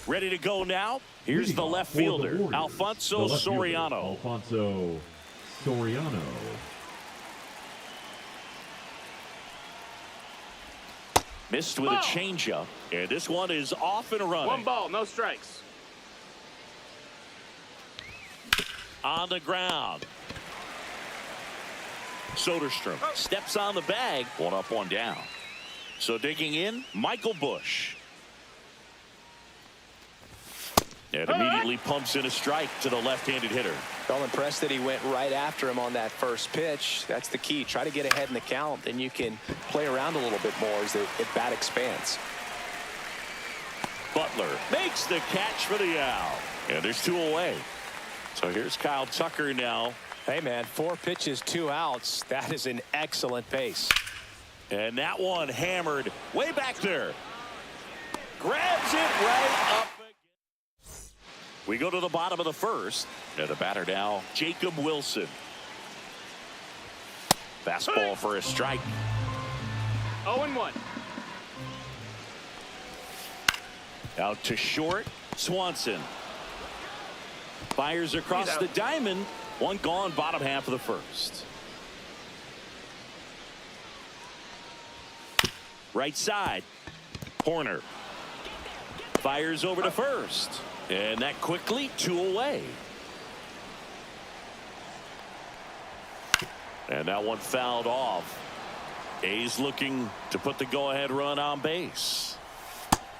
Ready to go now. Here's the left fielder, Alfonso Soriano. Alfonso Soriano. Missed with a changeup, and this one is off and running. 1 ball, no strikes. On the ground. Soderstrom steps on the bag. 1 up, 1 down. So digging in, Michael Busch. And immediately pumps in a strike to the left-handed hitter. Well, impressed that he went right after him on that first pitch. That's the key. Try to get ahead in the count, then you can play around a little bit more as the at-bat expands. Butler makes the catch for the out. And there's 2 away. So here's Kyle Tucker now. Hey, man, 4 pitches, 2 outs. That is an excellent pace. And that one hammered way back there. Grabs it right up. We go to the bottom of the first. And the batter now, Jacob Wilson. Fastball for a strike. 0-1. Out to short, Swanson. Fires across the diamond. 1 gone, bottom half of the first. Right side, Horner. Fires over to first. And that quickly, 2 away. And that one fouled off. A's looking to put the go-ahead run on base.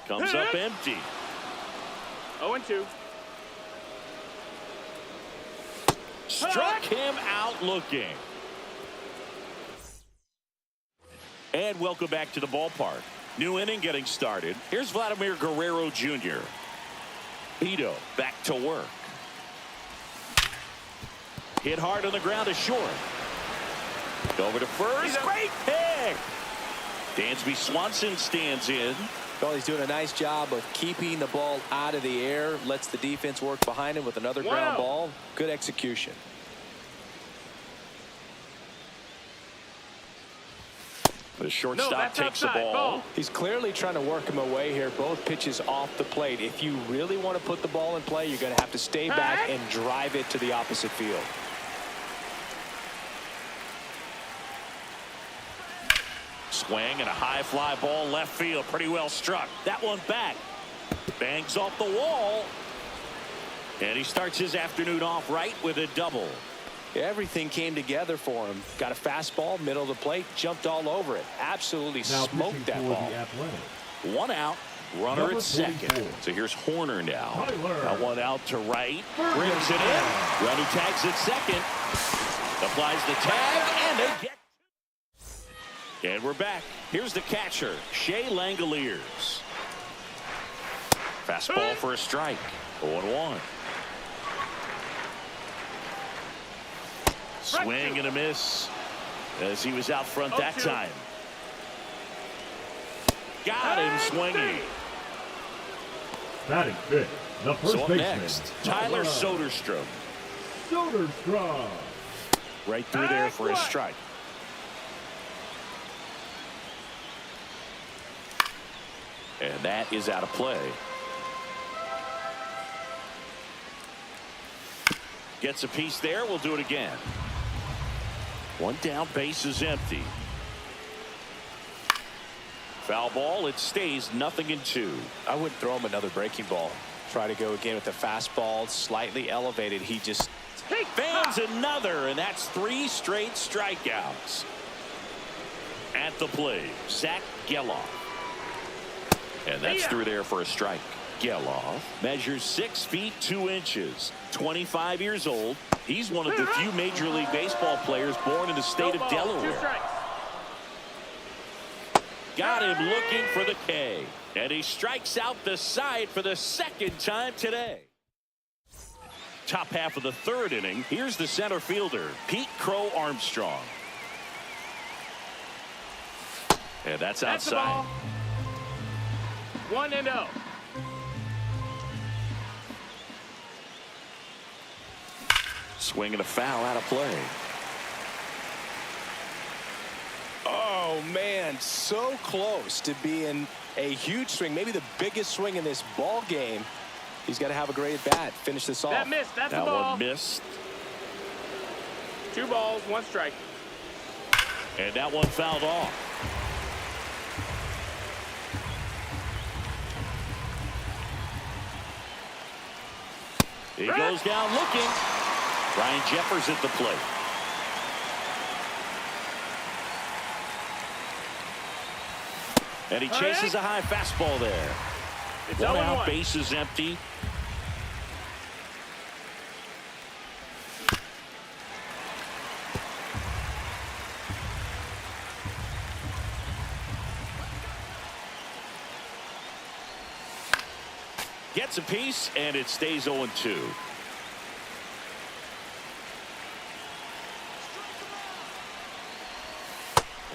Comes up empty. 0-2. Struck him out looking. And welcome back to the ballpark. New inning getting started. Here's Vladimir Guerrero Jr. Ito back to work. Hit hard on the ground to short. Over to first. Great pick. Dansby Swanson stands in. Well, he's doing a nice job of keeping the ball out of the air. Lets the defense work behind him with another ground ball. Good execution. The shortstop takes the ball. He's clearly trying to work him away here. Both pitches off the plate. If you really want to put the ball in play, you're going to have to stay back and drive it to the opposite field. Swing and a high fly ball left field. Pretty well struck. That one back. Bangs off the wall. And he starts his afternoon off right with a double. Everything came together for him. Got a fastball, middle of the plate, jumped all over it. Absolutely smoked that ball. 1 out, runner at second. So here's Horner now. That one out to right. Brings it in. Runner tags at second. Applies the tag, and they get. And we're back. Here's the catcher, Shea Langoliers. Fastball for a strike. 0-1. Swing and a miss as he was out front that time. Got him swinging. Batting fifth, the first baseman. Next, Tyler Soderstrom. Soderstrom. Right through there for a strike. And that is out of play. Gets a piece there. We'll do it again. One down, base is empty. Foul ball. It stays 0-2. I wouldn't throw him another breaking ball. Try to go again with the fastball, slightly elevated. He just fans another, and that's 3 straight strikeouts. At the plate, Zach Geloff. And that's through there for a strike. Geloff measures 6 feet 2 inches, 25 years old. He's one of the few Major League Baseball players born in the state of Delaware. Got him looking for the K. And he strikes out the side for the 2nd time today. Top half of the 3rd inning. Here's the center fielder, Pete Crow Armstrong. And that's outside. 1-0. Swing and a foul out of play. Oh, man, so close to being a huge swing, maybe the biggest swing in this ball game. He's got to have a great at bat. Finish this off. That missed. That's That the ball. one missed. 2 balls, 1 strike. And that one fouled off. He goes down looking. Ryan Jeffers at the plate. And he chases a high fastball there. It's 1 out, 0-1. base is empty. Gets a piece, and it stays 0-2.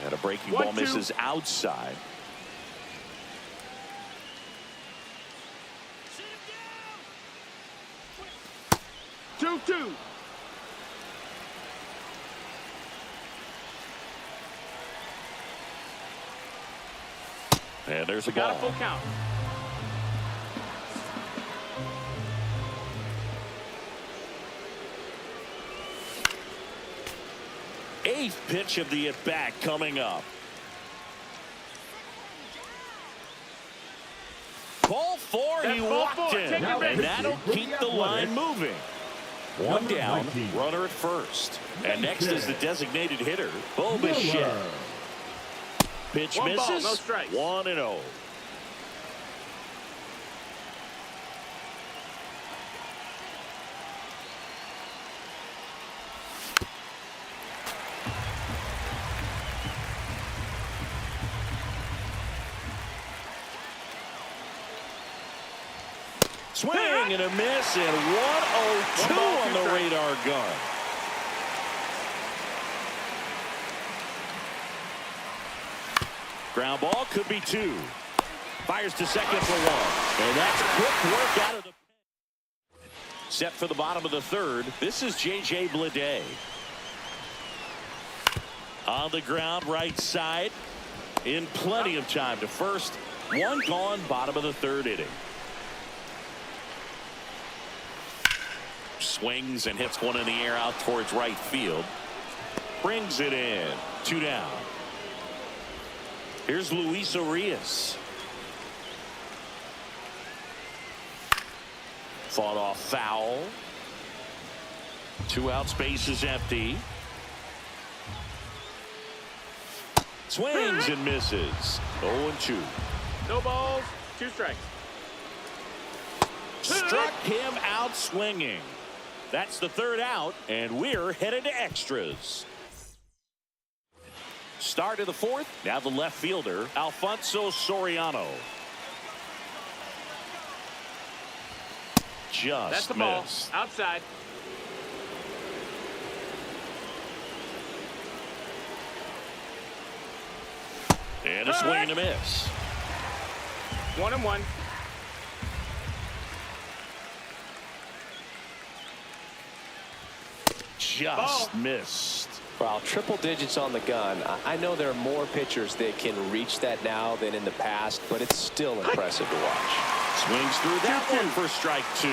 And a breaking ball 1-2. misses outside. Two. And there's a Got a ball. full count. Eighth pitch of the at-bat coming up. Ball 4, he That's ball walked 4. in. Take your And base. that'll keep the line moving. One Number down, 19. runner at first. And next is the designated hitter, Bo Miller. Bichette. Pitch 1 ball, misses. no strikes. 1-0. Swing and a miss, and 102 1 ball, on 2 the strikes. radar gun. Ground ball could be 2. Fires to second for 1. And that's quick work out of the pen. Set for the bottom of the 3rd. This is J.J. Bleday. On the ground, right side. In plenty of time to first. 1 gone, bottom of the 3rd inning. Swings and hits one in the air out towards right field. Brings it in. 2 down. Here's Luis Arias. Fought off foul. 2 outs, base is empty. Swings and misses. 0-2. No balls, 2 strikes. Struck him out swinging. That's the 3rd out, and we're headed to extras. Start of the 4th. Now the left fielder, Alfonso Soriano. Just That's the ball. missed. Outside. And a swing and a miss. 1-1. Just missed. Wow, triple digits on the gun. I know there are more pitchers that can reach that now than in the past, but it's still impressive to watch. Swings through that one for strike 2.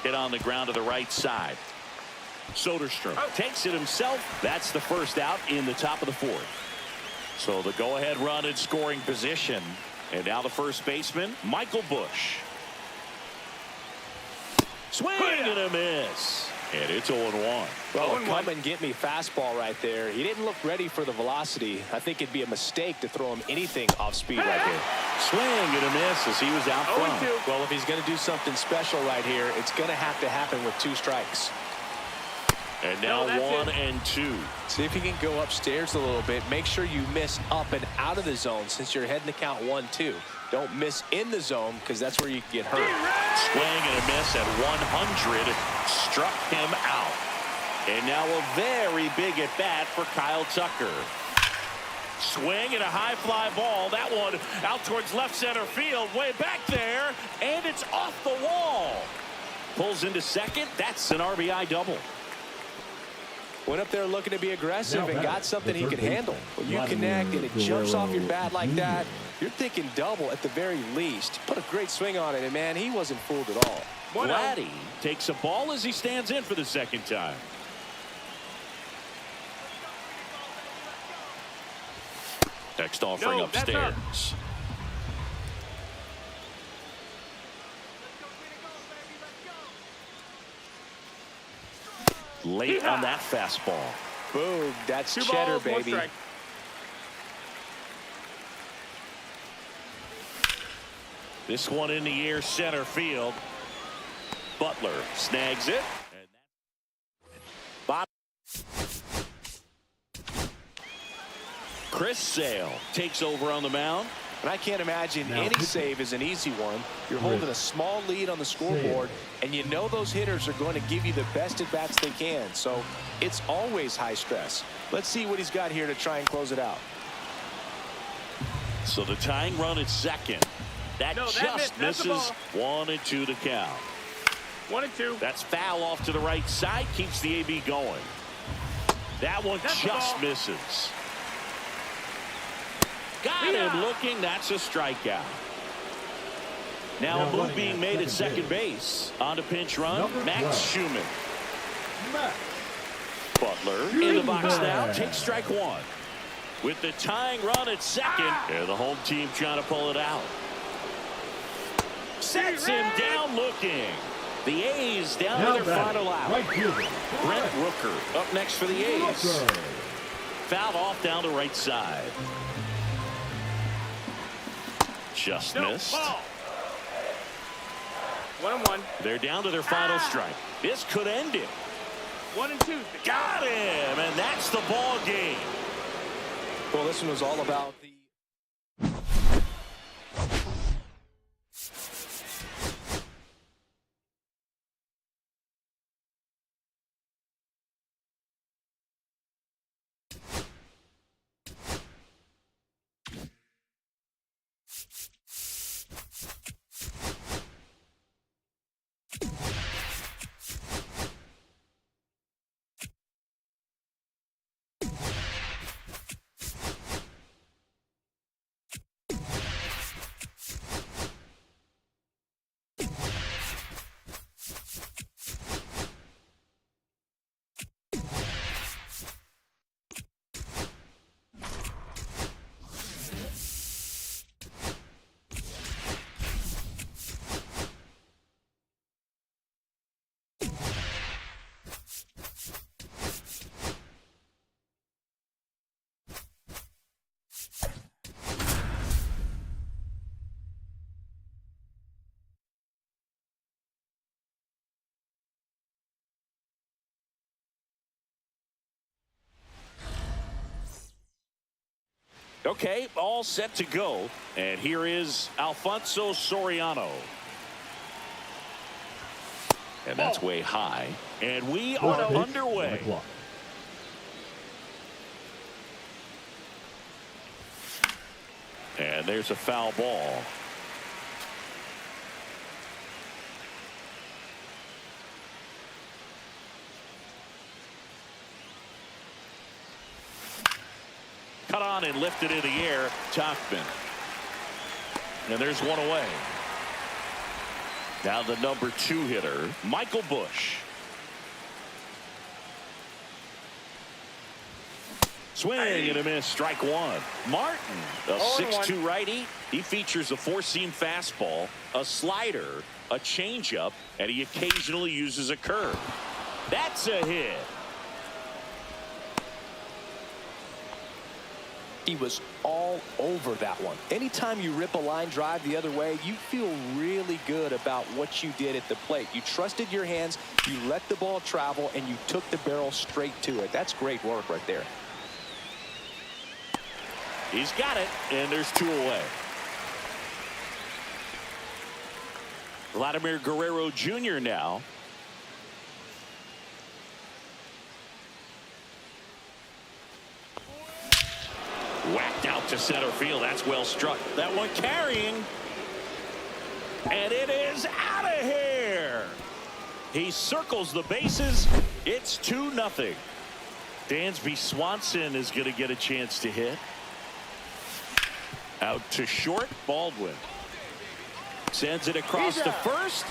Hit on the ground to the right side. Soderstrom takes it himself. That's the first out in the top of the fourth. So the go-ahead run in scoring position. And now the first baseman, Michael Busch. Swing and a miss. And it's 0-1. Well, come and get me fastball right there. He didn't look ready for the velocity. I think it'd be a mistake to throw him anything off speed right here. Swing and a miss as he was out front. Well, if he's going to do something special right here, it's going to have to happen with 2 strikes. And now 1 and 2. See if you can go upstairs a little bit. Make sure you miss up and out of the zone since you're heading to count 1-2. Don't miss in the zone because that's where you can get hurt. Swing and a miss at 100. Struck him out. And now a very big at bat for Kyle Tucker. Swing and a high fly ball. That one out towards left center field. Way back there. And it's off the wall. Pulls into second. That's an RBI double. Went up there looking to be aggressive and got something he could handle. When you connect and it jumps off your bat like that, you're thinking double at the very least. Put a great swing on it, and man, he wasn't fooled at all. Vladdy takes a ball as he stands in for the second time. Next offering upstairs. Late on that fastball. Boom, that's 2 cheddar, balls, 1 baby. strike. This one in the air, center field. Butler snags it. Bob. Chris Sale takes over on the mound. And I can't imagine any save is an easy one. You're holding a small lead on the scoreboard, and you know those hitters are going to give you the best at-bats they can. So it's always high stress. Let's see what he's got here to try and close it out. So the tying run at second. That just misses. 1 and 2 to count. 1 and 2. That's foul off to the right side. Keeps the AB going. That one just misses. Got him looking. That's a strikeout. Now a move being made at second base. On to pinch run. Max Schumann. Butler in the box now. Takes strike 1. With the tying run at second. And the home team trying to pull it out. Sets him down looking. The A's down to their final out. Brent Rooker up next for the A's. Fouled off down the right side. Just missed. 1 and 1. They're down to their final strike. This could end it. 1 and 2. Got him, and that's the ball game. Well, this one was all about the... Okay, all set to go. And here is Alfonso Soriano. And that's way high. And we are underway. And there's a foul ball. Cut on and lifted in the air. Topman. And there's one away. Now the number 2 hitter, Michael Bush. Swing and a miss, strike 1. Martin, a 6'2 righty. He features a 4-seam fastball, a slider, a changeup, and he occasionally uses a curve. That's a hit. He was all over that one. Anytime you rip a line drive the other way, you feel really good about what you did at the plate. You trusted your hands, you let the ball travel, and you took the barrel straight to it. That's great work right there. He's got it, and there's 2 away. Vladimir Guerrero Jr. now. Whacked out to center field. That's well struck. That one carrying. And it is out of here. He circles the bases. It's 2-0. Dansby Swanson is going to get a chance to hit. Out to short. Baldwin sends it across to first.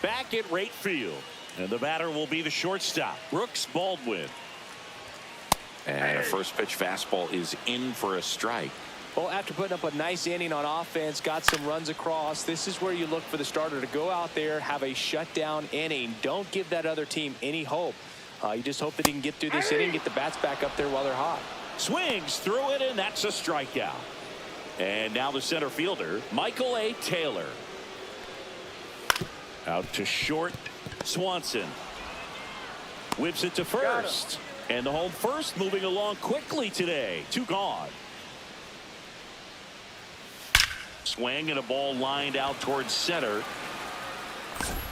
Back at right field. And the batter will be the shortstop, Brooks Baldwin. And a first pitch fastball is in for a strike. Well, after putting up a nice inning on offense, got some runs across, this is where you look for the starter to go out there, have a shutdown inning. Don't give that other team any hope. You just hope that he can get through this inning, get the bats back up there while they're hot. Swings through it, and that's a strikeout. And now the center fielder, Michael A. Taylor. Out to short, Swanson. Whips it to first. And the home first moving along quickly today. 2 gone. Swing and a ball lined out towards center.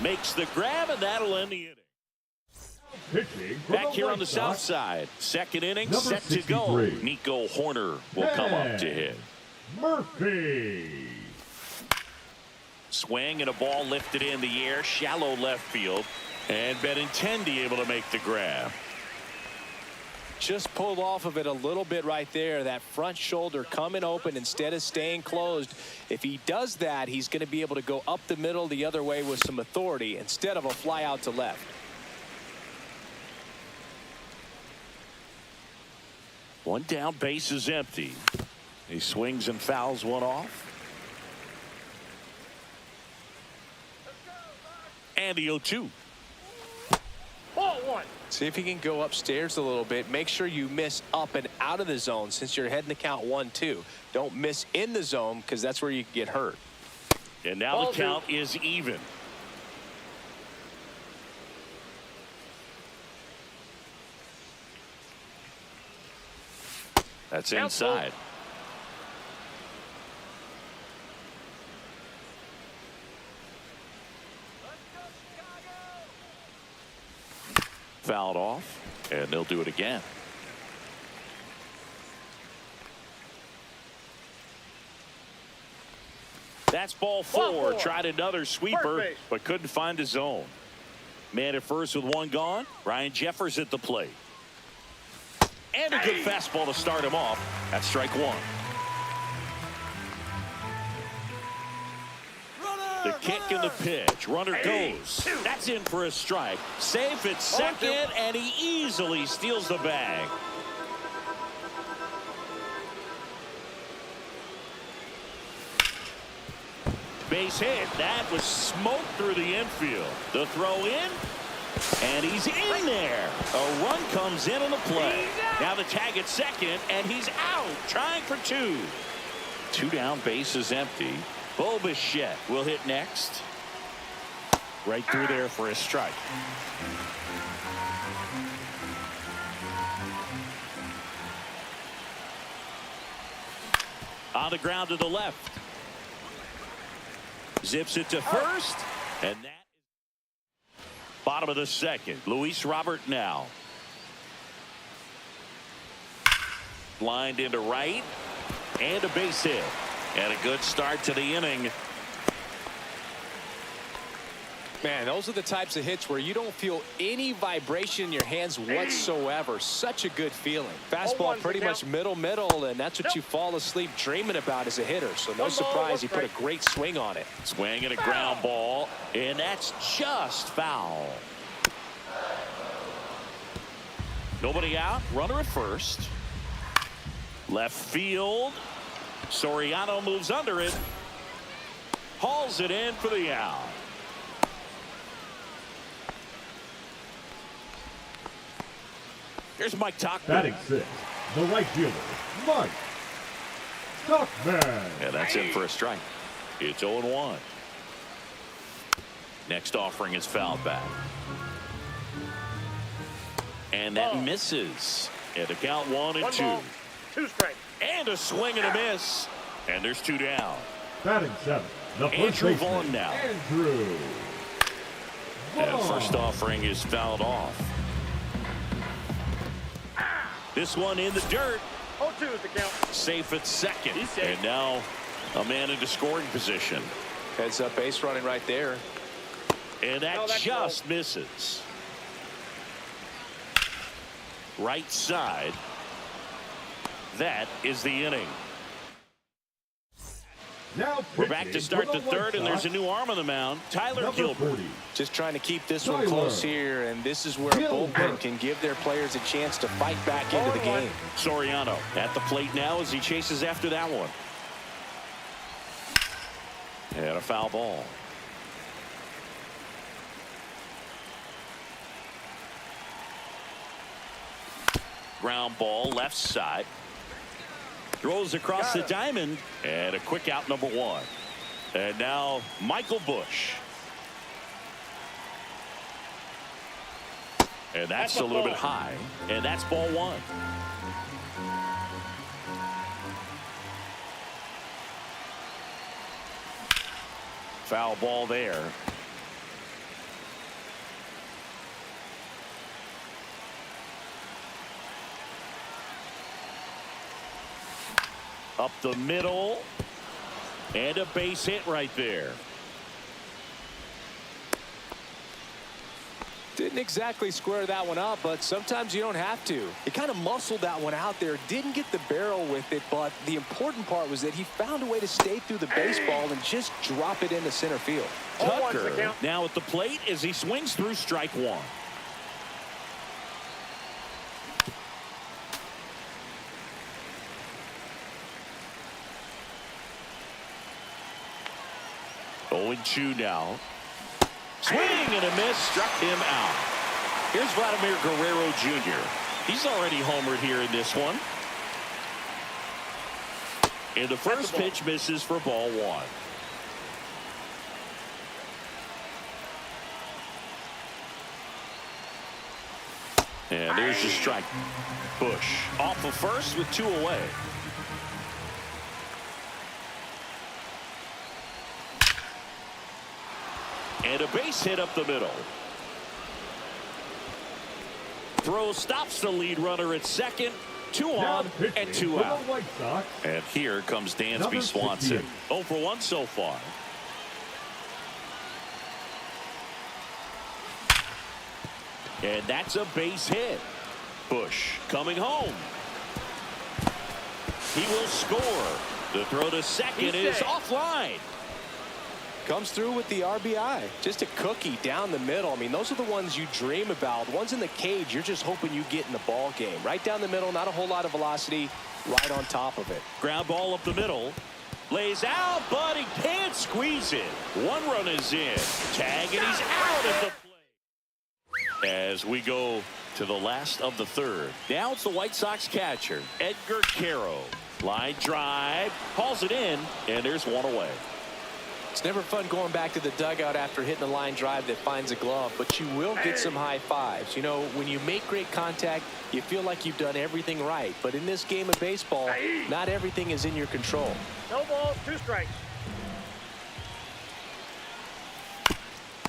Makes the grab, and that'll end the inning. Back here on the south side. Second inning set to go. Nico Horner will come up to hit. Murphy. Swing and a ball lifted in the air. Shallow left field. And Benintendi able to make the grab. Just pulled off of it a little bit right there. That front shoulder coming open instead of staying closed. If he does that, he's going to be able to go up the middle the other way with some authority instead of a fly out to left. One down, base is empty. He swings and fouls one off. And the 0-2. Ball 1. See if he can go upstairs a little bit. Make sure you miss up and out of the zone since you're heading to count 1-2. Don't miss in the zone because that's where you can get hurt. And now the count is even. That's inside. Fouled off, and they'll do it again. That's ball 4. Tried another sweeper, but couldn't find his zone. Man at first with 1 gone. Ryan Jeffers at the plate. And a good fastball to start him off. That's strike 1. The kick and the pitch. Runner goes. That's in for a strike. Safe at second, and he easily steals the bag. Base hit. That was smoked through the infield. The throw in, and he's in there. A run comes in on the play. Now the tag at second, and he's out, trying for 2. 2 down, base is empty. Bo Bichette will hit next. Right through there for a strike. On the ground to the left. Zips it to first. And that is bottom of the second. Luis Robert now. Lined into right. And a base hit. And a good start to the inning. Man, those are the types of hits where you don't feel any vibration in your hands whatsoever. Such a good feeling. Fastball pretty much middle, and that's what you fall asleep dreaming about as a hitter. So no surprise he put a great swing on it. Swing and a ground ball, and that's just foul. Nobody out, runner at first. Left field. Soriano moves under it. Hauls it in for the out. Here's Mike Tauchman. Batting sixth, the right fielder, Mike Tauchman. And that's in for a strike. It's 0-1. Next offering is fouled back. And that misses. And the count 1-2. 2 strikes. And a swing and a miss. And there's 2 down. Batting seventh, the first Andrew baseman, Vaughn now. Andrew And Vaughn. first offering is fouled off. This one in the dirt. 0-2 is the count. Safe at second. He's safe. And now a man into scoring position. Heads up base running right there. And that that's just misses. Right side. That is the inning. Now We're back to pitching start for the third, White and there's a Sox, new arm on the mound. Tyler number Gilbert. 40. Just trying to keep this one Tyler close here, and this is where a Gilbert. bullpen can give their players a chance to fight back into the game. Soriano at the plate now as he chases after that one. And a foul ball. Ground ball left side. Throws across the diamond, and a quick out, number 1. And now Michael Bush. And that's a little bit high, and that's ball 1. Foul ball there. Up the middle. And a base hit right there. Didn't exactly square that one up, but sometimes you don't have to. He kind of muscled that one out there, didn't get the barrel with it, but the important part was that he found a way to stay through the baseball and just drop it into center field. Tucker now at the plate as he swings through strike 1. Oh, 0-2 now. Swing and a miss, struck him out. Here's Vladimir Guerrero Jr. He's already homered here in this one. And the first pitch misses for ball 1. And there's the strike. Bush off of first with 2 away. And a base hit up the middle. Throw stops the lead runner at second. 2 on and 2 out. White Sox, And here comes Dansby number Swanson. 68. 0 for 1 so far. And that's a base hit. Bush coming home. He will score. The throw to second is offline. Comes through with the RBI. Just a cookie down the middle. I mean, those are the ones you dream about. The ones in the cage, you're just hoping you get in the ball game. Right down the middle, not a whole lot of velocity, right on top of it. Ground ball up the middle. Lays out, but he can't squeeze it. 1 run is in. Tag, and he's out at the plate. As we go to the last of the third. Now it's the White Sox catcher, Edgar Caro. Line drive, hauls it in, and there's 1 away. It's never fun going back to the dugout after hitting a line drive that finds a glove, but you will get some high fives. You know, when you make great contact, you feel like you've done everything right. But in this game of baseball, not everything is in your control. No balls, 2 strikes.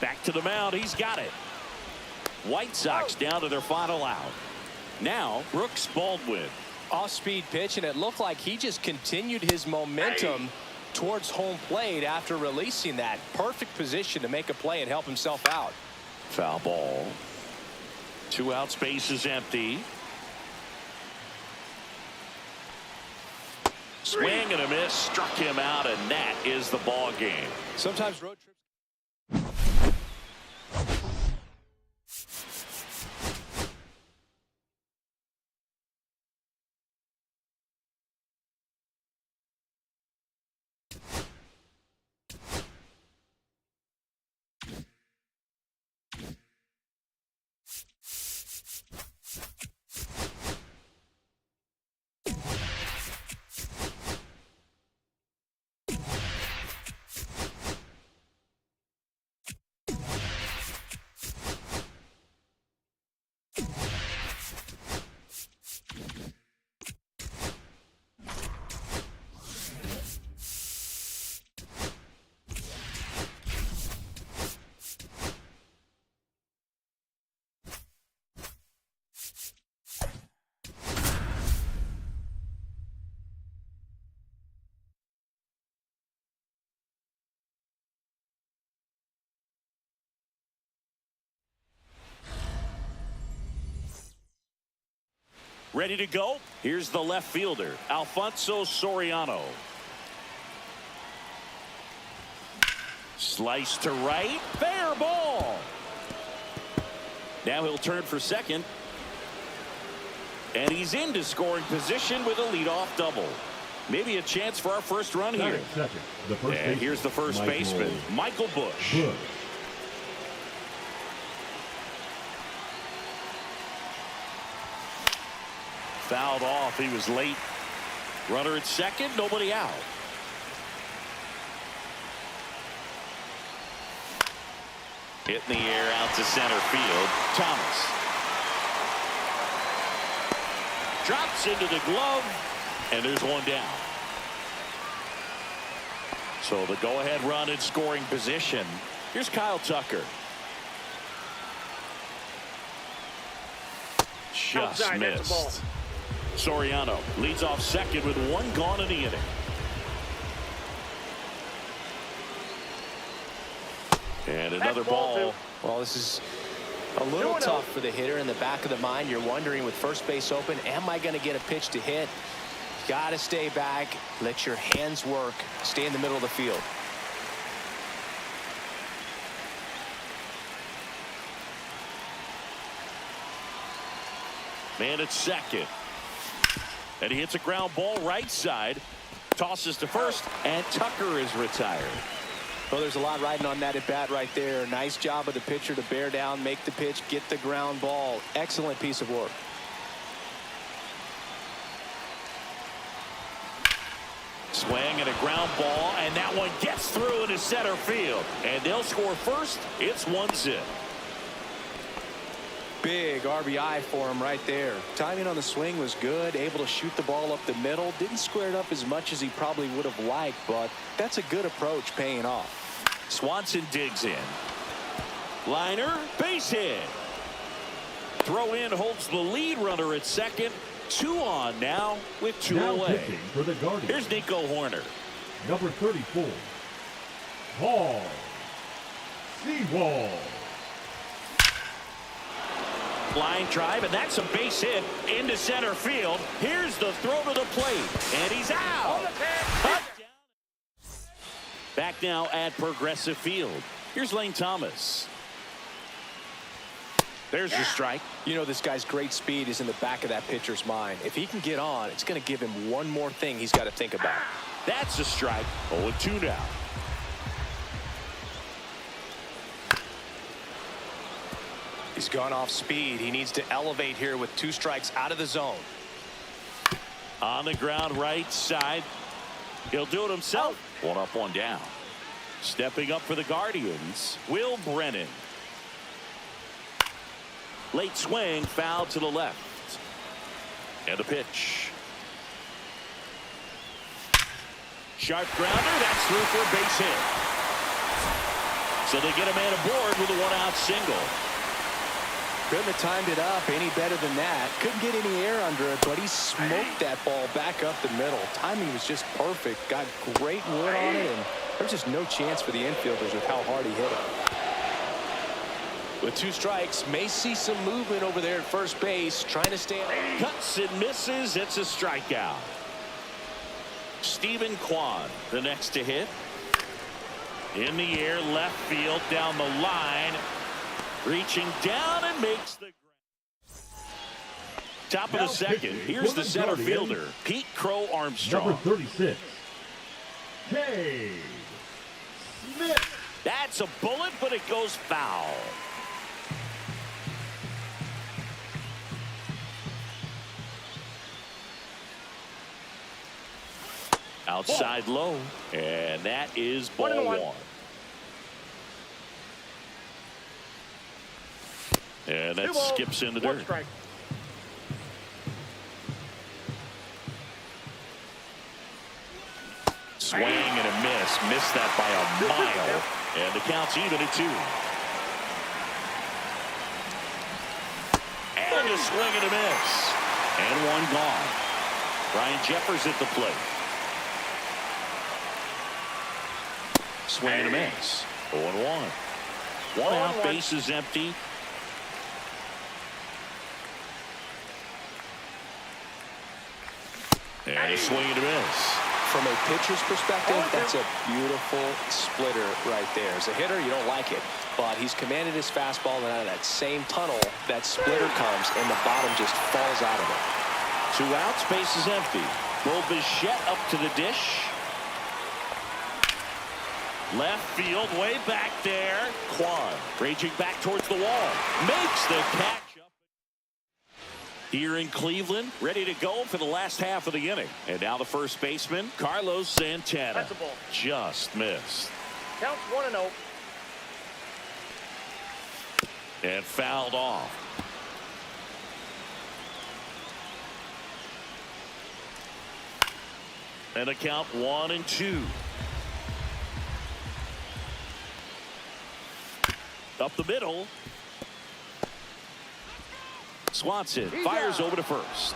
Back to the mound, he's got it. White Sox down to their final out. Now, Brooks Baldwin. Off-speed pitch, and it looked like he just continued his momentum towards home plate after releasing that. Perfect position to make a play and help himself out. Foul ball. 2 outs, base is empty. Swing and a miss, struck him out, and that is the ball game. Sometimes road trips. Ready to go? Here's the left fielder, Alfonso Soriano. Slice to right, fair ball. Now he'll turn for second. And he's into scoring position with a leadoff double. Maybe a chance for our first run here. Second, the first And here's the first baseman, Michael Bush. Fouled off. He was late. Runner at second, nobody out. Hit in the air out to center field. Thomas drops into the glove, and there's one down. So the go-ahead run in scoring position. Here's Kyle Tucker. Just Outside, that's a ball. missed. Soriano leads off second with 1 gone in the inning. And another ball. Well, this is a little tough for the hitter. In the back of the mind, you're wondering with first base open, am I going to get a pitch to hit? Got to stay back, let your hands work, stay in the middle of the field. Man at second. And he hits a ground ball right side. Tosses to first, and Tucker is retired. Well, there's a lot riding on that at bat right there. Nice job of the pitcher to bear down, make the pitch, get the ground ball. Excellent piece of work. Swing and a ground ball, and that one gets through into center field. And they'll score first. It's 1-0. Big RBI for him right there. Timing on the swing was good, able to shoot the ball up the middle. Didn't square it up as much as he probably would have liked, but that's a good approach paying off. Swanson digs in. Liner, base hit. Throw in holds the lead runner at second. 2 on now with 2 now away. pitching for the Guardians. Here's Nico Horner. Number 34, Paul Sewall. Line drive, and that's a base hit into center field. Here's the throw to the plate, and he's out. Back now at Progressive Field. Here's Lane Thomas. There's your strike. You know, this guy's great speed is in the back of that pitcher's mind. If he can get on, it's going to give him one more thing he's got to think about. That's a strike. 0-2 now. He's gone off speed. He needs to elevate here with 2 strikes out of the zone. On the ground right side. He'll do it himself. 1 up, 1 down. Stepping up for the Guardians, Will Brennan. Late swing, foul to the left. And a pitch. Sharp grounder, that's through for a base hit. So they get a man aboard with a 1-out single. Couldn't have timed it up any better than that. Couldn't get any air under it, but he smoked that ball back up the middle. Timing was just perfect. Got great wood on it, and there's just no chance for the infielders with how hard he hit it. With 2 strikes, may see some movement over there at first base, trying to stay. Cuts and misses. It's a strikeout. Stephen Kwan, the next to hit. In the air, left field, down the line. Reaching down and makes the top of the second. Here's the center fielder, Pete Crow Armstrong. Number 36, K. Smith. That's a bullet, but it goes foul. Outside low, and that is ball 1. And that skips in the dirt. Strike. Swing and a miss. Missed that by a mile. And the count's even at 2. And a swing and a miss. And 1 gone. Ryan Jeffers at the plate. Swing and a miss. 0-1. 1 out, base is empty. And a swing and a miss. From a pitcher's perspective, that's a beautiful splitter right there. As a hitter, you don't like it, but he's commanded his fastball, and out of that same tunnel, that splitter comes, and the bottom just falls out of it. 2 outs, base is empty. Bo Bichette up to the dish. Left field, way back there. Kwan raging back towards the wall. Makes the catch. Here in Cleveland, ready to go for the last half of the inning. And now the first baseman, Carlos Santana. That's a ball. Just missed. Counts 1-0. And fouled off. And a count 1-2. Up the middle. Swanson fires over to first.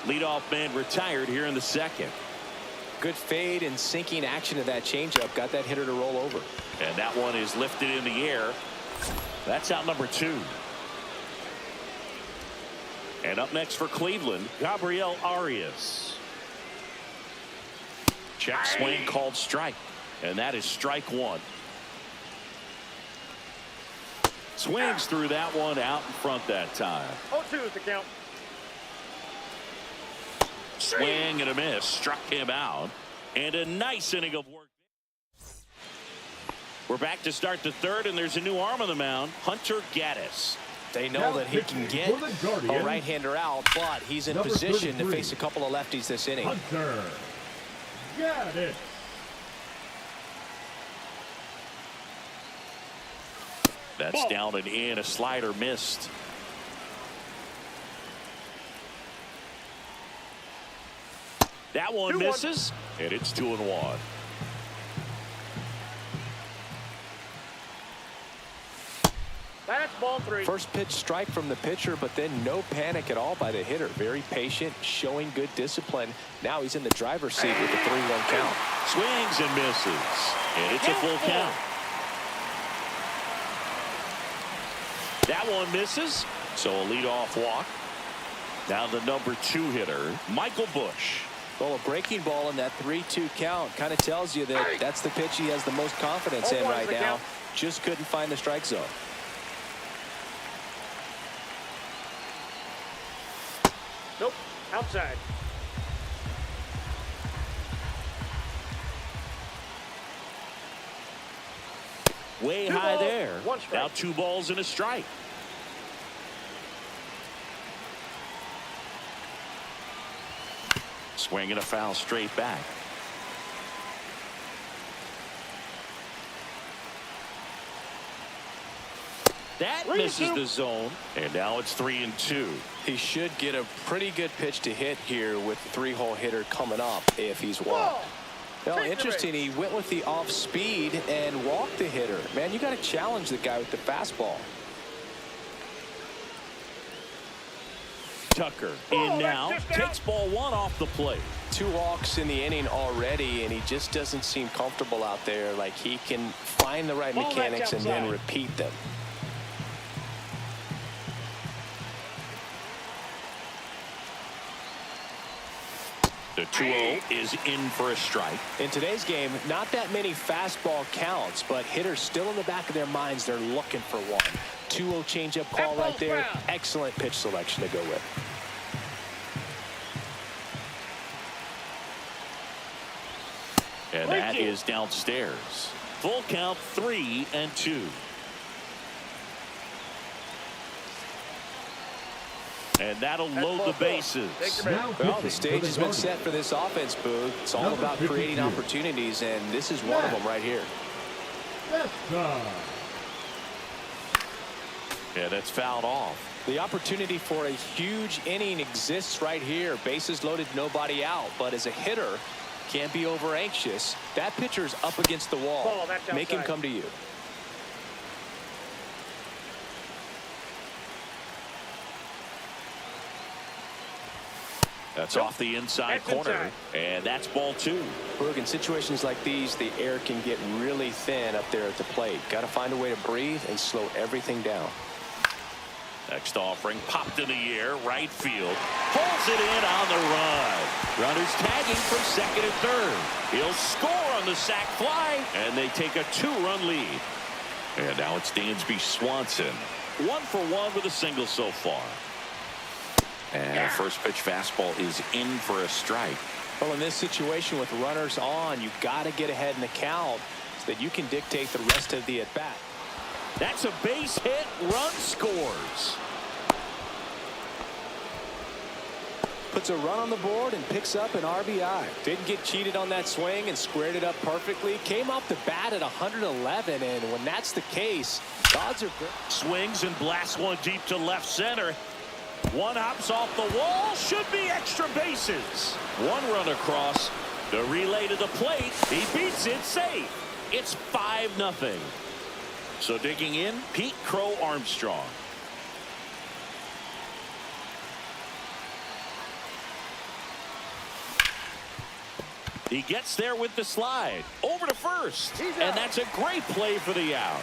Leadoff man retired here in the second. Good fade and sinking action of that changeup. Got that hitter to roll over. And that one is lifted in the air. That's out number 2. And up next for Cleveland, Gabriel Arias. Check swing called strike. And that is strike 1. Swings through that one, out in front that time. 0-2 is the count. Swing and a miss. Struck him out. And a nice inning of work. We're back to start the third, and there's a new arm on the mound, Hunter Gaddis. They know that he can get a right-hander out, but he's in position to face a couple of lefties this inning. Hunter Gaddis. That's down and in. A slider missed. That one misses, and it's 2-1. That's ball 3. First pitch strike from the pitcher, but then no panic at all by the hitter. Very patient, showing good discipline. Now he's in the driver's seat with the 3-1 count. Swings and misses, and it's a full count. That one misses, so a leadoff walk. Now the number 2 hitter, Michael Busch. Well, a breaking ball in that 3-2 count kind of tells you that that's the pitch he has the most confidence in right now. Just couldn't find the strike zone. Nope, outside. Way high there. Now 2 balls and a strike. Swing and a foul straight back. That misses the zone, and now it's 3-2. He should get a pretty good pitch to hit here with the 3-hole hitter coming up if he's walked. Well, interesting. He went with the off speed and walked the hitter. Man, you got to challenge the guy with the fastball. Tucker in now, takes ball one off the plate. 2 walks in the inning already, and he just doesn't seem comfortable out there. Like he can find the right mechanics and then repeat them. The 2-0 is in for a strike. In today's game, not that many fastball counts, but hitters still in the back of their minds, they're looking for one. 2-0 changeup call right there. Excellent pitch selection to go with. And that is downstairs. Full count, 3-2. And that'll load the bases. Well, the stage has been set for this offense, Boog. It's all about creating opportunities, and this is one of them right here. Yeah, that's fouled off. The opportunity for a huge inning exists right here. Bases loaded, nobody out. But as a hitter, can't be over anxious. That pitcher's up against the wall. Make him come to you. That's off the inside corner, and that's ball 2. Boog, in situations like these, the air can get really thin up there at the plate. Got to find a way to breathe and slow everything down. Next offering popped in the air, right field. Pulls it in on the run. Runners tagging from second and third. He'll score on the sac fly, and they take a 2-run lead. And now it's Dansby Swanson. 1 for 1 with a single so far. And first pitch fastball is in for a strike. Well, in this situation with runners on, you got to get ahead in the count so that you can dictate the rest of the at-bat. That's a base hit. Run scores. Puts a run on the board and picks up an RBI. Didn't get cheated on that swing and squared it up perfectly. Came off the bat at 111, and when that's the case, odds are good. Swings and blasts one deep to left center. One hops off the wall. Should be extra bases. One run across. The relay to the plate. He beats it safe. It's 5-0. So digging in, Pete Crow Armstrong. He gets there with the slide. Over to first. And that's a great play for the out.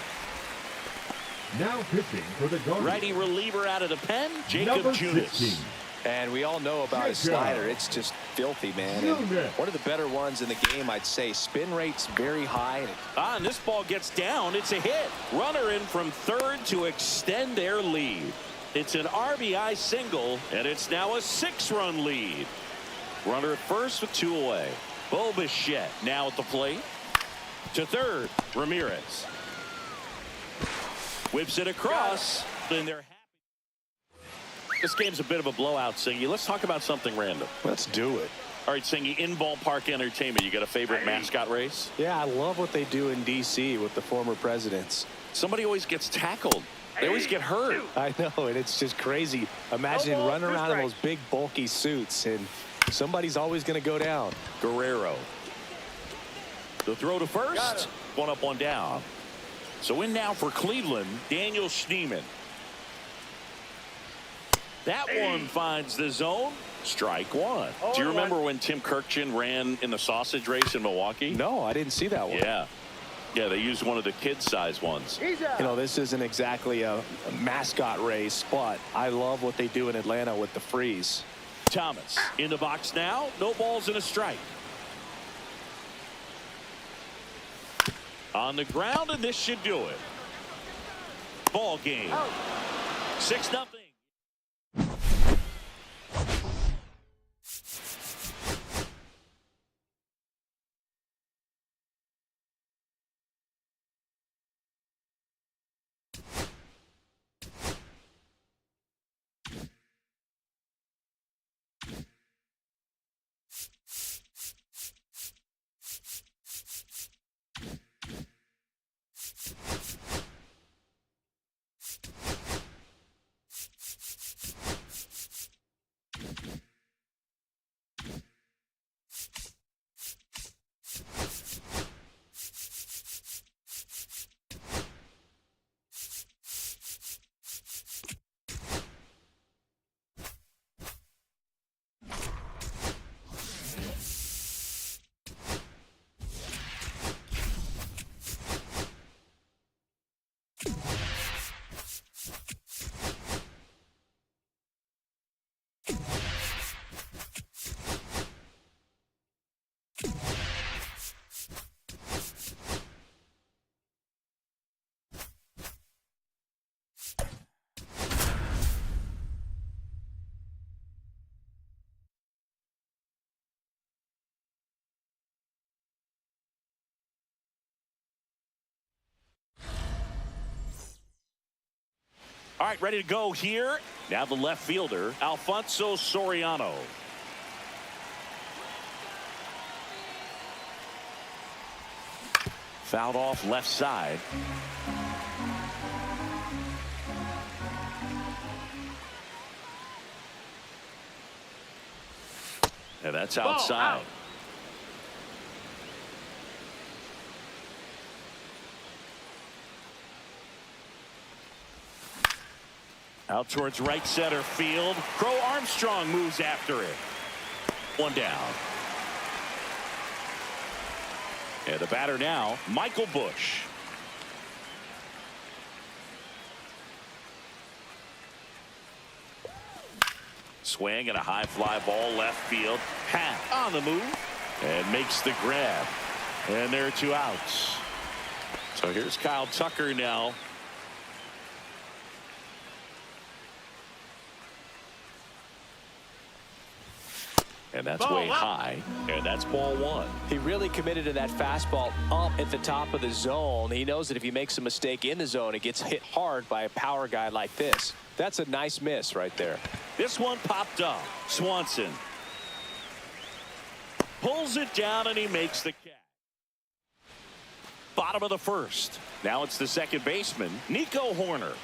Now pitching for the Guardians. Righty reliever out of the pen, Jacob Junis. And we all know about his slider. It's just filthy, man. And one of the better ones in the game, I'd say. Spin rate's very high. And this ball gets down. It's a hit. Runner in from third to extend their lead. It's an RBI single, and it's now a 6-run lead. Runner at first with 2 away. Bo Bichette now at the plate. To third, Ramirez. Whips it across. Then they're happy. This game's a bit of a blowout, Singy. Let's talk about something random. Let's do it. All right, Singy, in ballpark entertainment, you got a favorite mascot race? Yeah, I love what they do in D.C. with the former presidents. Somebody always gets tackled. They always get hurt. I know, and it's just crazy. Imagine running around in those big, bulky suits, and somebody's always going to go down. Guerrero. The throw to first. One up, one down. So in now for Cleveland, Daniel Schneemann. That one finds the zone. Strike one. Do you remember when Tim Kirkchin ran in the sausage race in Milwaukee? No, I didn't see that one. Yeah. Yeah, they used one of the kid-size ones. You know, this isn't exactly a mascot race, but I love what they do in Atlanta with the freeze. Thomas in the box now. No balls and a strike. On the ground, and this should do it. Ball game. 6-0. All right, ready to go here. Now the left fielder, Alfonso Soriano. Fouled off left side. And that's outside. Out towards right center field. Crow Armstrong moves after it. One down. And the batter now, Michael Bush. Swing and a high fly ball left field. Pat on the move and makes the grab. And there are 2 outs. So here's Kyle Tucker now. And that's way high, and that's ball 1. He really committed to that fastball up at the top of the zone. He knows that if he makes a mistake in the zone, it gets hit hard by a power guy like this. That's a nice miss right there. This one popped up. Swanson pulls it down, and he makes the catch. Bottom of the first. Now it's the second baseman, Nico Hoerner.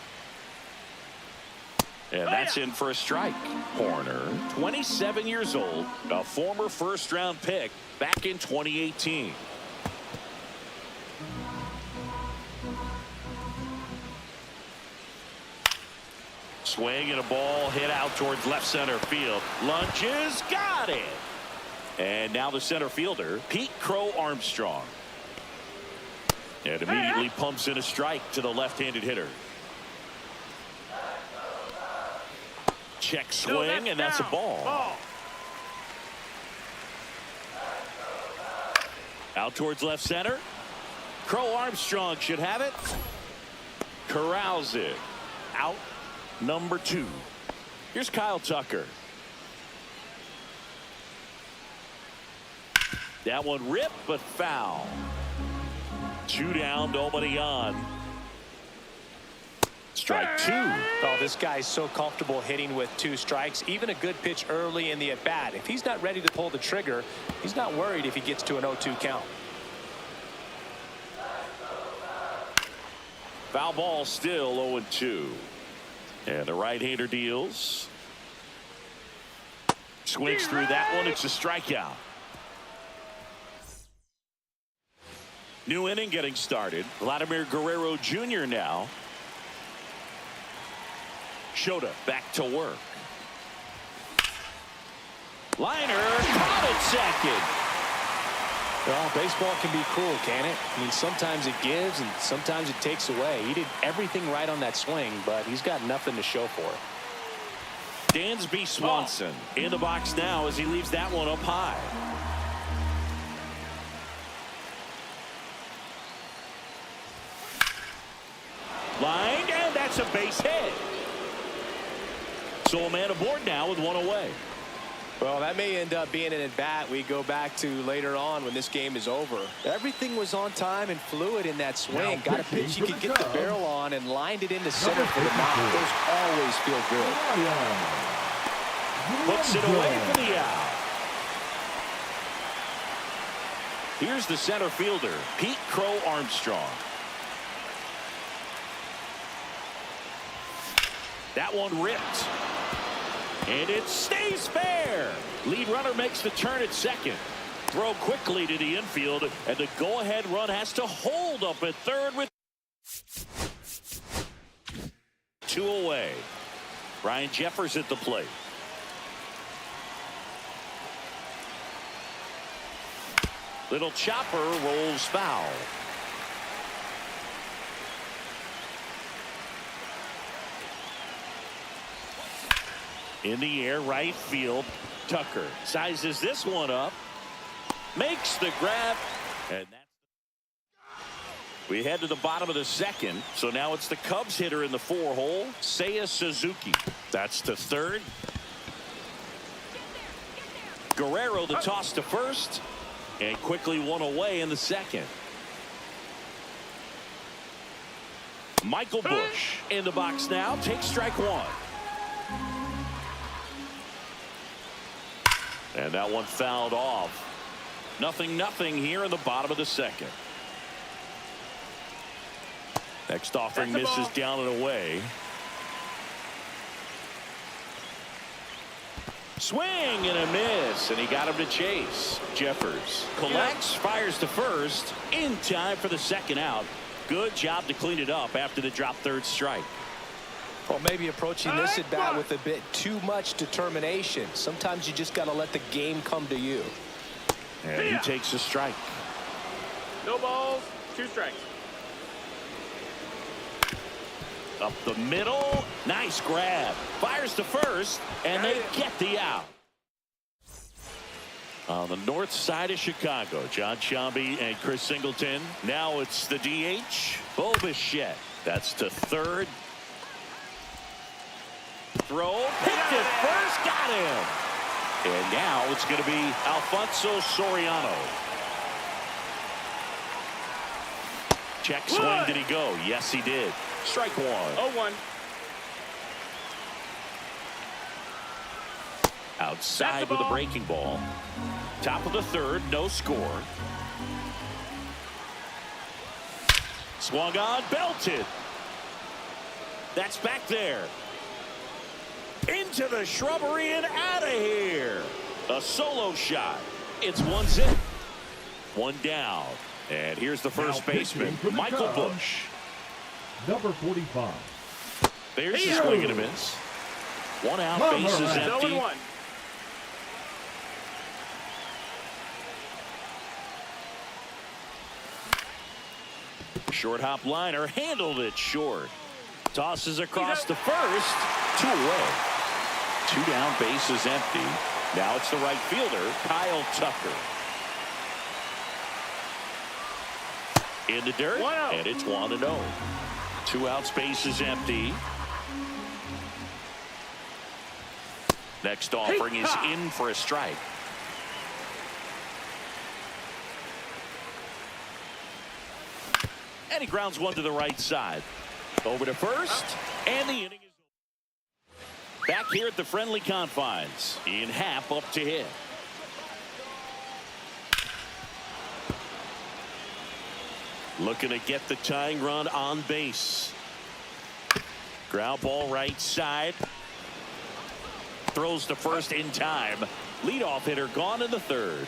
And that's in for a strike. Hoerner, 27 years old, a former first-round pick back in 2018. Swing and a ball hit out towards left center field. Lunges, got it. And now the center fielder, Pete Crow Armstrong. And immediately pumps in a strike to the left-handed hitter. Check swing, and that's a ball. Out towards left center. Crow Armstrong should have it. Corrals it. Out number 2. Here's Kyle Tucker. That one ripped, but foul. 2 down, nobody on. Strike 2. Oh, this guy's so comfortable hitting with 2 strikes. Even a good pitch early in the at-bat. If he's not ready to pull the trigger, he's not worried if he gets to an 0-2 count. Foul ball, still 0-2. And the right-hander deals. Swings through that one. It's a strikeout. New inning getting started. Vladimir Guerrero Jr. now. Shota back to work. Liner caught at second. Well, baseball can be cruel, can it? I mean, sometimes it gives and sometimes it takes away. He did everything right on that swing, but he's got nothing to show for it. Dansby Swanson in the box now as he leaves that one up high. Lined, and that's a base hit. So a man aboard now with 1 away. Well, that may end up being an at-bat we go back to later on when this game is over. Everything was on time and fluid in that swing. Got a pitch you could get the barrel on and lined it into center for the mound. Those always feel good. Puts it away for the out. Here's the center fielder, Pete Crow Armstrong. That one ripped. And it stays fair. Lead runner makes the turn at second. Throw quickly to the infield, and the go-ahead run has to hold up at third with 2 away. Ryan Jeffers at the plate. Little chopper rolls foul. In the air, right field. Tucker sizes this one up. Makes the grab. And we head to the bottom of the second. So now it's the Cubs hitter in the 4-hole, Seiya Suzuki. That's to third. Guerrero the toss to first. And quickly 1 away in the second. Michael Bush in the box now. Takes strike one. And that one fouled off. 0-0 here in the bottom of the second. Next offering misses down and away. Swing and a miss, and he got him to chase. Jeffers collects, fires to first, in time for the second out. Good job to clean it up after the drop third strike. Well, maybe approaching this at bat with a bit too much determination. Sometimes you just got to let the game come to you. And he takes a strike. No balls, 2 strikes. Up the middle. Nice grab. Fires to first, and they get the out. On the north side of Chicago, John Sciambi and Chris Singleton. Now it's the DH, Bo Bichette. That's to third. Throw, picked it first, got him. And now it's going to be Alfonso Soriano. Check swing, did he go? Yes, he did. Strike one. 0-1. Outside with a breaking ball. Top of the third, no score. Swung on, belted. That's back there. Into the shrubbery and out of here. A solo shot. It's 1-0. One down. And here's the first baseman, Michael Bush. Number 45. There's the swing and a miss. One out, bases empty. 0-1. Short hop liner, handled it short. Tosses across to first. 2 away. 2 down, bases empty. Now it's the right fielder, Kyle Tucker. In the dirt, and it's 1-0. 2 outs, bases empty. Next offering is in for a strike. And he grounds one to the right side. Over to first, and the inning is over. Back here at the friendly confines. Ian Happ up to hit. Looking to get the tying run on base. Ground ball right side. Throws to first in time. Leadoff hitter gone in the third.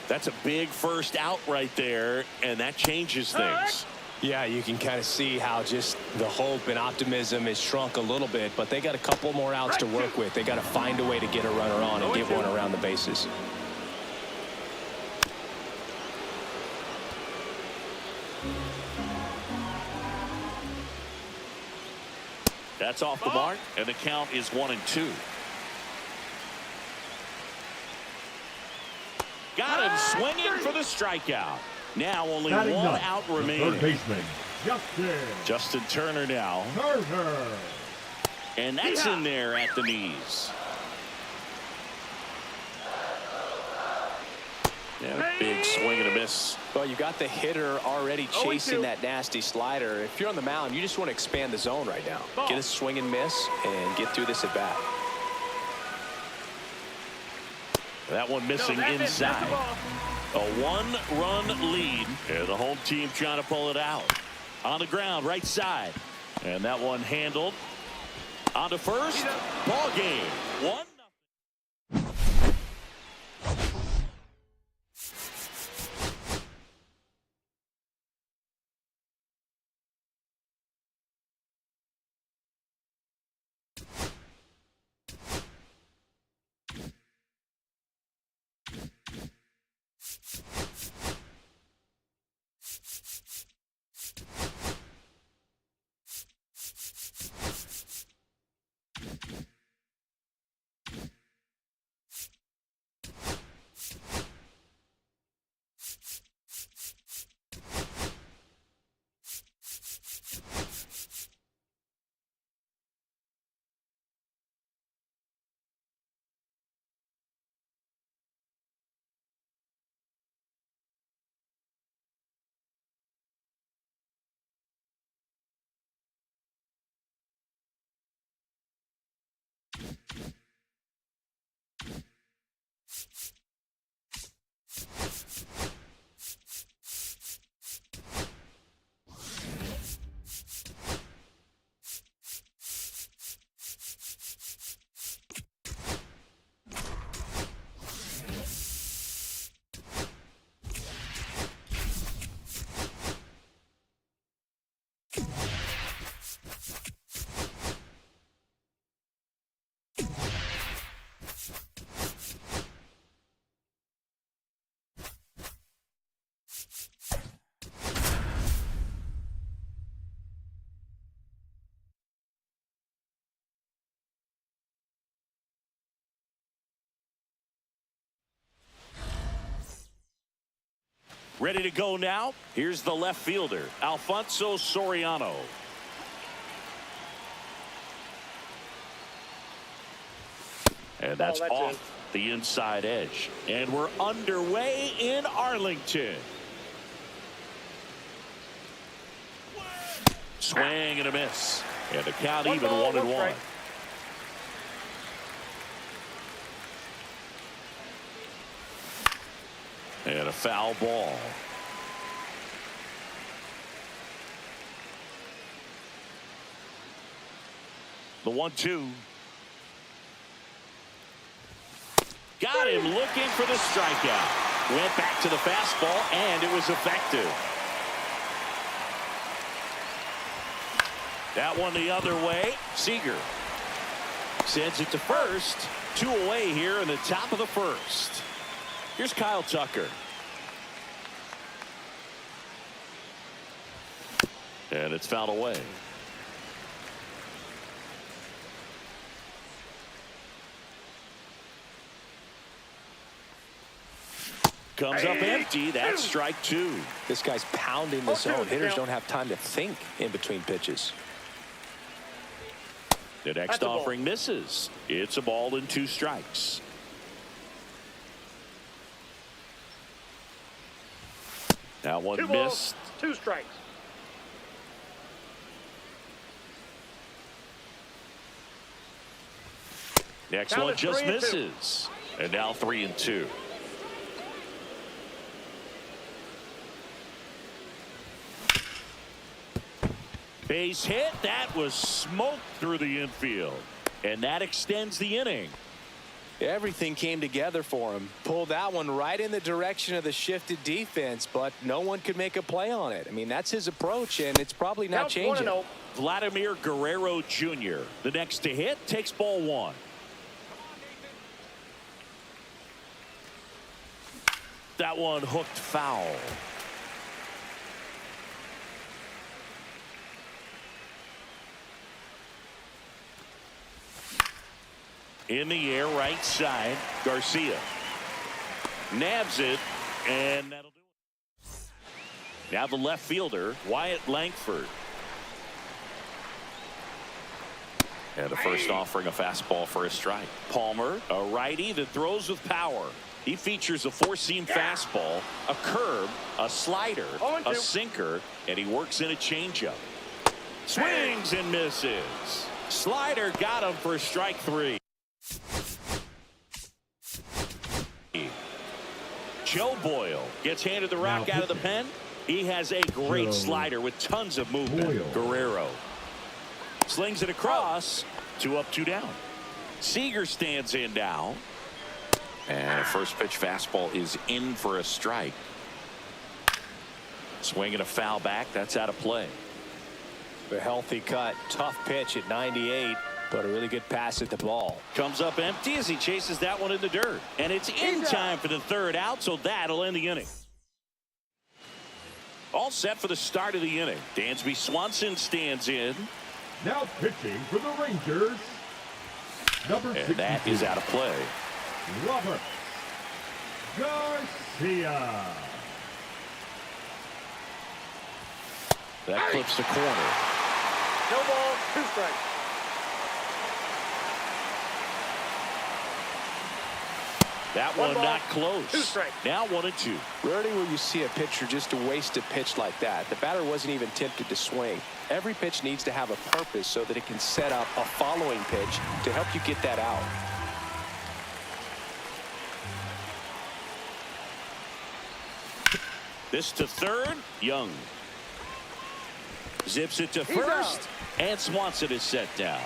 That's a big first out right there, and that changes things. Yeah, you can kind of see how just the hope and optimism is shrunk a little bit, but they got a couple more outs to work with. They got to find a way to get a runner on and get one around the bases. That's off the mark, and the count is 1-2. Got him swinging for the strikeout. Now only Batting one ninth, out the remaining. third baseman, Justin Turner now. Turner. And that's in there at the knees. Yeah, big swing and a miss. Well, you got the hitter already chasing 0-2. that nasty slider. If you're on the mound, you just want to expand the zone right now. Get a swing and miss and get through this at bat. That one missing inside. A 1-run lead, and the home team trying to pull it out. On the ground, right side. And that one handled. On to first. Ball game. 1-0. Ready to go now. Here's the left fielder, Alfonso Soriano. And that's off the inside edge. And we're underway in Arlington. Swing and a miss. And the count even 1-1. And a foul ball. The 1-2. Got him looking for the strikeout. Went back to the fastball, and it was effective. That one the other way. Seager sends it to first. 2 away here in the top of the first. Here's Kyle Tucker. And it's fouled away. Comes up empty. That's strike 2. This guy's pounding the zone. Hitters don't have time to think in between pitches. The next offering misses. It's a ball and 2 strikes. That one 2 missed. balls, 2 strikes. Next one just misses. And now 3-2. Base hit. That was smoked through the infield. And that extends the inning. Everything came together for him. Pulled that one right in the direction of the shifted defense, but no one could make a play on it. I mean, that's his approach, and it's probably not changing. Vladimir Guerrero Jr. The next to hit takes ball 1. That one hooked foul. In the air, right side, Garcia nabs it, and that'll do it. Now the left fielder, Wyatt Langford. And the first offering a fastball for a strike. Palmer, a righty that throws with power. He features a 4-seam fastball, a curve, a slider, a sinker, and he works in a changeup. Swings and misses. Slider got him for strike 3. Joe Boyle gets handed the rock out of the pen. He has a great slider with tons of movement. Guerrero slings it across. 2 up, 2 down. Seager stands in now. And a first pitch fastball is in for a strike. Swinging a foul back. That's out of play. A healthy cut. Tough pitch at 98. But a really good pass at the ball. Comes up empty as he chases that one in the dirt. And it's in time for the 3rd out, so that'll end the inning. All set for the start of the inning. Dansby Swanson stands in. Now pitching for the Rangers, number 62. And that is out of play. Robert Garcia. That clips the corner. No ball, 2 strikes. That one not close. 2 strikes. Now 1-2. Rarely will you see a pitcher just waste a pitch like that. The batter wasn't even tempted to swing. Every pitch needs to have a purpose so that it can set up a following pitch to help you get that out. This to third. Young zips it to first. And Swanson is set down.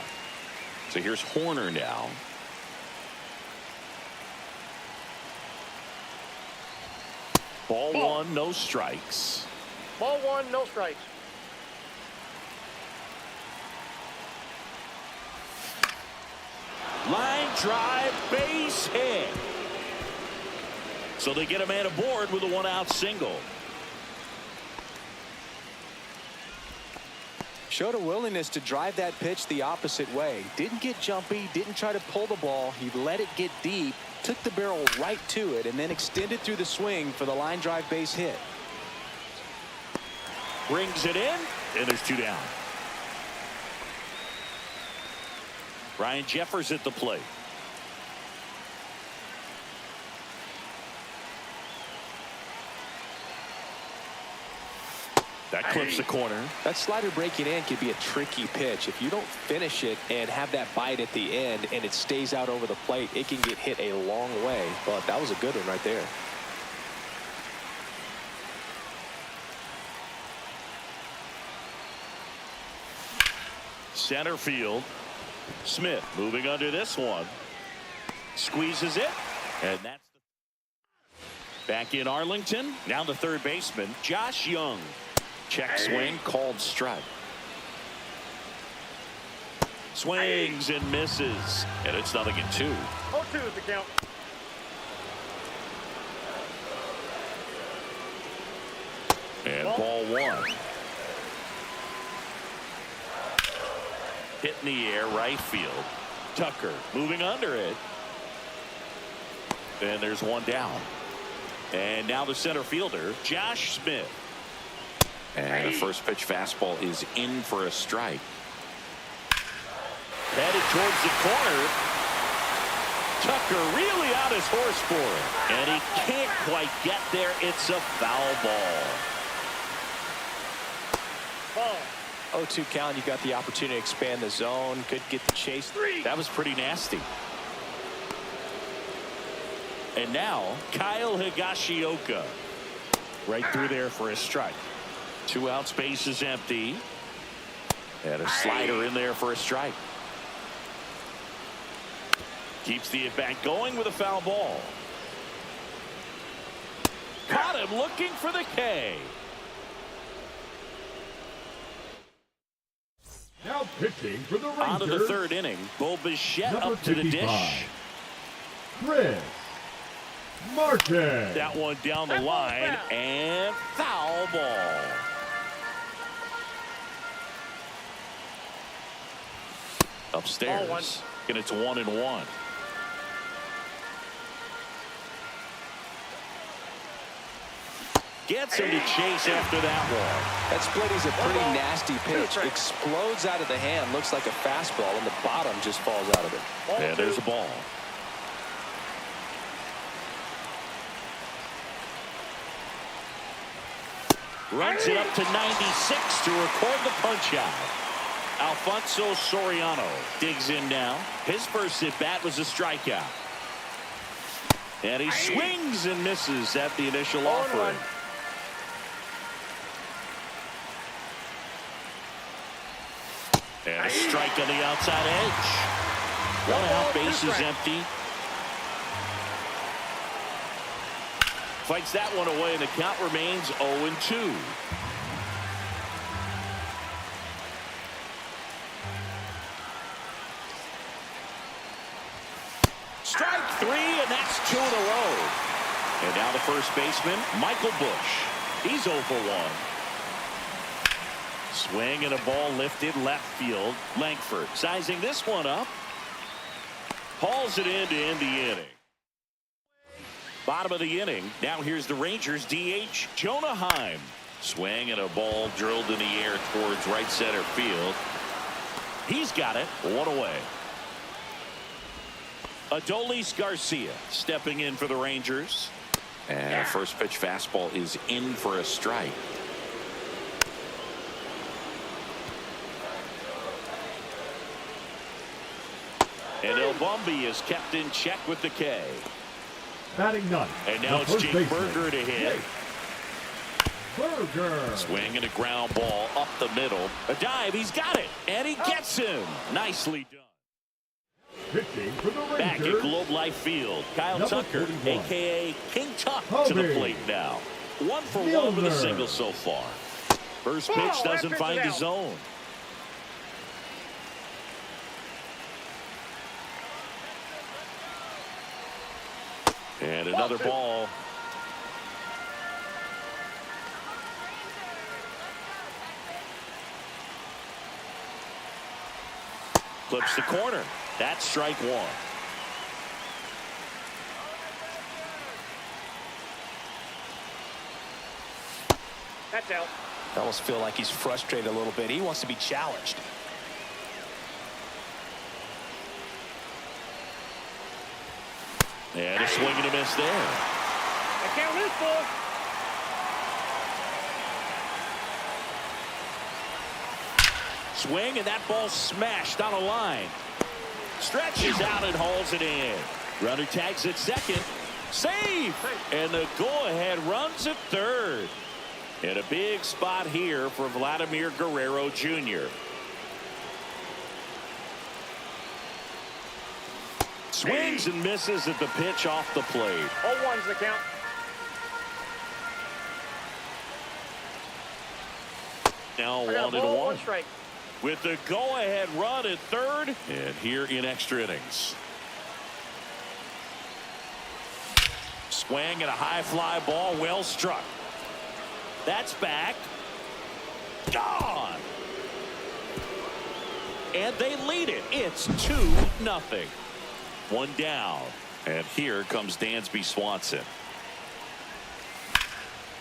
So here's Horner now. Ball 1, no strikes. Ball 1, no strikes. Line drive, base hit. So they get a man aboard with a 1-out single. Showed a willingness to drive that pitch the opposite way. Didn't get jumpy, didn't try to pull the ball. He let it get deep, took the barrel right to it, and then extended through the swing for the line drive base hit. Brings it in, and there's 2 down. Ryan Jeffers at the plate. That clips the corner. That slider breaking in can be a tricky pitch. If you don't finish it and have that bite at the end and it stays out over the plate, it can get hit a long way. But that was a good one right there. Center field. Smith moving under this one. Squeezes it. And that's back in Arlington. Now the third baseman, Josh Young. Check swing, called strike. Swings and misses. And it's 0-2. 0-2 is the count. And ball 1. Hit in the air, right field. Tucker moving under it. And there's 1 down. And now the center fielder, Josh Smith. And the first pitch fastball is in for a strike. Headed towards the corner. Tucker really out his horse for it. And he can't quite get there. It's a foul ball. Ball. 0-2 count. You've got the opportunity to expand the zone. Could get the chase. That was pretty nasty. And now Kyle Higashioka. Right through there for a strike. 2 out, space is empty. And a slider in there for a strike. Keeps the at-bat going with a foul ball. Caught him looking for the K. Now pitching for the Rangers. On to the third inning. Bo Bichette Number up to the 55. dish. Chris Martin. That one down the line and foul ball. Upstairs. Ball 1. And it's 1-1. Gets him to chase after that one. That split is a pretty nasty pitch. Explodes out of the hand. Looks like a fastball, and the bottom just falls out of it. Ball And 2. there's a ball. Runs it up to 96 to record the punch out. Alfonso Soriano digs in now. His first at bat was a strikeout. And he swings and misses at the initial offering. And a strike on the outside edge. 1 out, base is empty. Fights that one away, and the count remains 0-2. Strike 3, and that's 2 in a row. And now the first baseman, Michael Busch. He's 0 for 1. Swing and a ball lifted left field. Langford sizing this one up. Hauls it in to end the inning. Bottom of the inning. Now here's the Rangers DH, Jonah Heim. Swing and a ball drilled in the air towards right center field. He's got it. 1 away. Adolis Garcia stepping in for the Rangers. And the first pitch fastball is in for a strike. And El Bombi is kept in check with the K. Batting 9. And now it's Jake Berger to hit. Berger. Swing and a ground ball up the middle. A dive, he's got it. And he gets him. Nicely done. Pitching for the Rangers. Back at Globe Life Field, Kyle Number Tucker, 41. a.k.a. King Tuck, to Hobie. the plate now. 1 for 1 with a Milner. single so far. First pitch doesn't pitch find is the out. zone. And another ball. Clips the corner. That's strike 1. That's out. I almost feel like he's frustrated a little bit. He wants to be challenged. And a swing and a miss there. The count is full. Swing, and that ball smashed on a line. Stretches out and hauls it in. Runner tags at second. Safe! And the go-ahead runs at third. And a big spot here for Vladimir Guerrero Jr. Swings and misses at the pitch off the plate. 0-1's the count. Now I got a 1-1. ball, 1 strike. With the go-ahead run at third. And here in extra innings. Swing and a high fly ball, well struck. That's back. Gone. And they lead it. It's 2-0. One down. And here comes Dansby Swanson.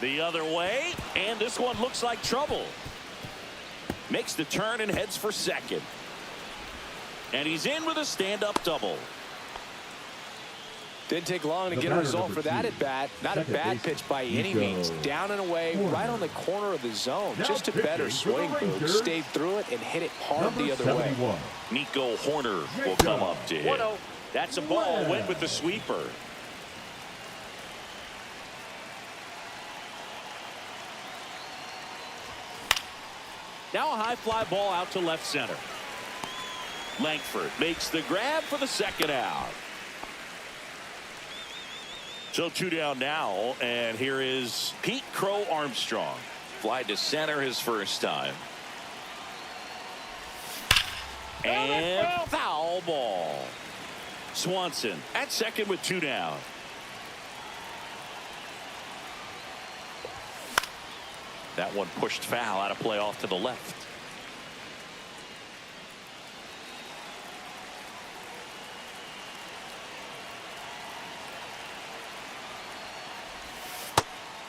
The other way. And this one looks like trouble. Makes the turn and heads for second. And he's in with a stand-up double. Didn't take long to get a result for that at bat. Not a bad pitch by any means. Down and away, right on the corner of the zone. Just a better swing, Boog. Stayed through it and hit it hard the other way. Nico Horner will come up to hit. 1-0. That's a ball. Went with the sweeper. Now a high fly ball out to left center. Langford makes the grab for the second out. So 2 down now, and here is Pete Crow Armstrong. Fly to center his first time. And foul ball. Swanson at second with 2 down. That one pushed foul out of play off to the left.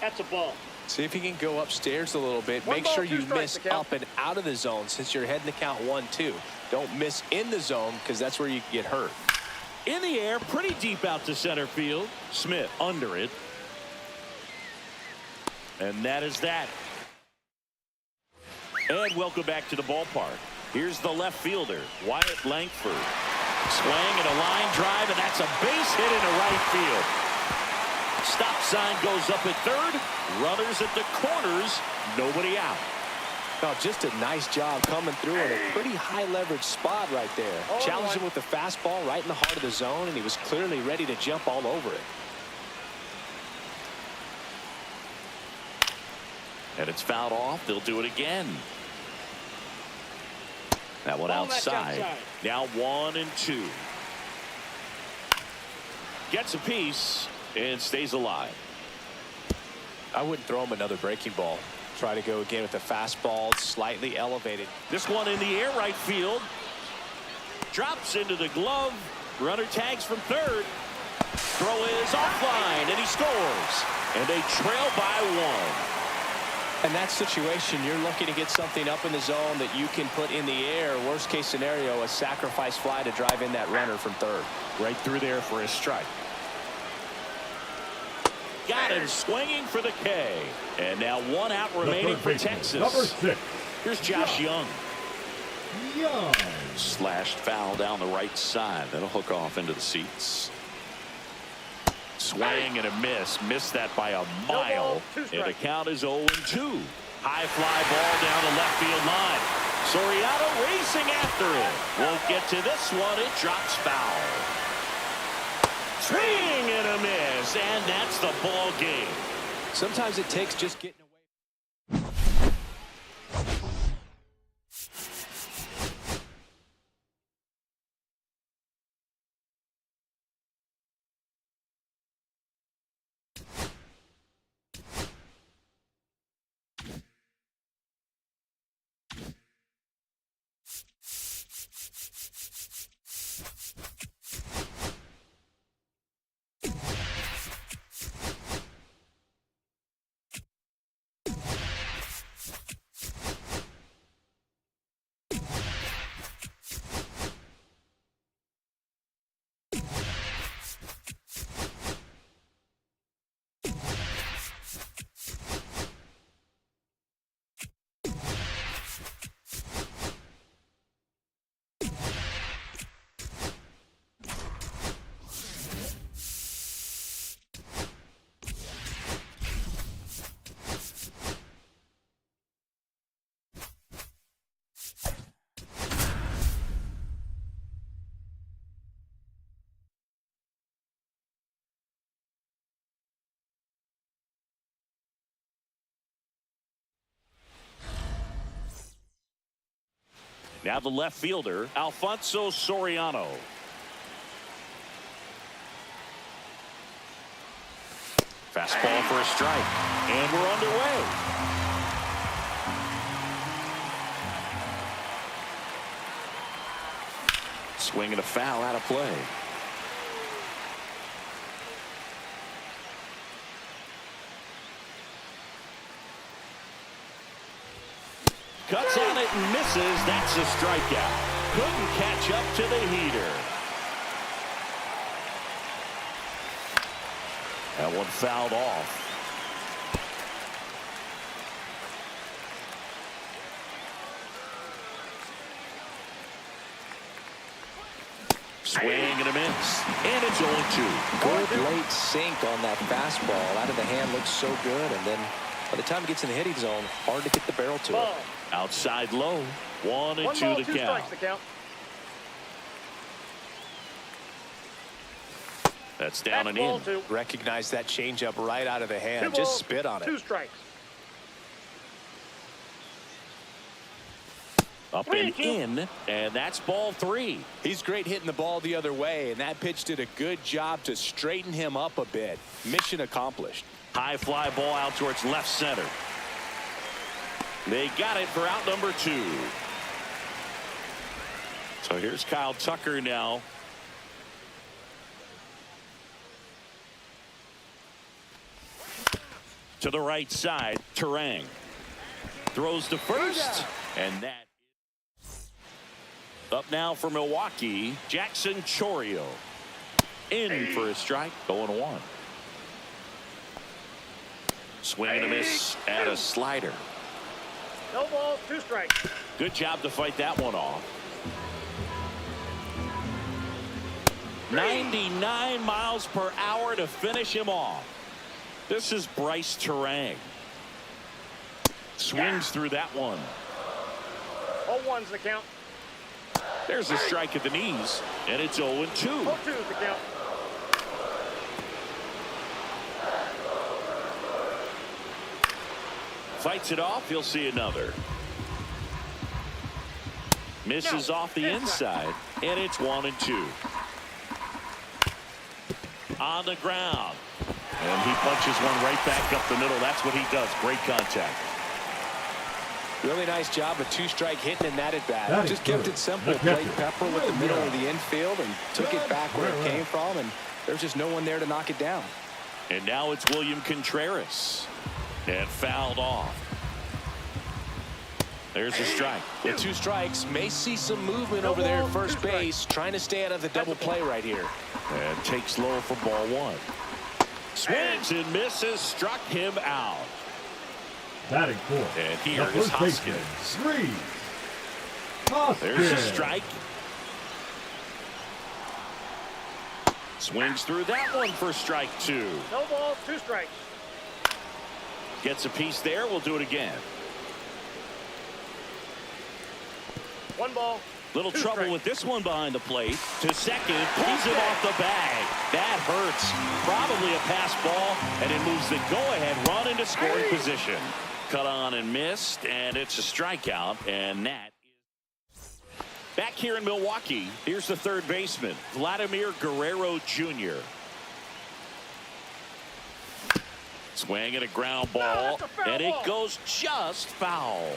That's a ball. See if you can go upstairs a little bit. One Make ball, sure 2 you strikes, miss the count. up and out of the zone since you're heading the count 1-2. Don't miss in the zone because that's where you get hurt. In the air, pretty deep out to center field. Smith under it. And that is that. And welcome back to the ballpark. Here's the left fielder, Wyatt Langford. Swing and a line drive, and that's a base hit into right field. Stop sign goes up at third. Runners at the corners. Nobody out. Oh, just a nice job coming through in a pretty high leverage spot right there. Challenged him with the fastball right in the heart of the zone, and he was clearly ready to jump all over it. And it's fouled off. They'll do it again. That one outside. Now 1-2. Gets a piece and stays alive. I wouldn't throw him another breaking ball. Try to go again with the fastball, slightly elevated. This one in the air, right field. Drops into the glove. Runner tags from third. Throw is offline, and he scores. And they trail by 1. In that situation, you're looking to get something up in the zone that you can put in the air. Worst case scenario, a sacrifice fly to drive in that runner from third. Right through there for a strike. Got him swinging for the K. And now 1 out remaining for Texas. Number 6. Here's Josh Young. Young. Slashed foul down the right side. That'll hook off into the seats. Swing and a miss. Missed that by a mile. And the count is 0-2. High fly ball down the left field line. Soriano racing after it. Won't get to this one. It drops foul. Swing and a miss. And that's the ball game. Sometimes it takes just getting Now the left fielder, Alfonso Soriano. Fastball for a strike. And we're underway. Swing and a foul out of play. Cuts on it and misses. That's a strikeout. Couldn't catch up to the heater. That one fouled off. Swing and a miss. And it's 0-2. Good late sink on that fastball. Out of the hand, looks so good. And then by the time it gets in the hitting zone, hard to get the barrel to it. Outside low. 1-2 One ball, the two count. strikes the count. That's down and Ball in. two. Recognize that changeup right out of the hand. Two Just balls, spit on it. Two strikes. Up and in, and that's ball 3. He's great hitting the ball the other way, and that pitch did a good job to straighten him up a bit. Mission accomplished. High fly ball out towards left center. They got it for out number 2. So here's Kyle Tucker now. To the right side, Terang throws to first, and that up now for Milwaukee, Jackson Chourio in for a strike, going 1. Swing and a miss at a slider. No balls, two strikes. Good job to fight that one off. 99 miles per hour to finish him off. This is Bryce Terang. Swings through that one. 0-1's the count. There's a strike at the knees, and it's 0-2. 0-2's the count. Fights it off. He'll see another. Misses off the inside, and it's 1-2. On the ground. And he punches one right back up the middle. That's what he does. Great contact. Really nice job of two-strike hitting in that at bat. That Just is kept good. it simple. Good Played catcher. pepper with the middle of the infield and took it back where it came from. And there's just no one there to knock it down. And now it's William Contreras. And fouled off. There's a strike. With 2 strikes, may see some movement over there at first base, trying to stay out of the double play right here. And takes low for ball 1. Swings and misses. Struck him out. Batting 4. And here the is first baseman, Hoskins. Reed. Hoskins. There's a strike. Swings through that one for strike 2. No balls, two strikes. Gets a piece there. We'll do it again. 1 ball. Little two trouble strikes. with this one behind the plate. To second. Pulls him off the bag. That hurts. Probably a pass ball. And it moves the go-ahead run into scoring position. Cut on and missed. And it's a strikeout. And that is back here in Milwaukee. Here's the third baseman, Vladimir Guerrero Jr. Swing and a ground ball. that's a foul And it ball. goes just foul.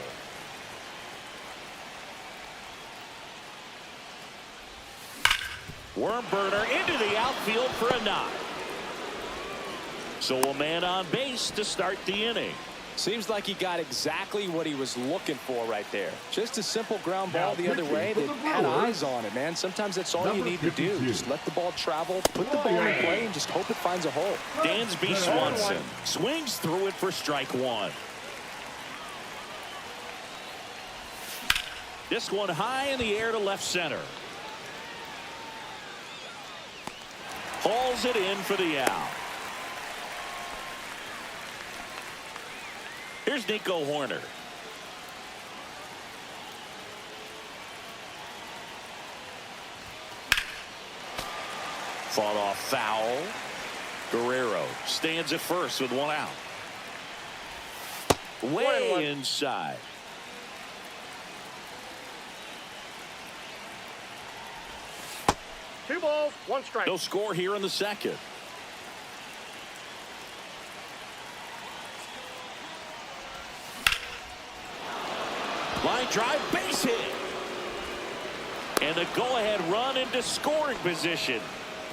Worm burner into the outfield for a knock. So a man on base to start the inning. Seems like he got exactly what he was looking for right there. Just a simple ground ball Now the other pitching way for that the had Brewers, eyes on it, man. Sometimes that's all you number need to do. 52. Just let the ball travel, put the ball in play, and just hope it finds a hole. Dansby Swanson swings through it for strike 1. This one high in the air to left center. Hauls it in for the out. Here's Nico Horner. Fought off foul. Guerrero stands at first with 1 out. Way inside. 2 balls, 1 strike. No score here in the second. Line drive, base hit. And the go-ahead run into scoring position.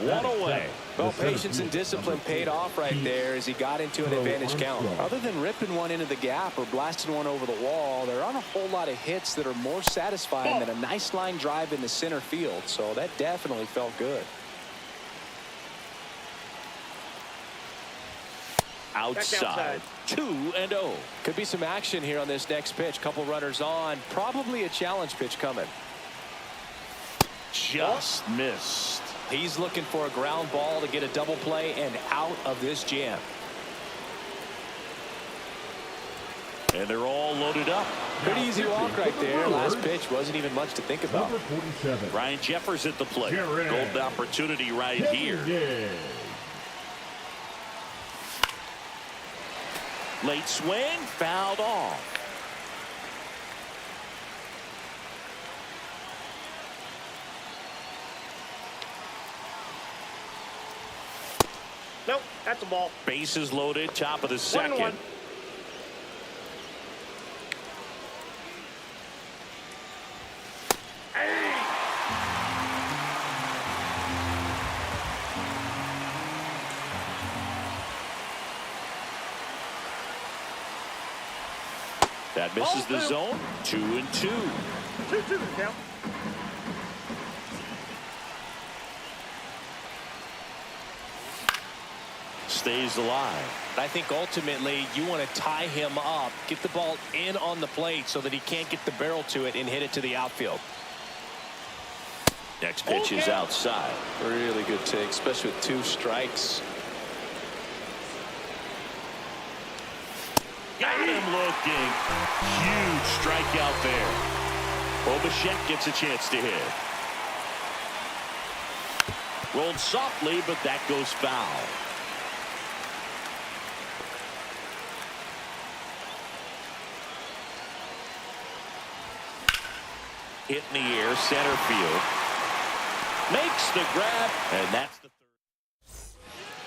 One away. Well, patience and discipline paid off right there as he got into an advantage count. Other than ripping one into the gap or blasting one over the wall, there aren't a whole lot of hits that are more satisfying than a nice line drive into center field. So that definitely felt good. Outside, 2-0. Could be some action here on this next pitch. Couple runners on. Probably a challenge pitch coming. Just missed. He's looking for a ground ball to get a double play and out of this jam. And they're all loaded up. Pretty easy walk right there. Last pitch wasn't even much to think about. Number 47. Ryan Jeffers at the plate. Golden opportunity right here. Late swing, fouled off. Nope, that's a ball. Bases loaded, top of the second. 1-1. That misses the zone. 2-2. 2-2 the count. Stays alive. I think ultimately you want to tie him up, get the ball in on the plate so that he can't get the barrel to it and hit it to the outfield. Next pitch is outside. Really good take, especially with 2 strikes. Got him looking. Huge strikeout there. Obashek gets a chance to hit. Rolled softly, but that goes foul. Hit in the air, center field. Makes the grab, and that's the third.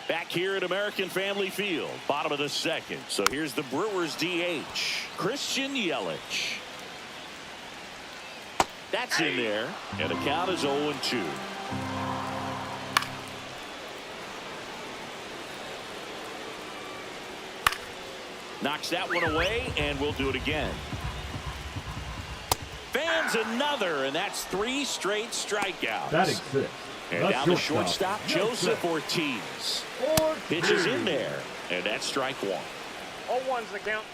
Back here at American Family Field, bottom of the second. So here's the Brewers DH, Christian Yelich. That's in there, and the count is 0-2. Knocks that one away, and we'll do it again. Fans another, and that's 3 straight strikeouts. Batting 6. And down to shortstop, Joseph Ortiz. Pitch is in there, and that's strike 1. 0-1's the count.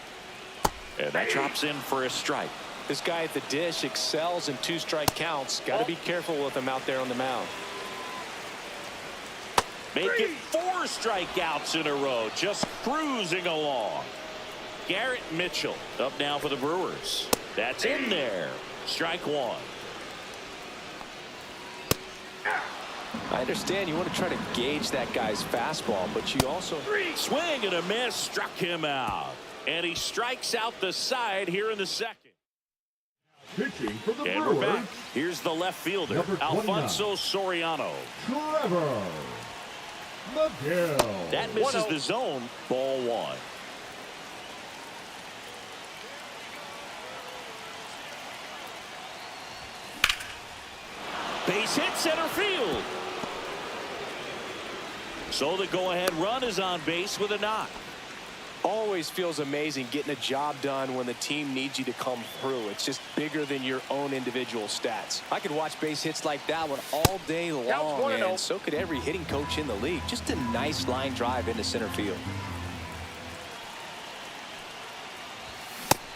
And that drops in for a strike. This guy at the dish excels in 2-strike counts. Got to be careful with him out there on the mound. Make it 4 strikeouts in a row, just cruising along. Garrett Mitchell up now for the Brewers. That's in there. Strike 1. I understand you want to try to gauge that guy's fastball, but you also... Swing and a miss, struck him out. And he strikes out the side here in the second. Pitching for the And Brewers. we're back. Here's the left fielder, Number 29. Alfonso Soriano. Trevor McGill. That misses the zone. Ball 1. Base hit, center field. So the go-ahead run is on base with a knock. Always feels amazing getting a job done when the team needs you to come through. It's just bigger than your own individual stats. I could watch base hits like that one all day long, and so could every hitting coach in the league. Just a nice line drive into center field.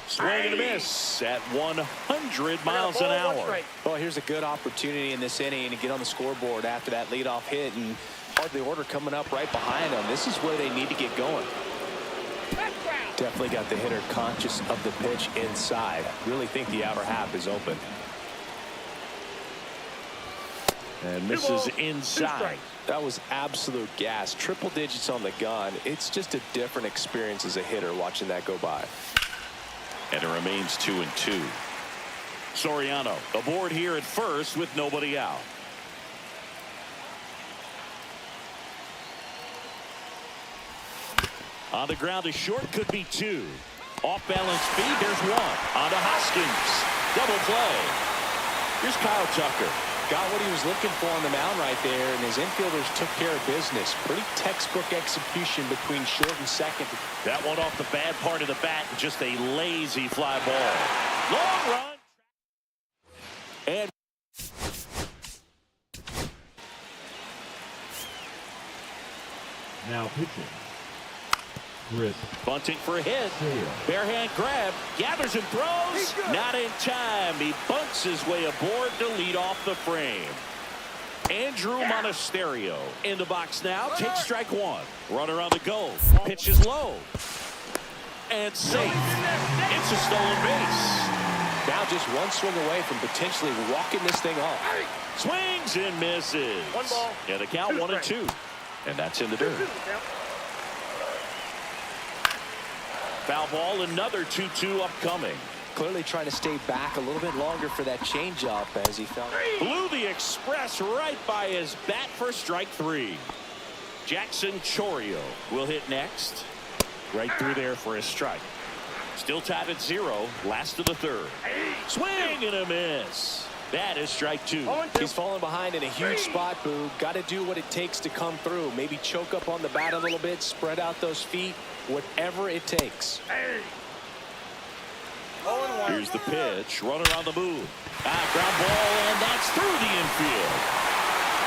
Swing and a miss at 100 miles an hour. Well, here's a good opportunity in this inning to get on the scoreboard after that leadoff hit, and part of the order coming up right behind them. This is where they need to get going. Definitely got the hitter conscious of the pitch inside. Really think the outer half is open. And misses inside. That was absolute gas. Triple digits on the gun. It's just a different experience as a hitter watching that go by. And it remains 2-2. Soriano aboard here at first with nobody out. On the ground is short, could be 2. Off balance feed, there's 1. On to Hoskins. Double play. Here's Kyle Tucker. Got what he was looking for on the mound right there, and his infielders took care of business. Pretty textbook execution between short and second. That one off the bad part of the bat, just a lazy fly ball. Long run. And Now pitching. Chris bunting for a hit. Sale. Bare hand grab. Gathers and throws. Not in time. He bunts his way aboard to lead off the frame. Andrew Monasterio in the box now. Takes strike 1. Runner on the go. Pitch is low. And safe. It's a stolen base. Now just one swing away from potentially walking this thing off. Swings and misses. 1 ball. And the count 1 and 2. And that's in the 2-2 dirt. the count. Foul ball, another 2-2 upcoming. Clearly trying to stay back a little bit longer for that changeup as he felt. Blew the express right by his bat for strike 3. Jackson Chorio will hit next. Right through there for a strike. Still tied at 0. Last of the 3rd. Swing and a miss. That is strike 2. He's falling behind in a huge spot, Boo. Got to do what it takes to come through. Maybe choke up on the bat a little bit, spread out those feet, whatever it takes. Here's the pitch. Runner on the move. Ground ball, and that's through the infield.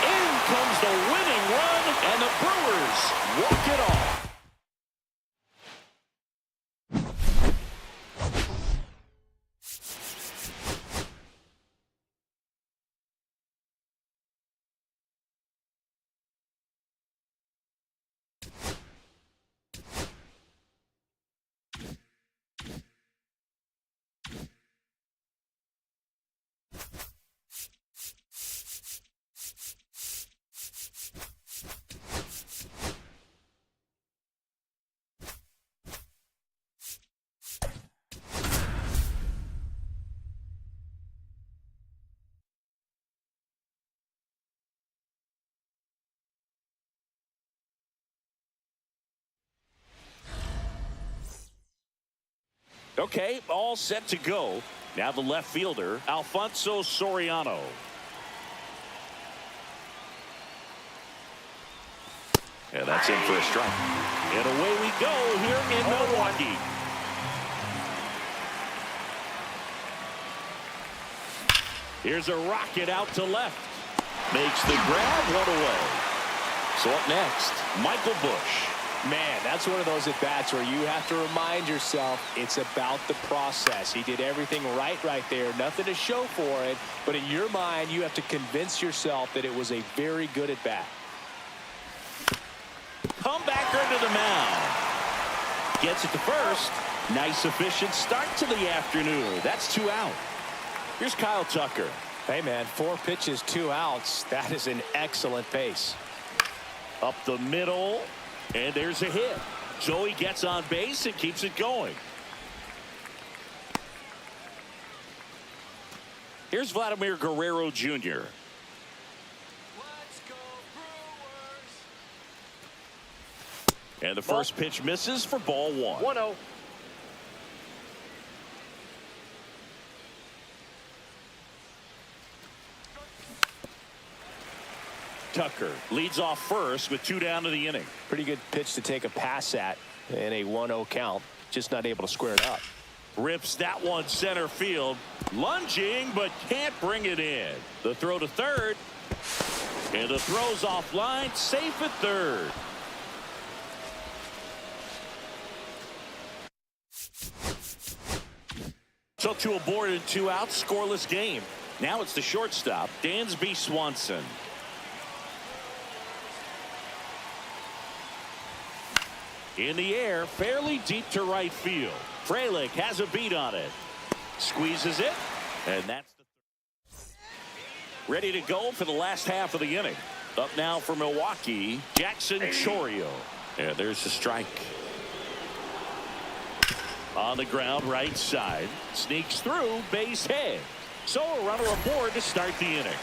In comes the winning run, and the Brewers walk it off. Okay, all set to go. Now the left fielder, Alfonso Soriano. And that's in for a strike. And away we go here in Milwaukee. Here's a rocket out to left. Makes the grab, 1 away. So up next, Michael Busch. Man, that's one of those at-bats where you have to remind yourself it's about the process. He did everything right there. Nothing to show for it. But in your mind, you have to convince yourself that it was a very good at-bat. Comebacker to the mound. Gets it to first. Nice, efficient start to the afternoon. That's 2 out. Here's Kyle Tucker. Hey, man, 4 pitches, 2 outs. That is an excellent pace. Up the middle. And there's a hit. So he gets on base and keeps it going. Here's Vladimir Guerrero Jr. Let's go Brewers. And the first pitch misses for ball 1. 1-0. Tucker leads off first with 2 down to the inning. Pretty good pitch to take a pass at in a 1-0 count. Just not able to square it up. Rips that one center field. Lunging, but can't bring it in. The throw to third. And the throw's offline. Safe at third. So 2 aboard and 2 out. Scoreless game. Now it's the shortstop, Dansby Swanson. In the air, fairly deep to right field. Frelick has a beat on it. Squeezes it, and that's the ready to go for the last half of the inning. Up now for Milwaukee, Jackson Chorio. And there's the strike. On the ground, right side. Sneaks through, base hit. So a runner aboard to start the inning.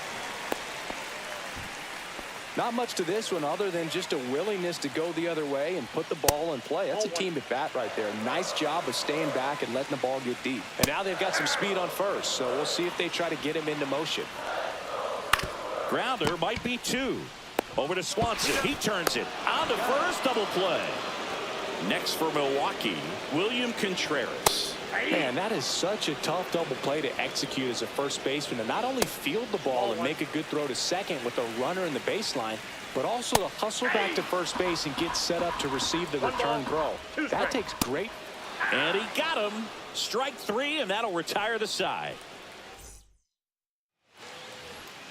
Not much to this one other than just a willingness to go the other way and put the ball in play. That's a team at bat right there. Nice job of staying back and letting the ball get deep. And now they've got some speed on first, so we'll see if they try to get him into motion. Grounder might be 2. Over to Swanson. He turns it on to first. Double play. Next for Milwaukee, William Contreras. Man, that is such a tough double play to execute as a first baseman, to not only field the ball and make a good throw to second with a runner in the baseline, but also to hustle back to first base and get set up to receive the return throw. That takes great. And he got him. Strike 3, and that'll retire the side.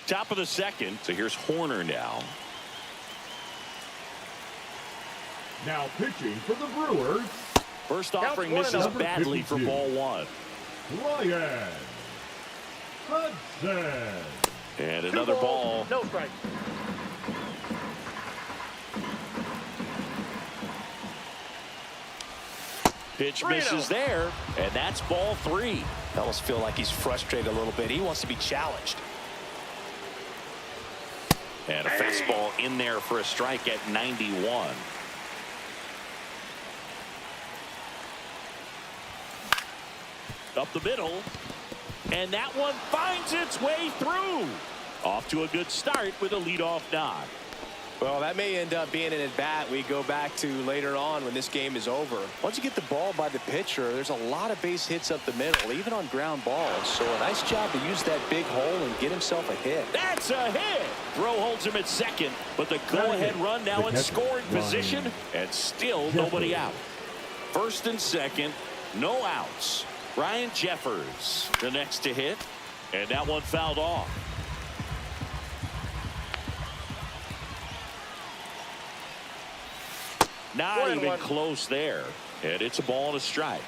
Top of the second. So here's Horner now. Now pitching for the Brewers, First offering misses badly for ball 1. Ryan Hudson. And another ball. No strike. Pitch misses there, and that's ball 3. I almost feel like he's frustrated a little bit. He wants to be challenged. And a fastball in there for a strike at 91. Up the middle, and that one finds its way through. Off to a good start with a leadoff knock. Well, that may end up being an at-bat we go back to later on when this game is over. Once you get the ball by the pitcher, there's a lot of base hits up the middle, even on ground balls. So a nice job to use that big hole and get himself a hit. That's a hit. Throw holds him at second, but the go-ahead run now in scoring position, and still nobody out. First and second, no outs. Ryan Jeffers, the next to hit, and that one fouled off. Not even close there, and it's a ball and a strike.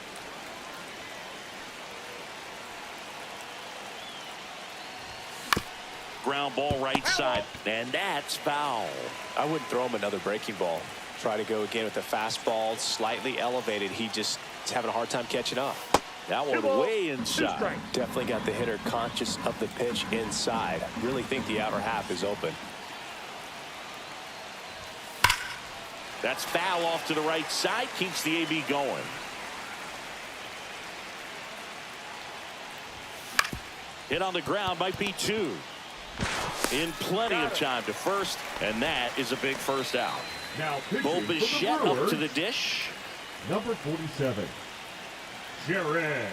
Ground ball right side, and that's foul. I wouldn't throw him another breaking ball. Try to go again with the fastball, slightly elevated. He just is having a hard time catching up. That one way inside. Definitely got the hitter conscious of the pitch inside. Really think the outer half is open. That's foul off to the right side. Keeps the AB going. Hit on the ground might be 2. In plenty of time to first, and that is a big first out. Now pitching Bo for the Bichette Brewers, up to the dish. number 47, Jared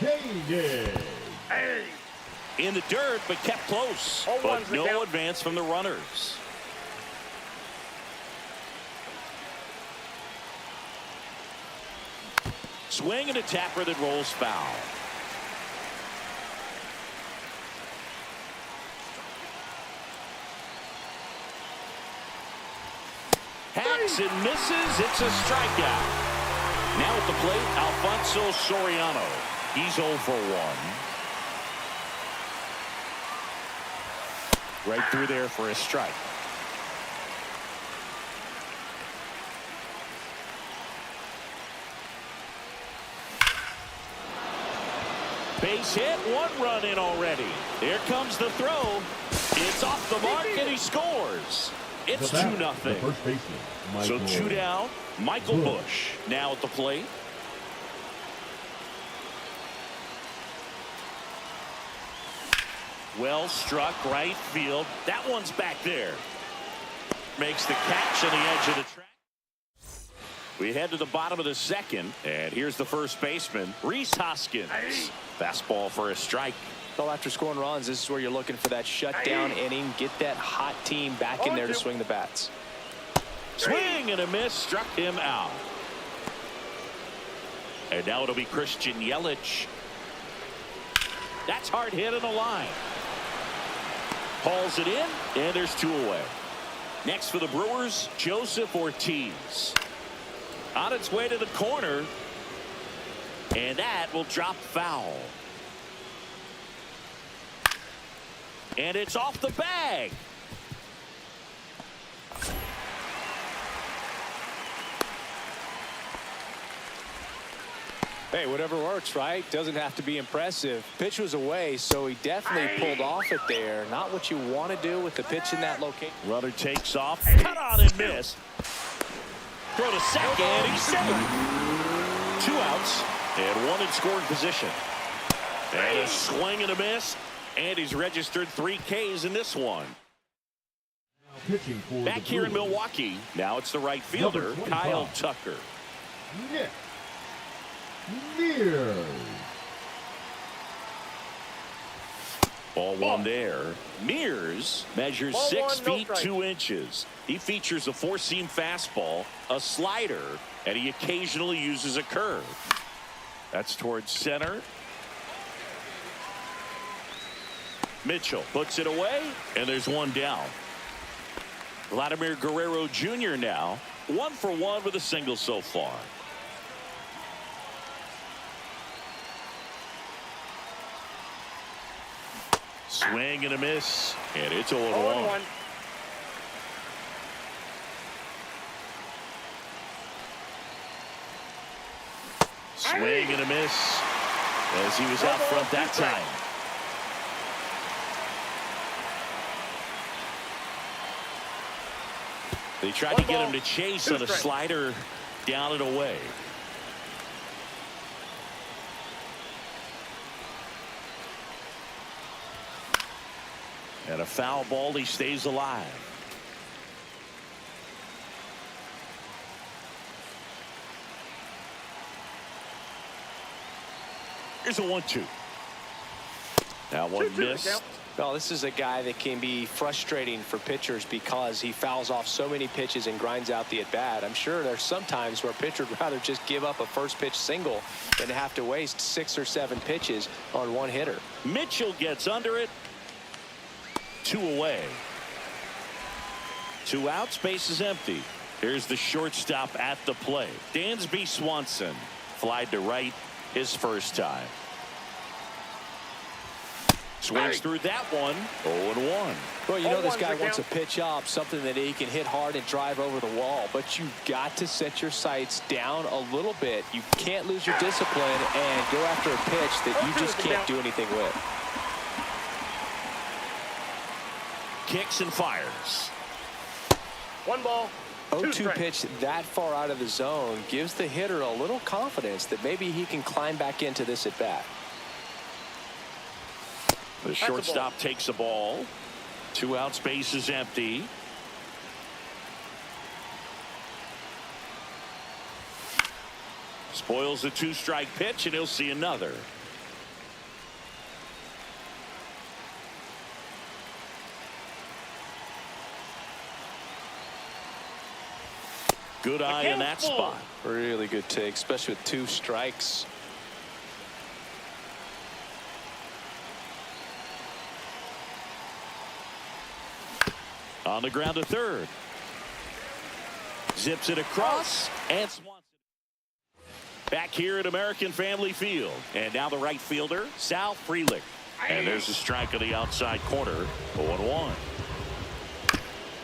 Kane. In the dirt, but kept close. But no advance from the runners. Swing and a tapper that rolls foul. Hacks and misses. It's a strikeout. Now at the plate, Alfonso Soriano. He's 0 for 1. Right through there for a strike. Base hit, 1 run in already. Here comes the throw. It's off the mark, and he scores. It's 2-0. So 2 down. Michael Bush now at the plate. Well struck right field. That one's back there. Makes the catch on the edge of the track. We head to the bottom of the second, and here's the first baseman, Rhys Hoskins. Fastball for a strike. Well, after scoring runs, this is where you're looking for that shutdown inning. Get that hot team back in there to swing the bats. Swing and a miss, struck him out. And now it'll be Christian Yelich. That's hard hit on the line. Hauls it in, and there's 2 away. Next for the Brewers, Joseph Ortiz. On its way to the corner, and that will drop foul. And it's off the bag. Hey, whatever works, right? Doesn't have to be impressive. Pitch was away, so he definitely pulled off it there. Not what you want to do with the pitch in that location. Runner takes off, cut on and miss. Throw to second, he's safe. 2 outs and 1 in scoring position. And a swing and a miss, and he's registered 3 Ks in this one. Pitching for Back the here in Brewers, Milwaukee, now it's the right fielder, Number 25. Kyle Tucker. Nick Mears. Ball 1 there. Mears measures Ball 6 1, no feet strike. 2 inches. He features a 4-seam fastball, a slider, and he occasionally uses a curve. That's towards center. Mitchell puts it away, and there's 1 down. Vladimir Guerrero Jr. now 1 for 1 with a single so far. Swing and a miss, and it's 0-1. 0-1. Swing and a miss as he was out front that time. They tried to get him to chase on a slider down and away. And a foul ball, he stays alive. Here's a 1-2. That one 2-2 missed. count. Well, this is a guy that can be frustrating for pitchers because he fouls off so many pitches and grinds out the at-bat. I'm sure there's some times where a pitcher would rather just give up a first pitch single than to have to waste 6 or 7 pitches on one hitter. Mitchell gets under it. 2 away. 2 outs, base is empty. Here's the shortstop at the plate. Dansby Swanson flied to right his first time. Swings through that one. 0-1. Well, you know this 0-1's guy the wants a count. pitch up, something that he can hit hard and drive over the wall. But you've got to set your sights down a little bit. You can't lose your discipline and go after a pitch that you just can't do anything with. Kicks and fires. 1 ball. 2 0-2 strikes. pitch that far out of the zone gives the hitter a little confidence that maybe he can climb back into this at bat. The shortstop takes a ball. 2 outs, base is empty. Spoils the 2-strike pitch, and he'll see another. Good eye in that spot. Really good take, especially with 2 strikes. On the ground to third. Zips it across, and Swanson. Back here at American Family Field. And now the right fielder, Sal Frelick. And there's a strike on the outside corner. 0-1.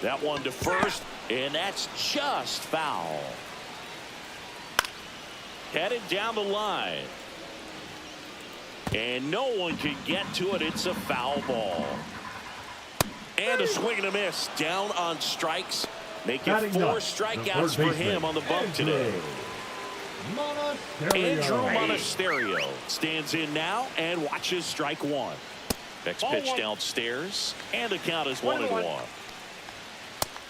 That one to first, and that's just foul. Headed down the line. And no one can get to it. It's a foul ball. And a swing and a miss. Down on strikes. Make it 4 strikeouts for him on the bump today. Andrew Monasterio stands in now and watches strike 1. Next pitch downstairs, and the count is 1-1.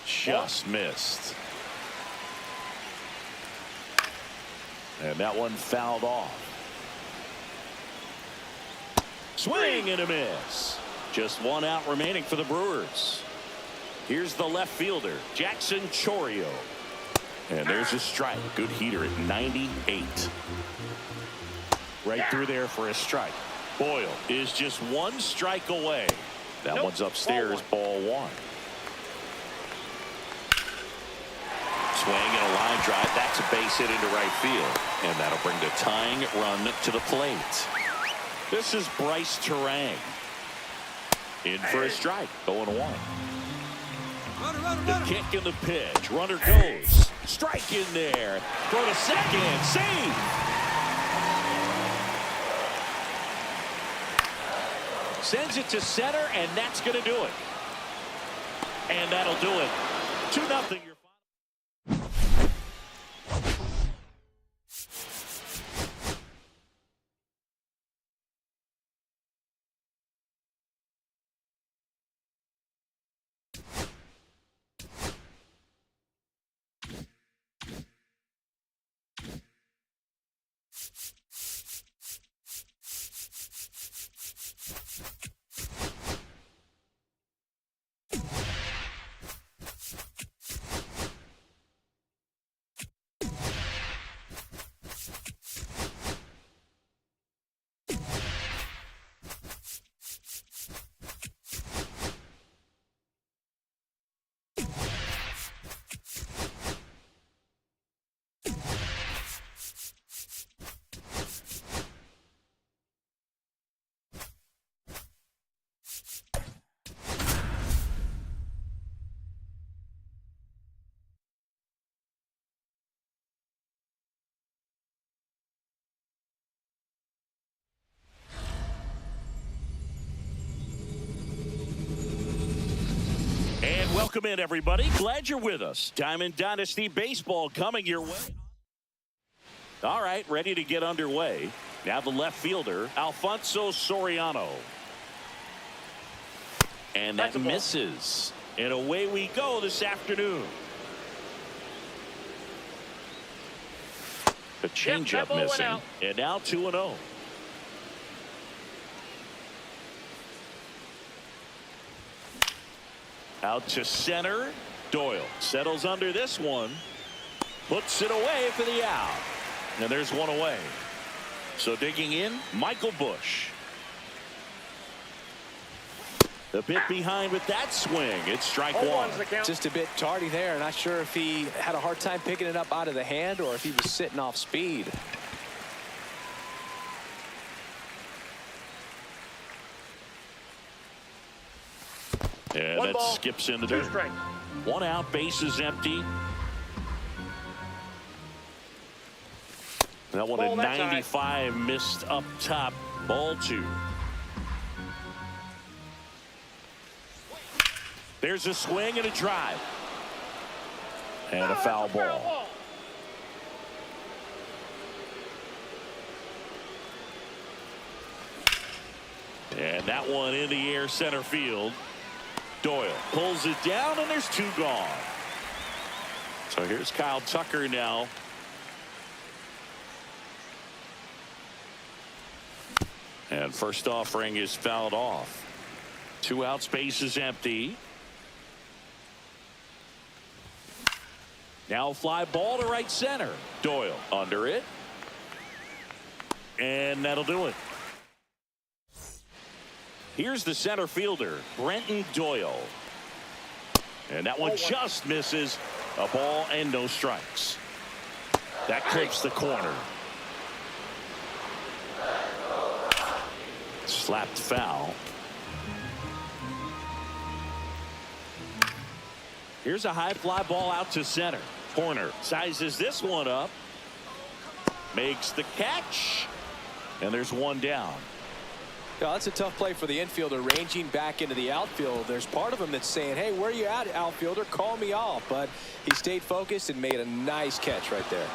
Just missed. And that one fouled off. Swing and a miss. Just 1 out remaining for the Brewers. Here's the left fielder, Jackson Chourio. And there's a strike. Good heater at 98. Right through there for a strike. Boyle is just 1 strike away. That one's upstairs, ball 1. Swing and a line drive. That's a base hit into right field. And that'll bring the tying run to the plate. This is Bryce Terang. In for a strike. 0-1. The kick and the pitch. Runner goes. Strike in there. Throw to second. Save. Sends it to center, and that's going to do it. And that'll do it. 2-0. And welcome in, everybody. Glad you're with us. Diamond Dynasty Baseball coming your way. All right, ready to get underway. Now the left fielder, Alfonso Soriano. And that misses. And away we go this afternoon. The changeup missing. And now 2-0. Out to center. Doyle settles under this one. Puts it away for the out. And there's one away. So digging in, Michael Bush. The bit behind with that swing. It's strike one. Just a bit tardy there. Not sure if he had a hard time picking it up out of the hand or if he was sitting off speed. And that skips into the dirt. 1 out, bases empty. That one at 95, missed up top. Ball 2. There's a swing and a drive. And a foul ball. And that one in the air, center field. Doyle pulls it down, and there's 2 gone. So here's Kyle Tucker now. And first offering is fouled off. 2 outs, base is empty. Now fly ball to right center. Doyle under it. And that'll do it. Here's the center fielder, Brenton Doyle. And that one just misses. A ball and no strikes. That clips the corner. Slapped foul. Here's a high fly ball out to center. Horner sizes this one up. Makes the catch. And there's 1 down. Yeah, that's a tough play for the infielder, ranging back into the outfield. There's part of him that's saying, hey, where are you at, outfielder? Call me off. But he stayed focused and made a nice catch right there.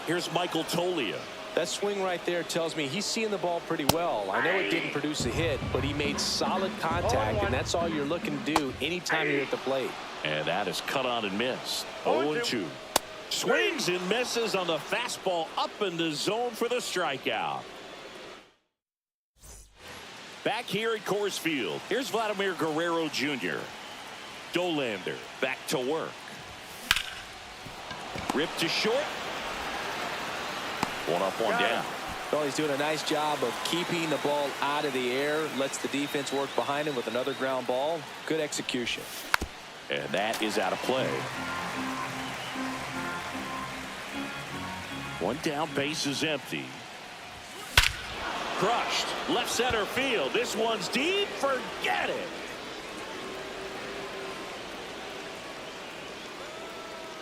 Here's Michael Tolia. That swing right there tells me he's seeing the ball pretty well. I know it didn't produce a hit, but he made solid contact, and that's all you're looking to do anytime you're at the plate. And that is cut on and missed. 0-2. Swings and misses on the fastball up in the zone for the strikeout. Back here at Coors Field, here's Vladimir Guerrero Jr. Dolander back to work. Ripped to short. 1 up, 1 down. Well, he's doing a nice job of keeping the ball out of the air. Lets the defense work behind him with another ground ball. Good execution. And that is out of play. 1 down, base is empty. Crushed. Left center field. This one's deep. Forget it.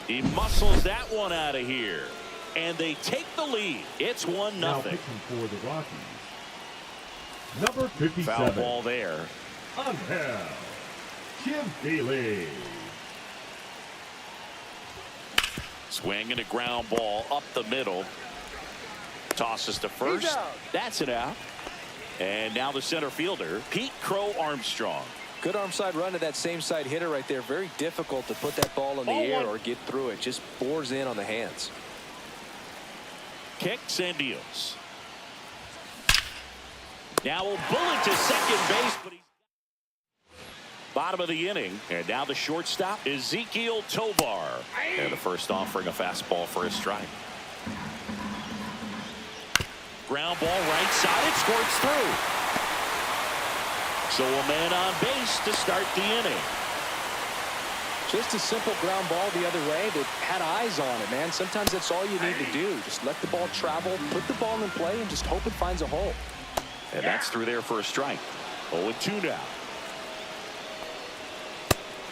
He muscles that one out of here. And they take the lead. It's 1-0. Now pitching for the Rockies, Number 57. Foul ball there. Angel Jim Bailey. Swing and a ground ball up the middle. Tosses to first. That's it out. And now the center fielder, Pete Crow Armstrong. Good arm side run to that same side hitter right there. Very difficult to put that ball in the air or get through it. Just bores in on the hands. Kicks and deals. Now a bullet to second base, but he's bottom of the inning. And now the shortstop, Ezekiel Tovar. And the first offering a fastball for a strike. Ground ball right side. It squirts through. So a man on base to start the inning. Just a simple ground ball the other way that had eyes on it, man. Sometimes that's all you need to do. Just let the ball travel, put the ball in play, and just hope it finds a hole. And that's through there for a strike. 0-2 now.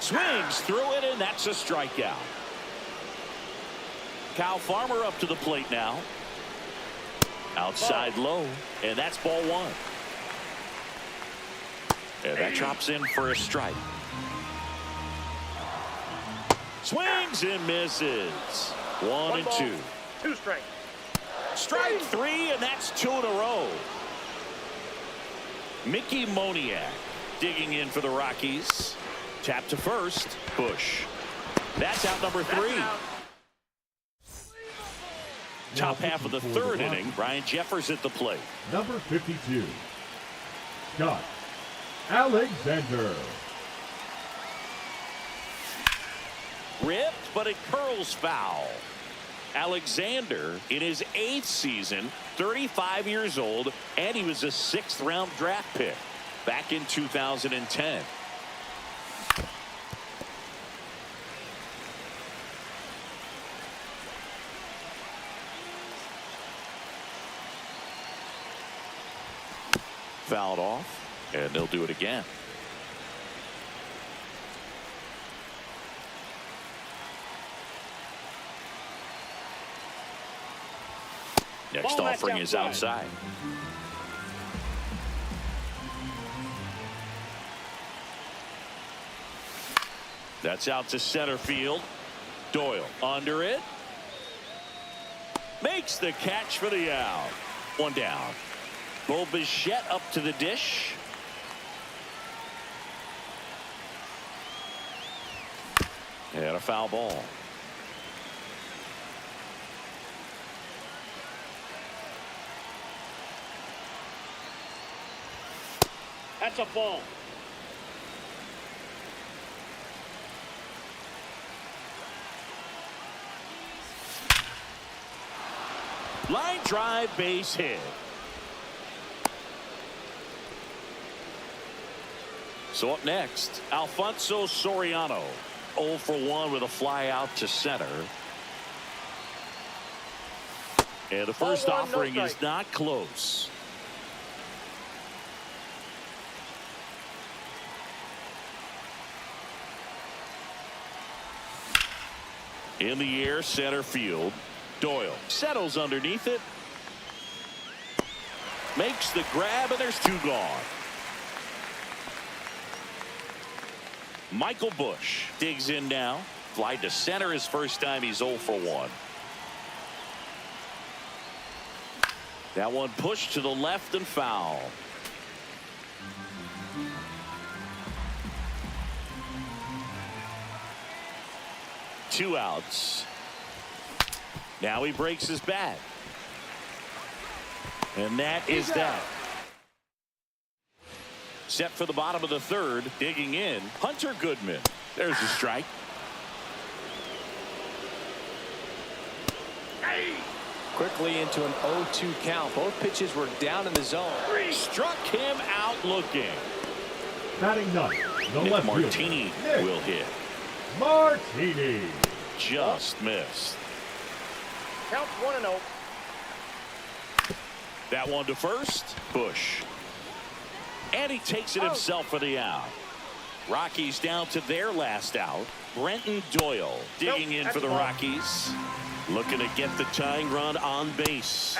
Swings through it, and that's a strikeout. Kyle Farmer up to the plate now. Outside low, and that's ball one. And that drops in for a strike. Swings and misses. 1-2. 2 strike. Strike 3, and that's 2 in a row. Mickey Moniak digging in for the Rockies. Tap to first. Bush. That's out number 3. Top half of the third inning. Brian Jeffers at the plate. Number 52. Scott Alexander. Ripped, but it curls foul. Alexander in his 8th season, 35 years old, and he was a 6th-round draft pick back in 2010. Fouled off. And they'll do it again. Next offering is outside. That's out to center field. Doyle under it. Makes the catch for the out. 1 down. Bo Bichette up to the dish. And a foul ball. That's a ball. Line drive, base hit. So up next, Alfonso Soriano. 0 for 1 with a fly out to center. And the first offering is not close. In the air, center field. Doyle settles underneath it. Makes the grab, and there's 2 gone. Michael Bush digs in now. Fly to center his first time. He's 0 for 1. That one pushed to the left and foul. Two outs. Now he breaks his bat. And that is that. Set for the bottom of the third. Digging in, Hunter Goodman. There's a strike. Quickly into an 0-2 count. Both pitches were down in the zone. Struck him out looking. Batting ninth, the Nick left Martini fielder, will hit. Martini. Just missed. Count 1-0. That one to first. Bush. And he takes it himself for the out. Rockies down to their last out. Brenton Doyle digging in for the Rockies. Looking to get the tying run on base.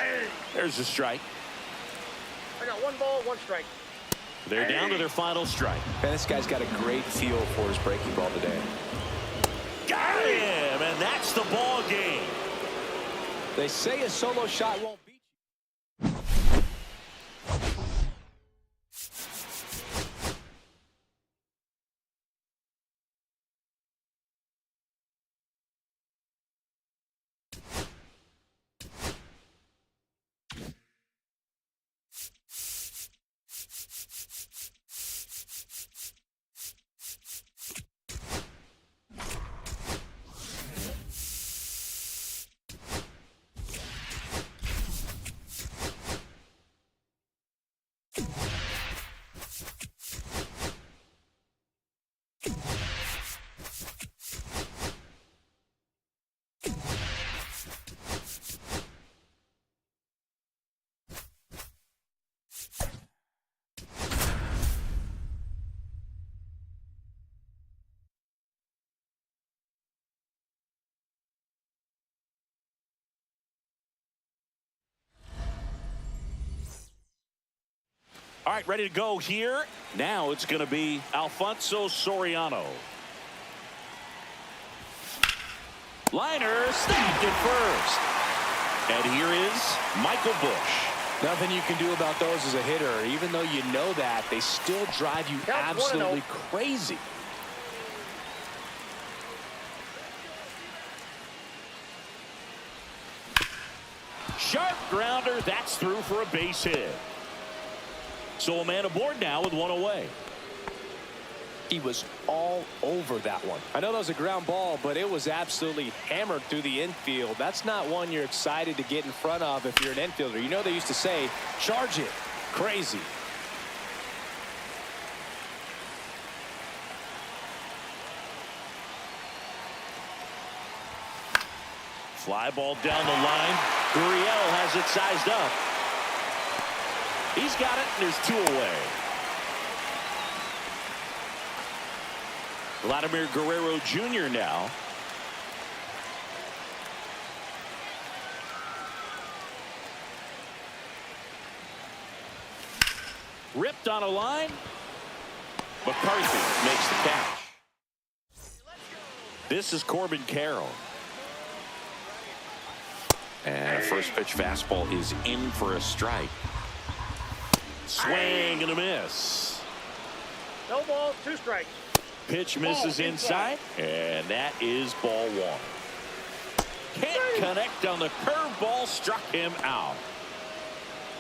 There's a strike. I got 1 ball, 1 strike. They're down to their final strike. Man, this guy's got a great feel for his breaking ball today. Got him, and that's the ball game. They say a solo shot won't beat you. All right, ready to go here. Now it's going to be Alfonso Soriano. Liner snapped at first. And here is Michael Busch. Nothing you can do about those as a hitter. Even though you know that, they still drive you Count 1-0. absolutely crazy. Sharp grounder. That's through for a base hit. So a man aboard now with 1 away. He was all over that one. I know that was a ground ball, but it was absolutely hammered through the infield. That's not one you're excited to get in front of if you're an infielder. You know they used to say, charge it. Crazy. Fly ball down the line. Gurriel has it sized up. He's got it, and there's 2 away. Vladimir Guerrero Jr. now. Ripped on a line. McCarthy makes the catch. This is Corbin Carroll. And a first pitch fastball is in for a strike. Swing and a miss. No balls, 2 strikes. Pitch misses inside, and that is ball 1. Can't connect on the curveball, struck him out.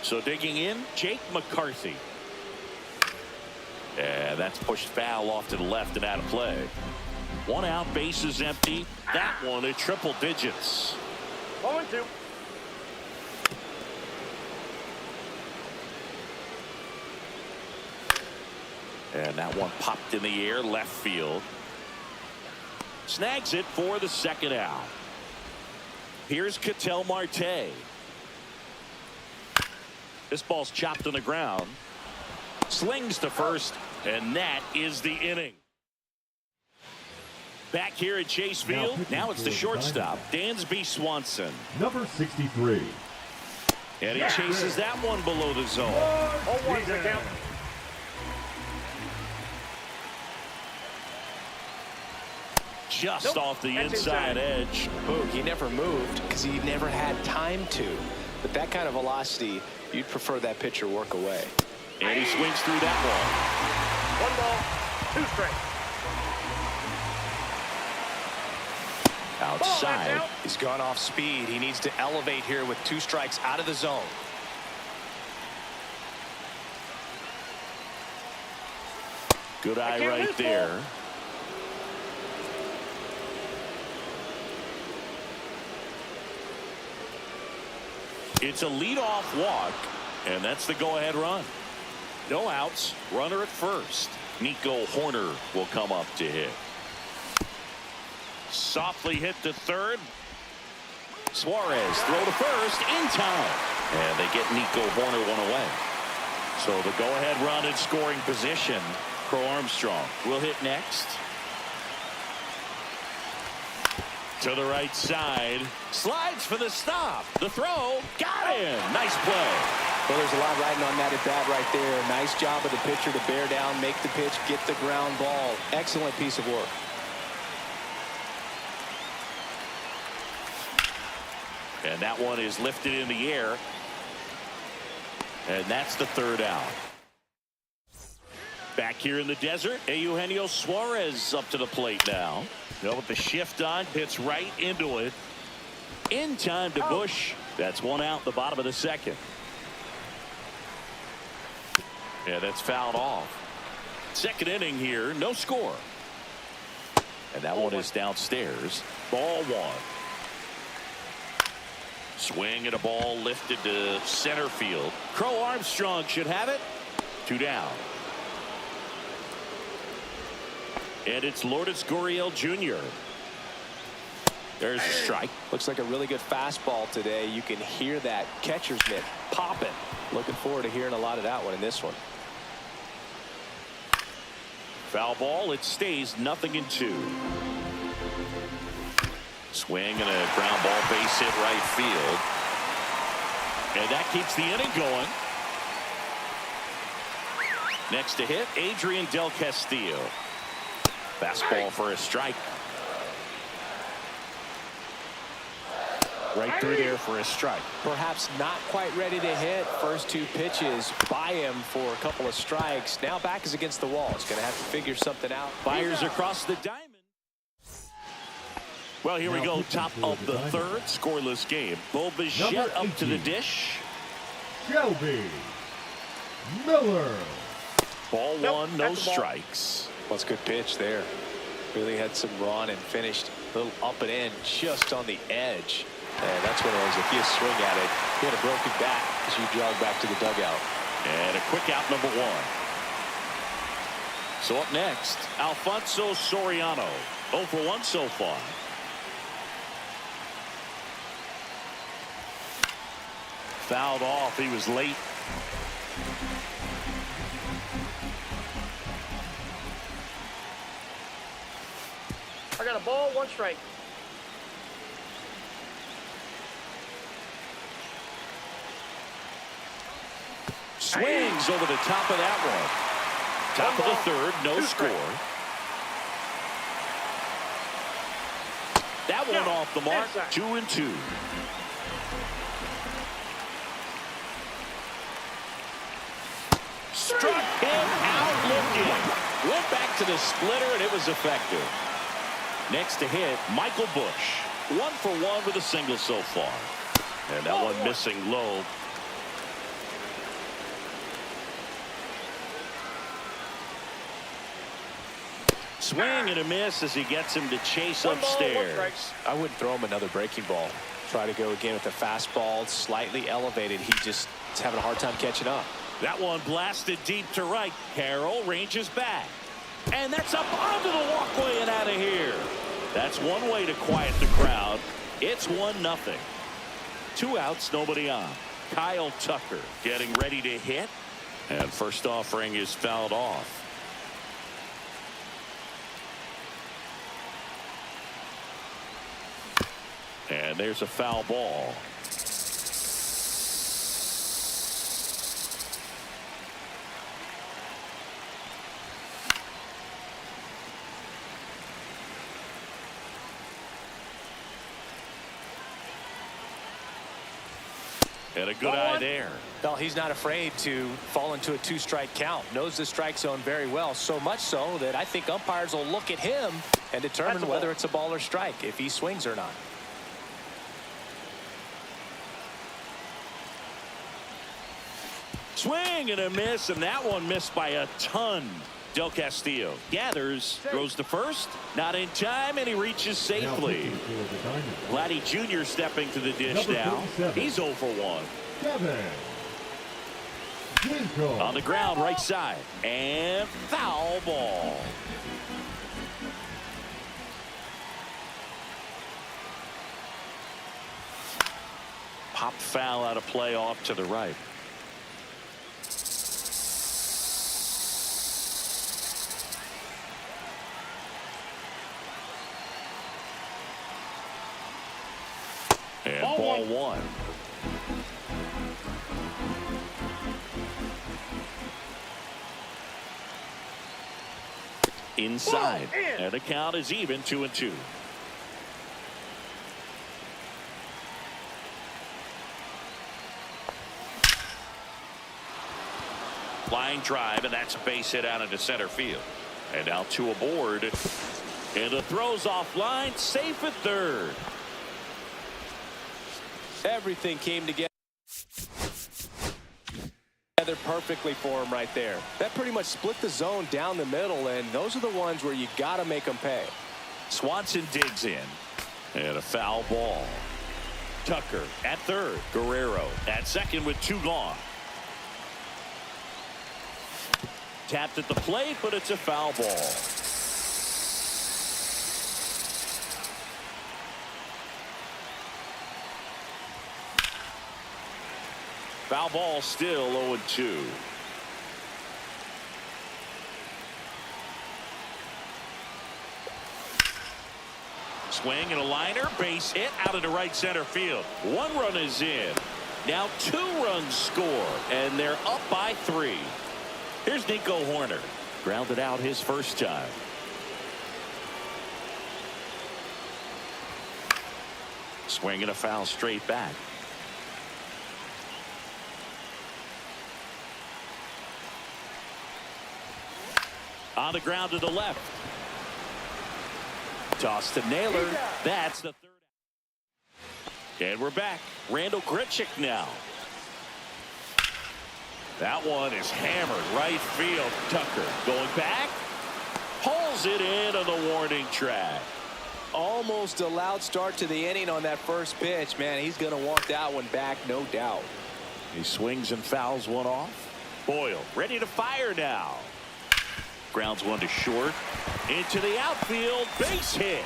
So digging in, Jake McCarthy. And that's pushed foul off to the left and out of play. 1 out, bases empty. That one at triple digits. 0-2. And that one popped in the air, left field. Snags it for the 2nd out. Here's Ketel Marte. This ball's chopped on the ground. Slings to first, and that is the inning. Back here at Chase Field, now it's the shortstop, Dansby Swanson. Number 63. And he chases that one below the zone. 0-1's the count. Just off the That's inside inside. edge. Boog, he never moved because he never had time to. But that kind of velocity, you'd prefer that pitcher work away. And he swings through that one. 1 ball, 2 strikes. Outside. Ball, that's out. He's gone off speed. He needs to elevate here with 2 strikes out of the zone. Good eye can't right miss there. It's a leadoff walk, and that's the go-ahead run. No outs, runner at first. Nico Horner will come up to hit. Softly hit to third. Suarez throw to first in time. And they get Nico Horner 1 away. So the go-ahead run in scoring position. Crow Armstrong will hit next. To the right side. Slides for the stop. The throw. Got him. Nice play. Well, there's a lot riding on that at bat right there. Nice job of the pitcher to bear down, make the pitch, get the ground ball. Excellent piece of work. And that one is lifted in the air. And that's the third out. Back here in the desert, Eugenio Suarez up to the plate now. With the shift on, hits right into it. In time to Bush. That's one out, the bottom of the second. Yeah, that's fouled off. Second inning here, no score. And that one is downstairs. Ball one. Swing and a ball lifted to center field. Crow Armstrong should have it. 2 down. And it's Lourdes Gurriel Jr. There's a strike. Looks like a really good fastball today. You can hear that catcher's mitt popping. Looking forward to hearing a lot of that one in this one. Foul ball. It stays 0-2. Swing and a ground ball, base hit right field. And that keeps the inning going. Next to hit, Adrian Del Castillo. Fastball for a strike. Right through there for a strike. Perhaps not quite ready to hit. First 2 pitches by him for a couple of strikes. Now back is against the wall. He's going to have to figure something out. Fires across the diamond. Well, here we go. Top of the third. Scoreless game. Bo Bichette up to the dish. Shelby Miller. Ball one, no strikes. Well, it's a good pitch there. Really had some run and finished a little up and in just on the edge. And that's one of those, if you swing at it, you had a broken back as you jog back to the dugout. And a quick out, number one. So up next, Alfonso Soriano. 0 for 1 so far. Fouled off. He was late. I got a ball, 1 strike. Swings over the top of that one. Top of the third, no score. That one off the mark, 2-2. Struck him out looking. Went back to the splitter, and it was effective. Next to hit, Michael Bush. 1 for 1 with a single so far. And that one missing low. Swing and a miss as he gets him to chase upstairs. I wouldn't throw him another breaking ball. Try to go again with the fastball, slightly elevated. He just is having a hard time catching up. That one blasted deep to right. Carroll ranges back. And that's up onto the walkway and out of here. That's one way to quiet the crowd. It's 1-0. 2 outs, nobody on. Kyle Tucker getting ready to hit. And first offering is fouled off. And there's a foul ball. And a good eye there. Well, he's not afraid to fall into a 2-strike count. Knows the strike zone very well. So much so that I think umpires will look at him and determine whether it's a ball or strike, if he swings or not. Swing and a miss, and that one missed by a ton. Del Castillo gathers, throws to first, not in time, and he reaches safely. Vladdy Jr. stepping to the dish now. He's 0 for 1. On the ground, right side, and foul ball. Pop foul out of play off to the right. And ball one. inside. And the count is even 2-2. Line drive, and that's a base hit out into center field. And now 2 aboard. And the throw's offline, safe at third. Everything came together perfectly for him right there. That pretty much split the zone down the middle, and those are the ones where you got to make them pay. Swanson digs in. And a foul ball. Tucker at third. Guerrero at second with 2 gone. Tapped at the plate, but it's a foul ball. Foul ball, still 0-2. Swing and a liner, base hit out into right center field. 1 run is in. Now 2 runs score, and they're up by 3. Here's Nico Horner. Grounded out his first time. Swing and a foul straight back. On the ground to the left. Toss to Naylor. That's the 3rd. And we're back. Randall Grichuk now. That one is hammered right field. Tucker going back. Pulls it in on the warning track. Almost a loud start to the inning on that first pitch. Man, he's going to want that one back, no doubt. He swings and fouls one off. Boyle ready to fire now. Grounds one to short. Into the outfield. Base hit.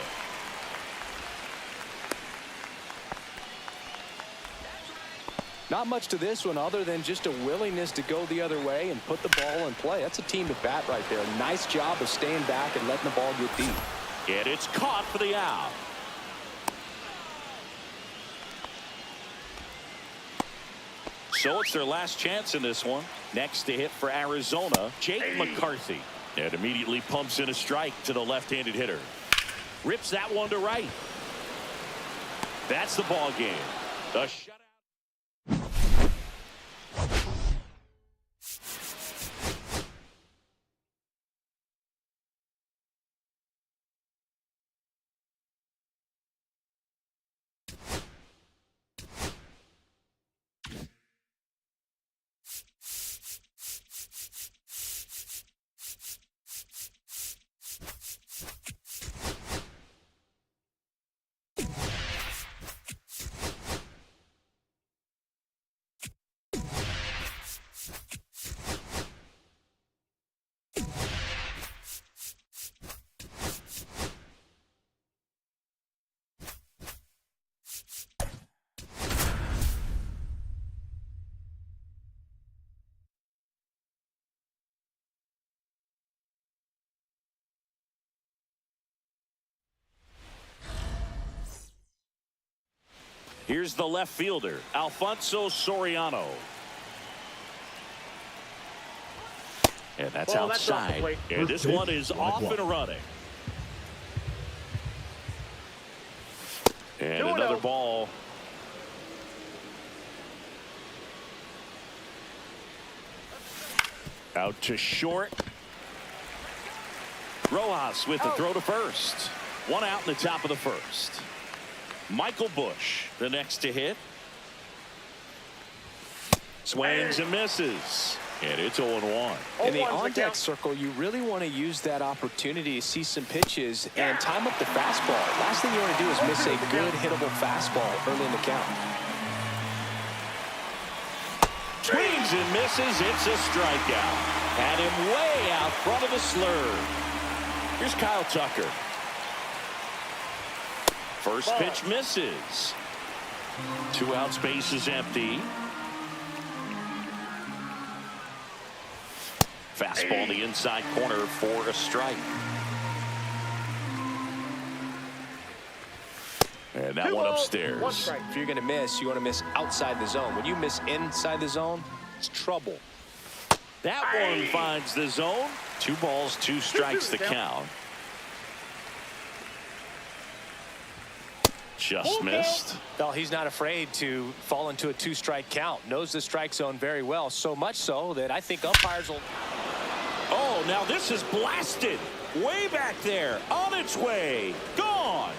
Not much to this one other than just a willingness to go the other way and put the ball in play. That's a team to bat right there. Nice job of staying back and letting the ball get deep. And it's caught for the out. So it's their last chance in this one. Next to hit for Arizona, Jake McCarthy. And immediately pumps in a strike to the left-handed hitter. Rips that one to right. That's the ball game. The shutout. Here's the left fielder, Alfonso Soriano. And that's outside. And this one is off and running. And another ball. Out to short. Rojas with the throw to first. 1 out in the top of the first. Michael Bush, the next to hit. Swings and misses. And it's 0-1. In the on-deck circle, you really want to use that opportunity to see some pitches and time up the fastball. Last thing you want to do is miss a good hittable fastball early in the count. Swings and misses. It's a strikeout. Had him way out front of the slurve. Here's Kyle Tucker. First pitch misses. 2 outs, base is empty. Fastball in the inside corner for a strike. And that one upstairs. If you're going to miss, you want to miss outside the zone. When you miss inside the zone, it's trouble. That one finds the zone. 2 balls, 2 strikes the count. Just missed. Well, he's not afraid to fall into a 2-strike count. Knows the strike zone very well. So much so that I think umpires will. Oh, now this is blasted. Way back there. On its way. Gone.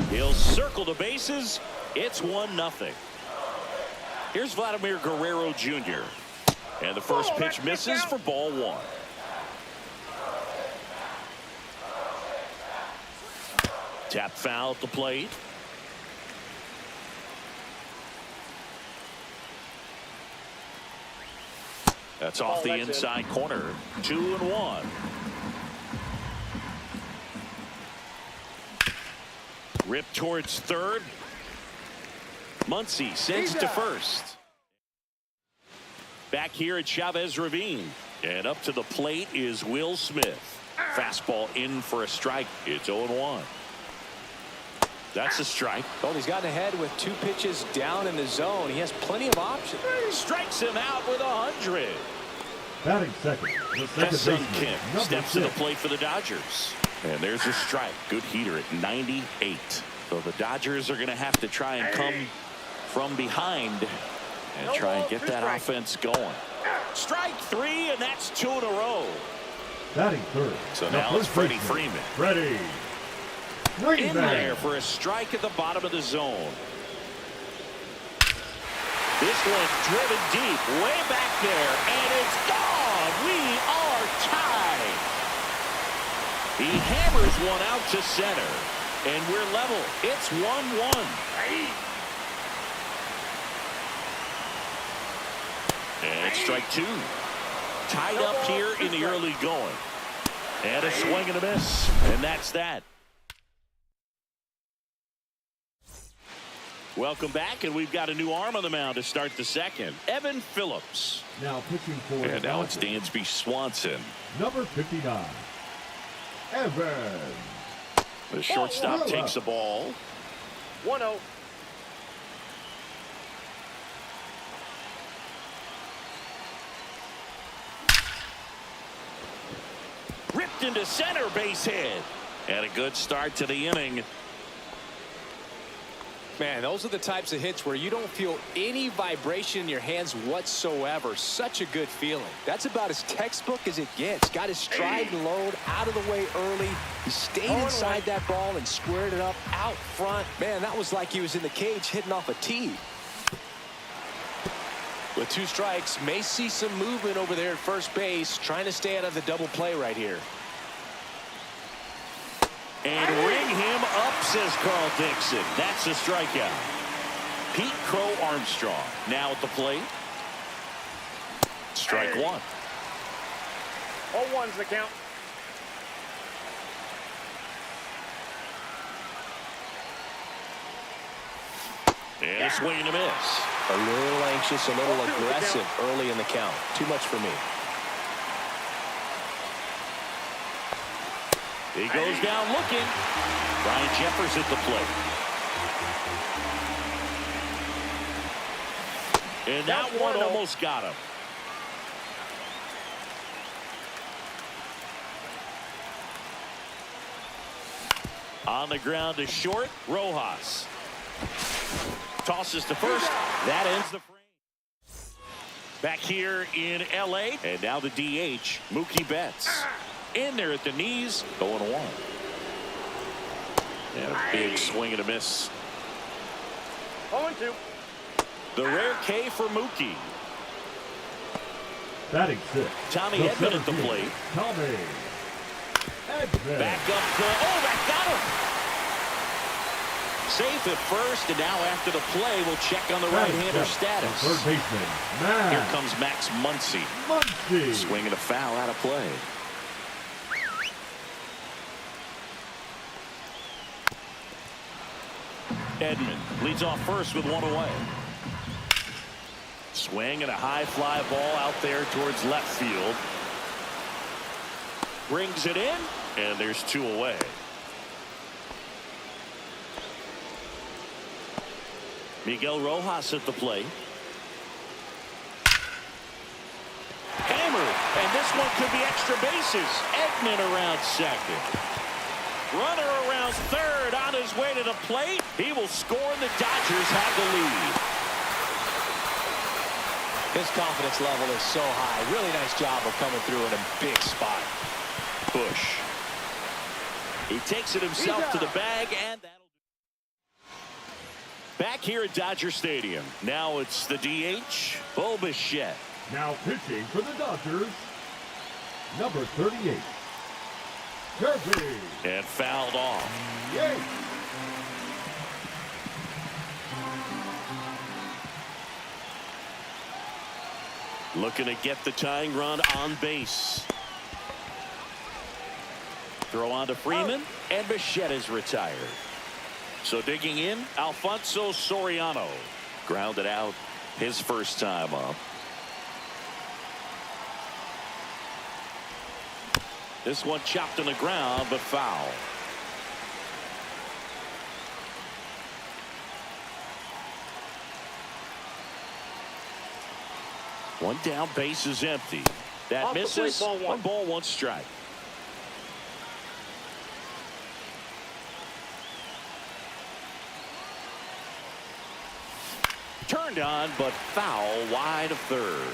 He'll circle the bases. It's 1-0. Here's Vladimir Guerrero Jr. And the first pitch misses for ball 1. Tap foul at the plate. That's off the inside corner. 2-1. Rip towards third. Muncy sends it to first. Back here at Chavez Ravine. And up to the plate is Will Smith. Fastball in for a strike. It's 0-1. That's a strike. Well, he's gotten ahead with 2 pitches down in the zone. He has plenty of options. Strikes him out with 100. Batting second. The second baseman, Kim number steps to the 6. plate for the Dodgers. And there's a strike. Good heater at 98. So the Dodgers are going to have to try and come from behind and try and get that offense going. Strike 3, and that's 2 in a row. Batting third. So the now it's first Freddie baseman, Freeman. Freddie. In there for a strike at the bottom of the zone. This one driven deep, way back there, and it's gone. We are tied. He hammers one out to center, and we're level. It's 1-1. And it's strike 2. Tied up here in the early going. And a swing and a miss, and that's that. Welcome back, and we've got a new arm on the mound to start the second. Evan Phillips. Now pitching for And now it's Dansby Swanson. number 59. Evan. The shortstop takes the ball. 1-0. Ripped into center, base hit. And a good start to the inning. Man, those are the types of hits where you don't feel any vibration in your hands whatsoever. Such a good feeling. That's about as textbook as it gets. Got his stride and load out of the way early. He stayed inside that ball and squared it up out front. Man, that was like he was in the cage hitting off a tee. With 2 strikes, may see some movement over there at first base, trying to stay out of the double play right here. And ring him up, says Carl Dixon. That's a strikeout. Pete Crow Armstrong now at the plate. Strike 1. 0-1's the count. And a swing and a miss. A little anxious, a little aggressive early in the count. Too much for me. He goes down looking. Brian Jeffers at the plate. And that one almost got him. On the ground to short, Rojas. Tosses to first. That ends the frame. Back here in L.A. And now the DH, Mookie Betts. In there at the knees, 0-1. And a big swing and a miss. 0-2. The rare K for Mookie. Batting 6. Tommy the Edman at the 17. plate. Tommy Edman. Back up to, that got him. Safe at first, and now after the play, we'll check on the right-hander status. Third baseman, Max. Here comes Max Muncy. Muncy. Swinging a foul out of play. Edman leads off first with 1 away. Swing and a high fly ball out there towards left field. Brings it in, and there's 2 away. Miguel Rojas at the plate. And hammered. And this one could be extra bases. Edman around second. Runner around third on his way to the plate. He will score, and the Dodgers have the lead. His confidence level is so high. Really nice job of coming through in a big spot. Bush. He takes it himself to the bag, and that'll do. Back here at Dodger Stadium. Now it's the DH, Bo Bichette. Now pitching for the Dodgers, number 38, Kirby. And fouled off. Yay! Looking to get the tying run on base. Throw on to Freeman, and Bichette is retired. So digging in, Alfonso Soriano. Grounded out his first time up. This one chopped on the ground, but foul. One down, base is empty. That Off the misses. plate, ball one. One ball, one strike. Turned on, but foul wide of third.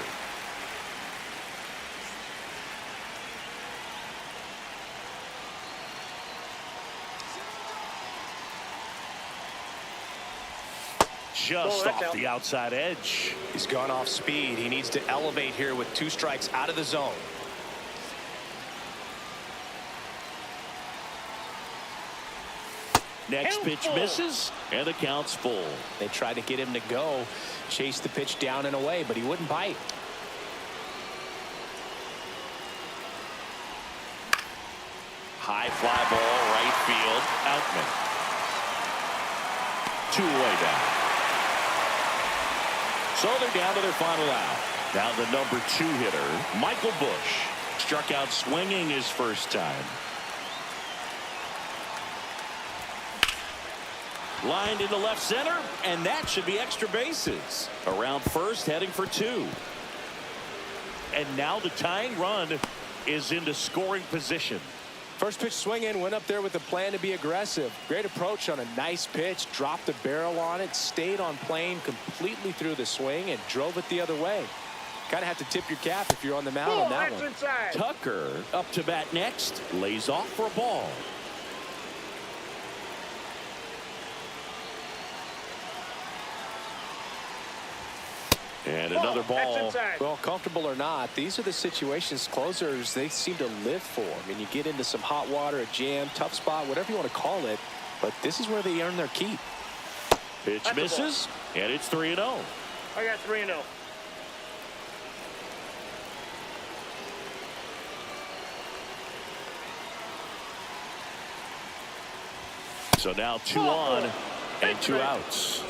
Just that's off out. the outside edge. He's gone off speed. He needs to elevate here with 2 strikes out of the zone. Next pitch misses, and the count's full. They tried to get him to go, chase the pitch down and away, but he wouldn't bite. High fly ball, right field, Outman. 2-way down. So they're down to their final out. Now the number 2 hitter, Michael Bush. Struck out swinging his first time. Lined into left center, and that should be extra bases. Around first, heading for 2. And now the tying run is into scoring position. First pitch swing in, went up there with a plan to be aggressive. Great approach on a nice pitch, dropped the barrel on it, stayed on plane completely through the swing, and drove it the other way. Kind of have to tip your cap if you're on the mound on that one. Inside. Tucker up to bat next, lays off for a ball. And another ball. Well, comfortable or not, these are the situations closers they seem to live for. I mean, you get into some hot water, a jam, tough spot, whatever you want to call it, but this is where they earn their keep. Pitch misses, and it's 3-0. I got 3-0. So now 2 on and 2 outs.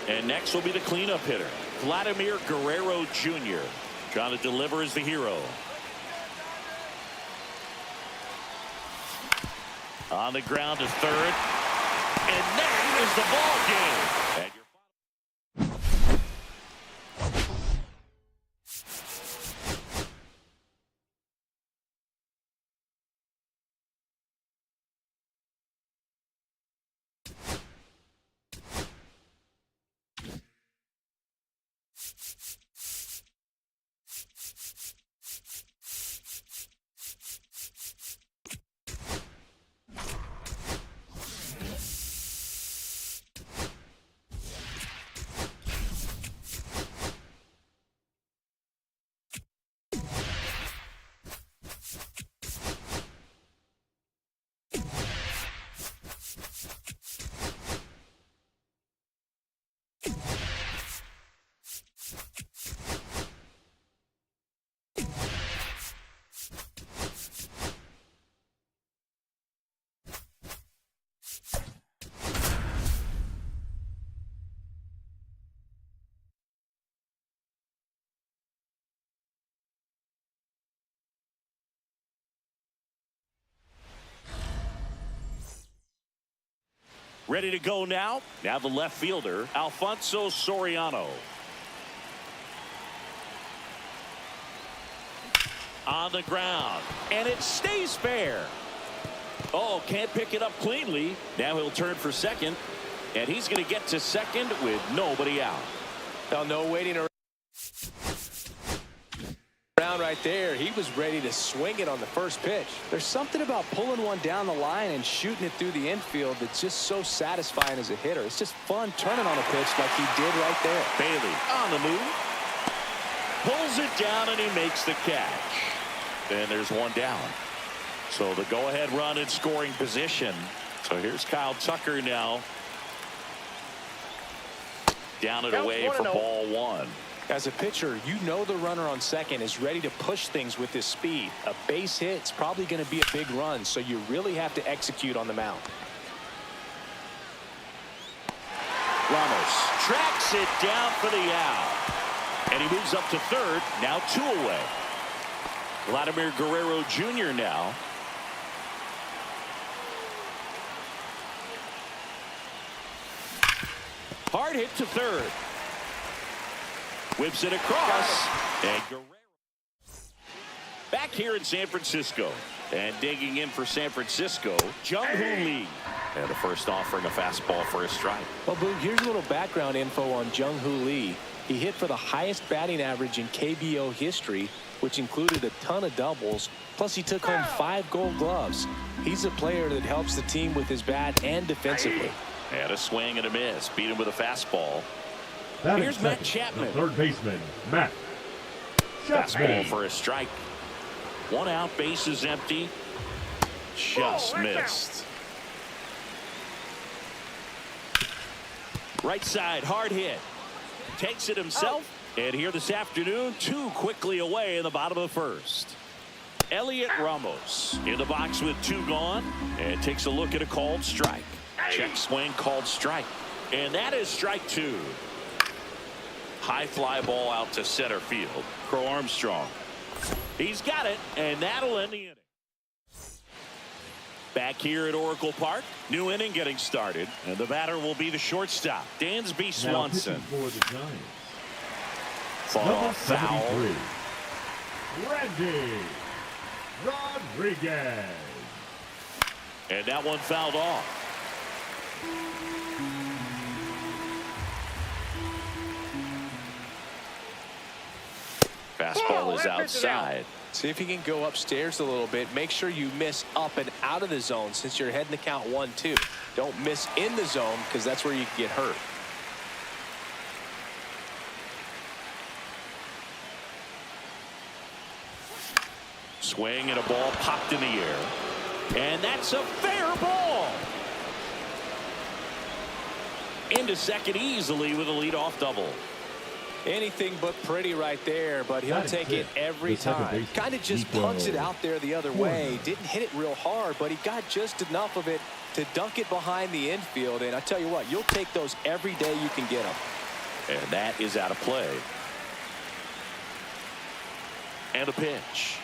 And next will be the cleanup hitter, Vladimir Guerrero Jr. Trying to deliver as the hero. On the ground to third. And that is the ball game. And ready to go now. Now the left fielder, Alfonso Soriano. On the ground, and it stays fair. Oh, can't pick it up cleanly. Now he'll turn for second, and he's going to get to second with nobody out. Well, no waiting around right there. He was ready to swing it on the first pitch. There's something about pulling one down the line and shooting it through the infield that's just so satisfying as a hitter. It's just fun turning on a pitch like he did right there. Bailey on the move. Pulls it down, and he makes the catch. And there's one down. So the go-ahead run in scoring position. So here's Kyle Tucker now. Down and away for ball one. As a pitcher, you know the runner on second is ready to push things with his speed. A base hit's probably going to be a big run, so you really have to execute on the mound. Ramos tracks it down for the out. And he moves up to third. Now 2 away. Vladimir Guerrero Jr. now. Hard hit to third. Whips it across. And Guerrero back here in San Francisco. And digging in for San Francisco, Jung-Hoo Lee. And the first offering a fastball for a strike. Well, Boog, here's a little background info on Jung-Hoo Lee. He hit for the highest batting average in KBO history, which included a ton of doubles. Plus, he took home 5 Gold Gloves. He's a player that helps the team with his bat and defensively. And a swing and a miss. Beat him with a fastball. Here's Matt Chapman. Third baseman, Matt Fastball Chapman. for a strike. 1 out, base is empty. Just missed. Right side, hard hit. Takes it himself. And here this afternoon, 2 quickly away in the bottom of the first. Elliot Ramos in the box with 2 gone. And takes a look at a called strike. Check swing, called strike. And that is strike 2. High fly ball out to center field. Crow Armstrong. He's got it, and that'll end the inning. Back here at Oracle Park, new inning getting started, and the batter will be the shortstop, Dansby Swanson. For the Giants. Fall foul. 73, Randy Rodriguez. And that one fouled off. Fastball is outside. See if you can go upstairs a little bit. Make sure you miss up and out of the zone since you're heading to count 1-2. Don't miss in the zone because that's where you can get hurt. Swing and a ball popped in the air. And that's a fair ball. Into second easily with a leadoff double. Anything but pretty right there, but he'll take it every time. Kind of just punts it out there the other way. Didn't hit it real hard, but he got just enough of it to dunk it behind the infield. And I tell you what, you'll take those every day you can get them. And that is out of play. And a pitch.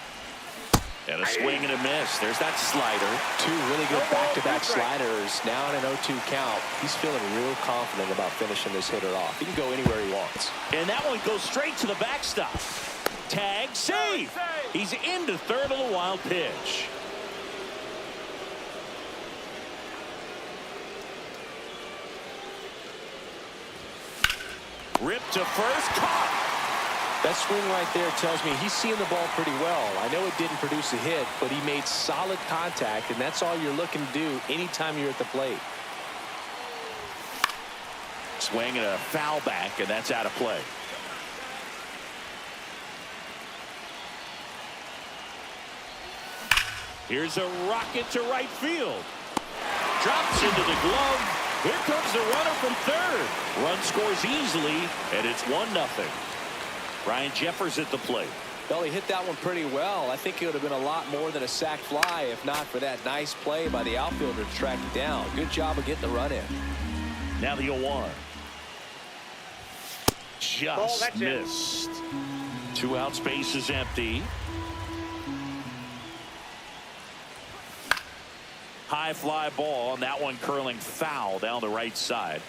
And a swing and a miss. There's that slider. 2 really good back-to-back sliders. Now in an 0-2 count. He's feeling real confident about finishing this hitter off. He can go anywhere he wants. And that one goes straight to the backstop. Tag, save. He's into third on the wild pitch. Ripped to first, caught. That swing right there tells me he's seeing the ball pretty well. I know it didn't produce a hit, but he made solid contact, and that's all you're looking to do anytime you're at the plate. Swing and a foul back, and that's out of play. Here's a rocket to right field. Drops into the glove. Here comes the runner from third. Run scores easily, and it's 1-0. Ryan Jeffers at the plate. Well, he hit that one pretty well. I think it would have been a lot more than a sac fly if not for that nice play by the outfielder to track it down. Good job of getting the run in. Now the 0-1. Just missed. 2 out, space is empty. High fly ball, and that one curling foul down the right side.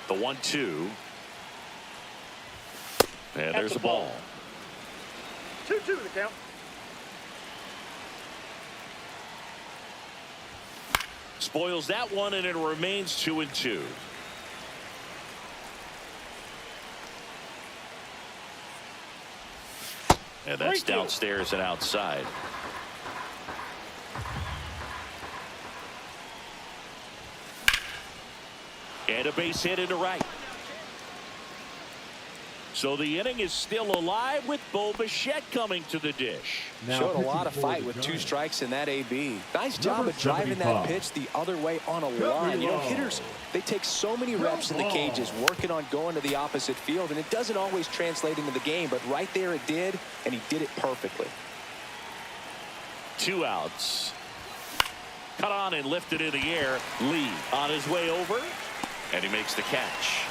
The 1-2. And there's a ball. 2-2 the count. Spoils that one, and it remains 2-2. And that's downstairs and outside. And a base hit into right. So the inning is still alive with Bo Bichette coming to the dish. Showed a lot of fight with 2 strikes in that AB. Nice job of driving that pitch the other way on a line. You know, hitters, they take so many reps in the cages working on going to the opposite field, and it doesn't always translate into the game, but right there it did, and he did it perfectly. 2 outs. Cut on and lifted in the air. Lee on his way over, and he makes the catch.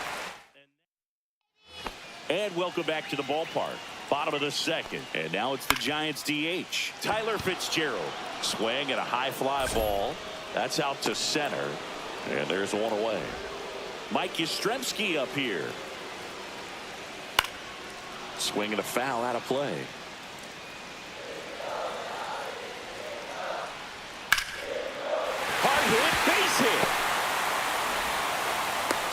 And welcome back to the ballpark. Bottom of the second. And now it's the Giants DH. Tyler Fitzgerald. Swing and a high fly ball. That's out to center. And there's one away. Mike Yastrzemski up here. Swing and a foul out of play. Hard hit, base hit.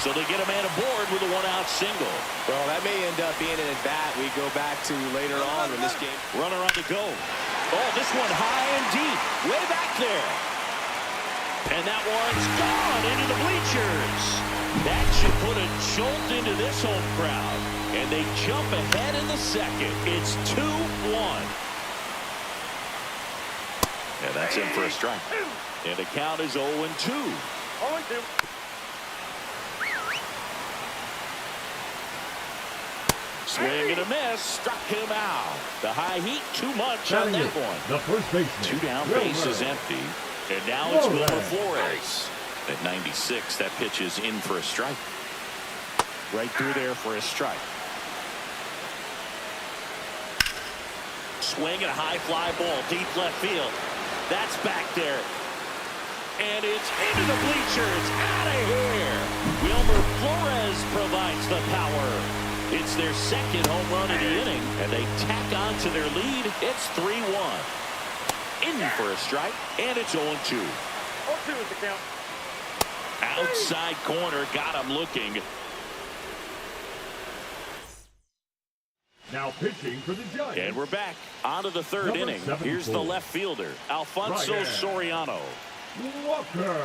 So they get a man aboard with a 1-out single. Well, that may end up being an at-bat we go back to later on in this game. Runner on the go. Oh, this one high and deep. Way back there. And that one's gone into the bleachers. That should put a jolt into this home crowd. And they jump ahead in the second. It's 2-1. And that's in for a strike. And the count is 0-2. 0-2. Swing and a miss, struck him out. The high heat, too much on that one. The first baseman. 2 down, base is empty. And now it's Wilmer Flores. At 96, that pitch is in for a strike. Right through there for a strike. Swing and a high fly ball, deep left field. That's back there. And it's into the bleachers, out of here. Wilmer Flores provides the power. It's their second home run of the inning, and they tack on to their lead. It's 3-1. In for a strike, and it's 0-2. 0-2 is the count. Outside corner, got him looking. Now pitching for the Giants. And we're back onto the third inning. Here's the left fielder, Alfonso Soriano. Walker.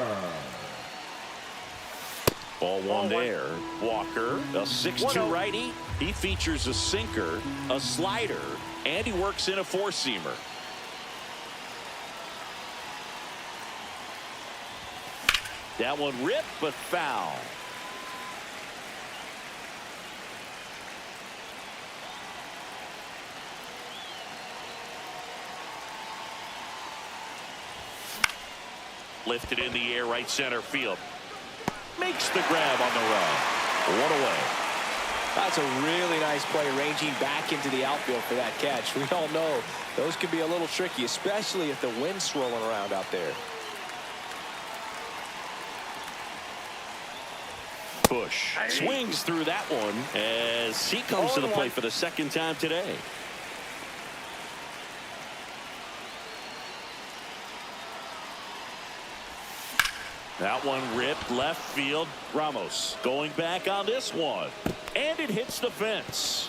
Ball one there. Walker, a 6'2 righty. He features a sinker, a slider, and he works in a 4-seamer. That one ripped, but foul. Lifted in the air, right center field. Makes the grab on the run. One away. That's a really nice play, ranging back into the outfield for that catch. We all know those can be a little tricky, especially if the wind's swirling around out there. Bush swings through that one as he comes to the plate for the second time today. That one ripped left field. Ramos going back on this one. And it hits the fence.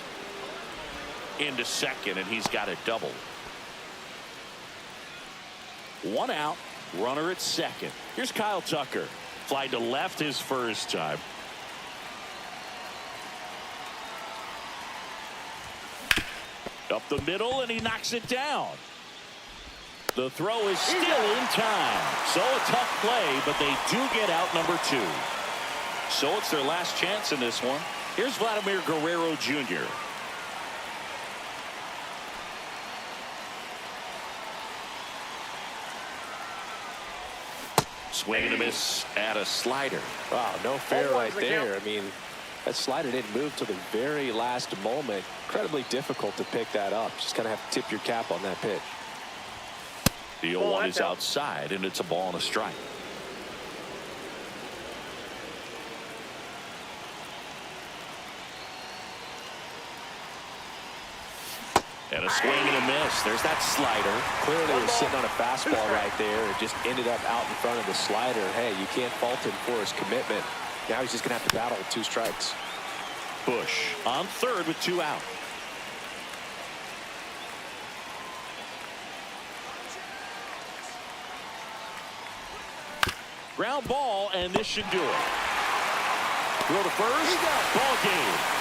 Into second, and he's got a double. 1 out. Runner at second. Here's Kyle Tucker. Fly to left his first time. Up the middle, and he knocks it down. The throw is still in time. So a tough play, but they do get out number 2. So it's their last chance in this one. Here's Vladimir Guerrero Jr. Swing and a miss at a slider. Wow, no fair right there. I mean, that slider didn't move till the very last moment. Incredibly difficult to pick that up. Just kind of have to tip your cap on that pitch. The 0-1 is outside, and it's a ball and a strike. And a swing and a miss. There's that slider. Clearly was sitting on a fastball right there and just ended up out in front of the slider. Hey, you can't fault him for his commitment. Now he's just going to have to battle with 2 strikes. Bush on third with 2 out. Ground ball, and this should do it. Throw to first. Ball game.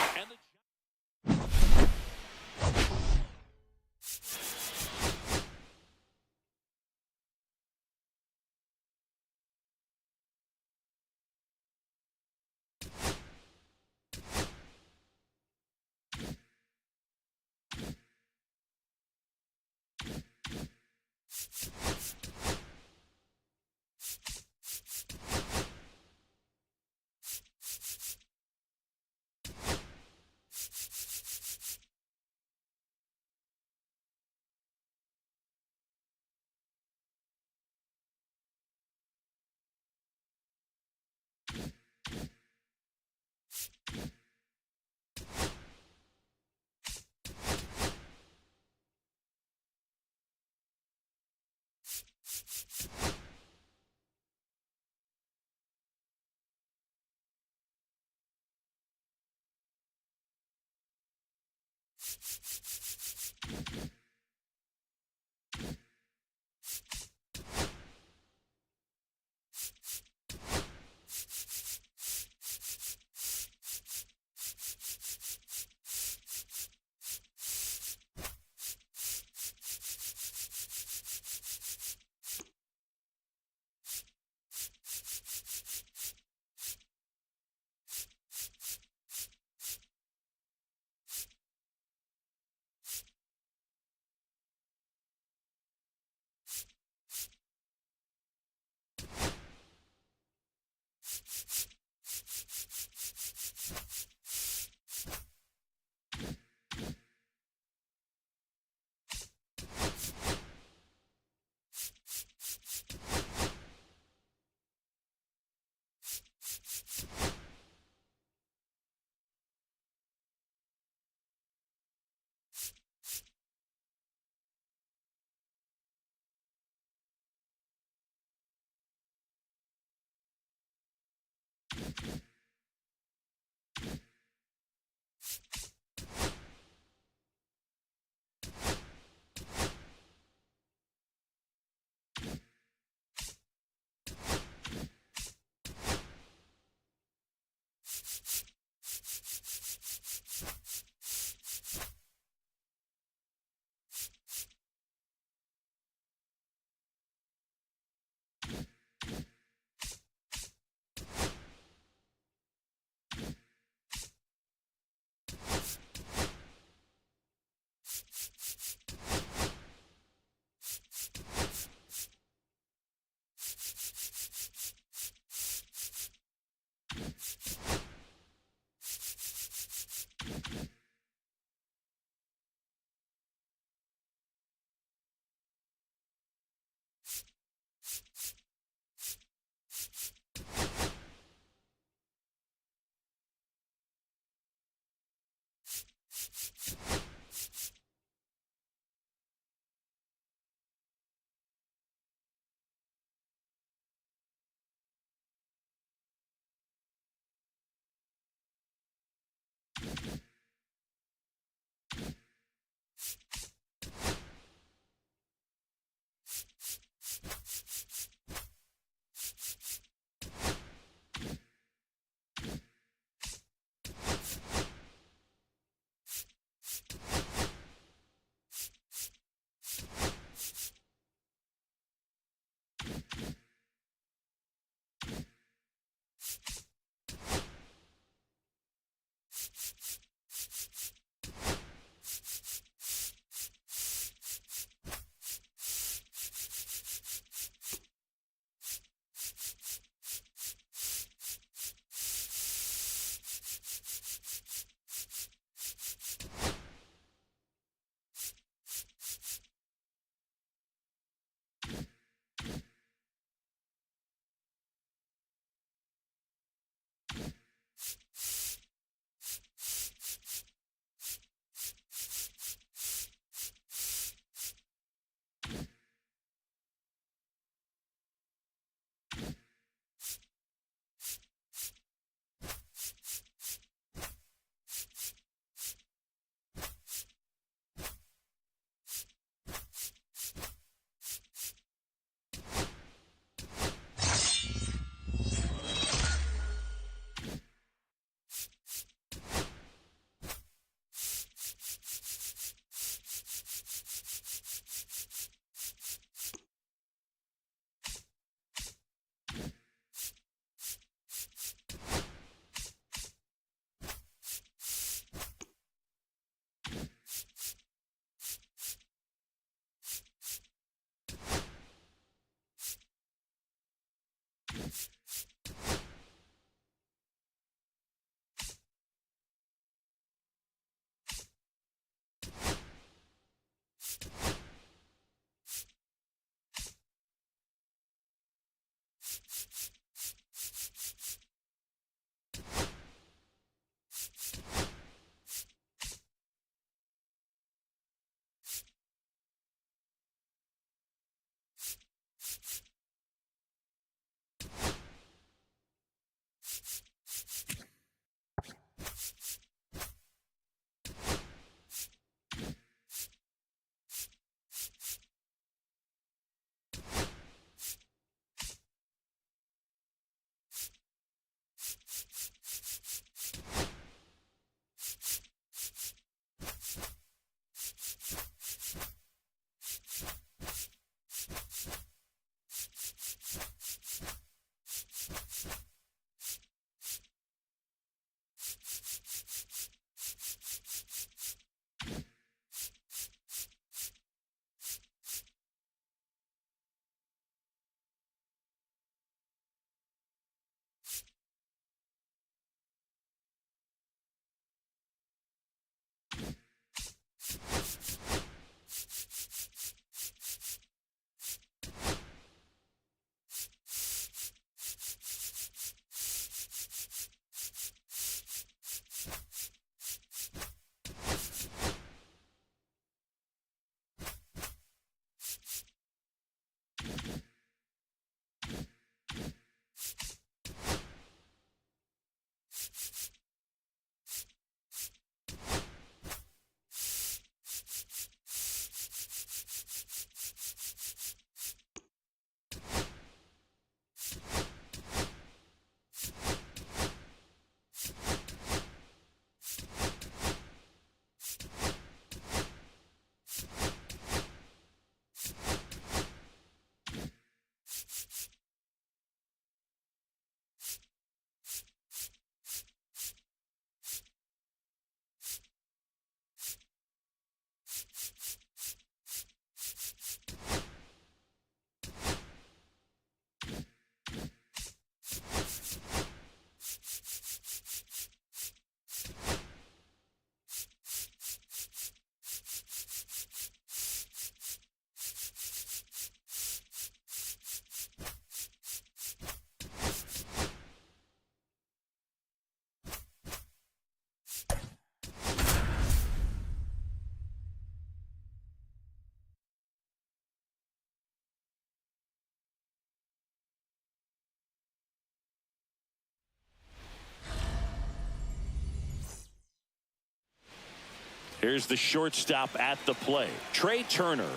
Here's the shortstop at the plate, Trey Turner.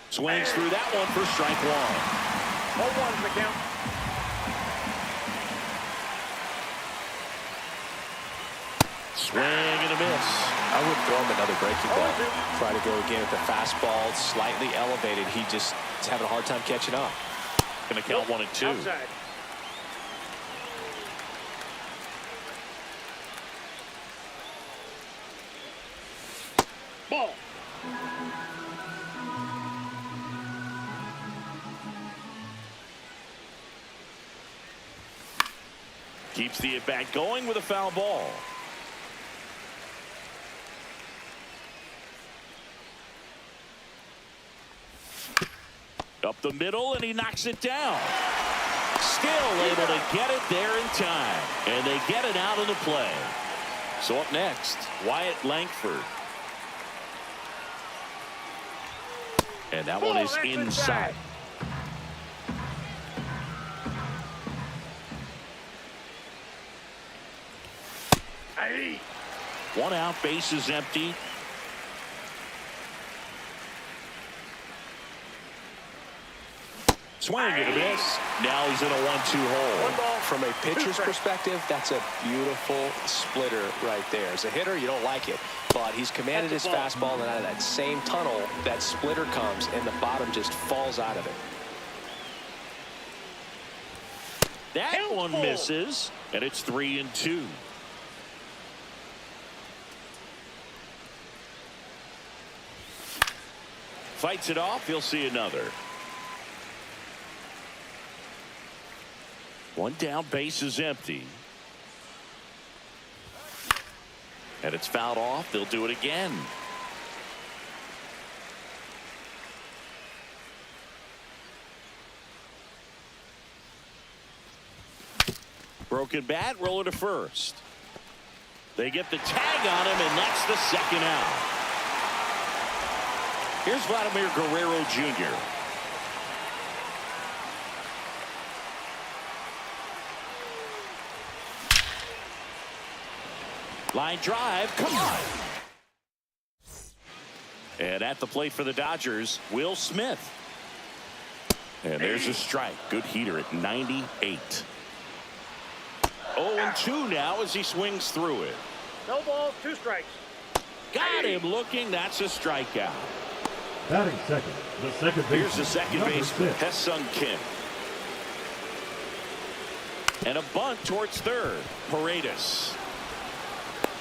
Swings through that one for strike one. 0-1 the count. Swing and a miss. I wouldn't throw him another breaking ball. Try to go again at the fastball, slightly elevated. He just is having a hard time catching up. Going to count 1-2. Outside. Ball. Keeps the at-bat going with a foul ball. Up the middle, and he knocks it down. Still able to get it there in time. And they get it out of the play. So up next, Wyatt Langford. And that one is inside. One out, base is empty. Swing and a miss. Now he's in a 1-2 hole. From a pitcher's perspective, that's a beautiful splitter right there. As a hitter, you don't like it, but he's commanded his fastball, and out of that same tunnel, that splitter comes, and the bottom just falls out of it. That one misses, and it's 3-2. Fights it off. He'll see another. One down, base is empty. And it's fouled off. They'll do it again. Broken bat, roller to first. They get the tag on him, and that's the second out. Here's Vladimir Guerrero Jr. Line drive, come on. And at the plate for the Dodgers, Will Smith. And there's a strike. Good heater at 98. 0-2 now as he swings through it. No balls, 2 strikes. Got him looking. That's a strikeout. Batting second, the second baseman. Here's the second baseman, Ha-Seong Kim. And a bunt towards third. Paredes.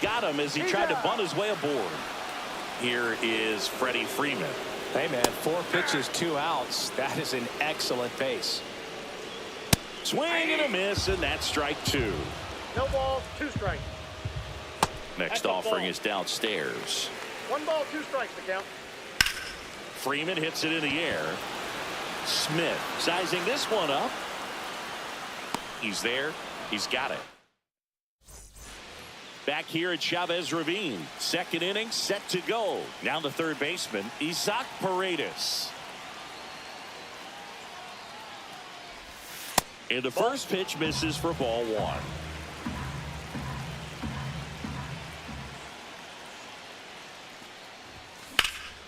Got him as he tried to bunt his way aboard. Here is Freddie Freeman. Hey, man, 4 pitches, 2 outs. That is an excellent pace. Swing and a miss, and that's strike 2. No balls, 2 strikes. Next offering is downstairs. 1 ball, 2 strikes to count. Freeman hits it in the air. Smith sizing this one up. He's there. He's got it. Back here at Chavez Ravine. Second inning set to go. Now the third baseman, Isaac Paredes. And the first pitch misses for ball 1.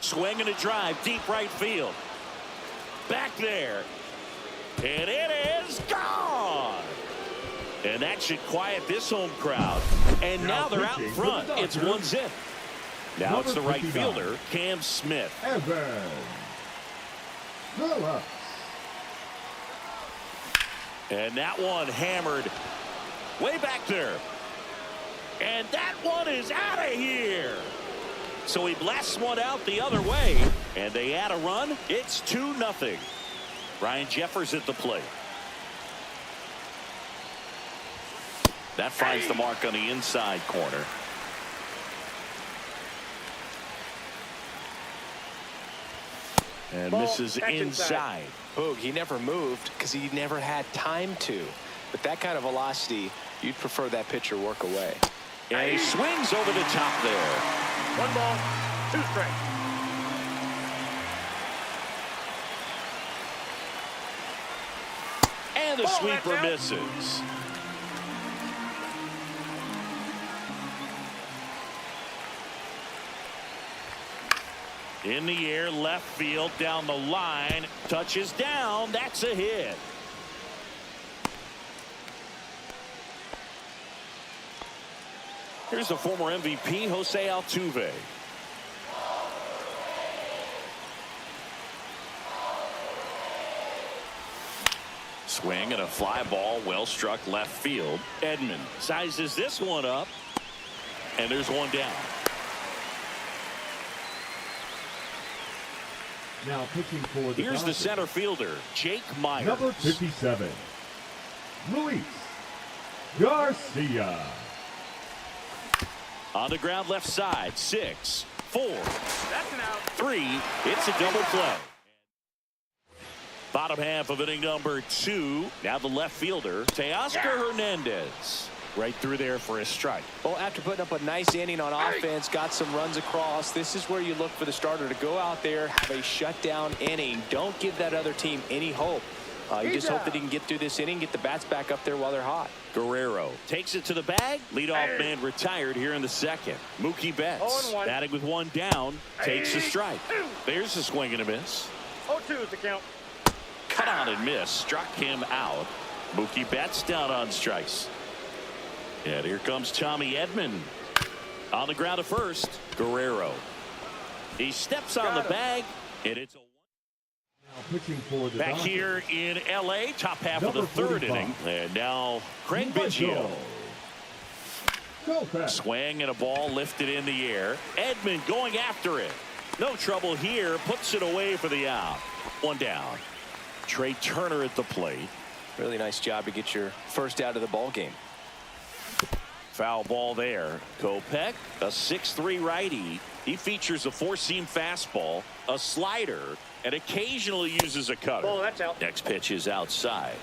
Swing and a drive, deep right field. Back there. And it is gone. And that should quiet this home crowd. And now they're out in front. It's 1-0. Now it's the right fielder, Cam Smith. Evans. Phillips. And that one hammered way back there. And that one is out of here. So he blasts one out the other way. And they add a run. It's 2-0. Ryan Jeffers at the plate. That finds the mark on the inside corner. And misses inside. Boog, he never moved because he never had time to. But that kind of velocity, you'd prefer that pitcher work away. And he swings over the top there. 1 ball, 2 strikes. And the sweeper misses. In the air, left field, down the line, touches down. That's a hit. Here's the former MVP, Jose Altuve. Swing and a fly ball, well struck left field. Edman sizes this one up, and there's one down. Now pitching for the Here's the Dodgers. center fielder, Jake Myers. Number 57, Luis Garcia. On the ground left side, 6, 4, That's an out. 3. It's a double play. Bottom half of inning number 2. Now the left fielder, Teoscar Hernandez. Right through there for a strike. Well, after putting up a nice inning on offense, got some runs across, this is where you look for the starter to go out there, have a shutdown inning. Don't give that other team any hope. You just hope that he can get through this inning, get the bats back up there while they're hot. Guerrero takes it to the bag. Leadoff man retired here in the second. Mookie Betts 0-1. batting with one down. Takes a strike. There's a swing and a miss. 0-2 is the count. Cut on and miss. Struck him out. Mookie Betts down on strikes. And here comes Tommy Edman. On the ground at first. Guerrero. He steps on the bag. And it's a Now pitching for the back Dodgers. here in L.A. Top half of the Number third 45. inning. And now Craig Biggio. CONQUEST. Swing and a ball lifted in the air. Edman going after it. No trouble here. Puts it away for the out. One down. Trey Turner at the plate. Really nice job to get your first out of the ball game. Foul ball there. Kopech, a 6'3" righty. He features a four-seam fastball, a slider, and occasionally uses a cutter. Oh, that's out. Next pitch is outside.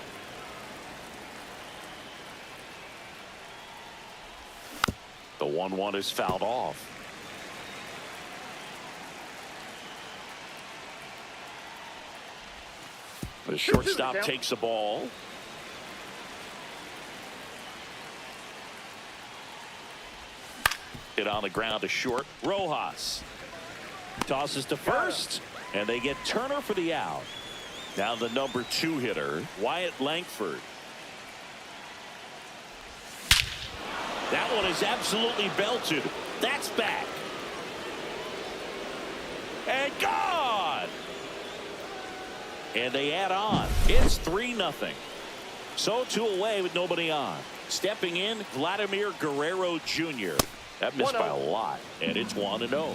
The 1-1 is fouled off. The shortstop takes the ball. Hit on the ground to short. Rojas tosses to first, and they get Turner for the out. Now the number 2 hitter, Wyatt Langford. That one is absolutely belted. That's back. And gone. And they add on. It's 3-0. So 2 away with nobody on. Stepping in, Vladimir Guerrero Jr. That missed by a lot. And it's 1-0.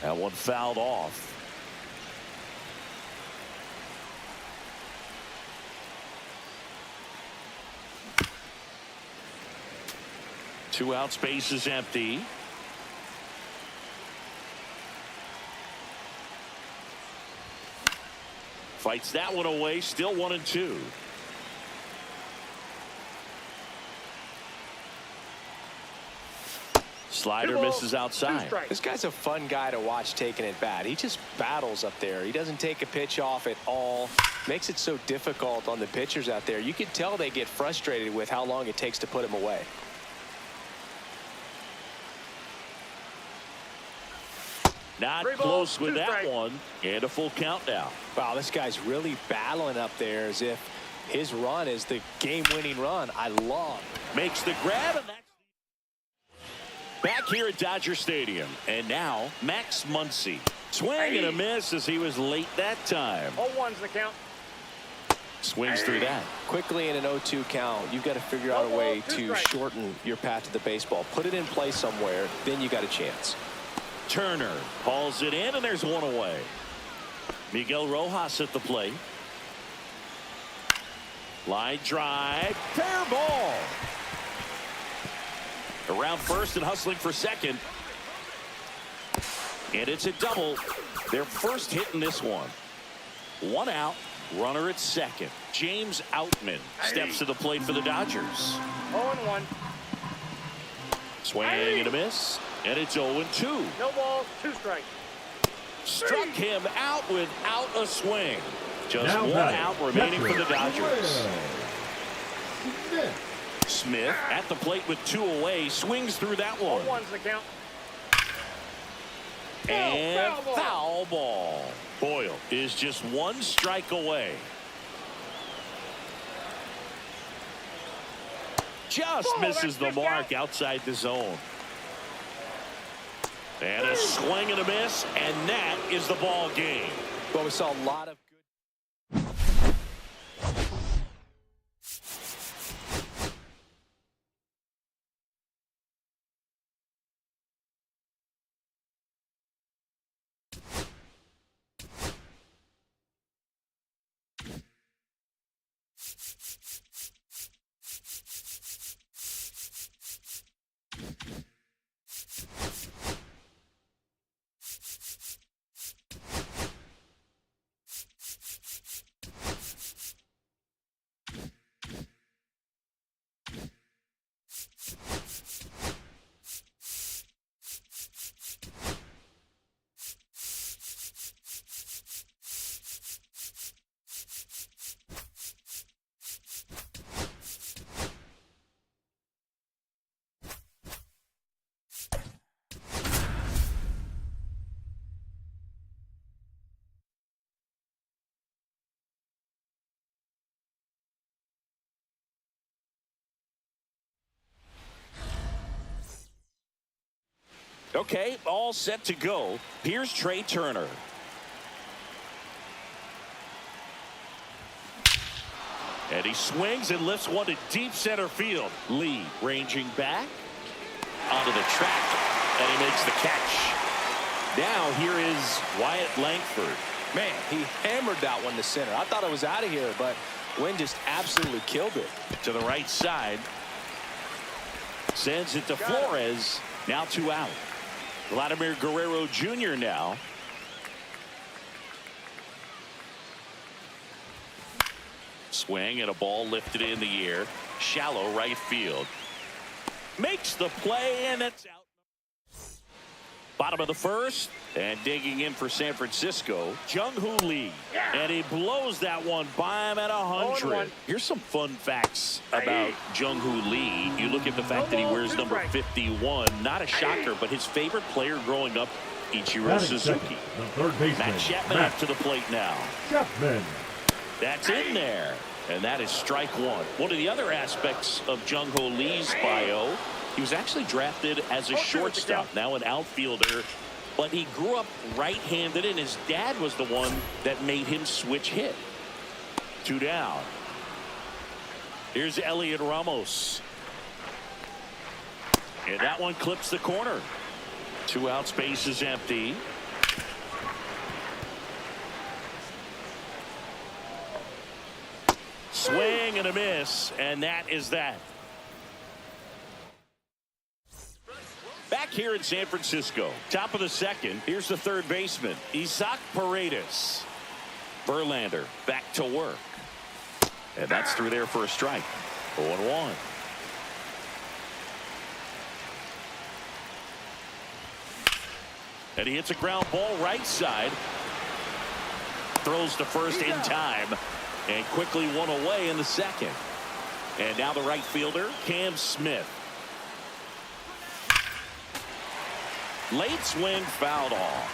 That one fouled off. Two out, space is empty. Fights that one away, still 1-2. Slider misses outside. This guy's a fun guy to watch taking it bat. He just battles up there. He doesn't take a pitch off at all. Makes it so difficult on the pitchers out there. You can tell they get frustrated with how long it takes to put him away. Not close with that one. And a full count now. Wow, this guy's really battling up there as if his run is the game-winning run. I love. Makes the grab, and that's back here at Dodger Stadium. And now Max Muncy. Swing and a miss as he was late that time. 0-1's the count. Swings through that. Quickly in an 0-2 count, you've got to figure out a way to shorten your path to the baseball. Put it in play somewhere, then you got a chance. Turner hauls it in, and there's one away. Miguel Rojas at the plate. Line drive. Fair ball. Around first and hustling for second. And it's a double. Their first hit in this one. One out. Runner at second. James Outman steps to the plate for the Dodgers. 0-1. Swing and a miss. And it's 0-2. No balls, 2 strikes. Struck him out without a swing. Just Now one batting, out remaining for the catcher, Dodgers. Smith. Smith at the plate with 2 away, swings through that one. 0-1's the count. And foul ball. foul ball. Boyle is just 1 strike away. Just misses the mark outside the zone. And a swing and a miss, and that is the ball game. Well, we saw a lot of good. Okay, all set to go. Here's Trey Turner. And he swings and lifts one to deep center field. Lee ranging back onto the track, and he makes the catch. Now here is Wyatt Langford. Man, he hammered that one to center. I thought it was out of here, but Wynn just absolutely killed it. To the right side. Sends it to Flores. Now 2 out. Vladimir Guerrero Jr. now. Swing and a ball lifted in the air. Shallow right field. Makes the play, and it's out. Bottom of the first, and digging in for San Francisco, Jung-Hoo Lee. And he blows that one by him at 100. 0-1. Here's some fun facts about Jung-Hoo Lee. You look at the fact that he wears number 51. Not a shocker, but his favorite player growing up, Ichiro Batting Suzuki. second, the third baseman, Matt Chapman up to the plate now. Chapman. That's in there. And that is strike 1. One of the other aspects of Jung-Hoo Lee's bio, he was actually drafted as a shortstop, now an outfielder, but he grew up right-handed, and his dad was the one that made him switch hit. 2 down. Here's Elliot Ramos. And that one clips the corner. 2 out, space is empty. Swing and a miss, and that is that. Back here in San Francisco, top of the second, here's the third baseman, Isaac Paredes. Verlander back to work. And that's through there for a strike. 0-1. And he hits a ground ball right side. Throws to first in time. And quickly 1 away in the second. And now the right fielder, Cam Smith. Late swing, fouled off.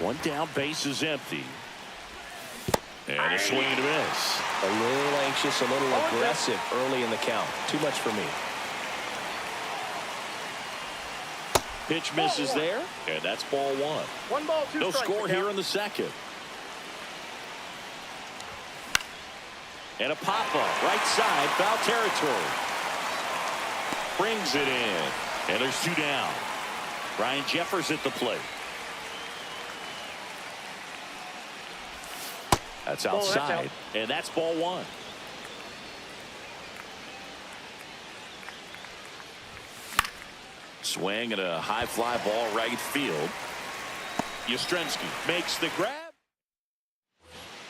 1 down, base is empty. And a swing and a miss. A little anxious, a little aggressive early in the count. Too much for me. Pitch misses there, and that's ball 1. 1 ball, 2 No strikes. score here in the second. And a pop-up, right side, foul territory. Brings it in. And there's 2 down. Ryan Jeffers at the plate. That's outside. And that's ball 1. Swing and a high fly ball right field. Yastrzemski makes the grab.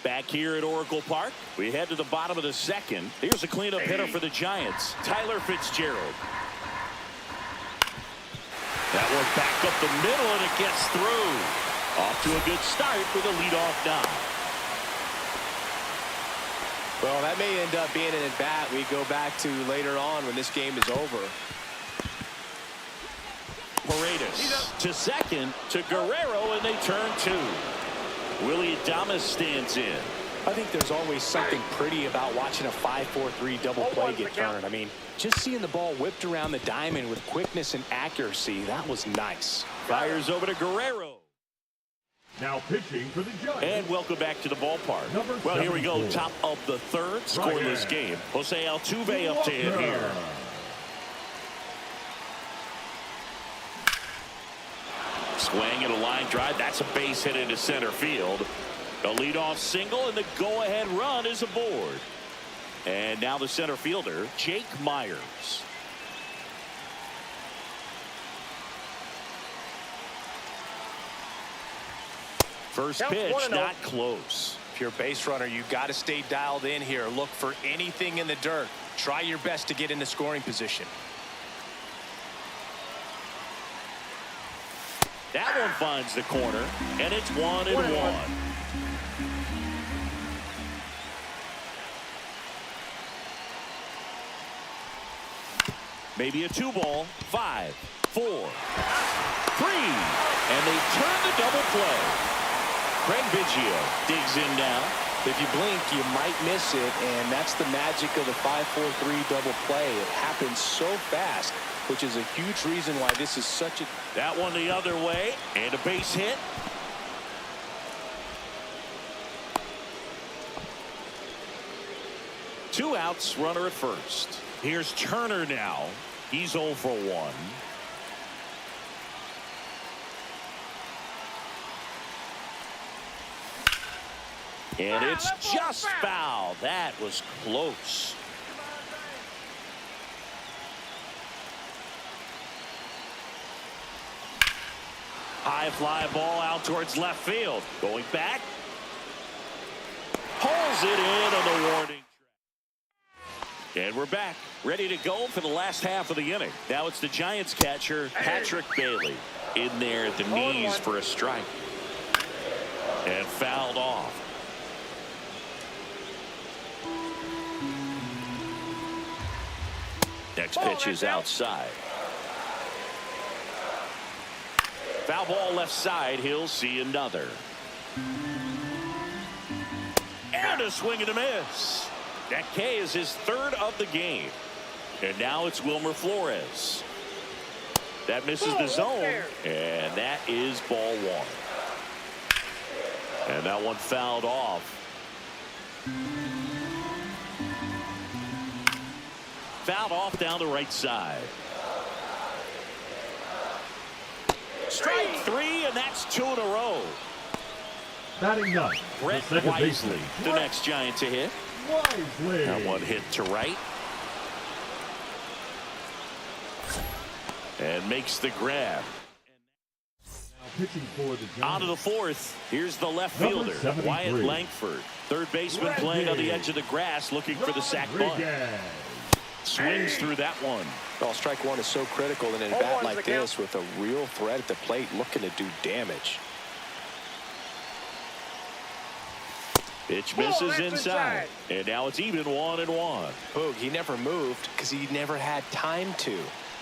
Back here at Oracle Park, we head to the bottom of the second. Here's a cleanup hitter for the Giants, Tyler Fitzgerald. That one back up the middle, and it gets through. Off to a good start with a leadoff knock. Well, that may end up being an at-bat we go back to later on when this game is over. Paredes to second to Guerrero, and they turn two. Willie Adames stands in. I think there's always something pretty about watching a 5-4-3 double play get turned. I mean, just seeing the ball whipped around the diamond with quickness and accuracy, that was nice. Fires over to Guerrero. Now pitching for the Giants. And welcome back to the ballpark. Well, here we go. Top of the third, scoreless game. Jose Altuve up to hit here. Swing and a line drive. That's a base hit into center field. A leadoff single, and the go-ahead run is aboard. And now the center fielder, Jake Myers. First pitch, not close. If you're a base runner, you've got to stay dialed in here. Look for anything in the dirt. Try your best to get into scoring position. That one finds the corner, and it's 1-1. Maybe a 2-ball. 5, 4, 3, and they turn the double play. Craig Biggio digs in now. If you blink, you might miss it, and that's the magic of the 5-4-3 double play. It happens so fast, which is a huge reason why this is such a... That one the other way, and a base hit. Two outs, runner at first. Here's Turner now. He's 0 for 1. And it's just foul. That was close. High fly ball out towards left field. Going back. Pulls it in on the warning track. And we're back. Ready to go for the last half of the inning. Now it's the Giants catcher, Patrick Bailey. In there at the knees for a strike. And fouled off. Next pitch is outside. Foul ball left side. He'll see another. And a swing and a miss. That K is his third of the game. And now it's Wilmer Flores. That misses the zone. And that is ball one. And that one fouled off. Fouled off down the right side. Strike three, and that's 2 in a row. Batting ninth, Brett Wisely, the next Giant to hit. Wisely. That one hit to right. And makes the grab. Pitching for the Giants. On to the fourth. Here's the left fielder, Wyatt Langford. Third baseman playing on the edge of the grass, looking for the sac bunt. Swings through that one. Well, strike one is so critical in an at-bat like this with a real threat at the plate looking to do damage. Pitch misses inside. And now it's even 1-1. Boog, he never moved because he never had time to.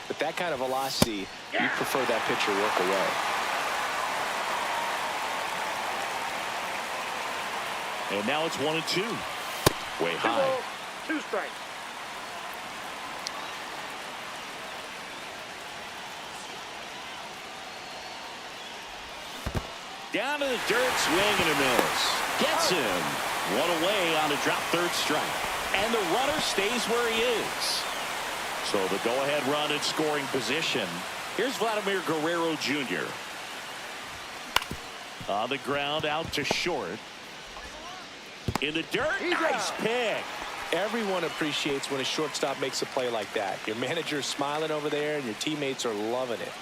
With that kind of velocity, you prefer that pitcher work away. And now it's 1-2. Way high. 2 strikes. Down to the dirt, swing and a miss. Gets him. One away on a drop third strike. And the runner stays where he is. So the go-ahead run in scoring position. Here's Vladimir Guerrero Jr. On the ground out to short. In the dirt, nice pick. Everyone appreciates when a shortstop makes a play like that. Your manager's smiling over there and your teammates are loving it.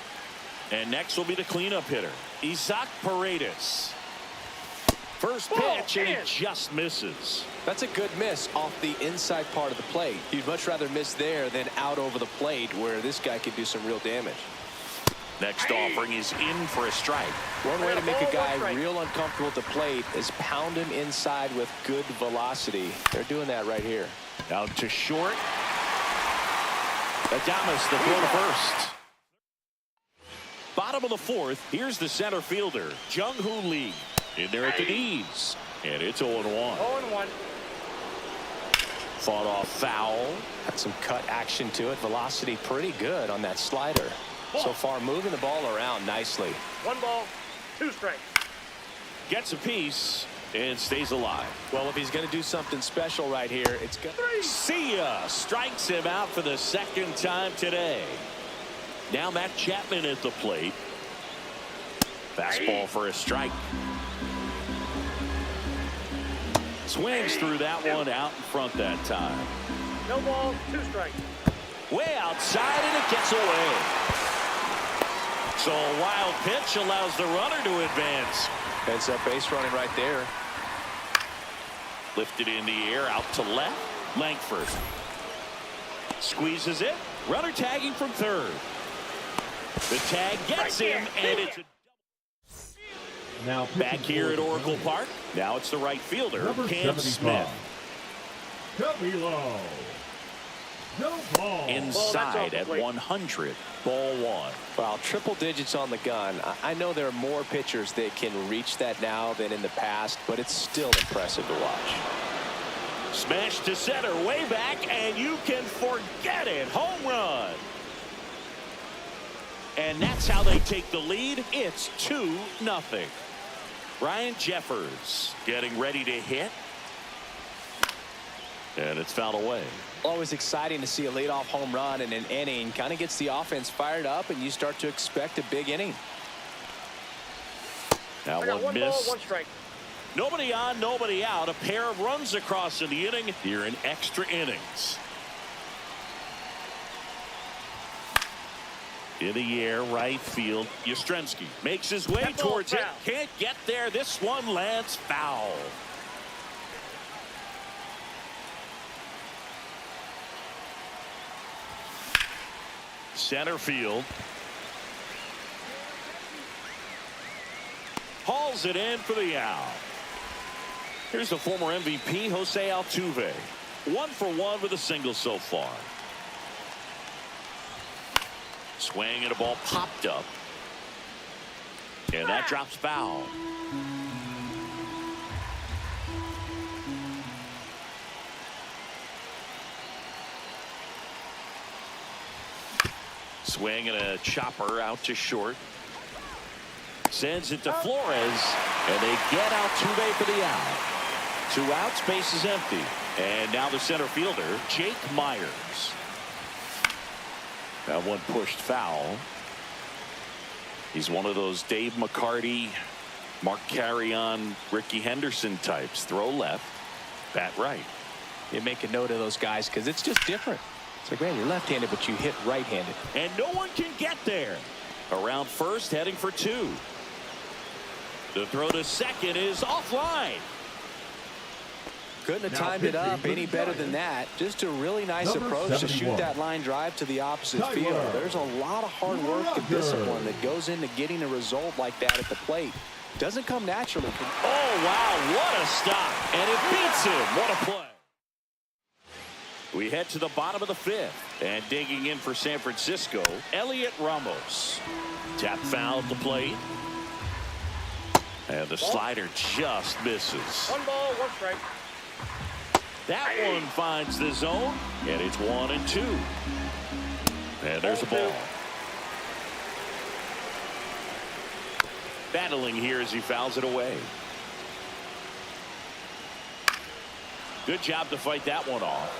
And next will be the cleanup hitter, Isaac Paredes. First pitch, and it just misses. That's a good miss off the inside part of the plate. You'd much rather miss there than out over the plate where this guy could do some real damage. Next offering is in for a strike. One way to make a guy real uncomfortable at the plate is pound him inside with good velocity. They're doing that right here. Out to short. Adames, the throw to first. Bottom of the fourth, here's the center fielder, Jung-Hoo Lee. In there at the knees. And it's 0-1. 0-1. Fought off foul. Got some cut action to it. Velocity pretty good on that slider. So far, moving the ball around nicely. 1 ball, 2 strikes. Gets a piece and stays alive. Well, if he's going to do something special right here, it's going to... See ya! Strikes him out for the second time today. Now Matt Chapman at the plate. Fastball for a strike. Swings through that one out in front that time. No ball, 2 strikes. Way outside, and it gets away. So a wild pitch allows the runner to advance. Heads up base running right there. Lifted in the air out to left. Langford squeezes it. Runner tagging from third. The tag gets him, and it's Now back here at Oracle Park. Now it's the right fielder, number Cam 75. Smith. Cubby Low. No ball. Inside at 100. Ball 1. Well, triple digits on the gun. I know there are more pitchers that can reach that now than in the past, but it's still impressive to watch. Smash to center, way back, and you can forget it. Home run. And that's how they take the lead. It's 2-0. Ryan Jeffers getting ready to hit. And it's fouled away. Always exciting to see a leadoff home run in an inning. Kind of gets the offense fired up, and you start to expect a big inning. Now I got one one ball, miss. 1 strike. Nobody on, nobody out. A pair of runs across in the inning here in extra innings. In the air, right field. Yastrzemski makes his way That ball towards it. foul. Can't get there. This one lands foul. Center field. Hauls it in for the out. Here's the former MVP, Jose Altuve. 1 for 1 with a single so far. Swing and a ball popped up. And that drops foul. Swing and a chopper out to short. Sends it to Flores, and they get Altuve for the out. 2 outs, base is empty. And now the center fielder, Jake Myers. That one pushed foul. He's one of those Dave McCarty, Mark Carrion, Ricky Henderson types. Throw left, bat right. You make a note of those guys because it's just different. It's like, man, you're left-handed, but you hit right-handed. And no one can get there. Around first, heading for 2. The throw to second is offline. Couldn't have Now timed it up pitching any for the better than Giants. that. Just a really nice Number approach to 71. shoot that line drive to the opposite Tyler field. There's a lot of hard work and Rogers. discipline that goes into getting a result like that at the plate. Doesn't come naturally. Oh, wow, what a stop. And it beats him. What a play. We head to the bottom of the 5th. And digging in for San Francisco, Elliot Ramos. Tap foul at the plate. And the slider just misses. 1 ball, 1 strike. That one finds the zone, and it's 1-2. And there's a ball. Battling here as he fouls it away. Good job to fight that one off.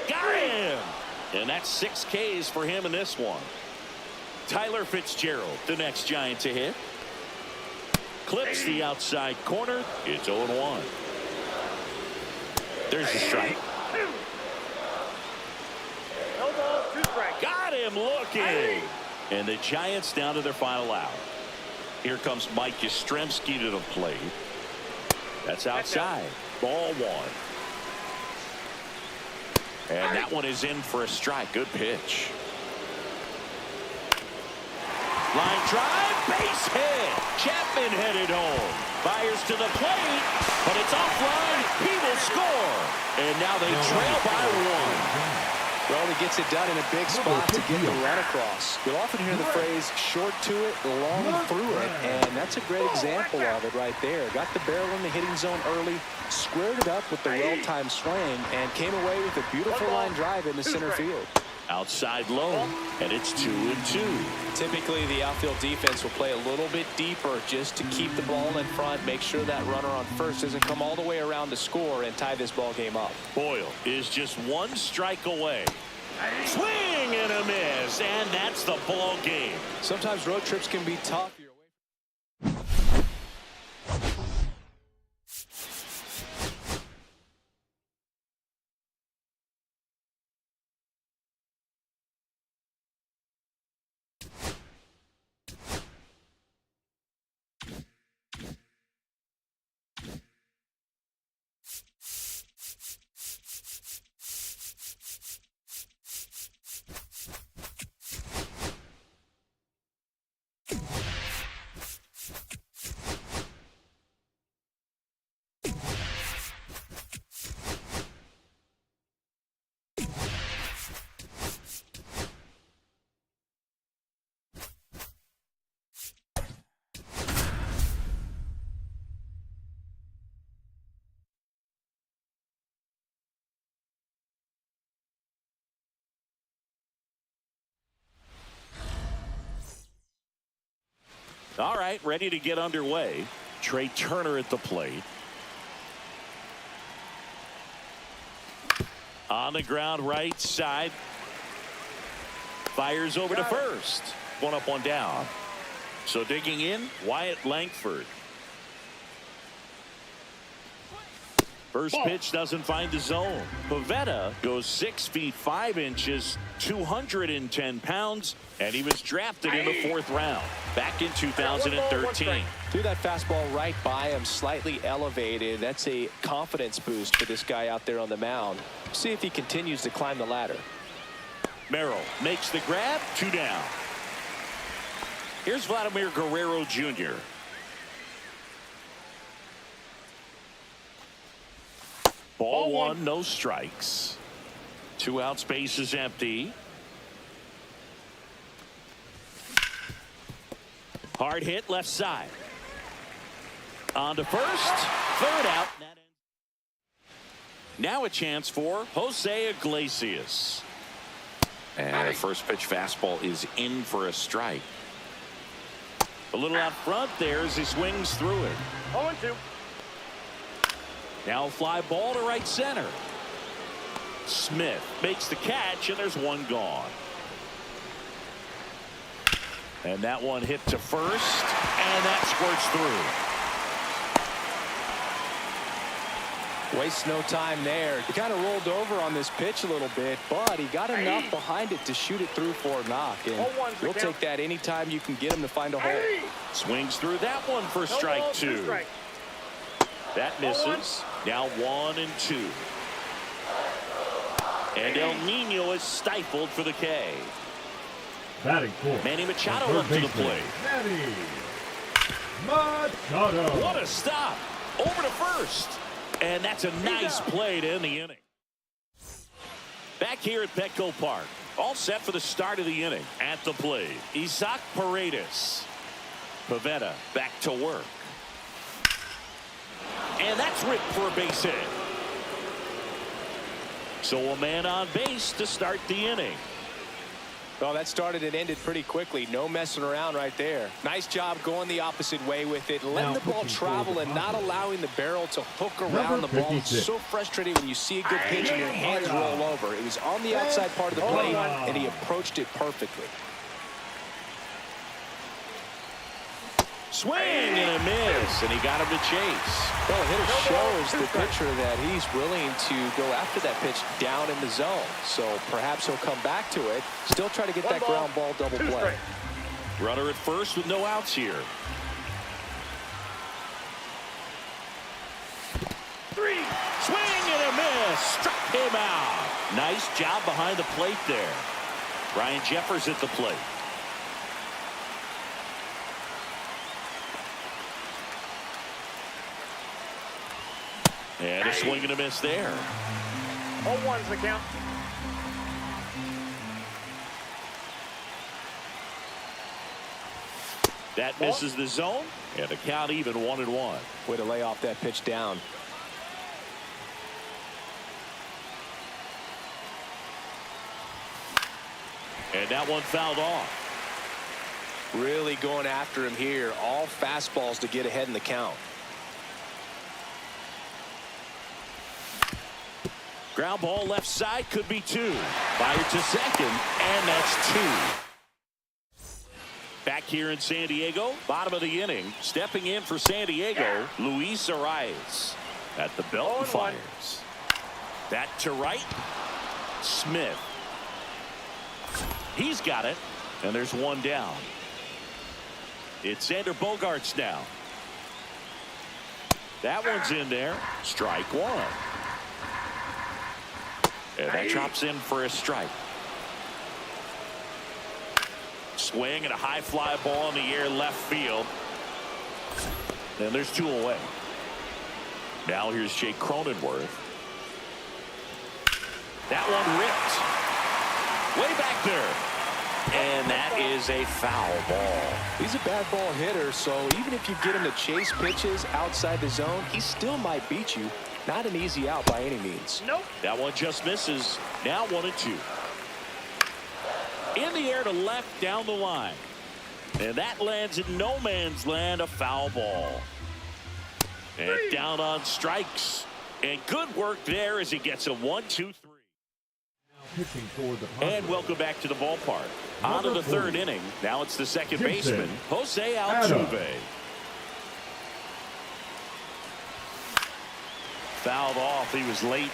Got him! And that's 6 Ks for him in this one. Tyler Fitzgerald, the next Giant to hit. Clips the outside corner. It's 0-1. There's the strike. No ball, 2 strikes. Got him looking. And the Giants down to their final out. Here comes Mike Yastrzemski to the plate. That's outside. Ball 1. And that one is in for a strike. Good pitch. Line drive, base hit. Chapman headed home. Fires to the plate, but it's offline. He will score. And now they trail by one. Well, he gets it done in a big spot to get the run across. You'll often hear the phrase short to it, long through it, and that's a great example of it right there. Got the barrel in the hitting zone early, squared it up with the well-timed swing, and came away with a beautiful line drive in the center field. Outside low, and it's 2-2. Typically, the outfield defense will play a little bit deeper just to keep the ball in front, make sure that runner on first doesn't come all the way around to score and tie this ball game up. Boyle is just one strike away. Swing and a miss, and that's the ball game. Sometimes road trips can be tough. All right, ready to get underway. Trey Turner at the plate. On the ground, right side. Fires over to first. One up, one down. So digging in, Wyatt Langford. First pitch doesn't find the zone. Pivetta goes 6 feet 5 inches, 210 pounds, and he was drafted in the 4th round back in 2013. Threw that fastball right by him, slightly elevated. That's a confidence boost for this guy out there on the mound. See if he continues to climb the ladder. Merrill makes the grab, 2 down. Here's Vladimir Guerrero Jr. Ball one, no strikes. 2 outs, base is empty. Hard hit left side. On to first. 3rd out. Now a chance for Jose Iglesias. And the first pitch fastball is in for a strike. A little out front there as he swings through it. 0-2. Now a fly ball to right center. Smith makes the catch, and there's one gone. And that one hit to first, and that squirts through. Wastes no time there. He kind of rolled over on this pitch a little bit, but he got enough behind it to shoot it through for a knock. And you'll take that anytime you can get him to find a hole. Swings through that one for strike 2. That misses. Now 1-2. And El Nino is stifled for the K. Batting fourth. Manny Machado up to the plate. Manny Machado. What a stop. Over to first. And that's a nice play to end the inning. Back here at Petco Park. All set for the start of the inning. At the plate, Isaac Paredes. Pivetta back to work. And that's ripped for a base hit. So a man on base to start the inning. Well, that started and ended pretty quickly. No messing around right there. Nice job going the opposite way with it. Letting the ball travel and not allowing the barrel to hook around the ball. It's so frustrating when you see a good pitch and your hands roll over. It was on the outside part of the plate, and he approached it perfectly. Swing and a miss, and he got him to chase. Well, the hitter shows the pitcher that he's willing to go after that pitch down in the zone. So perhaps he'll come back to it. Still try to get that ground ball double play. Runner at first with no outs here. 3. Swing and a miss. Struck him out. Nice job behind the plate there. Ryan Jeffers at the plate. And a swing and a miss there. 0-1's the count. That misses the zone, and the count even 1-1. Way to lay off that pitch down. And that one fouled off. Really going after him here. All fastballs to get ahead in the count. Ground ball left side, could be 2. Fired to second, and that's 2. Back here in San Diego, bottom of the inning, stepping in for San Diego, Luis Arias at the belt and fires. That to right, Smith. He's got it, and there's one down. It's Xander Bogaerts now. That one's in there. Strike 1. And that drops in for a strike. Swing and a high fly ball in the air left field. And there's 2 away. Now here's Jake Cronenworth. That one ripped. Way back there. And that is a foul ball. He's a bad ball hitter, so even if you get him to chase pitches outside the zone, he still might beat you. Not an easy out by any means. Nope. That one just misses. Now 1-2. In the air to left down the line. And that lands in no man's land, a foul ball. And down on strikes. And good work there as he gets a 1-2-3. Pitching for the Padres. And welcome back to the ballpark. On to the 3rd inning. Now it's the second baseman, Jose Adam. Altuve. Fouled off. He was late.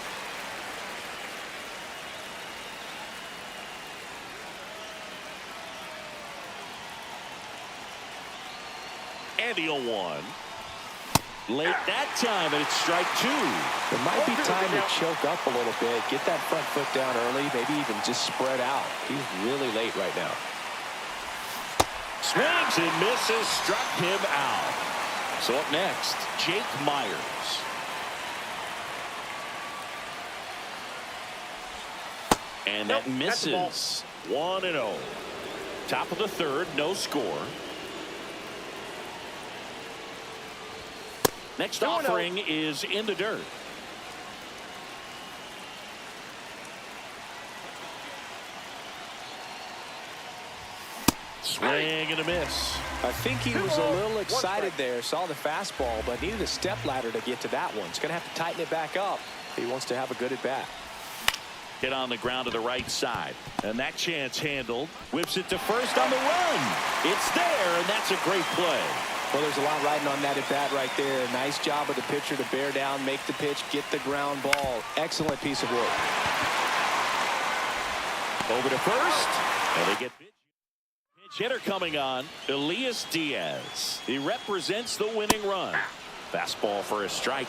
And the 0-1. Late that time, and it's strike 2. It might be time to choke up a little bit. Get that front foot down early. Maybe even just spread out. He's really late right now. Swings and misses. Struck him out. So up next, Jake Myers. And that misses. 1-0. Top of the 3rd, no score. Next offering is in the dirt. Swing and a miss. I think he was a little excited there. Saw the fastball, but needed a step ladder to get to that one. He's going to have to tighten it back up if he wants to have a good at bat. Hit on the ground to the right side. And that chance handled. Whips it to first on the run. It's there, and that's a great play. Well, there's a lot riding on that at bat right there. Nice job of the pitcher to bear down, make the pitch, get the ground ball. Excellent piece of work. Over to first, and they get pitch hitter coming on, Elias Diaz. He represents the winning run. Fastball for a strike.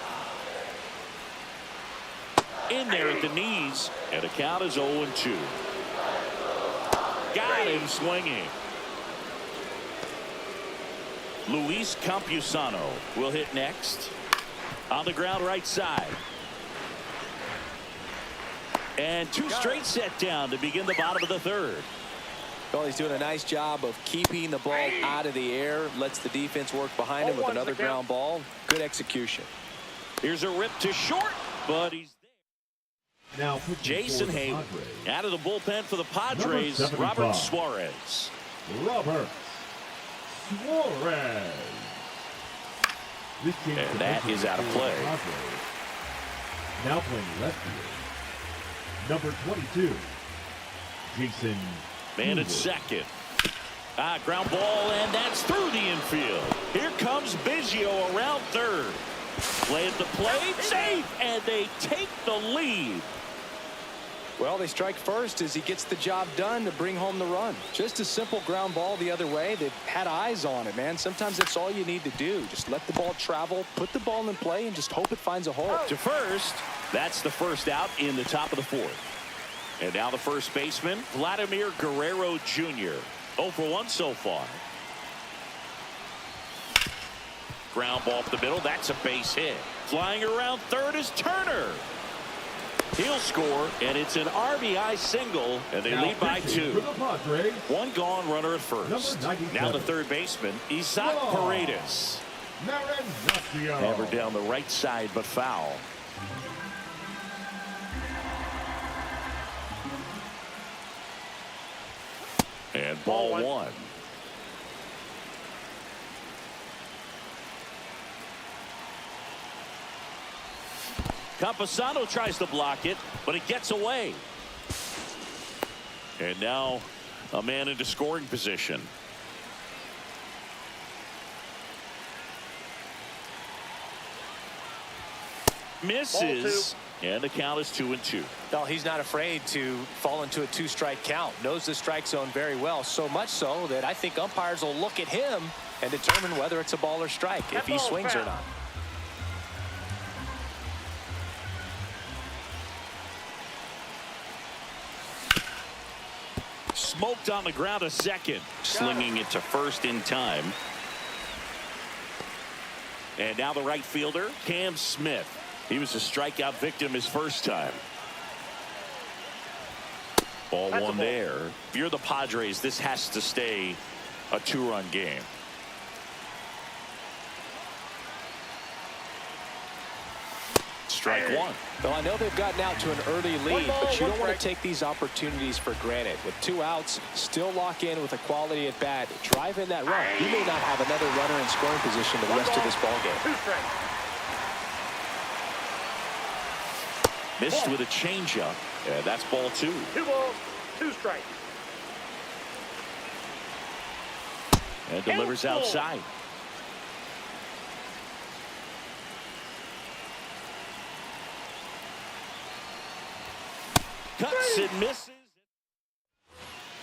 In there at the knees, and the count is 0-2. Got him swinging. Luis Campusano will hit next. On the ground right side. And 2 straight set down to begin the bottom of the 3rd. Well, he's doing a nice job of keeping the ball out of the air. Lets the defense work behind him with another ground ball. Good execution. Here's a rip to short, but he's there. Now Jason Hayward out of the bullpen for the Padres, Robert Suarez. Robert Suarez. And that is out of play. Now playing left field. Number 22, Jason. Man at second. Ground ball, and that's through the infield. Here comes Biggio around 3rd. Play at the plate, safe, and they take the lead. Well, they strike first as he gets the job done to bring home the run. Just a simple ground ball the other way. They've had eyes on it, man. Sometimes that's all you need to do. Just let the ball travel, put the ball in play, and just hope it finds a hole. To first, that's the first out in the top of the 4th. And now the first baseman, Vladimir Guerrero Jr. 0 for 1 so far. Ground ball up the middle. That's a base hit. Flying around third is Turner. He'll score, and it's an RBI single, and they lead by pitching 2. for the Padres, One gone, runner at first. Number 97. Now the third baseman, Isaac Whoa. Paredes. Marinaccio. Hammered down the right side, but foul. And ball one. Campusano tries to block it, but it gets away. And now a man into scoring position. Misses, and the count is 2-2. Well, he's not afraid to fall into a 2-strike count. Knows the strike zone very well, so much so that I think umpires will look at him and determine whether it's a ball or strike, if he swings or not. Smoked on the ground, a second. Slinging it to first in time. And now the right fielder, Cam Smith. He was a strikeout victim his first time. Ball one there. If you're the Padres, this has to stay a 2-run game. Strike one. Well, I know they've gotten out to an early lead, but you don't want to take these opportunities for granted. With 2 outs, still lock in with a quality at bat. Drive in that run. You may not have another runner in scoring position the rest of this ball game. Missed with a changeup. And that's ball 2. 2 balls, 2 strikes. And delivers outside. Cuts and misses.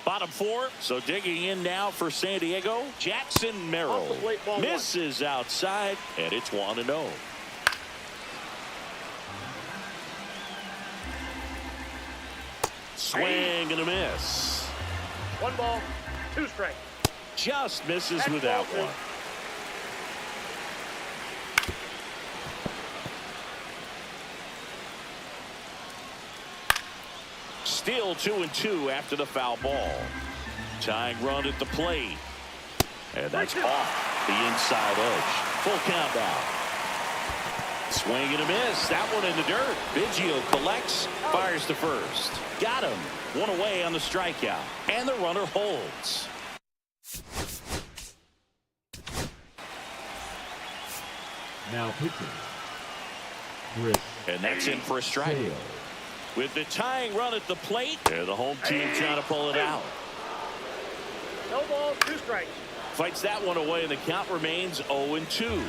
Bottom 4. So digging in now for San Diego, Jackson Merrill. Misses outside, and it's 1-0. Swing and a miss. 1 ball, 2 strikes. Just misses with that one. Still 2-2 after the foul ball. Tying run at the plate. And that's off the inside edge. Full count now. Swing and a miss. That one in the dirt. Biggio collects, fires to first. Got him. 1 away on the strikeout. And the runner holds. Now pitching. Chris And that's in for a strike. Sale. With the tying run at the plate, and the home team trying to pull it out. No balls, 2 strikes. Fights that one away, and the count remains 0-2.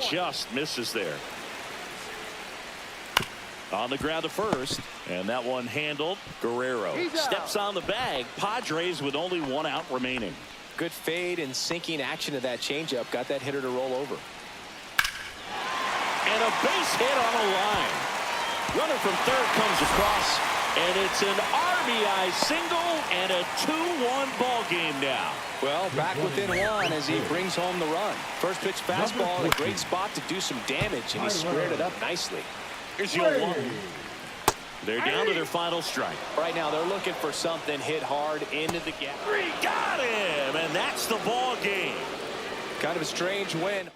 Just misses there. On the ground to first, and that one handled. Guerrero steps on the bag. Padres with only 1 out remaining. Good fade and sinking action of that changeup got that hitter to roll over. And a base hit on a line. Runner from third comes across, and it's an RBI single and a 2-1 ball game now. Well, back within 1 as he brings home the run. First pitch fastball in a great spot to do some damage, and he squared it up nicely. Here's your 1. They're down to their final strike. Right now, they're looking for something hit hard into the gap. Got him, and that's the ball game. Kind of a strange win.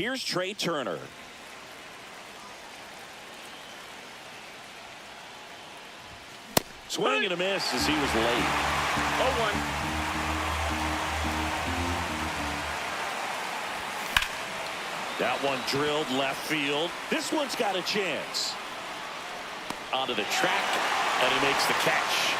Here's Trey Turner. Swing and a miss as he was late. 0-1. That one drilled left field. This one's got a chance. Onto the track, and he makes the catch.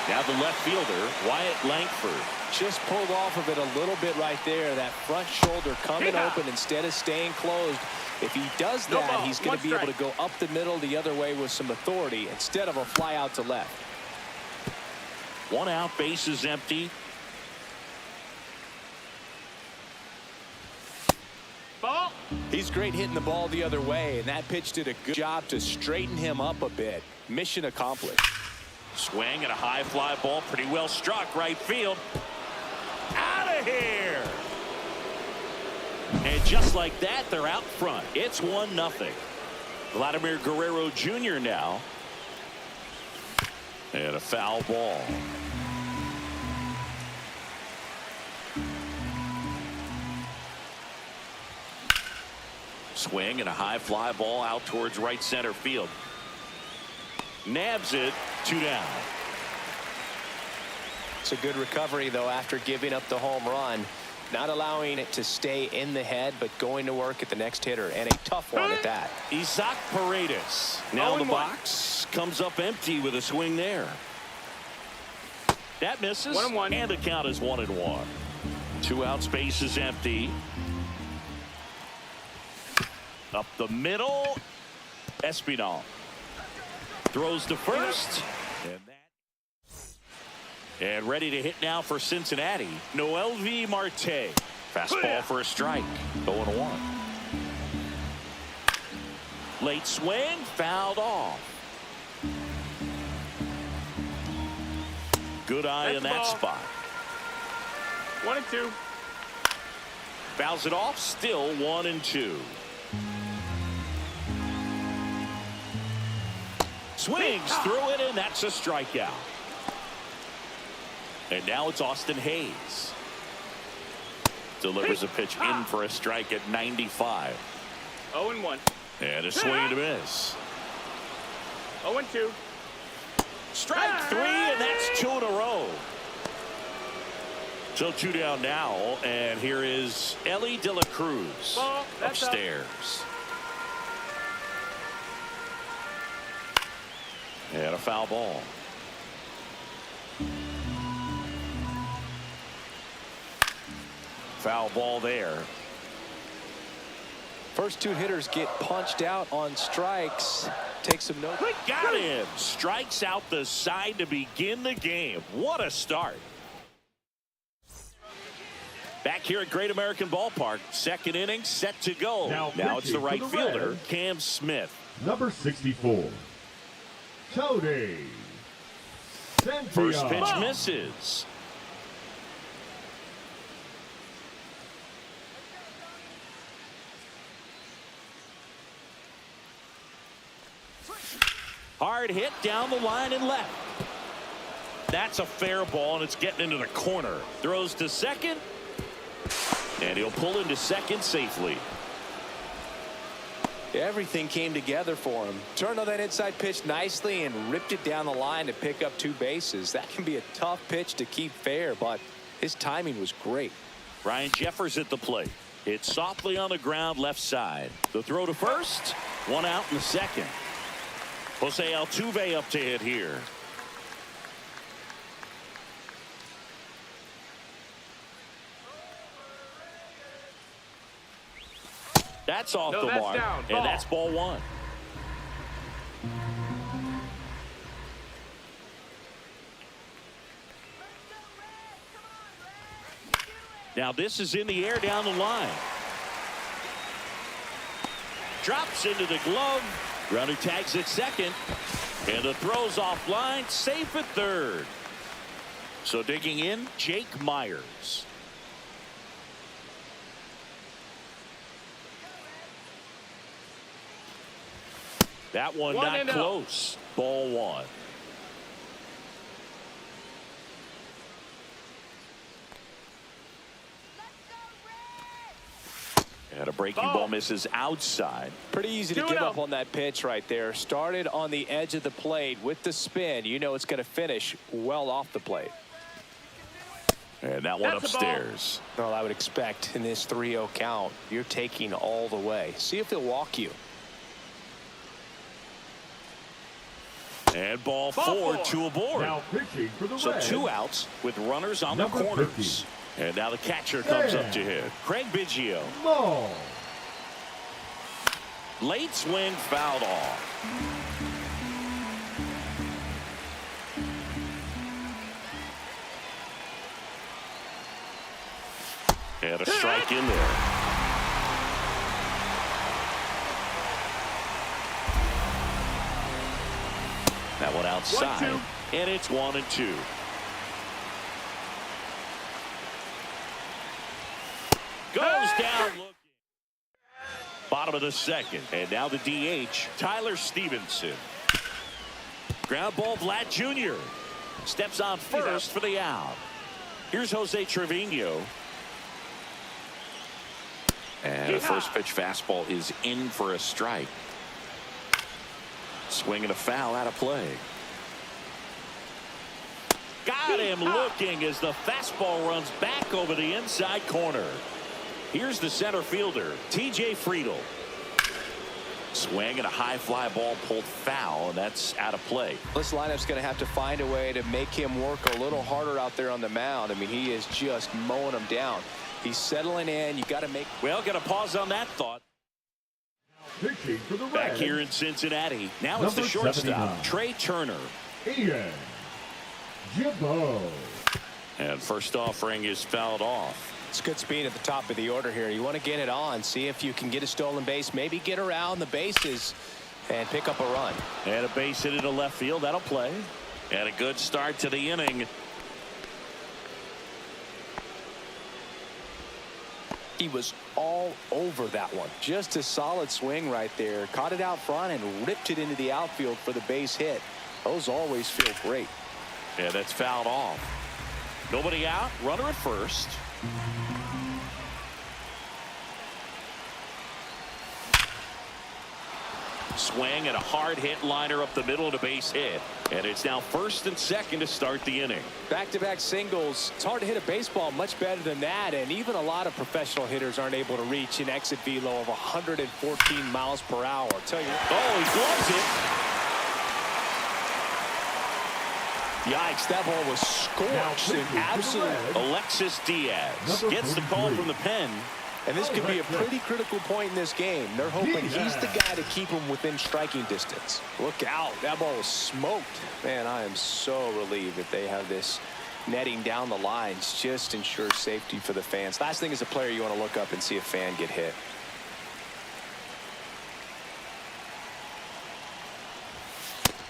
Now the left fielder, Wyatt Langford. Just pulled off of it a little bit right there. That front shoulder coming open instead of staying closed. If he does that, he's going to be able to go up the middle the other way with some authority instead of a fly out to left. 1 out, bases empty. Ball. He's great hitting the ball the other way, and that pitch did a good job to straighten him up a bit. Mission accomplished. Swing and a high fly ball, pretty well struck right field. Out of here. And just like that, they're out front. It's 1-0. Vladimir Guerrero Jr. now. And a foul ball. Swing and a high fly ball out towards right center field. Nabs it, 2 down. It's a good recovery, though, after giving up the home run. Not allowing it to stay in the head, but going to work at the next hitter, and a tough one at that. Isaac Paredes. Now the box comes up empty with a swing there. That misses. 1-1. And the count is 1-1. 2 outs, base is empty. Up the middle. Espinal throws to first. And ready to hit now for Cincinnati. Noelvi Marte. Fastball for a strike. 0-1. Late swing, fouled off. Good eye in that spot. 1-2. Fouls it off, still 1-2. Swings through it, and that's a strikeout. And now it's Austin Hayes. Delivers a pitch in for a strike at 95. 0-1. And a swing and a miss. 0-2. Strike 3, and that's 2 in a row. So 2 down now, and here is Ellie De La Cruz upstairs. And a foul ball. Foul ball there. First 2 hitters get punched out on strikes. Take some note. Got him. Strikes out the side to begin the game. What a start. Back here at Great American Ballpark. Second inning set to go. Now it's the right fielder, Cam Smith. Number 64. Tony. First pitch misses. Hard hit down the line and left. That's a fair ball, and it's getting into the corner. Throws to second, and he'll pull into second safely. Everything came together for him. Turned on that inside pitch nicely and ripped it down the line to pick up 2 bases. That can be a tough pitch to keep fair, but his timing was great. Ryan Jeffers at the plate. Hits softly on the ground left side. The throw to first. 1 out in the second. Jose Altuve up to hit here. That's off the mark, and that's ball 1. Now this is in the air down the line. Drops into the glove. Runner tags at second, and the throw's offline, safe at third. So digging in, Jake Myers. That one not close. Ball 1. And And a breaking ball misses outside. Pretty easy to give up on that pitch right there. Started on the edge of the plate with the spin. You know it's going to finish well off the plate. And that one upstairs. Well, I would expect in this 3-0 count, you're taking all the way. See if he'll walk you. And ball four, 2 aboard. Now pitching for the So Reds, 2 outs with runners on the number corners. 50. And now the catcher comes up to hit. Craig Biggio. Ball. Late swing fouled off. And a strike in there. That one outside. 1-2. And it's 1-2. Goes down looking. Bottom of the second. And now the DH, Tyler Stevenson. Ground ball, Vlad Jr. Steps on first for the out. Here's Jose Trevino. And a first pitch fastball is in for a strike. Swing and a foul out of play. Got him looking as the fastball runs back over the inside corner. Here's the center fielder, T.J. Friedl. Swing and a high fly ball pulled foul, and that's out of play. This lineup's going to have to find a way to make him work a little harder out there on the mound. I mean, he is just mowing them down. He's settling in. You got to make. Well, got to pause on that thought. Pitching for the Reds, Back here in Cincinnati. Now it's the number shortstop, 79. Trey Turner. Ian Gibbo. And first offering is fouled off. It's good speed at the top of the order here. You want to get it on, see if you can get a stolen base, maybe get around the bases and pick up a run. And a base hit into left field. That'll play. And a good start to the inning. He was all over that one. Just a solid swing right there. Caught it out front and ripped it into the outfield for the base hit. Those always feel great. Yeah, that's fouled off. Nobody out. Runner at first. Swing and a hard hit liner up the middle and a base hit. And it's now first and second to start the inning. Back-to-back singles. It's hard to hit a baseball much better than that, and even a lot of professional hitters aren't able to reach an exit velo of 114 miles per hour. I'll tell you. Oh, he gloves it. Yikes, that ball was scorched and absolute. Alexis Diaz gets the call from the pen. And this could be a pretty critical point in this game. They're hoping he's the guy to keep him within striking distance. Look out. That ball was smoked. Man, I am so relieved that they have this netting down the lines. Just ensures safety for the fans. Last thing as a player, you want to look up and see a fan get hit.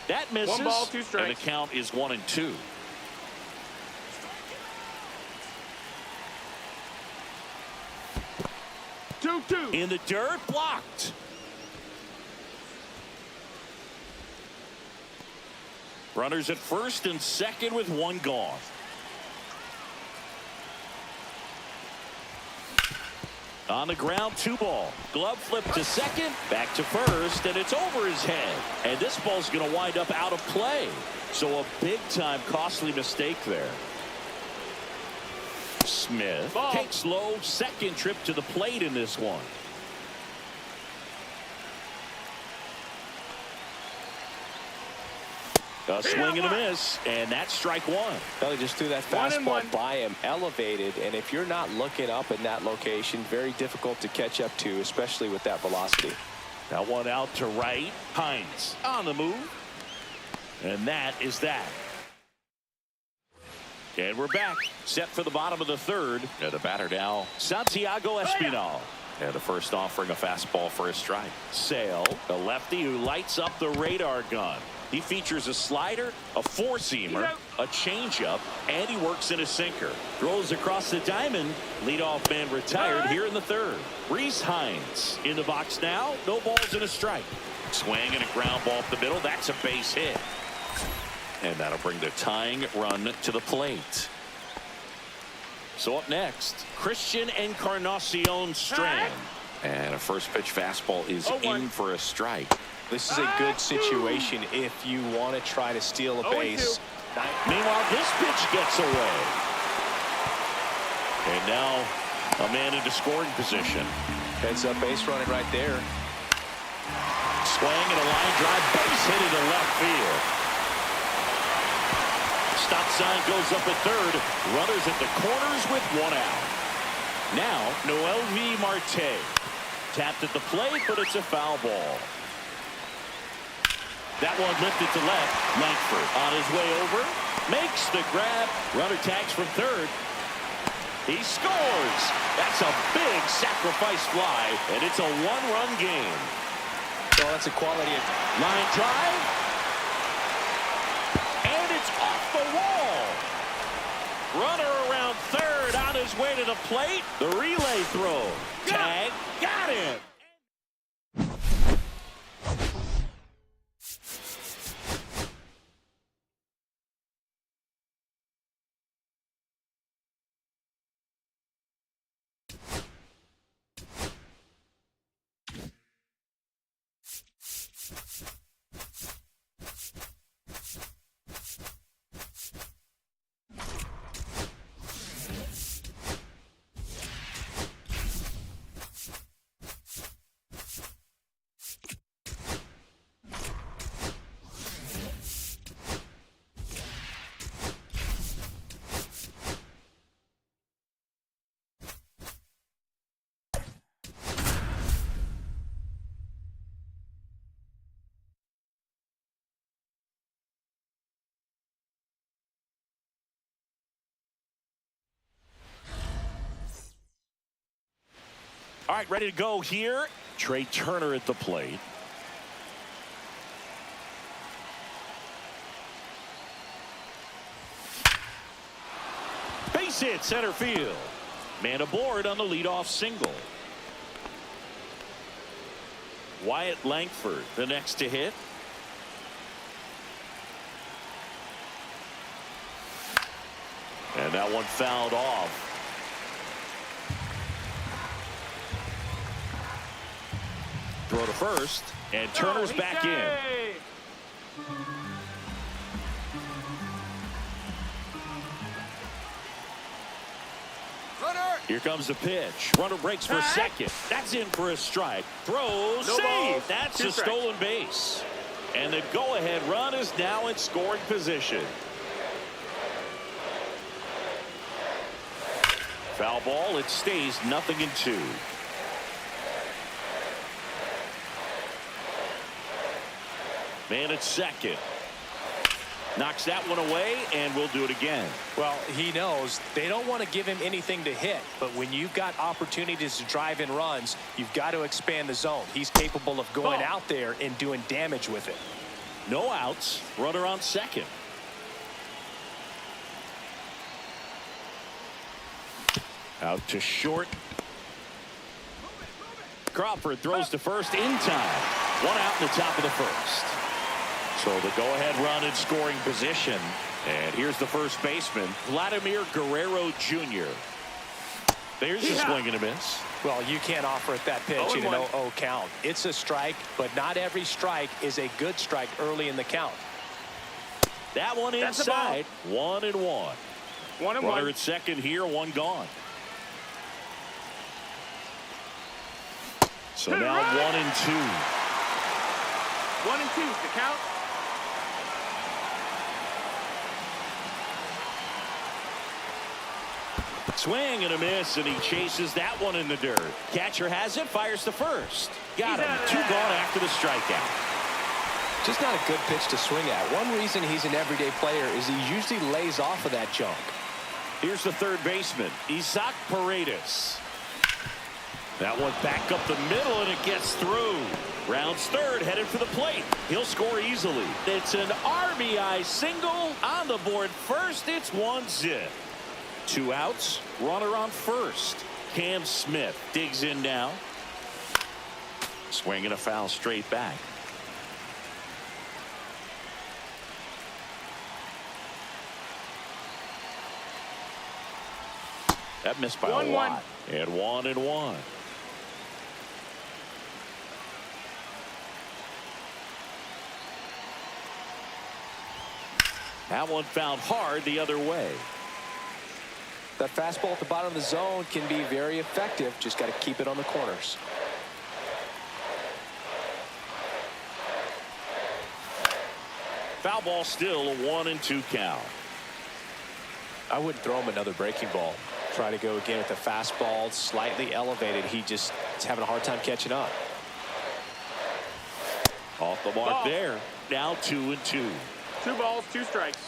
That misses. 1 ball, 2 strikes. And the count is 1-2. In the dirt, blocked. Runners at first and second with 1 gone. On the ground, 2 ball. Glove flip to second, back to first, and it's over his head. And this ball's going to wind up out of play. So a big-time costly mistake there. Smith takes low, second trip to the plate in this one. A swing and a miss, and that's strike 1. Well, he just threw that 1 and 1. fastball by him, elevated, and if you're not looking up in that location, very difficult to catch up to, especially with that velocity. Now 1 out to right. Hines on the move. And that is that. And we're back. Set for the bottom of the third. And the batter now, Santiago Espinal. And the first offering a fastball for a strike. Sale, the lefty who lights up the radar gun. He features a slider, a 4-seamer, a changeup, and he works in a sinker. Throws across the diamond. Leadoff man retired here in the third. Reese Hines in the box now. No balls and a strike. Swing and a ground ball up the middle. That's a base hit. And that'll bring the tying run to the plate. So up next, Christian Encarnacion Strand. And a first pitch fastball is 0-1. in for a strike. This is a good situation if you want to try to steal a 0-2. base. Meanwhile, this pitch gets away. And now a man into scoring position. Heads up base running right there. Swing and a line drive, base hit into left field. Stop sign goes up at third. Runners at the corners with one out. Now, MLB Marte. Tapped at the plate, but it's a foul ball. That one lifted to left. Langford on his way over. Makes the grab. Runner tags from third. He scores. That's a big sacrifice fly, and it's a one-run game. So that's a quality Line drive. And it's off the wall. Runner around third on his way to the plate. The relay throw. Tag. Got him. All right, ready to go here. Trey Turner at the plate. Base hit center field. Man aboard on the leadoff single. Wyatt Langford the next to hit. And that one fouled off. Throw to first, and Turner's back in. Here comes the pitch. Runner breaks for second. That's in for a strike. Throws, save. That's a stolen base. And the go-ahead run is now in scoring position. Foul ball. It stays 0-2. Man at second. Knocks that one away, and we'll do it again. Well, he knows they don't want to give him anything to hit, but when you've got opportunities to drive in runs, you've got to expand the zone. He's capable of going out there and doing damage with it. No outs. Runner on second. Out to short. Crawford throws to first in time. One out in the top of the first. So the go-ahead run in scoring position. And here's the first baseman, Vladimir Guerrero Jr. There's a swing and a miss. Well, you can't offer it that pitch in an 0-0 count. It's a strike, but not every strike is a good strike early in the count. That one inside. 1-1. 1-1. Runner at second here, one gone. So now 1-2. 1-2 to count. Swing and a miss, and he chases that one in the dirt. Catcher has it, fires to first. Got him. 2 gone after the strikeout. Just not a good pitch to swing at. One reason he's an everyday player is he usually lays off of that junk. Here's the third baseman, Isaac Paredes. That one back up the middle, and it gets through. Rounds third, headed for the plate. He'll score easily. It's an RBI single on the board first. It's 1-0. 2 outs, runner on first. Cam Smith digs in now. Swing and a foul straight back. That missed by a lot. And 1-1. That one found hard the other way. That fastball at the bottom of the zone can be very effective. Just got to keep it on the corners. Foul ball, still a 1-2 count. I wouldn't throw him another breaking ball. Try to go again with the fastball slightly elevated. He just is having a hard time catching up. Off the mark there. Now 2-2. 2 balls, 2 strikes.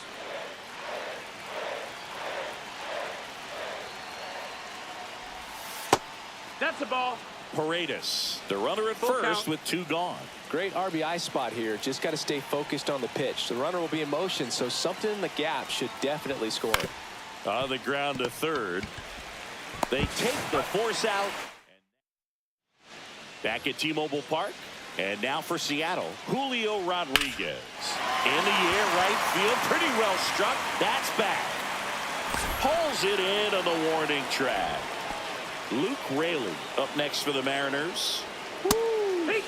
That's a ball. Paredes, the runner at Full first count. with 2 gone. Great RBI spot here. Just got to stay focused on the pitch. The runner will be in motion, so something in the gap should definitely score. On the ground to third. They take the force out. Back at T-Mobile Park. And now for Seattle, Julio Rodriguez. In the air, right field, pretty well struck. That's back. Pulls it in on the warning track. Luke Raley up next for the Mariners.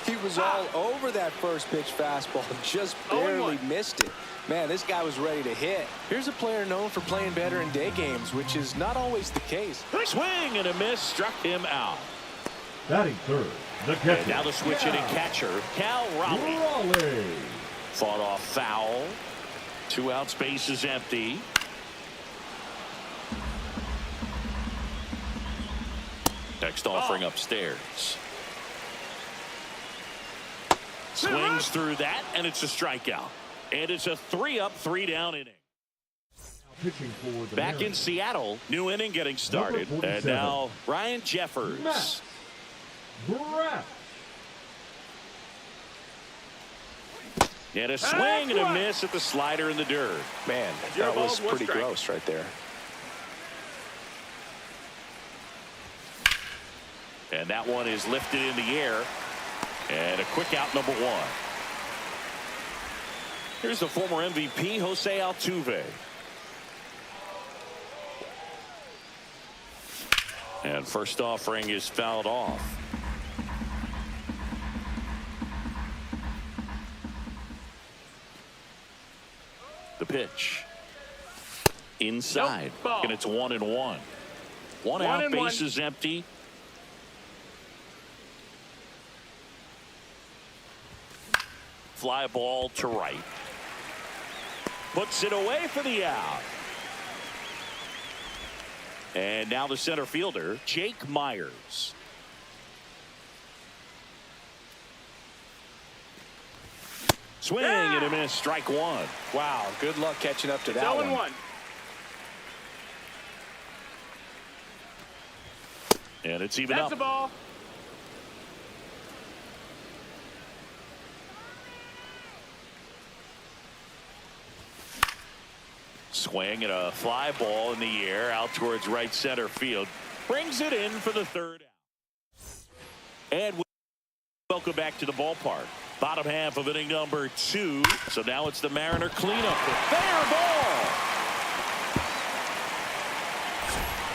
He was all over that first pitch fastball and just barely missed it. Man, this guy was ready to hit. Here's a player known for playing better in day games, which is not always the case. Swing and a miss, struck him out. Batting third, the catcher. And now the switch hitting catcher, Cal Raleigh. Fought off foul. 2 out, space is empty. Next offering upstairs. Swings through that, and it's a strikeout. And it's a 3-up, 3-down inning. Pitching for the Back in Mariners. Seattle, new inning getting started. And now Ryan Jeffers. Brett. And a swing and a miss at the slider in the dirt. Man, that was pretty gross right there. And that one is lifted in the air. And a quick out, number 1. Here's the former MVP, Jose Altuve. And first offering is fouled off. The pitch. Inside. Nope. And it's 1-1. One out, base is empty. Fly ball to right. Puts it away for the out. And now the center fielder, Jake Myers. Swing and a miss, strike 1. Wow, good luck catching up to that one. 0-1. And it's even That's up. a ball. Swing and a fly ball in the air out towards right center field. Brings it in for the 3rd out. And welcome back to the ballpark. Bottom half of inning number 2. So now it's the Mariner cleanup. Fair ball.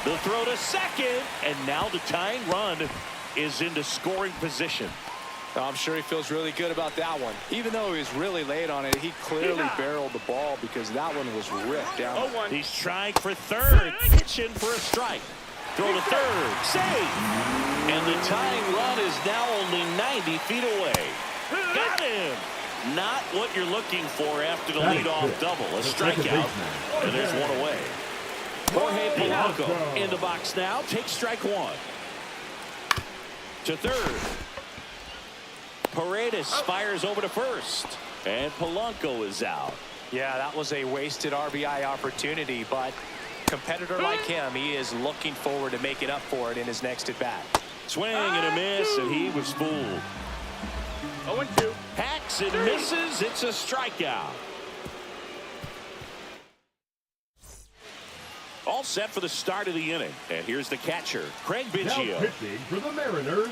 The throw to second. And now the tying run is into scoring position. I'm sure he feels really good about that one. Even though he was really late on it, he clearly barreled the ball because that one was ripped down. 0-1. He's trying for third. Pitching for a strike. Throw to third. Save. And the tying run is now only 90 feet away. Got him. Not what you're looking for after the leadoff double. A strikeout. And there's one away. Jorge Polanco in the box now. Takes strike 1. To third. Paredes fires over to first. And Polanco is out. Yeah, that was a wasted RBI opportunity, but competitor like him, he is looking forward to making up for it in his next at-bat. Swing and a miss, and he was fooled. 0-2. Hacks and misses. It's a strikeout. All set for the start of the inning. And here's the catcher, Craig Now Biggio. pitching for the Mariners,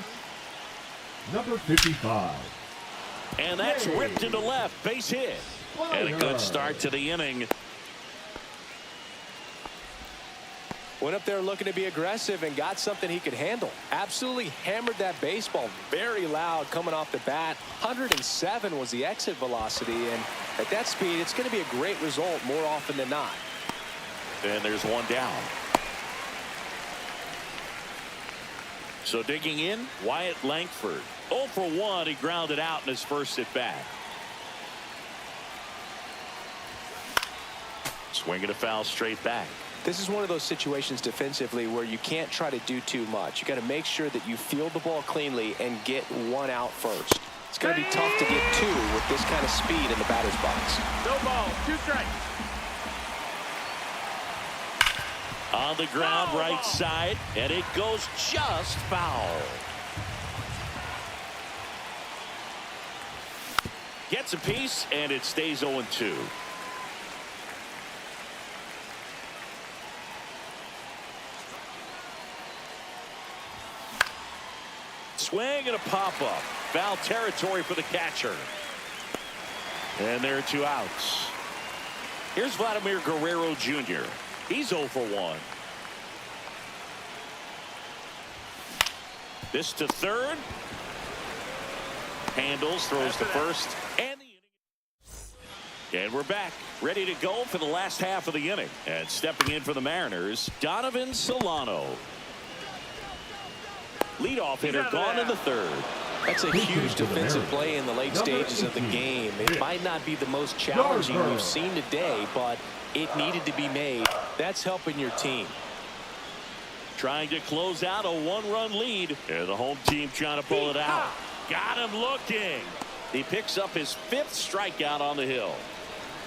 number 55. And that's ripped into left. Base hit. And a good start to the inning. Went up there looking to be aggressive and got something he could handle. Absolutely hammered that baseball. Very loud coming off the bat. 107 was the exit velocity, and at that speed, it's going to be a great result more often than not. And there's one down. So digging in, Wyatt Langford. 0 for 1. He grounded out in his first at bat. Swinging a foul straight back. This is one of those situations defensively where you can't try to do too much. You got to make sure that you field the ball cleanly and get one out first. It's going to be tough to get two with this kind of speed in the batter's box. No ball, 2 strikes. On the ground, right side, and it goes just foul. Gets a piece, and it stays 0-2. Swing and a pop-up. Foul territory for the catcher. And there are 2 outs. Here's Vladimir Guerrero Jr. He's 0 for 1. This to third. Handles, throws to first. And we're back, ready to go for the last half of the inning. And stepping in for the Mariners, Donovan Solano. Leadoff hitter gone in the third. That's a huge defensive play in the late stages of the game. It might not be the most challenging we've seen today, but it needed to be made. That's helping your team. Trying to close out a 1-run lead. And the home team trying to pull it out. Got him looking. He picks up his 5th strikeout on the hill.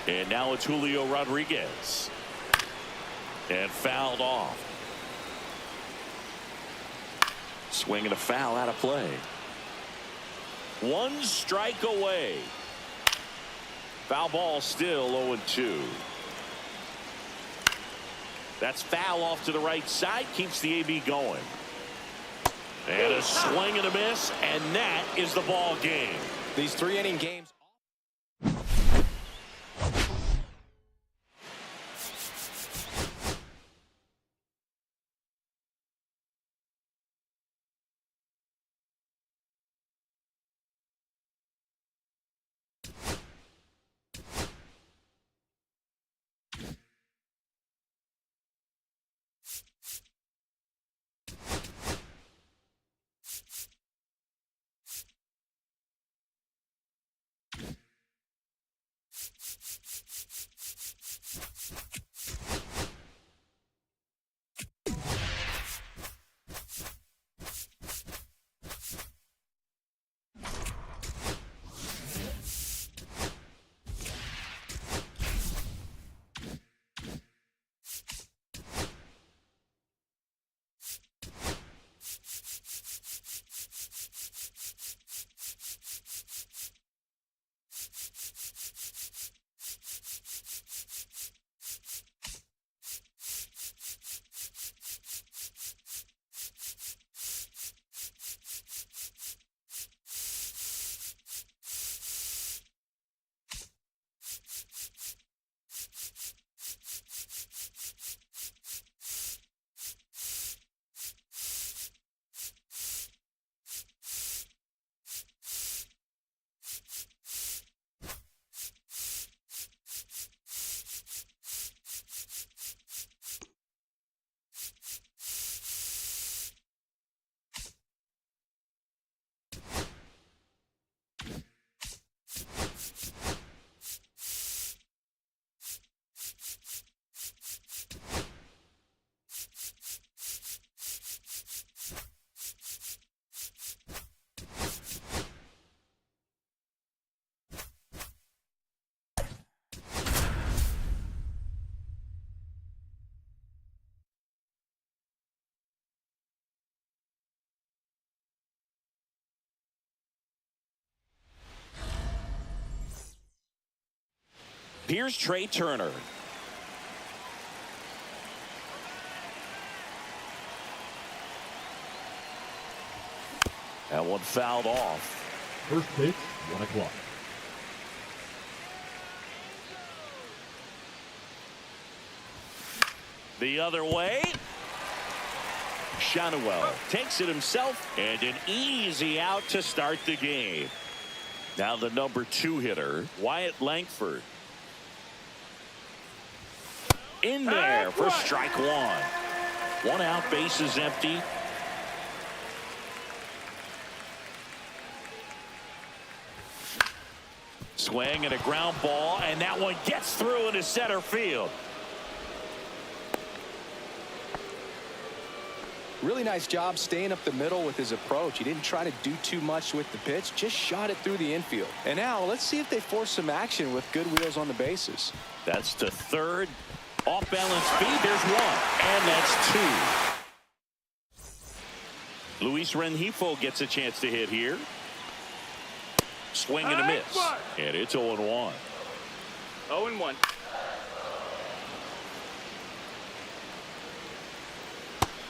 And now it's Julio Rodriguez. And fouled off. Swinging a foul out of play. 1 strike away. Foul ball still 0-2. That's foul off to the right side. Keeps the AB going. And a swing and a miss. And that is the ball game. These 3-inning games. Here's Trey Turner. That one fouled off. First pitch, 1 o'clock. The other way. Shanuel takes it himself, and an easy out to start the game. Now the number 2 hitter, Wyatt Langford. In there for strike 1. 1 out, bases empty. Swing and a ground ball, and that one gets through into center field. Really nice job staying up the middle with his approach. He didn't try to do too much with the pitch, just shot it through the infield. And now let's see if they force some action with good wheels on the bases. That's to third. Off balance speed. There's 1, and that's 2. Luis Rengifo gets a chance to hit here. Swing and a miss, and it's 0-1. 0-1.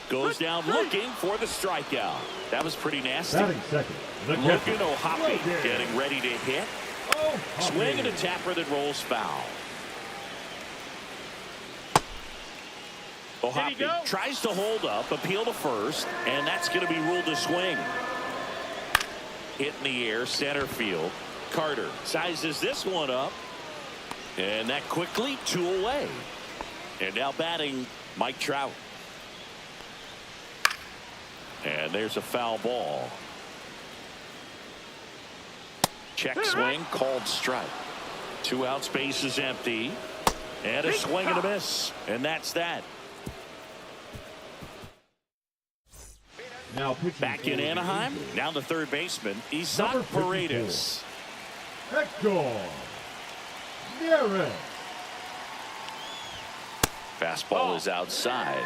Goes down looking for the strikeout. That was pretty nasty. Batting second, the Looking catcher, O'Hoppe, Logan. getting ready to hit. O'Hoppe. Swing and a tapper that rolls foul. O'Hoppe tries to hold up, appeal to first, and that's going to be ruled a swing. Hit in the air, center field. Carter sizes this one up, and that quickly 2 away. And now batting Mike Trout. And there's a foul ball. Check swing, called strike. 2 outs, base is empty. And a swing and a miss. And that's that. Now pitching Back in for the Anaheim. Angels, Now the third baseman, Isaac Number 54. Paredes. Hector Neris. Fastball is outside.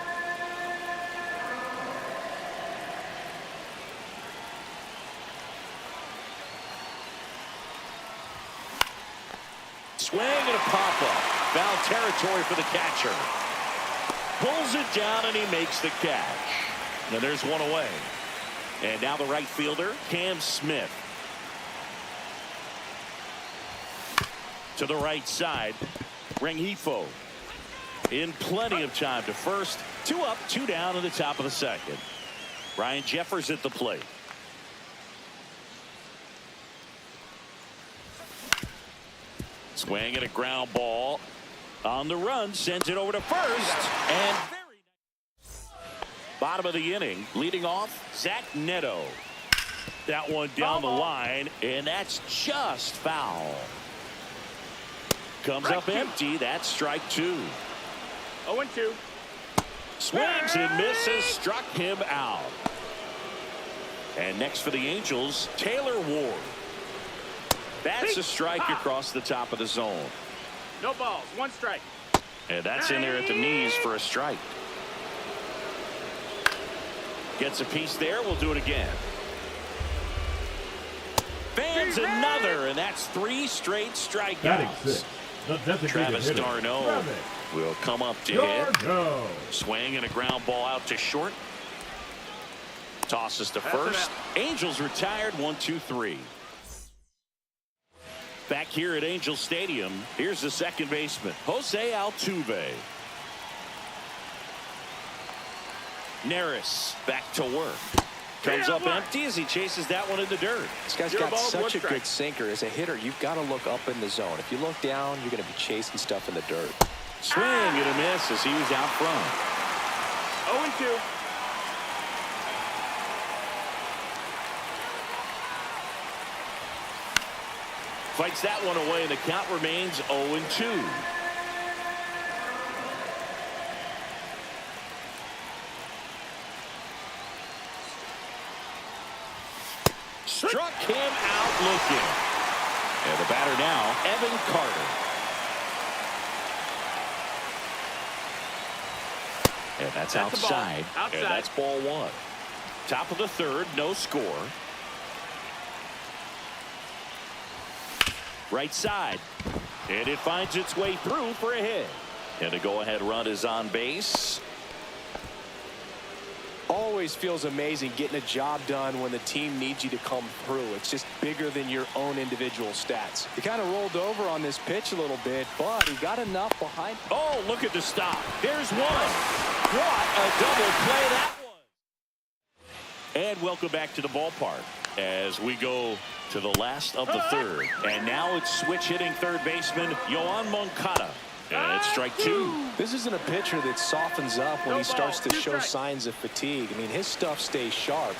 Swing and a pop-up. Foul territory for the catcher. Pulls it down and he makes the catch. Now there's 1 away. And now the right fielder, Cam Smith. To the right side, Rengifo. In plenty of time to first. 2 up, 2 down in the top of the second. Ryan Jeffers at the plate. Swing and a ground ball. On the run, sends it over to first. And very nice. Bottom of the inning, leading off, Zach Neto. That one down the line, and that's just foul. Comes up empty. That's strike 2. 0-2. Swings and misses, struck him out. And next for the Angels, Taylor Ward. That's a strike across the top of the zone. No balls. 1 strike. And that's in there at the knees for a strike. Gets a piece there. We'll do it again. Fans another, and that's 3 straight Batting strikeouts. 6, the designated Travis hitter, d'Arnaud Travis will come up to hit. d'Arnaud. Swing and a ground ball out to short. Tosses to first. Angels retired. 1-2-3. Back here at Angel Stadium, here's the second baseman, Jose Altuve. Neris back to work. Comes up empty as he chases that one in the dirt. This guy's got such a good sinker. As a hitter, you've got to look up in the zone. If you look down, you're going to be chasing stuff in the dirt. Swing and a miss as he was out front. 0-2. Fights that one away, and the count remains 0-2. Struck him out looking. And the batter now, Evan Carter. And that's outside. And that's ball 1. Top of the third, no score. Right side. And it finds its way through for a hit. And the go-ahead run is on base. Always feels amazing getting a job done when the team needs you to come through. It's just bigger than your own individual stats. He kind of rolled over on this pitch a little bit, but he got enough behind. Oh, look at the stop. There's one. What a double play that And welcome back to the ballpark as we go to the last of the third. And now it's switch hitting third baseman Yoan Moncada. And it's strike two. This isn't a pitcher that softens up when he starts to show signs of fatigue. I mean, his stuff stays sharp.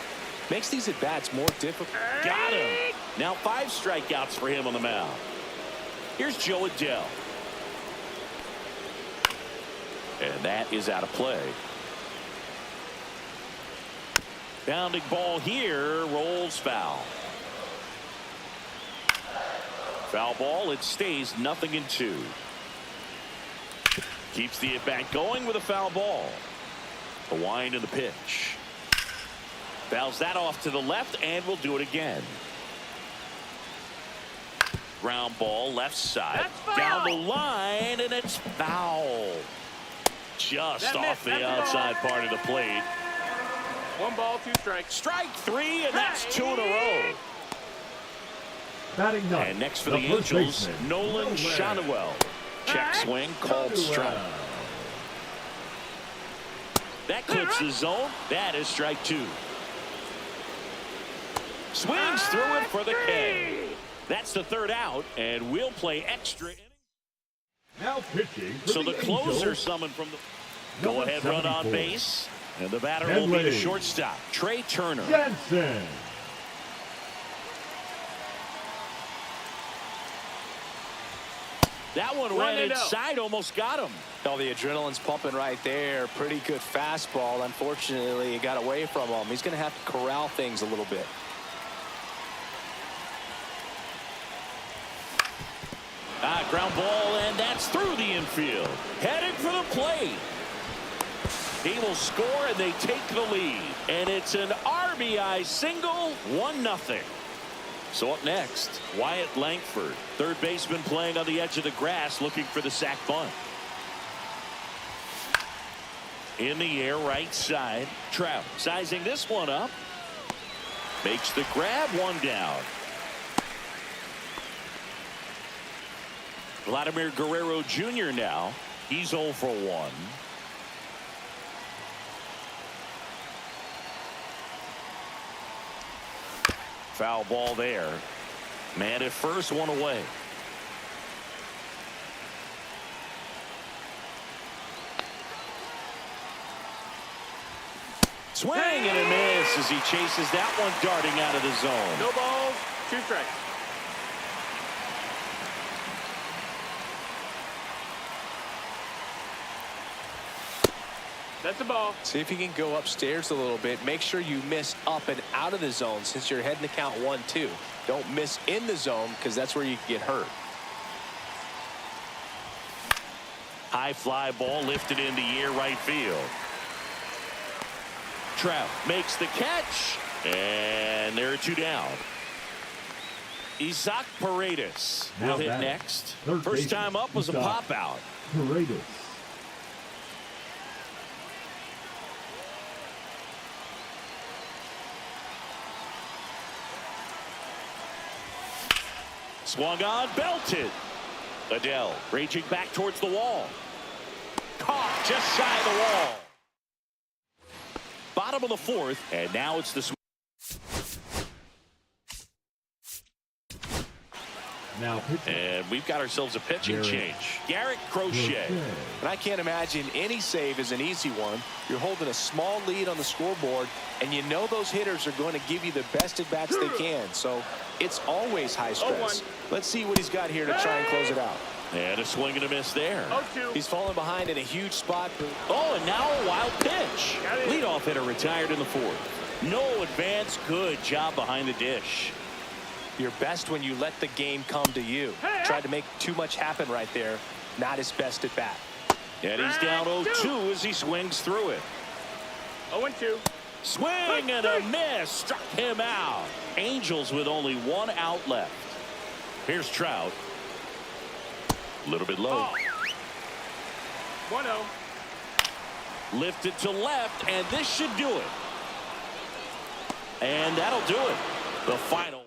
Makes these at-bats more difficult. Got him. Now 5 strikeouts for him on the mound. Here's Joe Adell. And that is out of play. Bounding ball here, rolls foul. Foul ball, it stays 0-2. Keeps the at-bat going with a foul ball. The wind and the pitch. Fouls that off to the left and will do it again. Ground ball left side. Down the line and it's foul. Just off the outside part of the plate. 1 ball, 2 strikes. Strike 3 and that's 2 in a row. Batting ninth, And next for the Angels, Nolan Shotwell. Check swing, called strike. That clips the zone. That is strike 2. Swings through it for the K. That's the third out, and we'll play extra innings. Now pitching for So the closer Angels, summoned from the number go-ahead run on 74. base, and the batter will be the shortstop, Trey Turner. Jensen. That one ran inside, almost got him. Oh, the adrenaline's pumping right there. Pretty good fastball. Unfortunately, it got away from him. He's going to have to corral things a little bit. Ground ball, and that's through the infield. Headed for the plate. He will score, and they take the lead. And it's an RBI single, 1-0. So up next, Wyatt Langford, third baseman playing on the edge of the grass, looking for the sac bunt. In the air, right side. Trout sizing this one up. Makes the grab, 1 down. Vladimir Guerrero Jr. now. He's 0 for 1. Foul ball there. Man at first, 1 away. Swing and a miss as he chases that one darting out of the zone. No balls, 2 strikes. That's a ball. See if you can go upstairs a little bit. Make sure you miss up and out of the zone since you're heading to count 1-2. Don't miss in the zone because that's where you can get hurt. High fly ball lifted in the air, right field. Trout makes the catch, and there are 2 down. Isaac Paredes will hit next. First time up was a pop out. Paredes. Swung on, belted. Adell raging back towards the wall. Caught just shy of the wall. Bottom of the 4th, and now it's the Now pitching. and we've got ourselves a pitching change. Garrett Crochet. And I can't imagine any save is an easy one. You're holding a small lead on the scoreboard, and you know those hitters are going to give you the best at-bats they can. So it's always high stress. Let's see what he's got here to try and close it out. And a swing and a miss there. 0-2. He's fallen behind in a huge spot. Oh, and now a wild pitch. Leadoff hitter retired in the 4th. No advance. Good job behind the dish. You're best when you let the game come to you. Tried to make too much happen right there. Not his best at bat. And he's down 0-2 as he swings through it. 0-2. Swing and a miss. Struck him out. Angels with only 1 out left. Here's Trout. A little bit low. 1-0. Lifted to left, and this should do it. And that'll do it. The final.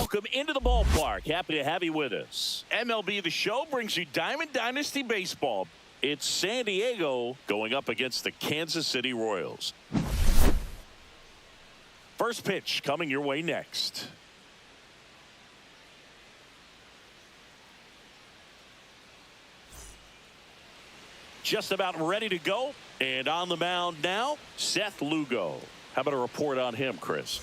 Welcome into the ballpark. Happy to have you with us. MLB The Show brings you Diamond Dynasty Baseball. It's San Diego going up against the Kansas City Royals. First pitch coming your way next. Just about ready to go. And on the mound now, Seth Lugo. How about a report on him, Chris?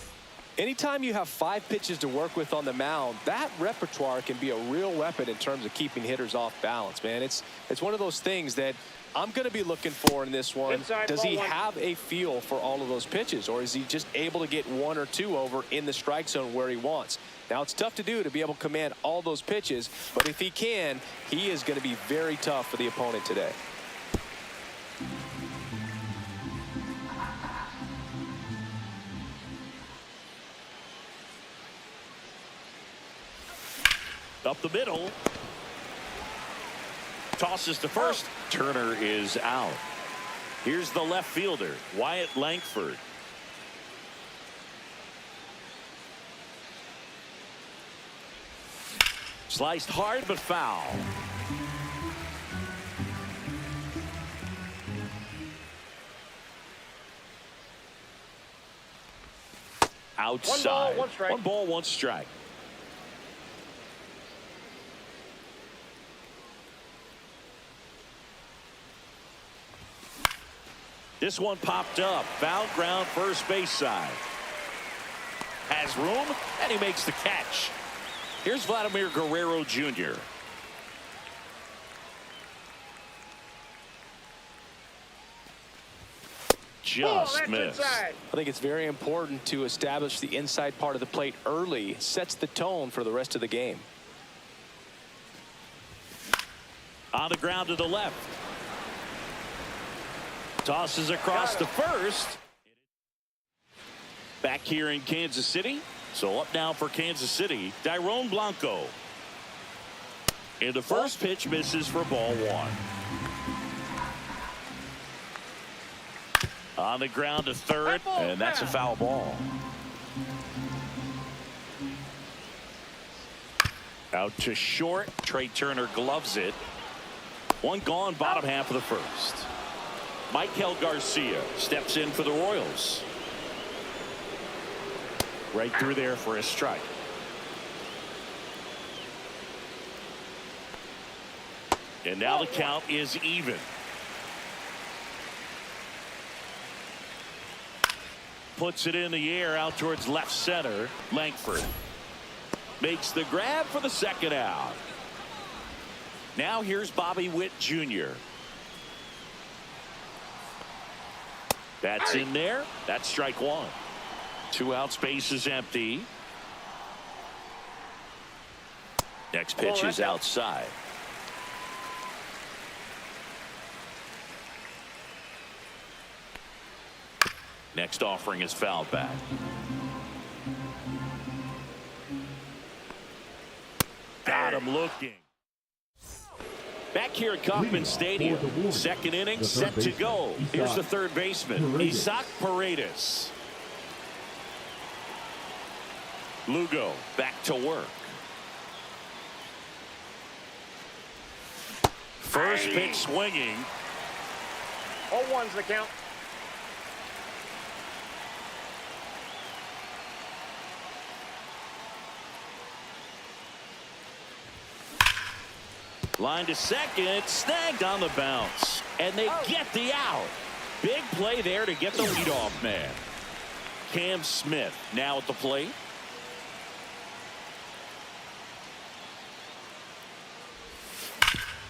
Anytime you have 5 pitches to work with on the mound, that repertoire can be a real weapon in terms of keeping hitters off balance, man. It's one of those things that I'm going to be looking for in this one. Does he have a feel for all of those pitches, or is he just able to get 1 or 2 over in the strike zone where he wants? Now, it's tough to do to be able to command all those pitches, but if he can, he is going to be very tough for the opponent today. Up the middle. Tosses to first. Turner is out. Here's the left fielder, Wyatt Langford. Sliced hard but foul. Outside. 1 ball, 1 strike. 1 ball, 1 strike. This one popped up. Foul ground, first base side. Has room, and he makes the catch. Here's Vladimir Guerrero Jr. Just missed. Inside. I think it's very important to establish the inside part of the plate early. Sets the tone for the rest of the game. On the ground to the left. Tosses across to first. Back here in Kansas City. So up now for Kansas City, Dairon Blanco. And the first pitch misses for ball 1. On the ground to third, and that's a foul ball. Out to short. Trey Turner gloves it. 1 gone, bottom half of the first. Michael Garcia steps in for the Royals. Right through there for a strike. And now the count is even. Puts it in the air out towards left center. Langford makes the grab for the second out. Now here's Bobby Witt Jr. That's in there. That's strike 1. 2 outs, base is empty. Next pitch is outside. Next offering is fouled back. Got him looking. Back here at Kauffman Stadium, second inning set to go. Here's the third baseman, Isaac Paredes. Lugo back to work. First pitch swinging. 0-1's the count. Line to second, snagged on the bounce. And they get the out. Big play there to get the leadoff man. Cam Smith now at the plate.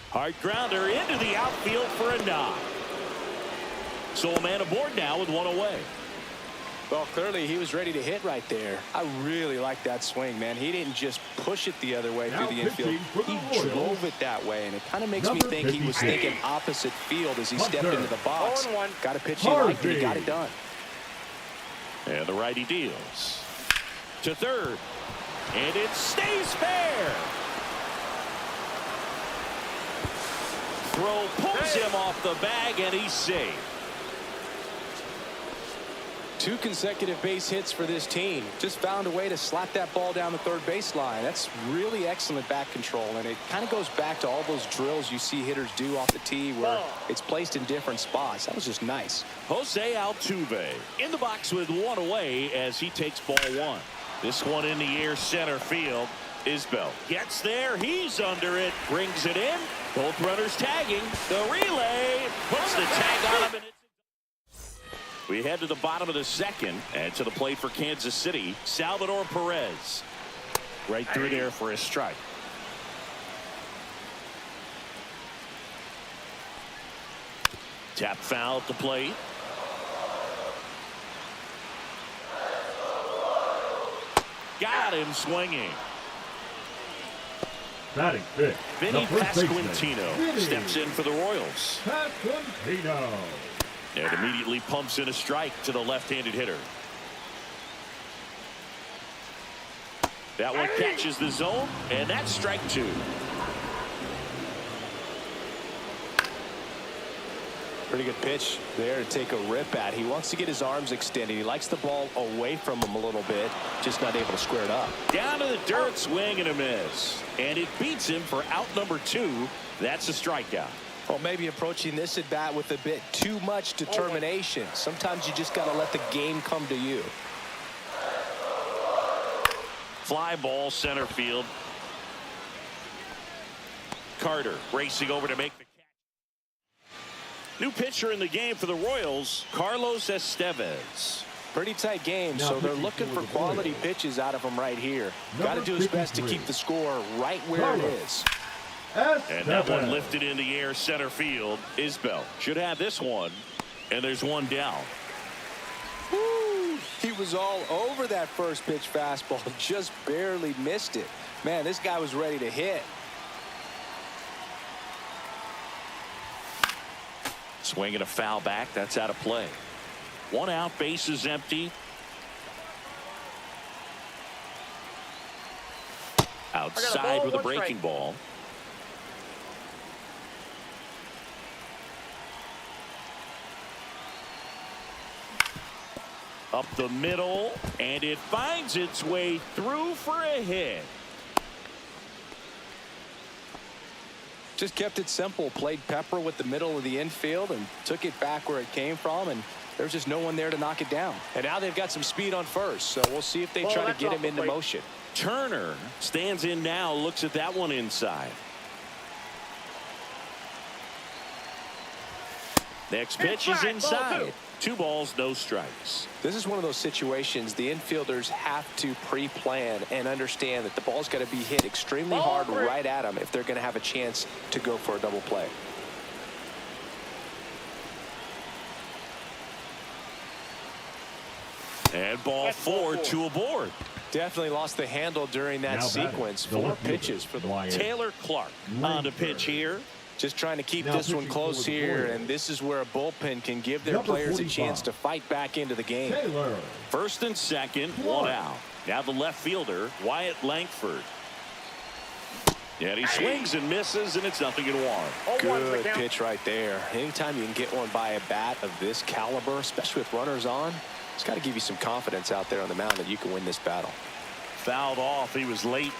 Hard grounder into the outfield for a knock. So a man aboard now with 1 away. Well, clearly he was ready to hit right there. I really like that swing, man. He didn't just push it the other way through the infield. He drove it that way, and it kind of makes me think he was thinking opposite field as he stepped into the box. 0-1. Got a pitch he liked, and he got it done. And the righty deals to third, and it stays fair. Throw pulls him off the bag, and he's safe. 2 consecutive base hits for this team. Just found a way to slap that ball down the third baseline. That's really excellent bat control, and it kind of goes back to all those drills you see hitters do off the tee where it's placed in different spots. That was just nice. Jose Altuve in the box with 1 away as he takes ball 1. This one in the air center field. Isbell gets there. He's under it. Brings it in. Both runners tagging. The relay puts the tag on him. We head to the bottom of the second, and to the plate for Kansas City, Salvador Perez. Right through there for a strike. Tap foul at the plate. Got him swinging. Batting fifth, Vinny the first baseman, Pasquantino Vinny steps in for the Royals. Pasquantino. And immediately pumps in a strike to the left-handed hitter. That one catches the zone, and that's strike 2. Pretty good pitch there to take a rip at. He wants to get his arms extended. He likes the ball away from him a little bit, just not able to square it up. Down to the dirt, swing and a miss. And it beats him for out number 2. That's a strikeout. Well, maybe approaching this at bat with a bit too much determination. Sometimes you just got to let the game come to you. Fly ball center field. Carter racing over to make the catch. New pitcher in the game for the Royals, Carlos Estevez. Pretty tight game, so they're looking for quality pitches out of him right here. Got to do his best to keep the score right where it is. And that one lifted in the air center field. Isbell should have this one, and there's one down. Woo! He was all over that first pitch fastball, just barely missed it. Man, this guy was ready to hit. Swinging a foul back. That's out of play. 1 out, bases empty. Outside with a breaking ball. Up the middle, and it finds its way through for a hit. Just kept it simple. Played pepper with the middle of the infield and took it back where it came from, and there's just no one there to knock it down. And now they've got some speed on first, so we'll see if they try to get him into motion. Turner stands in now, looks at that one inside. Next pitch is inside. 2 balls, no strikes. This is one of those situations the infielders have to pre-plan and understand that the ball's got to be hit extremely hard right at them if they're going to have a chance to go for a double play. And ball 4, 2 aboard. Definitely lost the handle during that sequence. 4 pitches for the Taylor Clark on the pitch here. Just trying to keep this one close here, and this is where a bullpen can give their players a chance to fight back into the game. First and second, 1 out. Now the left fielder, Wyatt Langford. And he swings and misses, and it's 0-1. Good pitch right there. Anytime you can get one by a bat of this caliber, especially with runners on, it's got to give you some confidence out there on the mound that you can win this battle. Fouled off. He was late.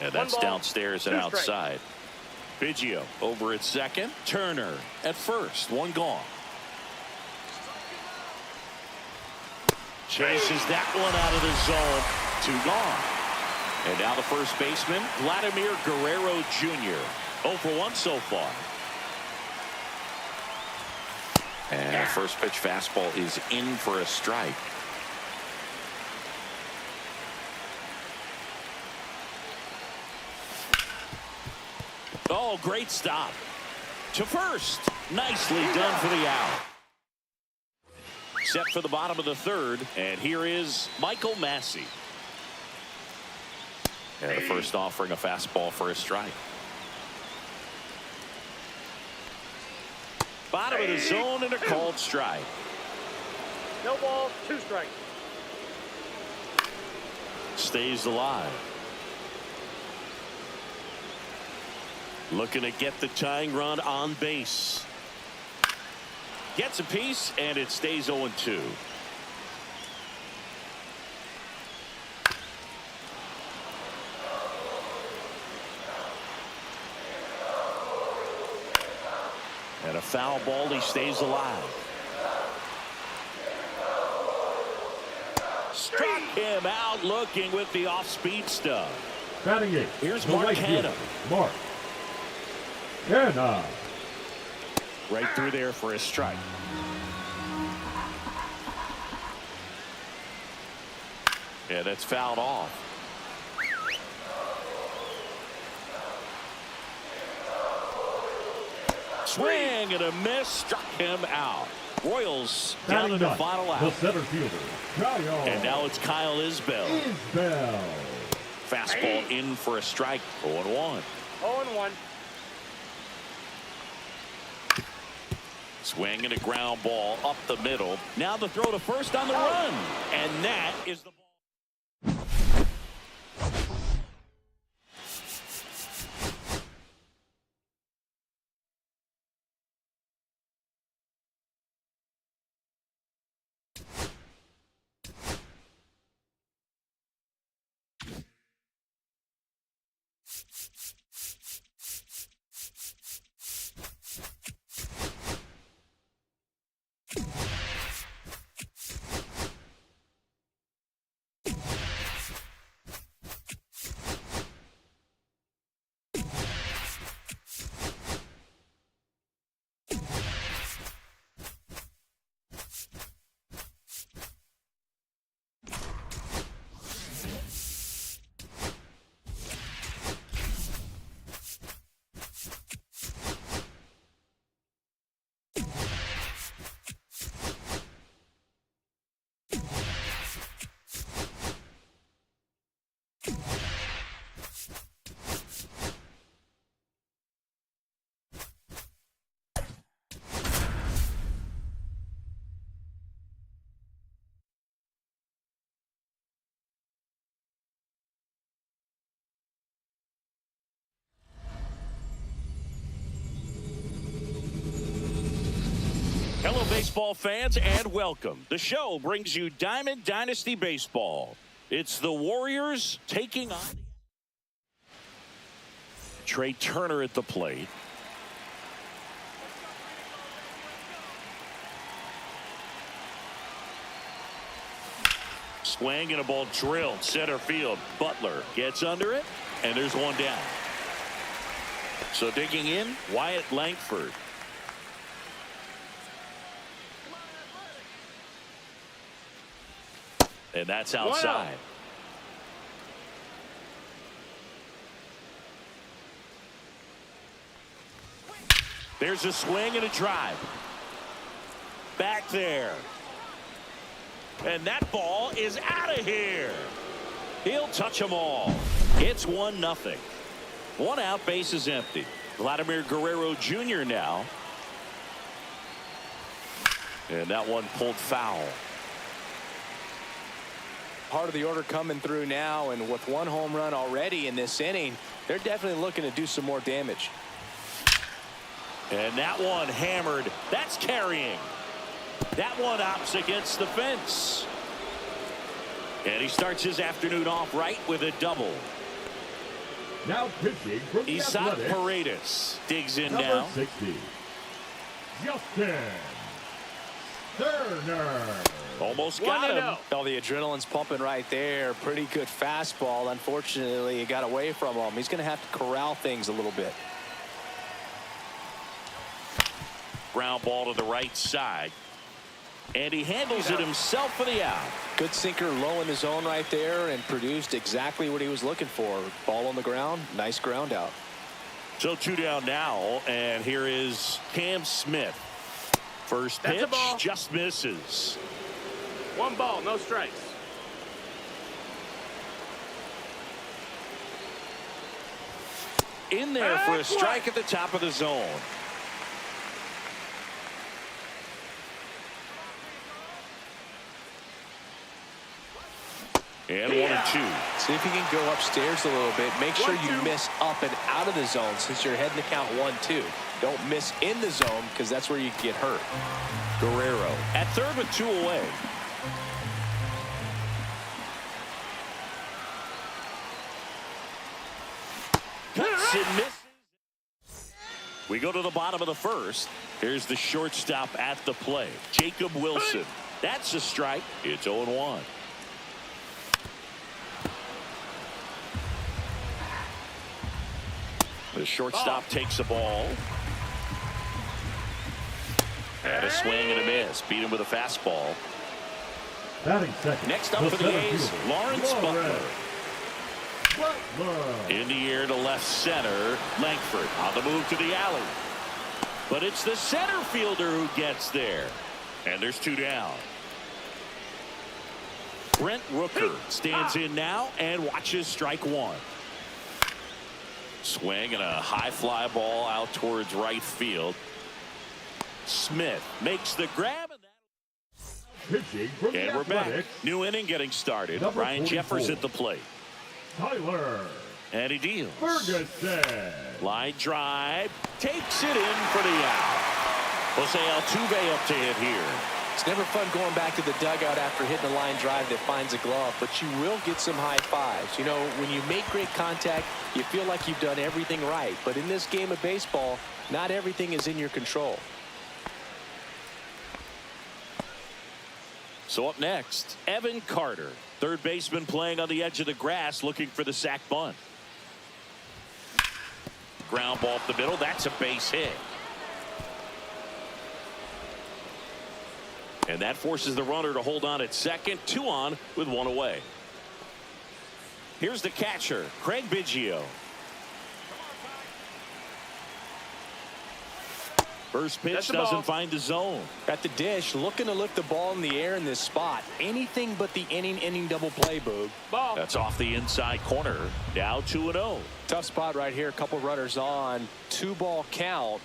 And that's downstairs and outside. Biggio over at second. Turner at first. 1 gone. Chases that one out of the zone. 2 gone. And now the first baseman, Vladimir Guerrero Jr. 0 for 1 so far. And first pitch fastball is in for a strike. Oh, great stop. To first. Nicely done for the out. Set for the bottom of the third. And here is Michael Massey. And the first offering a fastball for a strike. Bottom of the zone and a called strike. No ball, 2 strikes. Stays alive. Looking to get the tying run on base. Gets a piece, and it stays 0-2. And a foul ball, he stays alive. Struck him out looking with the off-speed stuff. Batting eighth. Here's the Mark right Hanna. fielder, Mark Hanna. Right through there for a strike. Yeah, that's fouled off. Swing and a miss, struck him out. Royals down in the final out. The center fielder, Kyle. And now it's Kyle Isbell. Fastball in for a strike. 0-1. 0-1. Swing and a ground ball up the middle. Now the throw to first on the run. And that is the ball. Hello, baseball fans, and welcome. The show brings you Diamond Dynasty Baseball. It's the Warriors taking on Trey Turner at the plate. Swing and a ball drilled center field. Butler gets under it, and there's one down. So digging in, Wyatt Langford. And that's outside. There's a swing and a drive. Back there. And that ball is out of here. He'll touch them all. It's 1-0. One out, base is empty. Vladimir Guerrero Jr. now. And that one pulled foul. Part of the order coming through now, and with one home run already in this inning, they're definitely looking to do some more damage. And that one hammered. That's carrying. That one opts against the fence. And he starts his afternoon off right with a double. Now pitching from the Isaac Athletics, Paredes digs in number now. 60, Justin Turner. Almost got him. Oh, the adrenaline's pumping right there. Pretty good fastball. Unfortunately, it got away from him. He's going to have to corral things a little bit. Ground ball to the right side. And he handles it himself for the out. Good sinker low in the zone right there and produced exactly what he was looking for. Ball on the ground. Nice ground out. So 2 down now. And here is Cam Smith. First pitch just misses. 1 ball, no strikes. In there for a strike at the top of the zone. And 1-2. See if you can go upstairs a little bit. Make sure you miss up and out of the zone since you're heading to count 1-2. Don't miss in the zone because that's where you can get hurt. Guerrero at third with 2 away. Cuts and misses. We go to the bottom of the first. Here's the shortstop at the plate, Jacob Wilson. That's a strike. It's 0-1. The shortstop takes the ball. And a swing and a miss. Beat him with a fastball. Batting second. Next up for the A's, Lawrence Butler. In the air to left center. Langford on the move to the alley. But it's the center fielder who gets there. And there's 2 down. Brent Rooker stands in now and watches strike 1. Swing and a high fly ball out towards right field. Smith makes the grab. And we're back. New inning getting started. Ryan Jeffers at the plate. Tyler. And he deals. Ferguson. Line drive. Takes it in for the out. Jose Altuve up to hit here. It's never fun going back to the dugout after hitting a line drive that finds a glove, but you will get some high fives. You know, when you make great contact, you feel like you've done everything right. But in this game of baseball, not everything is in your control. So up next, Evan Carter, third baseman playing on the edge of the grass, looking for the sac bunt. Ground ball up the middle. That's a base hit. And that forces the runner to hold on at second. 2 on with 1 away. Here's the catcher, Craig Biggio. First pitch doesn't find the zone. At the dish, looking to lift the ball in the air in this spot. Anything but the inning double play, Boog. Ball. That's off the inside corner. Now 2-0. Tough spot right here. A couple runners on. 2-ball count.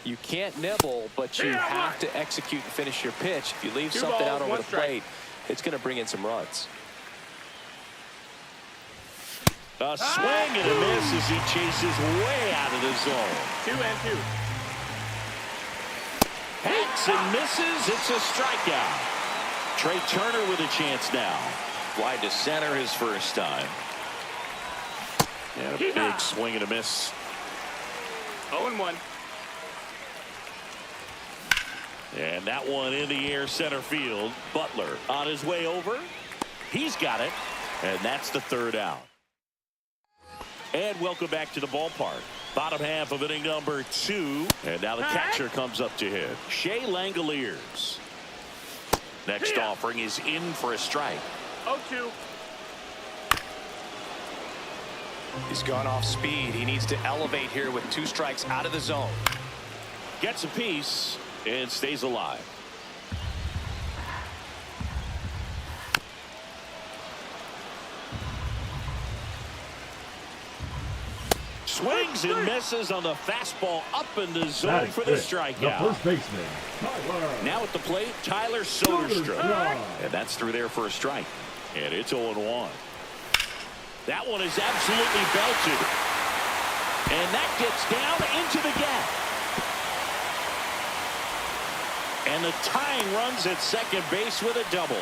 You can't nibble, but you have to execute and finish your pitch. If you leave something out over the plate, it's going to bring in some runs. A swing and a miss as he chases way out of the zone. 2-2. Hacks and misses. It's a strikeout. Trey Turner with a chance now. Wide to center his first time. And a big swing and a miss. 0-1. And that one in the air center field. Butler on his way over. He's got it. And that's the third out. And welcome back to the ballpark. Bottom half of inning number 2. And now the catcher comes up to hit. Shea Langoliers. Next offering is in for a strike. 0-2. He's gone off speed. He needs to elevate here with 2 strikes out of the zone. Gets a piece and stays alive. Swings and misses on the fastball up in the zone for the strikeout. The first baseman, Tyler. Now at the plate, Tyler Soderstrom. And that's through there for a strike. And it's 0-1. That one is absolutely belted. And that gets down into the gap. And the tying runs at second base with a double.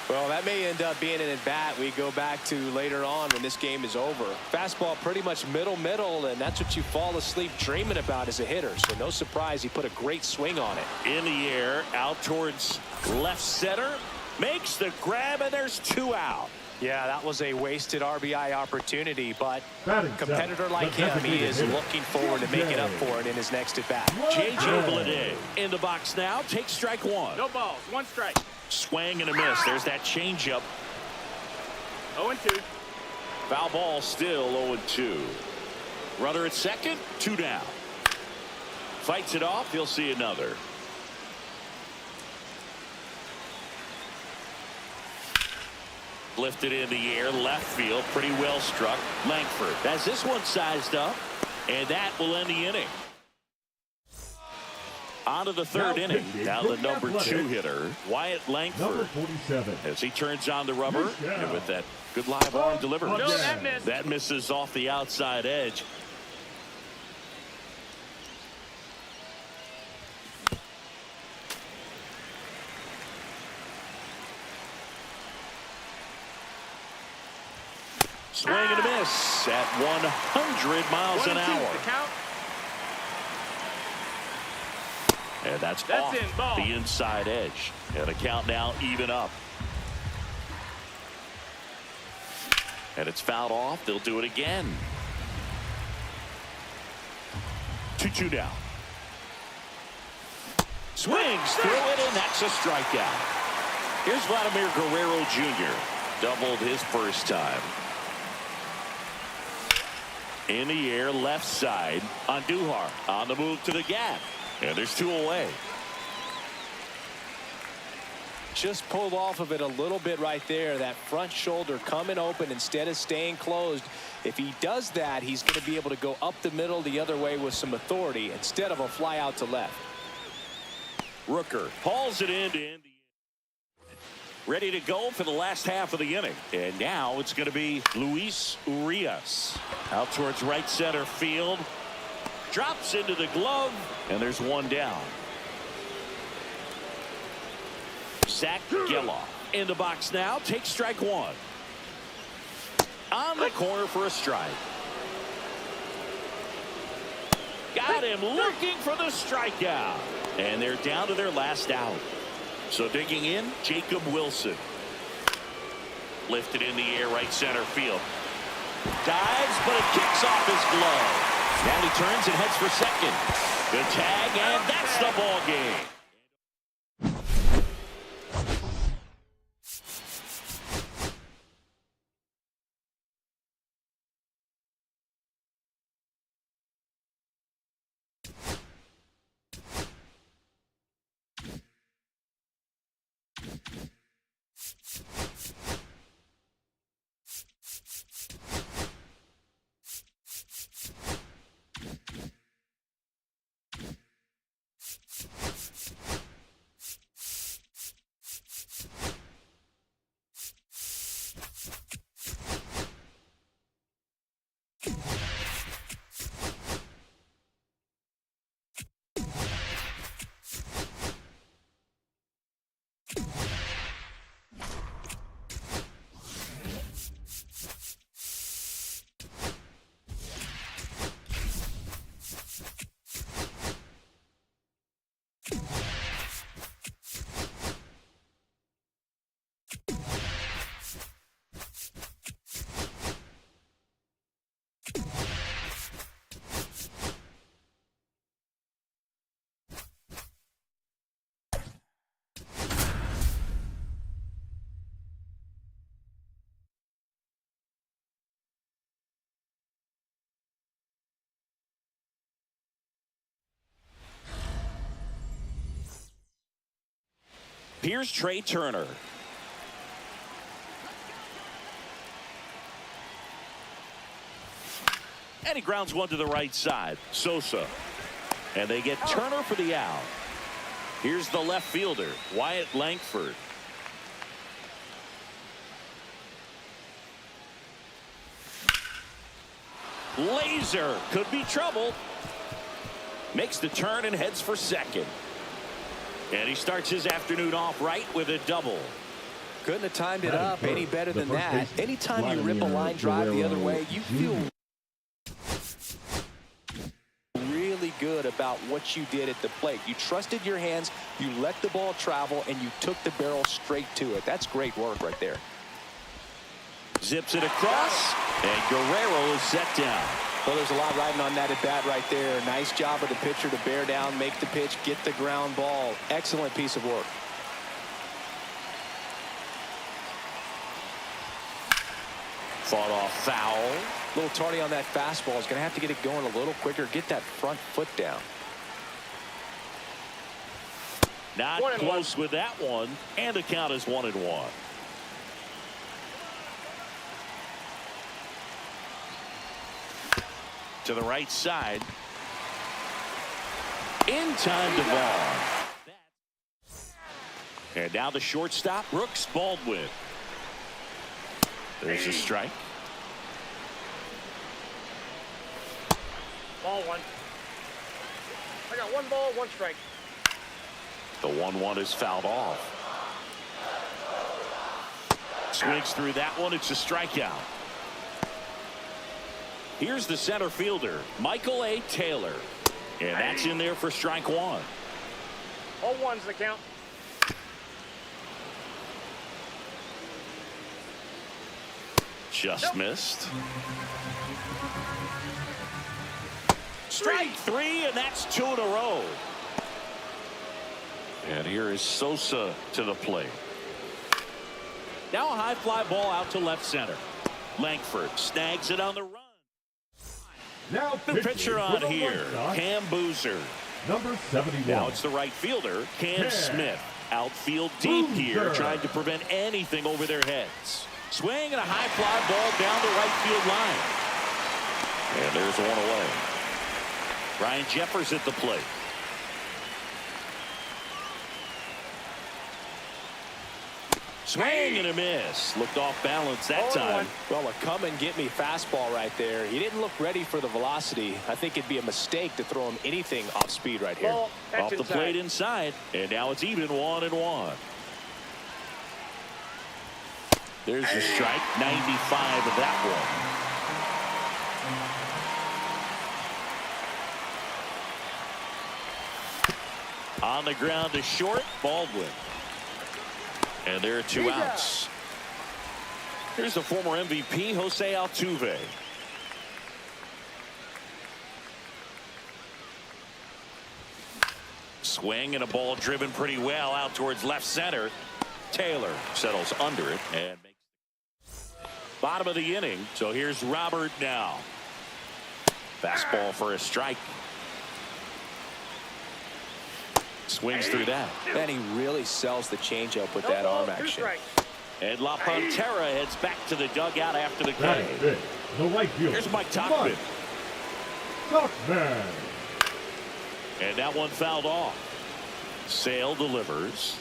Well, that may end up being an at-bat we go back to later on when this game is over. Fastball pretty much middle, and that's what you fall asleep dreaming about as a hitter. So no surprise he put a great swing on it. In the air, out towards left center. Makes the grab, and there's 2 out. Yeah, that was a wasted RBI opportunity, but Batting competitor seven, like him, he is looking forward to making up for it in his next at-bat. J.J. Bleday in the box now. Takes strike 1. No balls. 1 strike. Swing and a miss. There's that changeup. 0-2. Foul ball still 0-2. Runner at second. 2 down. Fights it off. He'll see another. Lifted in the air, left field, pretty well struck. Langford has this one sized up, and that will end the inning. On to the third Now inning. pitching Now for the the number 2 Athletics, hitter, Wyatt Number Langford, 47. as he turns on the rubber. Michelle. And with that good live arm delivery. No, that missed. That misses off the outside edge. Swing and a miss at 100 miles an 1-2, hour. the count. And that's That's off in, ball. the inside edge. And the count now even up. And it's fouled off. They'll do it again. 2-2 now. Swings through it, and that's a strikeout. Here's Vladimir Guerrero Jr. Doubled his first time. In the air, left side. Andujar on the move to the gap. And there's 2 away. Just pulled off of it a little bit right there. That front shoulder coming open instead of staying closed. If he does that, he's going to be able to go up the middle the other way with some authority instead of a fly out to left. Rooker hauls it in to end the inning. Ready to go for the last half of the inning. And now it's going to be Luis Urias. Out towards right center field. Drops into the glove. And there's 1 down. Zach Geloff in the box now. Takes strike 1. On the corner for a strike. Got him looking for the strikeout. And they're down to their last out. So digging in, Jacob Wilson. Lifted in the air, right center field. Dives, but it kicks off his glove. Now he turns and heads for second. The tag, and that's the ball game. Here's Trey Turner. And he grounds 1 to the right side. Sosa. And they get Turner for the out. Here's the left fielder, Wyatt Langford. Laser could be trouble. Makes the turn and heads for second. And he starts his afternoon off right with a double. Couldn't have timed it up any better than that. Anytime you rip a line drive the other way, you feel really good about what you did at the plate. You trusted your hands, you let the ball travel, and you took the barrel straight to it. That's great work right there. Zips it across, and Guerrero is set down. Well, there's a lot riding on that at bat right there. Nice job of the pitcher to bear down, make the pitch, get the ground ball. Excellent piece of work. Fought off foul. A little tardy on that fastball. Is going to have to get it going a little quicker. Get that front foot down. Not close with that one, and the count is 1-1. To the right side. In time to Vaughn. And now the shortstop, Brooks Baldwin. There's a strike. Ball one. I got 1 ball, 1 strike. The 1-1 is fouled off. Swings through that one. It's a strikeout. Here's the center fielder, Michael A. Taylor. And that's in there for strike 1. All ones the count. Just missed. Strike 3, and that's 2 in a row. And here is Sosa to the plate. Now a high fly ball out to left center. Langford snags it on the run. Now The pitcher on for the here, White Sox, Cam Boozer. number 71. Now it's the right fielder, Cam Smith. Outfield deep here, trying to prevent anything over their heads. Swing and a high fly ball down the right field line. And there's one away. Ryan Jeffers at the plate. Swing and a miss. Looked off balance that time. Well, a come-and-get-me fastball right there. He didn't look ready for the velocity. I think it'd be a mistake to throw him anything off speed right here. Ball, Off the plate inside. And now it's even 1-1. There's a strike. 95 of that one. On the ground to short, Baldwin. And there are 2 outs. Here's the former MVP, Jose Altuve. Swing and a ball driven pretty well out towards left center. Taylor settles under it and makes bottom of the inning. So here's Robert now. Fastball for a strike. Swings through that. And he really sells the changeup with that arm action. And La Pantera heads back to the dugout after the That game. is it. The right fielder. Here's Mike Tauchman. Tauchman. And that one fouled off. Sale delivers.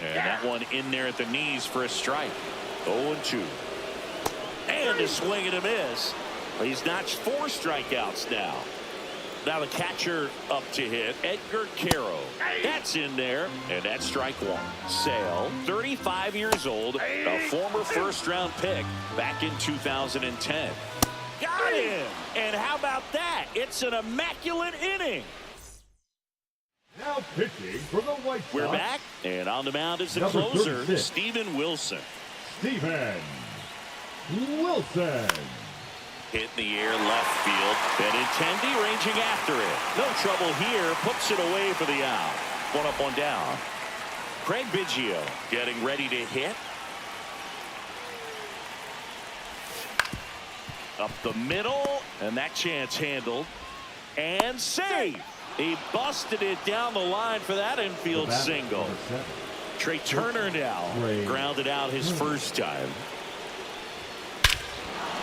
And that one in there at the knees for a strike. 0-2. And a swing and a miss. He's notched 4 strikeouts now. Now the catcher up to hit, Edgar Caro. That's in there, and that's strike 1. Sale, 35 years old, a former first-round pick back in 2010. Got him! And how about that? It's an immaculate inning. Now pitching for the White Sox. We're back, and on the mound is the Number closer, 36. Steven Wilson. Steven Wilson. Hit in the air left field. Benintendi ranging after it. No trouble here. Puts it away for the out. 1 up, 1 down. Craig Biggio getting ready to hit. Up the middle. And that chance handled. And safe. He busted it down the line for that infield single. Trey Turner now grounded out his first time.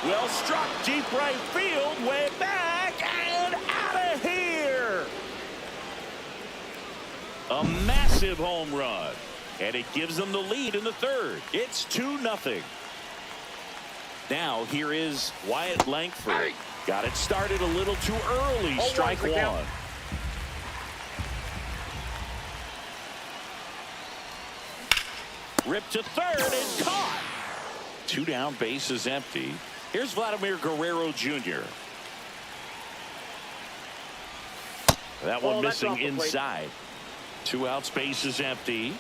Well struck deep right field, way back and out of here. A massive home run, and it gives them the lead in the 3rd. It's 2-0. Now here is Wyatt Langford. Got it started a little too early. Strike 1. Ripped to 3rd and caught. 2 down, bases empty. Here's Vladimir Guerrero Jr. That one missing inside. 2 outs, bases empty.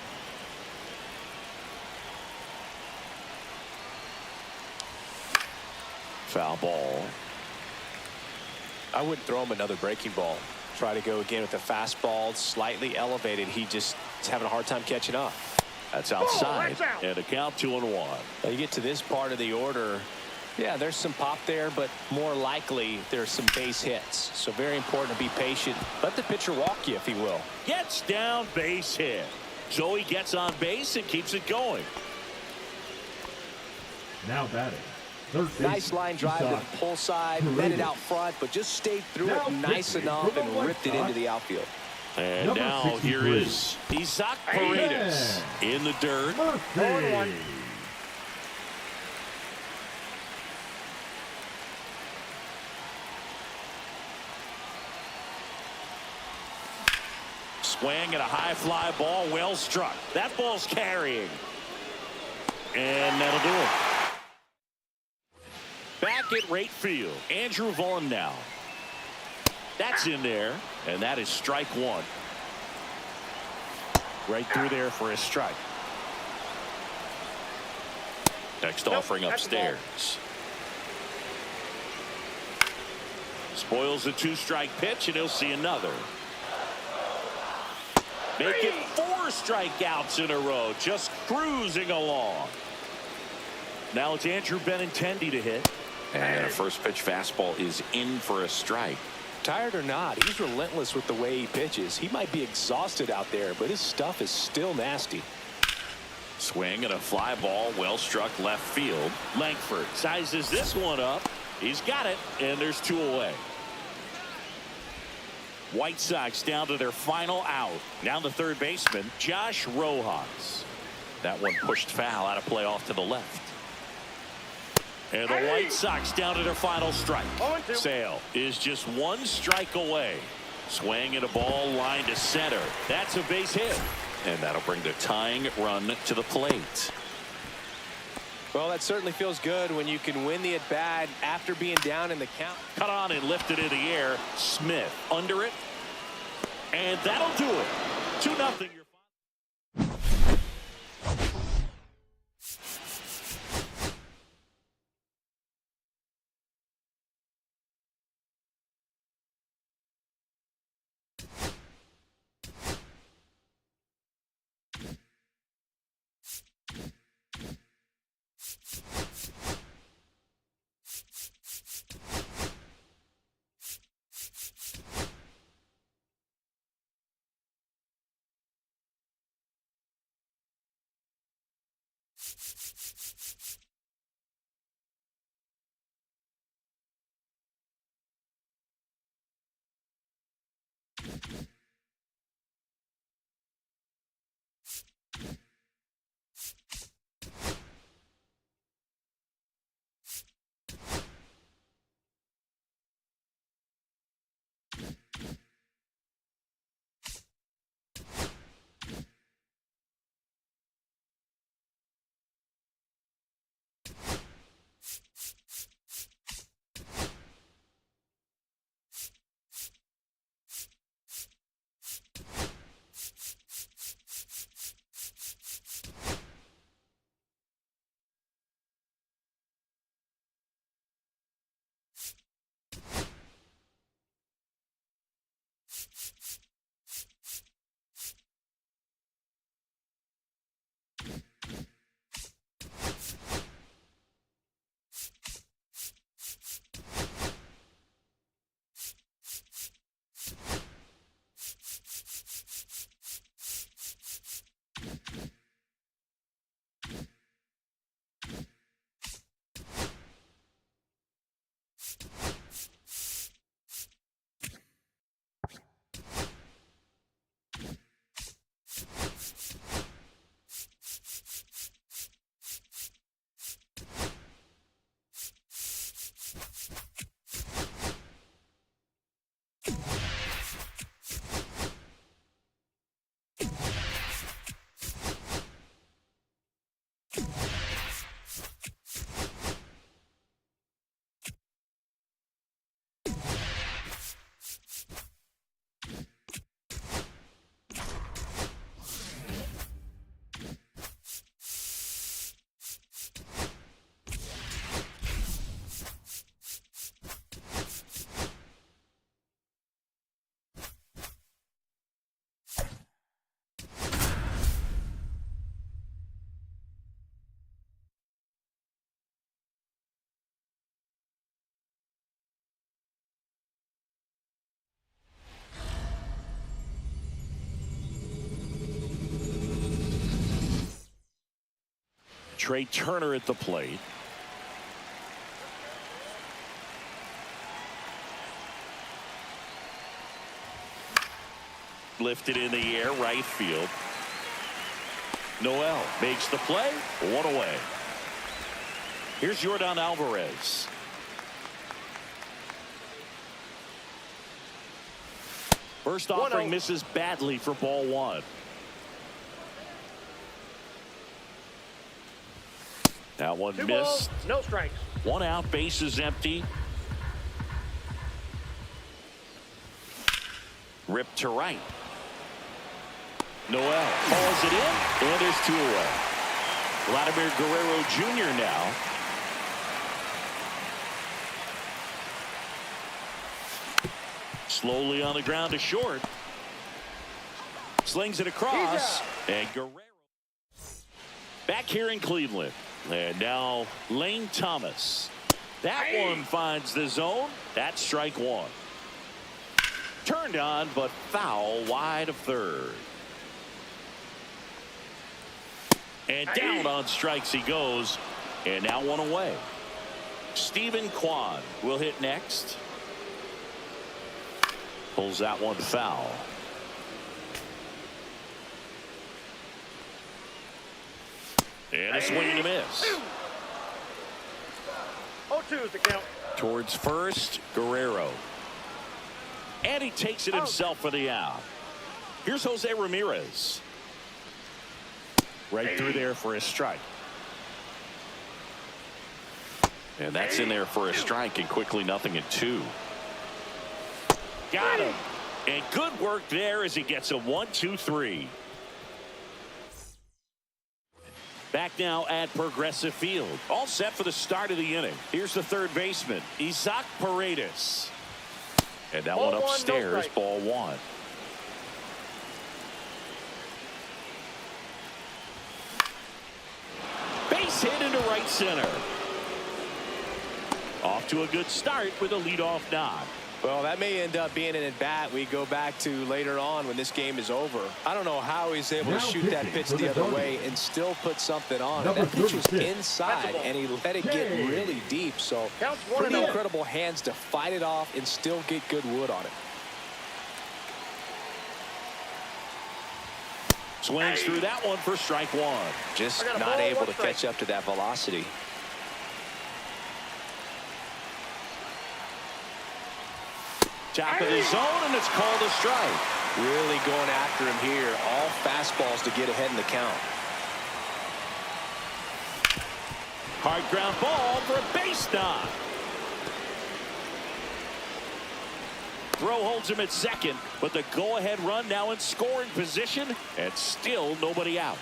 Foul ball. I wouldn't throw him another breaking ball. Try to go again with the fastball, slightly elevated. He just is having a hard time catching up. That's outside. And a count 2-1. Now you get to this part of the order. Yeah, there's some pop there, but more likely there's some base hits. So very important to be patient. Let the pitcher walk you, if he will. Gets down, base hit. So he gets on base and keeps it going. Now batting. Third Nice baseman, line drive to the pull side, met it out front, but just stayed through Now it nice pitching enough for the and White ripped it Sox, into the outfield. And Number now 63. here is Isaac Paredes in the dirt. Murphy. Swing at a high fly ball, well struck. That ball's carrying. And that'll do it. Back at right field, Andrew Vaughn now. That's in there, and that is strike one. Right through there for a strike. Next offering upstairs. Spoils the two-strike pitch, and he'll see another. Make it 4 strikeouts in a row, just cruising along. Now it's Andrew Benintendi to hit. And a first pitch fastball is in for a strike. Tired or not, he's relentless with the way he pitches. He might be exhausted out there, but his stuff is still nasty. Swing and a fly ball, well struck left field. Langford sizes this one up. He's got it, and there's 2 away. White Sox down to their final out. Now the third baseman, Josh Rojas. That one pushed foul out of play off to the left. And the White Sox down to their final strike. Sale is just 1 strike away. Swing and a ball line to center. That's a base hit. And that'll bring the tying run to the plate. Well, that certainly feels good when you can win the at-bat after being down in the count. Cut on and lifted in the air. Smith under it. And that'll do it. 2-0. Trey Turner at the plate. Lifted in the air, right field. Noel makes the play. One away. Here's Yordan Alvarez. First offering misses badly for ball one. That one Two missed. balls, no strikes. One out, bases empty. Ripped to right. Noel calls it in, and there's 2 away. Vladimir Guerrero Jr. now. Slowly on the ground to short. Slings it across, and Guerrero back here in Cleveland. And now Lane Thomas. That one finds the zone. That's strike one. Turned on, but foul wide of third. And down on strikes he goes. And now one away. Stephen Kwan will hit next. Pulls that one foul. And a swing and a miss. 0-2 is the count. Towards first, Guerrero. And he takes it himself for the out. Here's Jose Ramirez. Right through there for a strike. And that's in there for a strike, and quickly 0-2. Got him. And good work there as he gets a 1-2-3. Back now at Progressive Field. All set for the start of the inning. Here's the third baseman, Isaac Paredes. And that one upstairs, ball one. Base hit into right center. Off to a good start with a leadoff knock. Well, that may end up being an at-bat we go back to later on when this game is over. I don't know how he's able to shoot that pitch the other way and still put something on it. That pitch was inside, and he let it get really deep. So pretty incredible hands to fight it off and still get good wood on it. Swings through that one for strike one. Just not able to catch up to that velocity. Top of the zone, and it's called a strike. Really going after him here. All fastballs to get ahead in the count. Hard ground ball for a base knock. Throw holds him at second, but the go-ahead run now in scoring position, and still nobody out.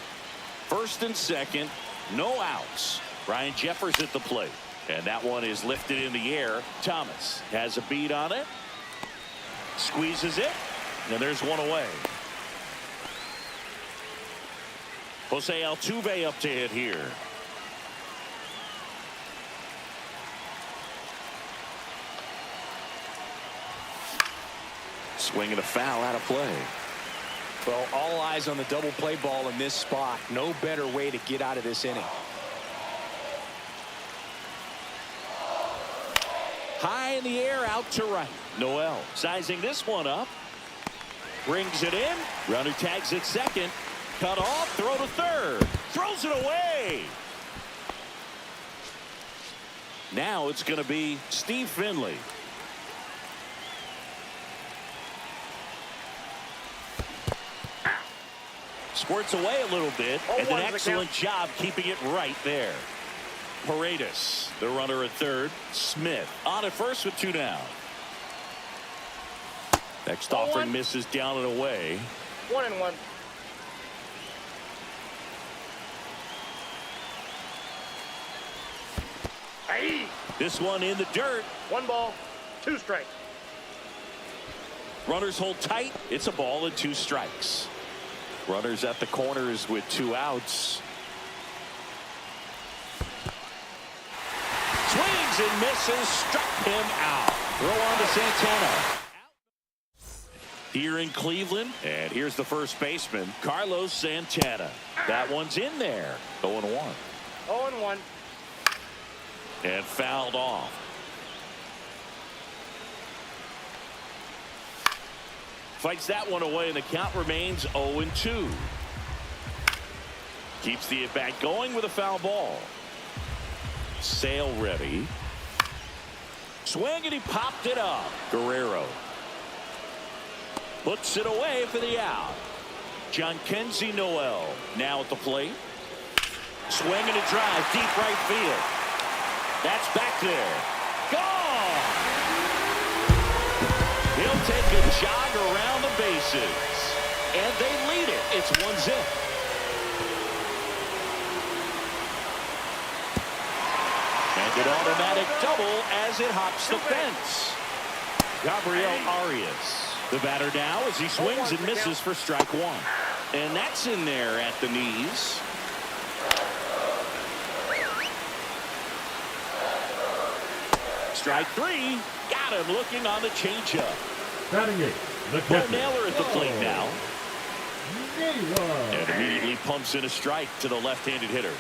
First and second, no outs. Ryan Jeffers at the plate, and that one is lifted in the air. Thomas has a beat on it. Squeezes it, and there's one away. Jose Altuve up to hit here. Swinging a foul out of play. Well, all eyes on the double play ball in this spot. No better way to get out of this inning. High in the air, out to right. Noel sizing this one up. Brings it in. Runner tags at second. Cut off. Throw to third. Throws it away. Now it's going to be Steve Finley. Squirts away a little bit, and an excellent job keeping it right there. Paredes, the runner at third. Smith on at first with 2 down. Next offering misses down and away. 1-1. This one in the dirt. 1 ball, 2 strikes. Runners hold tight. It's a ball and 2 strikes. Runners at the corners with 2 outs. Swings and misses. Struck him out. Throw on to Santana. Here in Cleveland, and here's the first baseman, Carlos Santana. That one's in there. 0-1. 0-1. And fouled off. Fights that one away, and the count remains 0-2. Keeps the at-bat going with a foul ball. Sale ready. Swing, and he popped it up. Guerrero puts it away for the out. Jhonkensy Noel now at the plate. Swing and a drive, deep right field. That's back there. Gone! He'll take a jog around the bases. And they lead it. It's 1-0. And an automatic double as it hops the fence. Gabriel Arias, the batter now, as he swings and misses for strike one. And that's in there at the knees. Strike three. Got him looking on the changeup. Batting eight, the Bo catcher. Naylor at the plate now. Naylor. And immediately pumps in a strike to the left-handed hitter.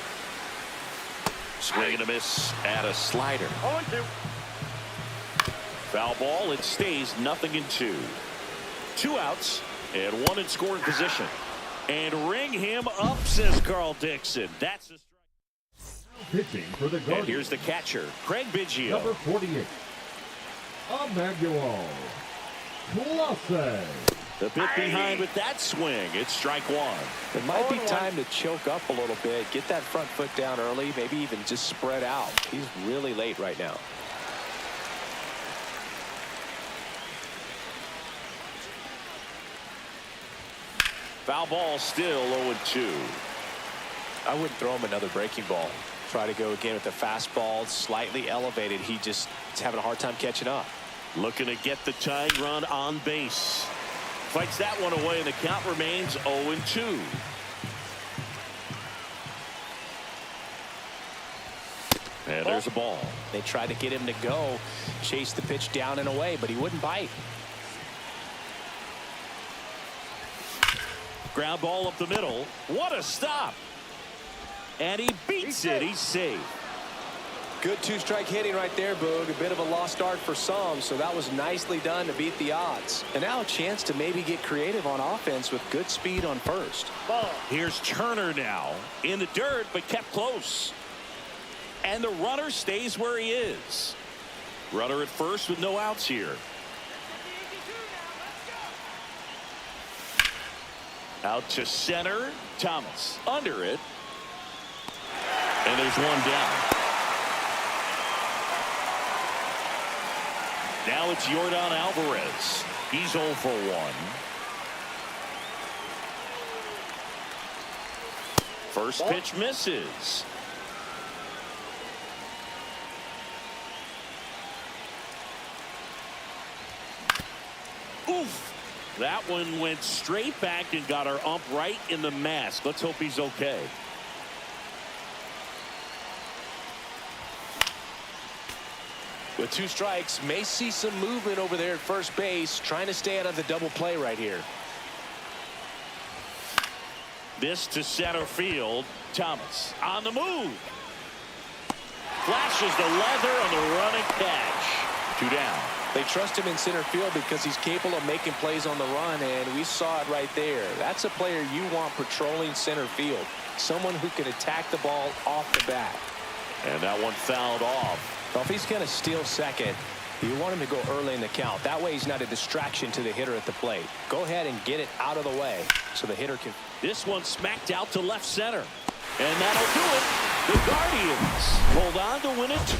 Swing and a miss at a slider. 0-2. Foul ball. It stays 0-2. 2 outs and 1 in scoring position. And ring him up, says Carl Dixon. That's a strike. Pitching for the And Guardians. here's the catcher, Craig Biggio. Number 48, Emmanuel Clase. The bit behind with that swing. It's strike one. It might be time to choke up a little bit, get that front foot down early, maybe even just spread out. He's really late right now. Foul ball still 0-2. I wouldn't throw him another breaking ball. Try to go again with the fastball, slightly elevated. He's having a hard time catching up. Looking to get the tying run on base. Fights that one away, and the count remains 0-2. And there's a ball. They tried to get him to go, chase the pitch down and away, but he wouldn't bite. Ground ball up the middle. What a stop. And he beats it. He's safe. Good two-strike hitting right there, Boog. A bit of a lost start for some, so that was nicely done to beat the odds. And now a chance to maybe get creative on offense with good speed on first. Here's Turner now in the dirt, but kept close. And the runner stays where he is. Runner at first with no outs here. Out to center. Thomas under it. And there's one down. Now it's Yordan Alvarez. He's 0 for 1. First pitch misses. Oof. That one went straight back and got our ump right in the mask. Let's hope he's okay. With 2 strikes, may see some movement over there at first base, trying to stay out of the double play right here. This to center field. Thomas on the move. Flashes the leather on the running catch. 2 down. They trust him in center field because he's capable of making plays on the run, and we saw it right there. That's a player you want patrolling center field. Someone who can attack the ball off the bat. And that one fouled off. Well, if he's going to steal second, you want him to go early in the count. That way he's not a distraction to the hitter at the plate. Go ahead and get it out of the way so the hitter can. This one smacked out to left center. And that'll do it. The Guardians hold on to win it.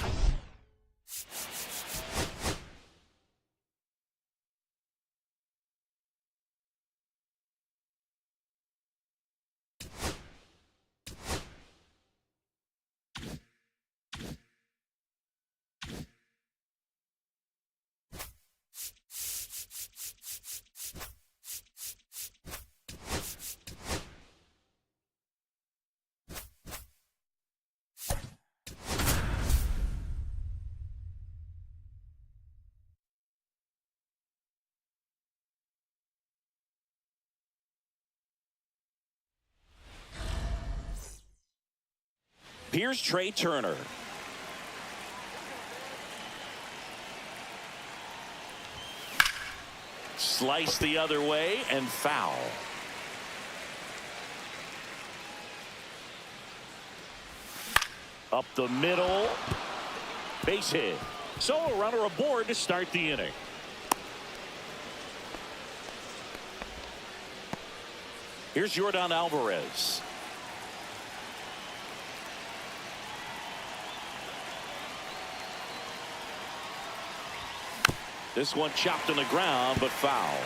Here's Trey Turner. Slice the other way and foul. Up the middle. Base hit. So a runner aboard to start the inning. Here's Yordan Alvarez. This one chopped on the ground, but foul.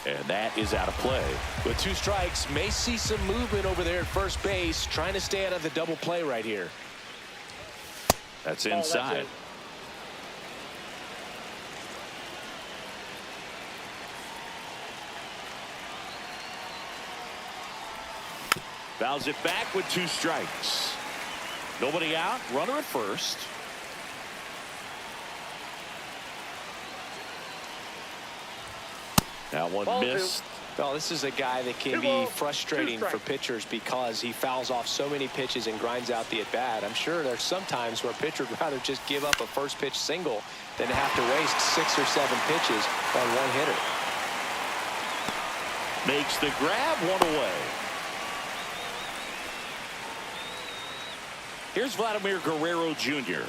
And that is out of play. With 2 strikes, may see some movement over there at first base, trying to stay out of the double play right here. That's inside. That's Fouls it back with 2 strikes. Nobody out. Runner at first. That one Ball missed. Well, this is a guy that can be frustrating for pitchers because he fouls off so many pitches and grinds out the at-bat. I'm sure there's some times where a pitcher would rather just give up a first pitch single than to have to waste 6 or 7 pitches on one hitter. Makes the grab, 1 away. Here's Vladimir Guerrero Jr.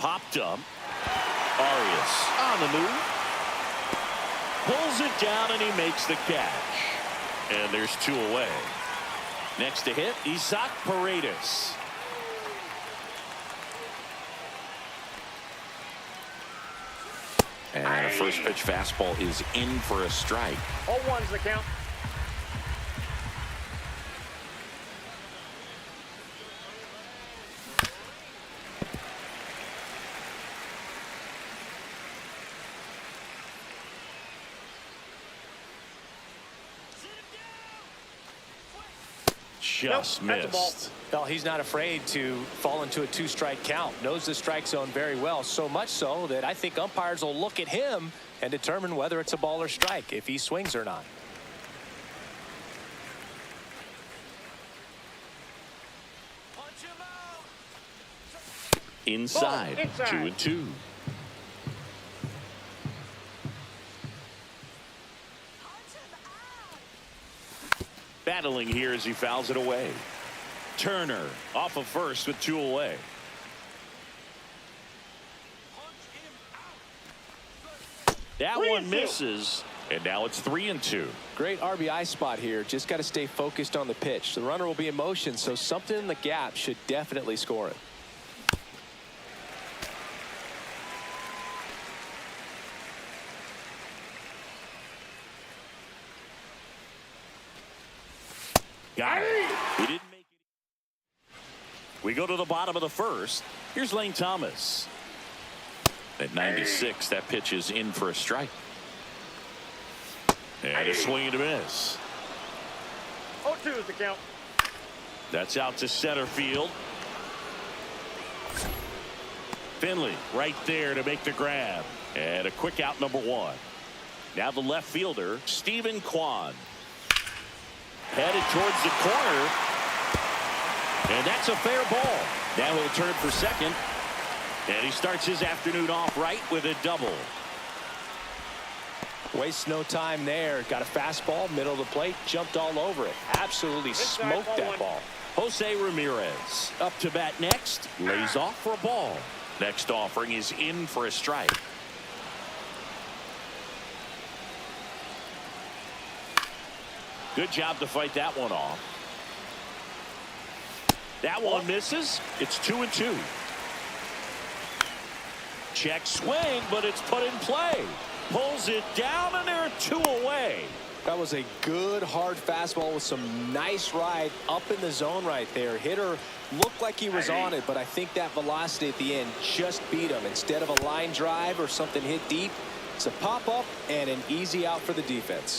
Popped up. Arias on the move. Pulls it down and he makes the catch. And there's 2 away. Next to hit, Isaac Paredes. And a first pitch fastball is in for a strike. 0-1's the count. Just Nope, that's a ball. missed. Well, he's not afraid to fall into a 2-strike count. Knows the strike zone very well, so much so that I think umpires will look at him and determine whether it's a ball or strike, if he swings or not. Inside. Ball, inside. 2-2. Battling here as he fouls it away. Turner off of first with 2 away. That one misses, and now it's 3-2. Great RBI spot here. Just got to stay focused on the pitch. The runner will be in motion, so something in the gap should definitely score it. Got it. He didn't make it. We go to the bottom of the first. Here's Lane Thomas. At 96, that pitch is in for a strike. And a swing and a miss. 0-2 is the count. That's out to center field. Finley right there to make the grab. And a quick out, number 1. Now the left fielder, Stephen Kwan. Headed towards the corner. And that's a fair ball. Now he'll turn for second. And he starts his afternoon off right with a double. Wastes no time there. Got a fastball, middle of the plate, jumped all over it. Absolutely smoked that ball. Jose Ramirez up to bat next. Lays off for a ball. Next offering is in for a strike. Good job to fight that one off. That one misses. It's 2-2. Check swing, but it's put in play. Pulls it down, and there are 2 away. That was a good hard fastball with some nice ride up in the zone right there. Hitter looked like he was on it, but I think that velocity at the end just beat him. Instead of a line drive or something hit deep, it's a pop up and an easy out for the defense.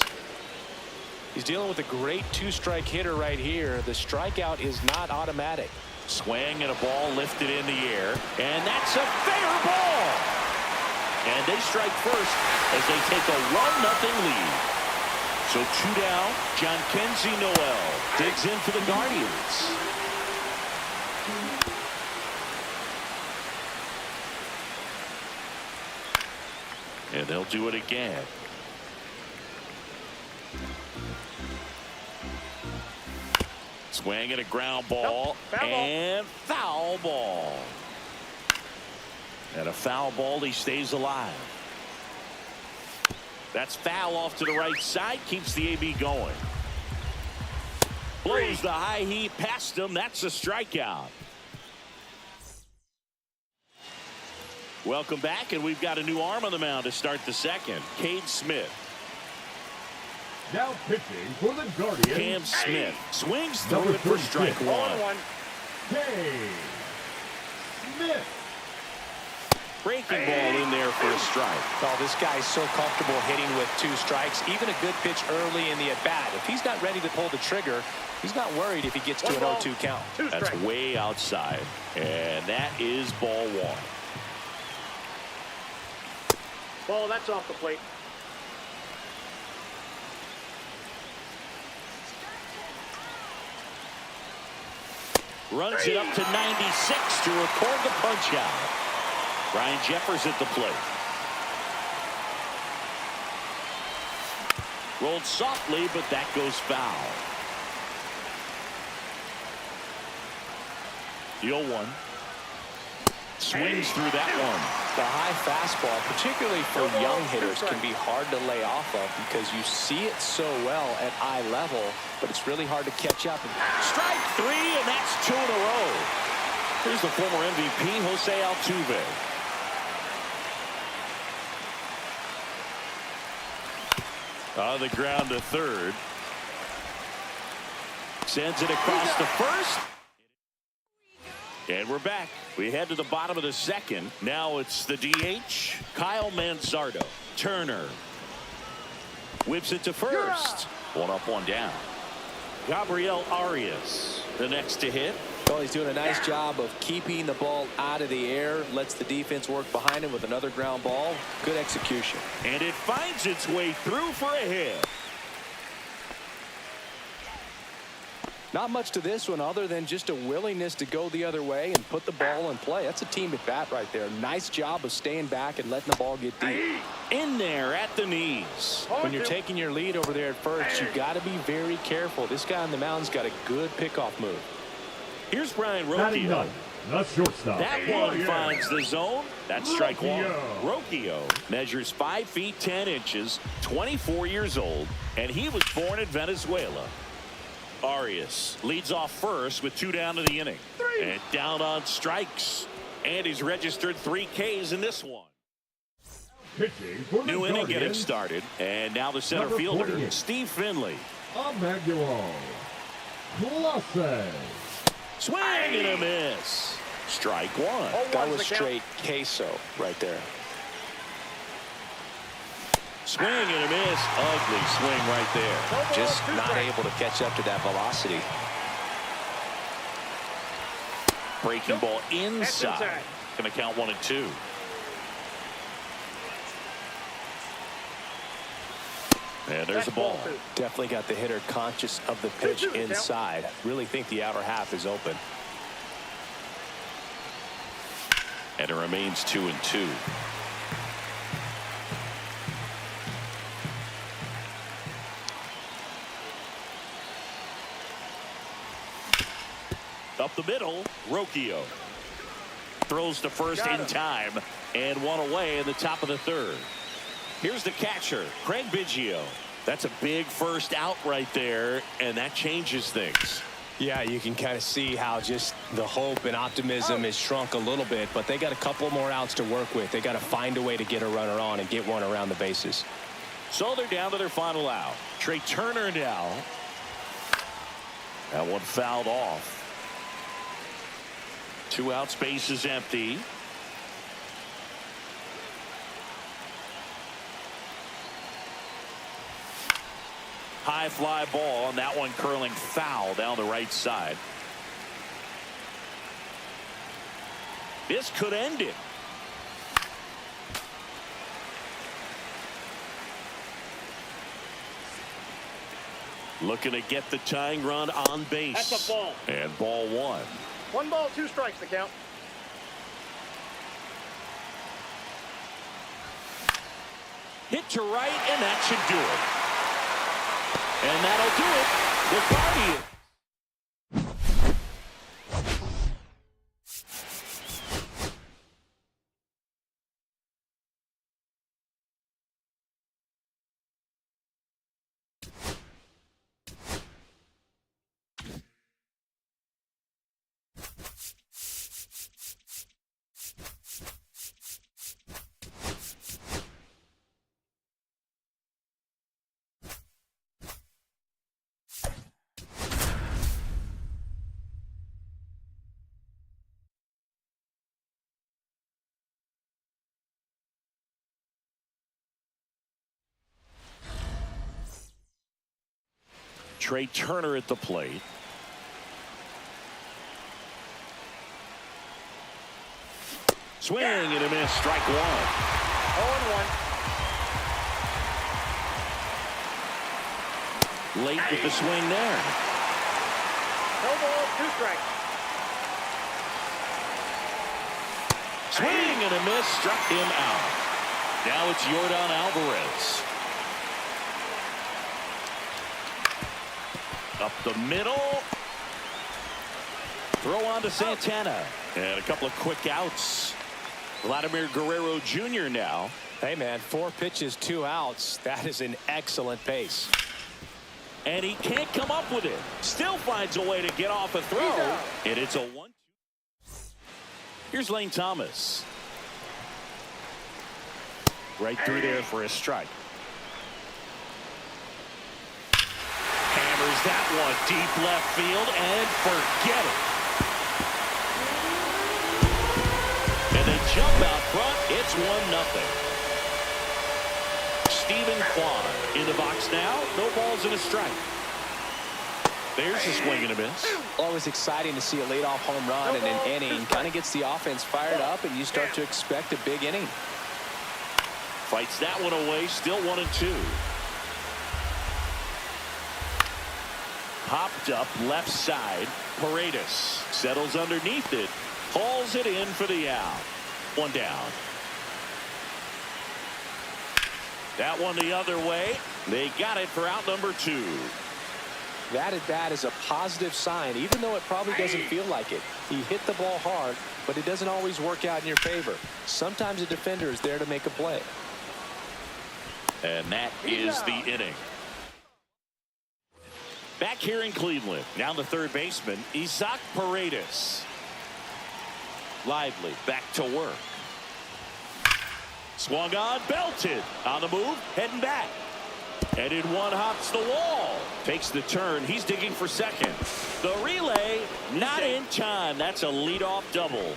He's dealing with a great 2-strike hitter right here. The strikeout is not automatic. Swing and a ball lifted in the air, and that's a fair ball. And they strike first as they take a 1-0 lead. So 2 down. John Kenzie Noel digs in for the Guardians. And they'll do it again. Swing and a ground ball. And foul ball. And a foul ball. He stays alive. That's foul off to the right side. Keeps the AB going. Blows the high heat past him. That's a strikeout. Welcome back, and we've got a new arm on the mound to start the second. Cade Smith. Now pitching for the Guardians. Cam Smith swings through it for strike one. Cade Smith. Breaking ball in there for a strike. Oh, this guy's so comfortable hitting with 2 strikes. Even a good pitch early in the at-bat. If he's not ready to pull the trigger, he's not worried if he gets to an 0-2 count. That's way outside. And that is ball 1. Ball, that's off the plate. Runs it up to 96 to record the punch out. Ryan Jeffers at the plate. Rolled softly, but that goes foul. The 0-1. Swings through that one. The high fastball, particularly for young hitters, can be hard to lay off of because you see it so well at eye level, but it's really hard to catch up. Strike 3, and that's 2 in a row. Here's the former MVP, Jose Altuve. On the ground to third. Sends it across to first. And we're back. We head to the bottom of the second. Now it's the DH, Kyle Manzardo. Turner whips it to first. 1 up, 1 down. Gabriel Arias, the next to hit. Well, he's doing a nice job of keeping the ball out of the air. Lets the defense work behind him with another ground ball. Good execution. And it finds its way through for a hit. Not much to this one other than just a willingness to go the other way and put the ball in play. That's a team at bat right there. Nice job of staying back and letting the ball get deep. In there at the knees. When you're taking your lead over there at first, you got to be very careful. This guy on the mound's got a good pickoff move. Here's Brian Batting Rocchio. ninth, the shortstop. That one finds the zone. That's strike 1. Rocchio measures 5 feet 10 inches, 24 years old, and he was born in Venezuela. Arias leads off first with 2 down to the inning. And down on strikes. And he's registered 3 Ks in this one. Pitching for the New inning getting Guardians. started. And now the center Number fielder, 48. Steve Finley. Emmanuel Clase. Swing and a miss. Strike 1. That was straight queso right there. Swing and a miss. Ugly swing right there. Just not able to catch up to that velocity. Breaking ball inside. Going to count 1 and 2. And there's a ball. Definitely got the hitter conscious of the pitch inside. Really think the outer half is open. And it remains 2 and 2. Up the middle, Rocchio throws to first in time and 1 away in the top of the 3rd. Here's the catcher, Craig Biggio. That's a big first out right there, and that changes things. Yeah, you can kind of see how just the hope and optimism is shrunk a little bit, but they got a couple more outs to work with. They got to find a way to get a runner on and get one around the bases. So they're down to their final out. Trey Turner now. That one fouled off. 2 outs, base is empty. High fly ball, and that one curling foul down the right side. This could end it. Looking to get the tying run on base. That's a ball. And ball one. 1 ball, 2 strikes to count. Hit to right, and that should do it. And that'll do it. The Guardians. Trey Turner at the plate. Swing and a miss. Strike one. 0-1. Late with the swing there. No ball, 2 strikes. Swing and a miss. Struck him out. Now it's Yordan Alvarez. Up the middle. Throw on to Santana. And a couple of quick outs. Vladimir Guerrero Jr. now. Hey, man, 4 pitches, 2 outs. That is an excellent pace. And he can't come up with it. Still finds a way to get off a throw. And it's a 1-2. Here's Lane Thomas. Right through there for a strike. Hammers that one deep left field and forget it. And they jump out front. It's 1-0. Stephen Kwan in the box now. No balls and a strike. There's a swing and a miss. Always exciting to see a leadoff home run in an inning. Kind of gets the offense fired up, and you start to expect a big inning. Fights that one away. Still 1-2. Popped up left side. Paredes settles underneath it. Hauls it in for the out. 1 down. That one the other way. They got it for out number 2. That at bat is a positive sign, even though it probably doesn't feel like it. He hit the ball hard, but it doesn't always work out in your favor. Sometimes a defender is there to make a play. And that is the inning. Back here in Cleveland, now the third baseman, Isaac Paredes. Lively, back to work. Swung on, belted. On the move, heading back. And in one hops the wall. Takes the turn. He's digging for second. The relay, not in time. That's a leadoff double.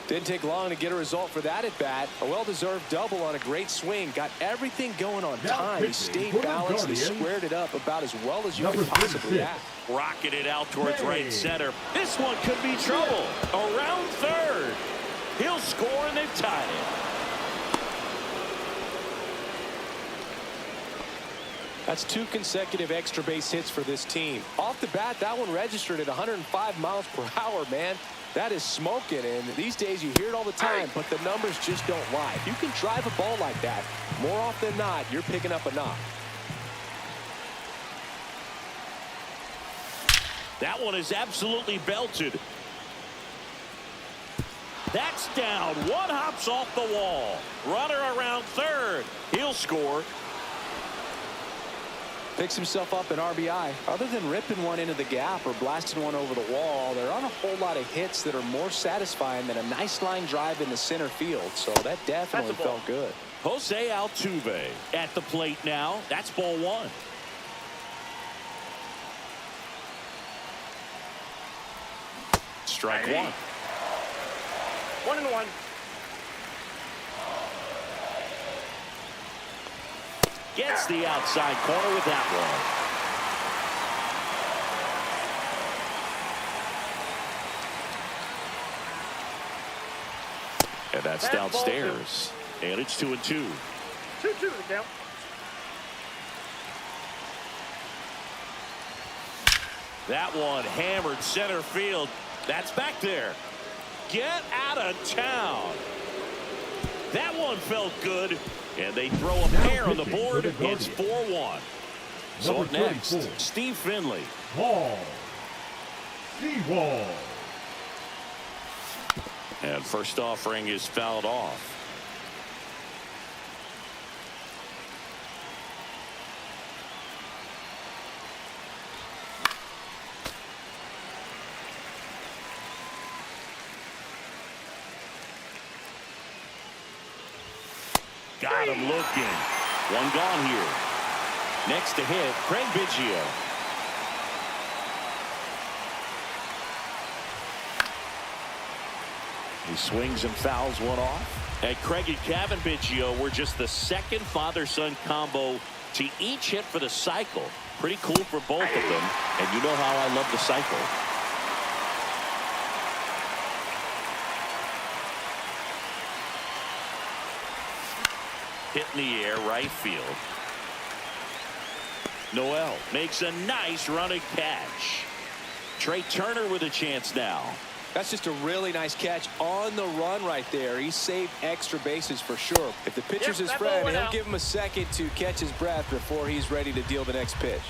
Didn't take long to get a result for that at bat. A well-deserved double on a great swing. Got everything going on time. He stayed balanced. He squared it up about as well as you could possibly ask. Rocketed it out towards right center. This one could be trouble. Around third. He'll score and they've tied it. That's 2 consecutive extra base hits for this team. Off the bat, that one registered at 105 miles per hour, man. That is smoking, and these days you hear it all the time, but the numbers just don't lie. If you can drive a ball like that, more often than not, you're picking up a knock. That one is absolutely belted. That's down. One hops off the wall. Runner around third. He'll score. Picks himself up an RBI. Other than ripping one into the gap or blasting one over the wall, there aren't a whole lot of hits that are more satisfying than a nice line drive in the center field. So that definitely felt good. Jose Altuve at the plate now. That's ball 1. Strike 1. 1-1. Gets the outside corner with that one. And that's downstairs. And it's 2-2. 2-2 the count. That one hammered center field. That's back there. Get out of town. That one felt good. And they throw a pair on the board. It's 4-1. So up next, Steve Finley. Wall. Wall. And first offering is fouled off. Got him looking. One gone here. Next to hit, Craig Biggio. He swings and fouls one off. And Craig and Kevin Biggio were just the second father-son combo to each hit for the cycle. Pretty cool for both of them. And you know how I love the cycle. Hit in the air, right field. Noel makes a nice running catch. Trey Turner with a chance now. That's just a really nice catch on the run right there. He saved extra bases for sure. If the pitcher's his friend, he'll give him a second to catch his breath before he's ready to deal the next pitch.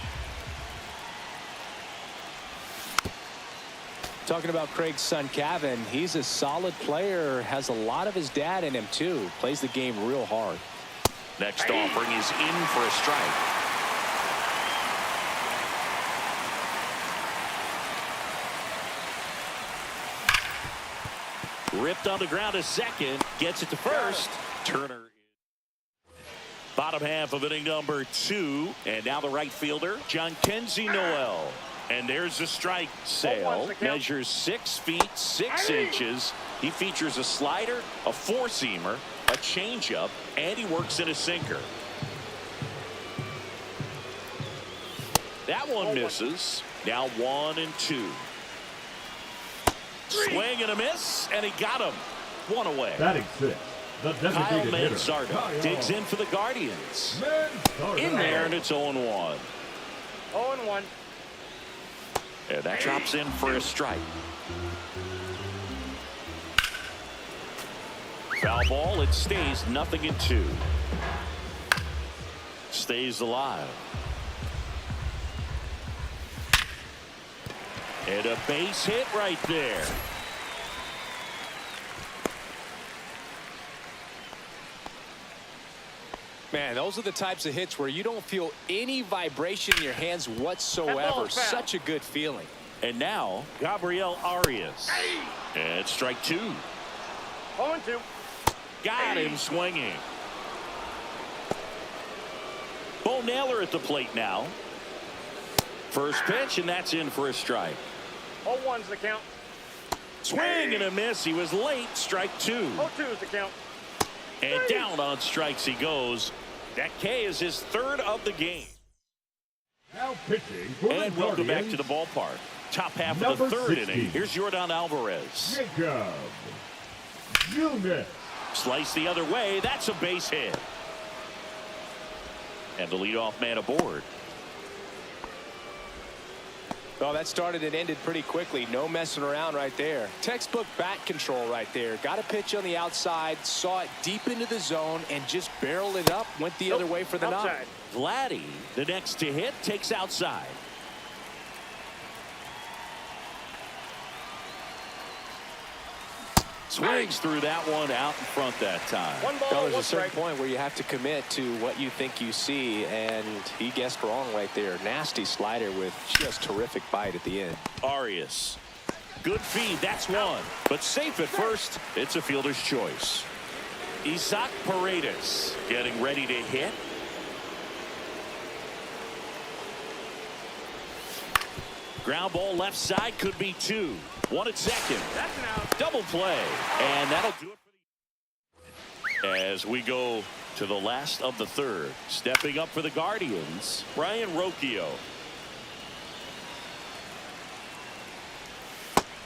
Talking about Craig's son, Kevin, he's a solid player, has a lot of his dad in him too. Plays the game real hard. Next offering is in for a strike. Ripped on the ground to second. Gets it to first. Turner. Bottom half of inning number 2. And now the right fielder, John Kenzie Noel. And there's a strike. Sale measures 6 feet 6 inches. He features a slider, a four-seamer, a changeup, and he works in a sinker. That one misses. Now 1-2. Swing and a miss, and he got him. One away. Batting 6. The Kyle designated hitter. Manzardo digs in for the Guardians. Manzardo. In there, and it's 0-1. 0-1. And that drops in for a strike. Foul ball. It stays 0-2. Stays alive. And a base hit right there. Man, those are the types of hits where you don't feel any vibration in your hands whatsoever. Such a good feeling. And now, Gabriel Arias. And strike 2. 0-2. Got him swinging. Bo Naylor at the plate now. First pitch, and that's in for a strike. 0-1's the count. Swing and a miss. He was late. Strike 2. 0-2's the count. And down on strikes he goes. That K is his 3rd of the game. Now pitching for And the welcome back to Guardians, the ballpark. Top half of the Number 3rd 16. inning. Here's Yordan Alvarez. Jacob Junis. Slice the other way. That's a base hit. And the leadoff man aboard. Oh, that started and ended pretty quickly. No messing around right there. Textbook bat control right there. Got a pitch on the outside, saw it deep into the zone, and just barreled it up. Went the other way for the knock. Vladdy, the next to hit, takes outside. Swings through that one out in front that time. One ball, There's one a certain strike. point where you have to commit to what you think you see, and he guessed wrong right there. Nasty slider with just terrific bite at the end. Arias. Good feed, that's one. But safe at first, it's a fielder's choice. Isaac Paredes getting ready to hit. Ground ball left side, could be 2. 1 at second. That's an out. Double play. And that'll do it for the... As we go to the last of the 3rd. Stepping up for the Guardians, Brian Rocchio.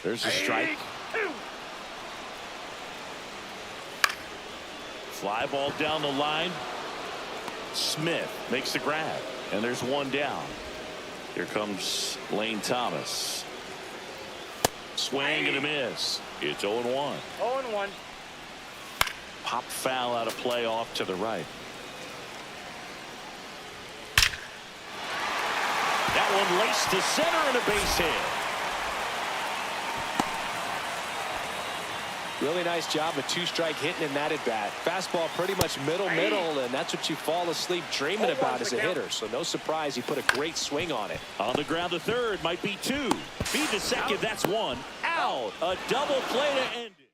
There's a strike. Fly ball down the line. Smith makes the grab. And there's one down. Here comes Lane Thomas. Swing and a miss. It's 0-1. 0-1. Pop foul out of play off to the right. That one laced to center and a base hit. Really nice job of two-strike hitting in that at bat. Fastball pretty much middle, and that's what you fall asleep dreaming about as a hitter. So no surprise he put a great swing on it. On the ground to third, might be two. Feed to second, that's one. Out. A double play to end it.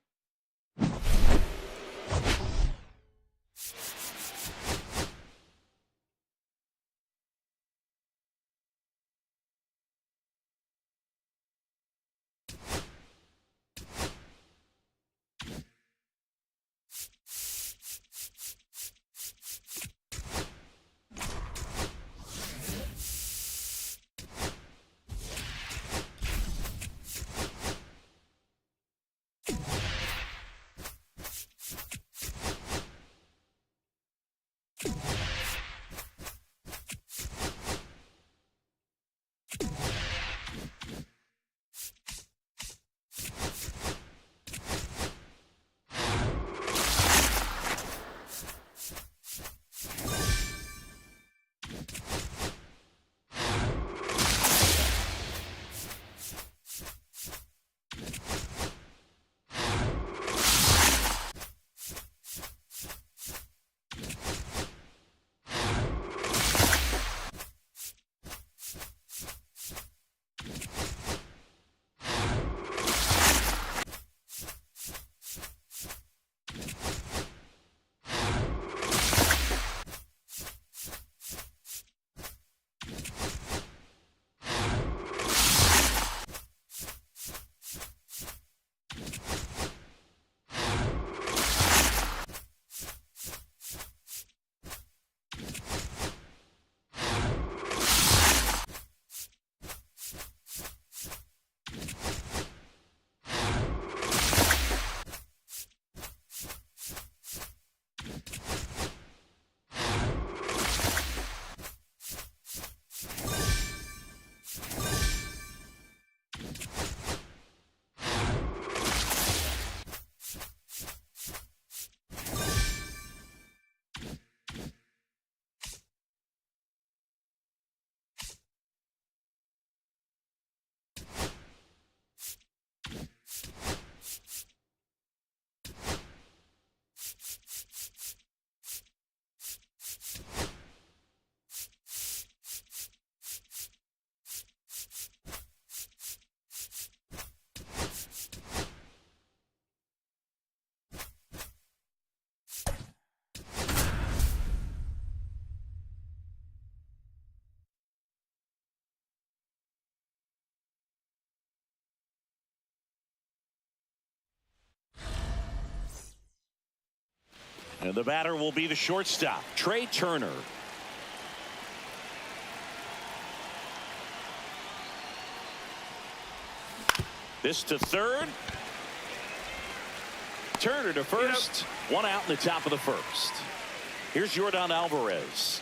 And the batter will be the shortstop, Trey Turner. This to third. Turner to first. One out in the top of the first. Here's Yordan Alvarez.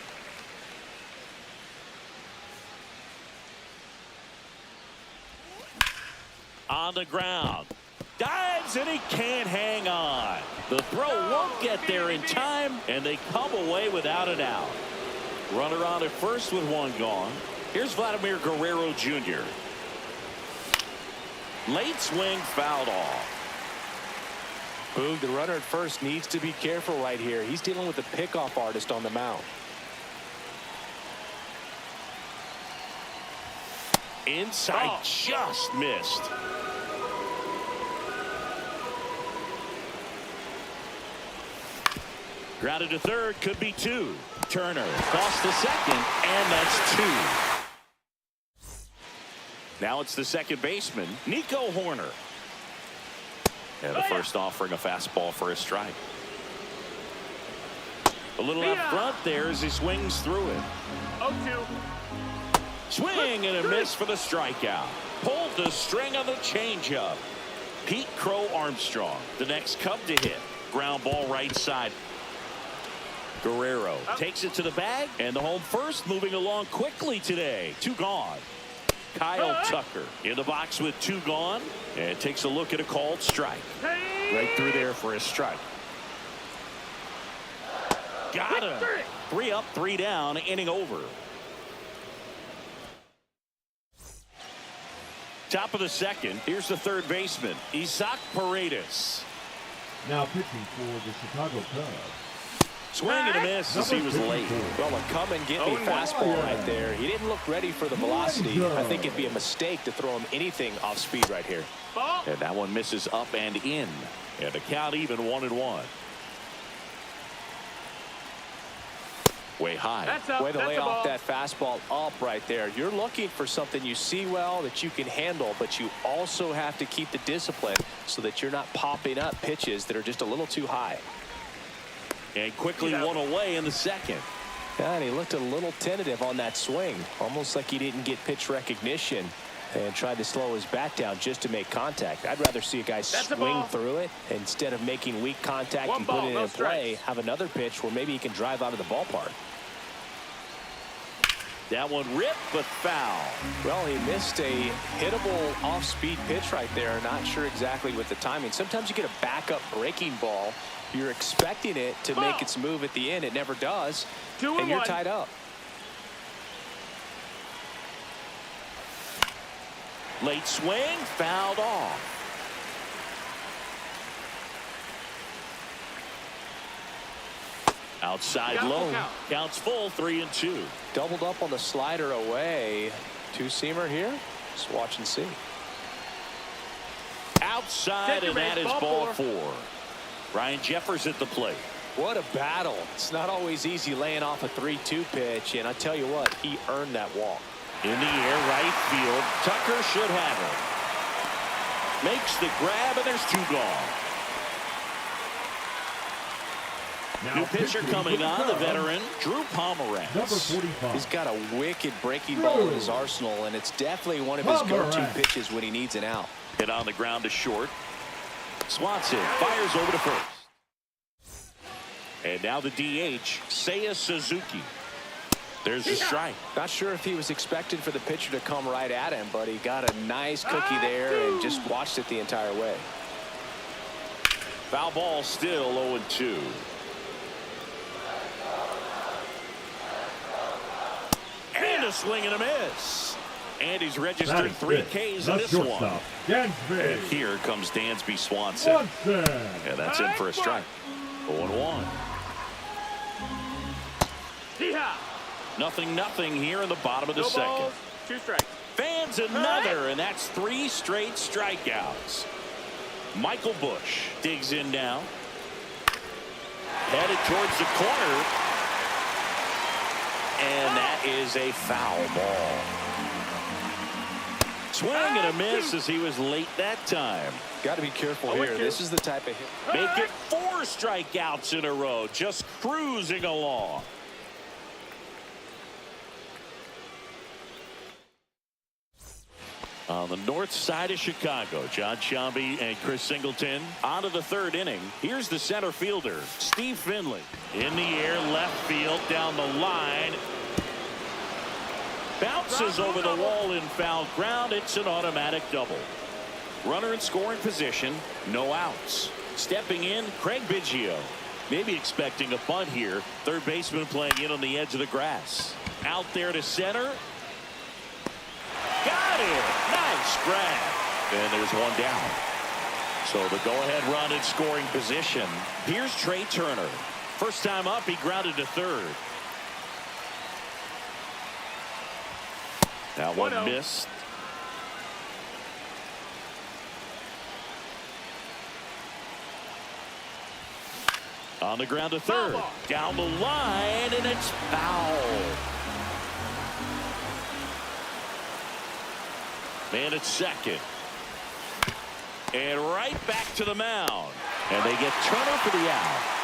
On the ground. Dives and he can't hang on. The throw won't get there in time, and they come away without an out. Runner on at first with one gone. Here's Vladimir Guerrero Jr. Late swing fouled off. Boog, the runner at first needs to be careful right here. He's dealing with a pickoff artist on the mound. Inside, just missed. Grounded to third, could be two. Turner crossed the second, and that's two. Now it's the second baseman, Nico Horner. And the first offering a fastball for a strike. A little up front there as he swings through it. 0-2. Swing and a miss for the strikeout. Pulled the string on the changeup. Pete Crow Armstrong, the next Cub to hit. Ground ball right side. Guerrero takes it to the bag, and the home first moving along quickly today. 2 gone. Kyle Tucker in the box with 2 gone, and takes a look at a called strike. Right through there for a strike. Got him. 3 up, 3 down, inning over. Top of the second. Here's the third baseman, Isaac Paredes. Now pitching for the Chicago Cubs. Swing and a miss as he was late. Well, a come and get me fastball right there. He didn't look ready for the velocity. I think it'd be a mistake to throw him anything off speed right here. And that one misses up and in. And the count even 1-1. Way high. Way to lay off that fastball up right there. You're looking for something you see well that you can handle, but you also have to keep the discipline so that you're not popping up pitches that are just a little too high. And quickly one away in the second. Yeah, and he looked a little tentative on that swing, almost like he didn't get pitch recognition and tried to slow his bat down just to make contact. I'd rather see a guy swing through it instead of making weak contact and put it in play, have another pitch where maybe he can drive out of the ballpark. That one ripped, but foul. Well, he missed a hittable off-speed pitch right there. Not sure exactly with the timing. Sometimes you get a backup breaking ball. You're expecting it to make its move at the end. It never does. And you're tied up. Late swing, fouled off. Outside low. Counts full, 3-2. Doubled up on the slider away. Two-seamer here. Just watch and see. Outside, and that is ball 4. Ryan Jeffers at the plate. What a battle. It's not always easy laying off a 3-2 pitch, and I tell you what, he earned that walk. In the air, right field. Tucker should have it. Makes the grab, and there's 2 gone. New pitcher coming on, the veteran, Drew Pomeranz. Number 45. He's got a wicked breaking ball in his arsenal, and it's definitely one of his go-to pitches when he needs an out. Hit on the ground to short. Swanson fires over to first. And now the DH, Seiya Suzuki. There's the strike. Not sure if he was expecting for the pitcher to come right at him, but he got a nice cookie there and just watched it the entire way. Foul ball, still 0-2. And a swing and a miss. And he's registered 3 Ks in this one. And here comes Dansby Swanson. And that's in for a strike. 0-1. Nothing here in the bottom of the second. 2 strikes. Fans another, and that's 3 straight strikeouts. Michael Busch digs in now. Headed towards the corner. And that is a foul ball. Swing and a miss as he was late that time. Got to be careful here. This is the type of hit. Make it 4 strikeouts in a row. Just cruising along. On the north side of Chicago, John Sciambi and Chris Singleton on to the 3rd inning. Here's the center fielder, Steve Finley. In the air, left field, down the line. Bounces over the wall in foul ground. It's an automatic double. Runner in scoring position, no outs. Stepping in, Craig Biggio. Maybe expecting a bunt here. Third baseman playing in on the edge of the grass. Out there to center. Got it. Nice grab. And there's 1 down. So the go-ahead run in scoring position. Here's Trey Turner. First time up, he grounded to 3rd. That one missed. On the ground to 3rd. Down the line, and it's foul. Man at second. And right back to the mound. And they get Turner for the out.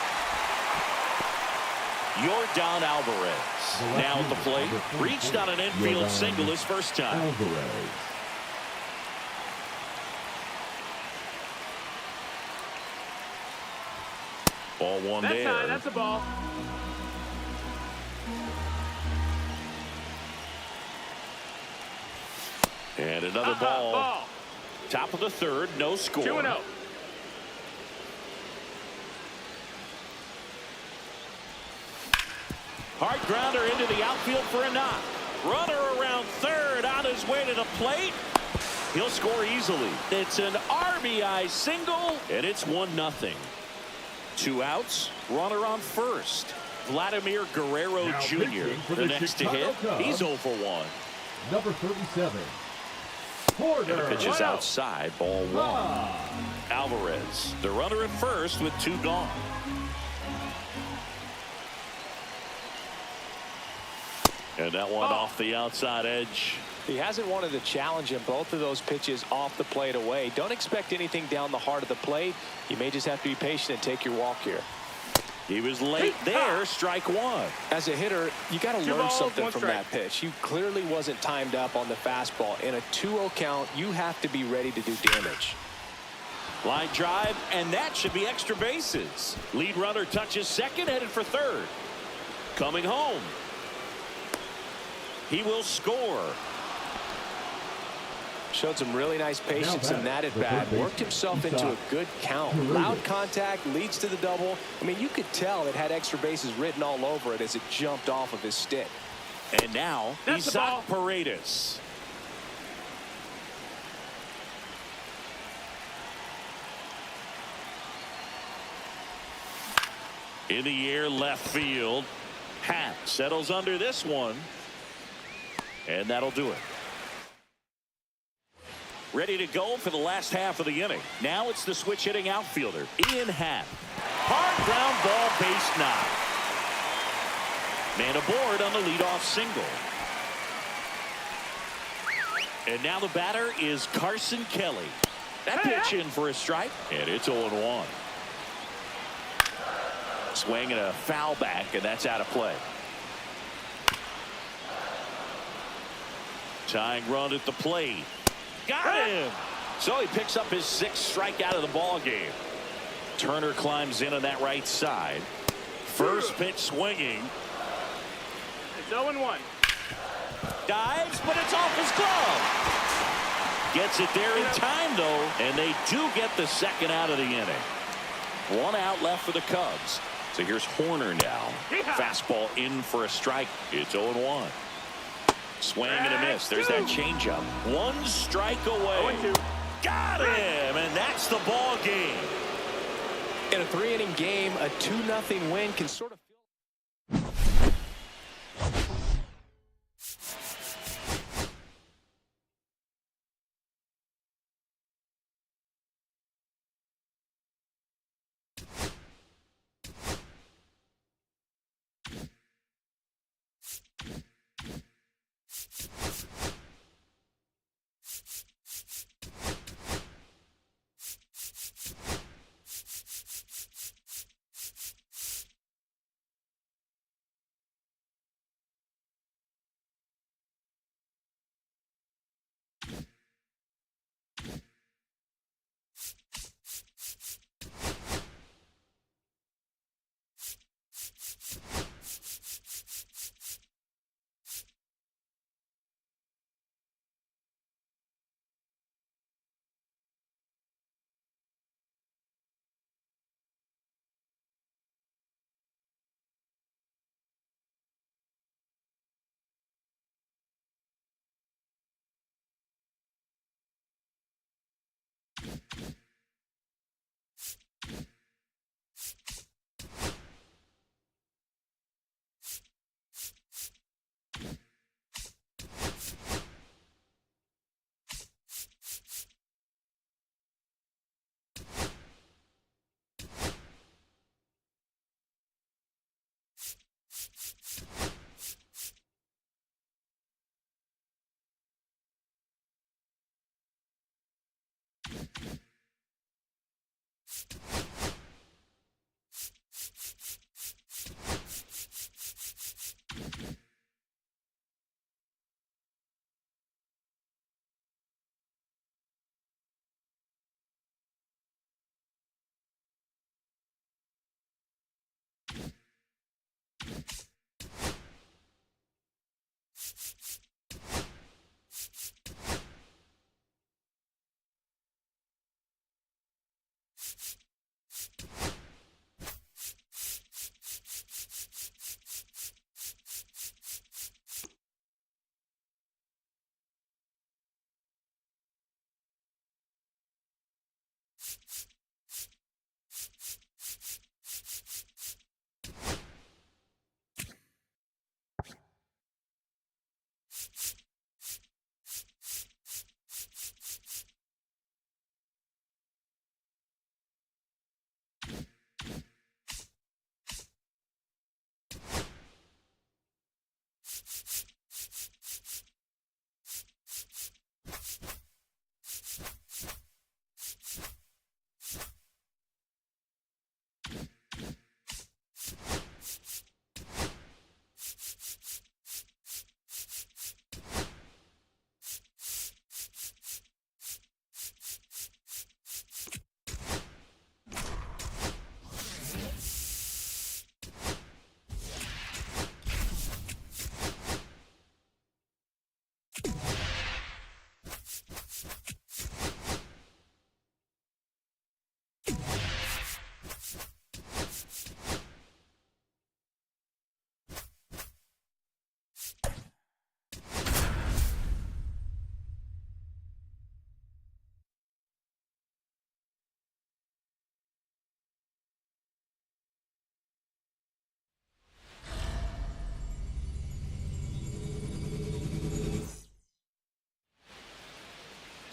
Yordan Alvarez now at the plate. Reached on an infield single his first time. Ball 1 there. That's a ball. And another ball. Top of the third, no score. 2-0. Hard grounder into the outfield for a knock. Runner around third on his way to the plate. He'll score easily. It's an RBI single, and it's 1-0. 2 outs, runner on first. Vladimir Guerrero Now Jr. pitching for The the next to Chicago hit. Cubs. He's 0 for 1. Number 37. And the Porter. pitch is 1-0. outside, ball 1. Alvarez, the runner at first with 2 gone. And that one off the outside edge. He hasn't wanted to challenge him. Both of those pitches off the plate away. Don't expect anything down the heart of the plate. You may just have to be patient and take your walk here. He was late there. Strike 1. As a hitter, you got to 2 learn balls, something 1 from strike. that pitch. He clearly wasn't timed up on the fastball. In a 2-0 count, you have to be ready to do damage. Line drive, and that should be extra bases. Lead runner touches second, headed for third. Coming home. He will score. Showed some really nice patience in that at the bat. third baseman. Worked himself into a good count. Loud contact leads to the double. I mean, you could tell it had extra bases written all over it as it jumped off of his stick. And now, That's the ball. Isaac Paredes. In the air, left field. Hat settles under this one. And that'll do it. Ready to go for the last half of the inning. Now it's the switch hitting outfielder, Ian Happ. Hard ground ball, base knock. Man aboard on the leadoff single. And now the batter is Carson Kelly. That pitch in for a strike, and it's 0-1. Swing and a foul back, and that's out of play. Tying run at the plate. Got him. So he picks up his 6th strikeout of the ball game. Turner climbs in on that right side. First pitch swinging. It's 0-1. Dives, but it's off his glove. Gets it there in time, though, and they do get the second out of the inning. 1 out left for the Cubs. So here's Horner now. Fastball in for a strike. It's 0-1. Swing and a miss. There's that changeup. 1 strike away. 0-2. Got him, and that's the ball game. In a 3-inning game, a 2-0 win can sort of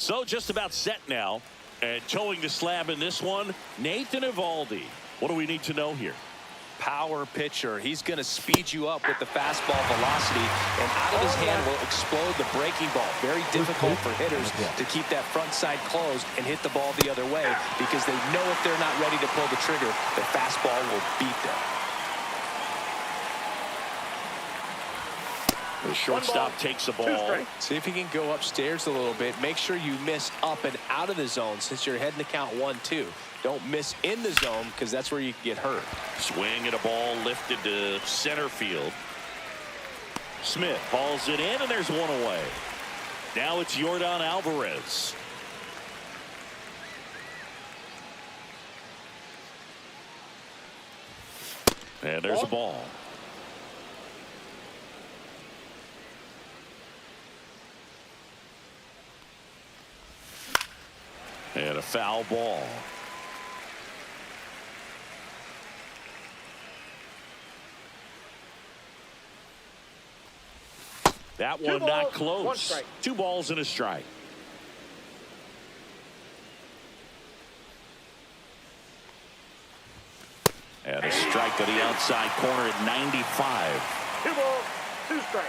So just about set now. And towing the slab in this one, Nathan Eovaldi. What do we need to know here? Power pitcher. He's going to speed you up with the fastball velocity, and out of his hand will explode the breaking ball. Very difficult for hitters to keep that front side closed and hit the ball the other way, because they know if they're not ready to pull the trigger, the fastball will beat them. The shortstop takes the ball. See if he can go upstairs a little bit. Make sure you miss up and out of the zone since you're heading to count 1-2. Don't miss in the zone, because that's where you can get hurt. Swing at a ball lifted to center field. Smith hauls it in, and there's one away. Now it's Yordan Alvarez. And there's a ball. And a foul ball. That one not close. 2 balls and a strike. And a strike to the outside corner at 95. 2 balls, 2 strikes.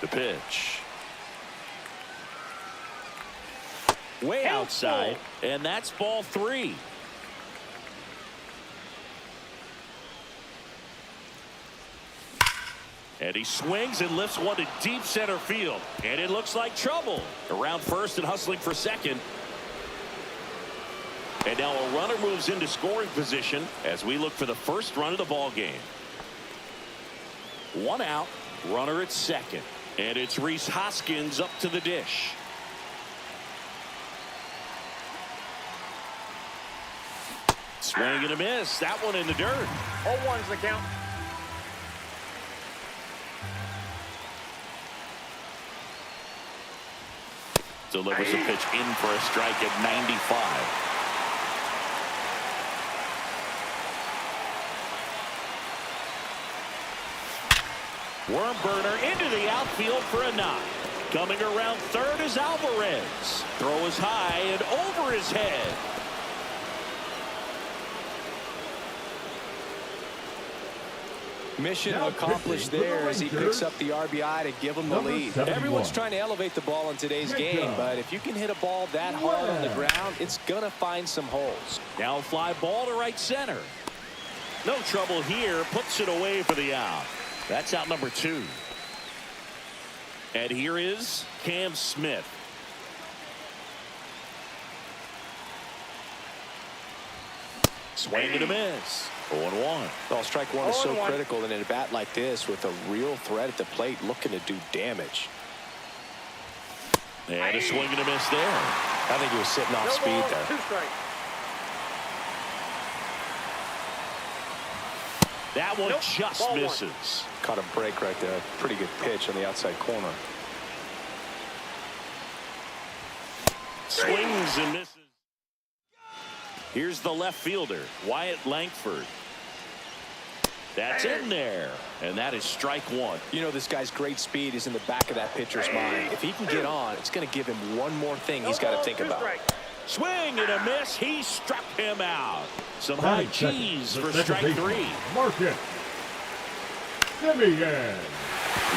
The pitch. Way outside, and that's ball 3. And he swings and lifts one to deep center field, and it looks like trouble. Around first and hustling for second. And now a runner moves into scoring position as we look for the first run of the ball game. 1 out, runner at second. And it's Rhys Hoskins up to the dish. Swing and a miss. That one in the dirt. 0-1's the count. Delivers a pitch in for a strike at 95. Worm burner into the outfield for a knock. Coming around third is Alvarez. Throw is high and over his head. Mission accomplished there as he picks up the RBI to give him the lead. Everyone's trying to elevate the ball in today's game, but if you can hit a ball that hard on the ground, it's going to find some holes. Now a fly ball to right center. No trouble here. Puts it away for the out. That's out number 2. And here is Cam Smith. Swing and a miss. 0-1. Well, strike one is so critical in a bat like this with a real threat at the plate looking to do damage. And a swing and a miss there. I think he was sitting off speed there. 2 strikes. That one just misses. Caught a break right there. Pretty good pitch on the outside corner. Swings and misses. Here's the left fielder, Wyatt Langford. That's in there, and that is strike 1. You know, this guy's great speed is in the back of that pitcher's mind. If he can get on, it's going to give him one more thing he's got to think about. Swing and a miss. He struck him out. Some high cheese for strike 3. Marcus Semien.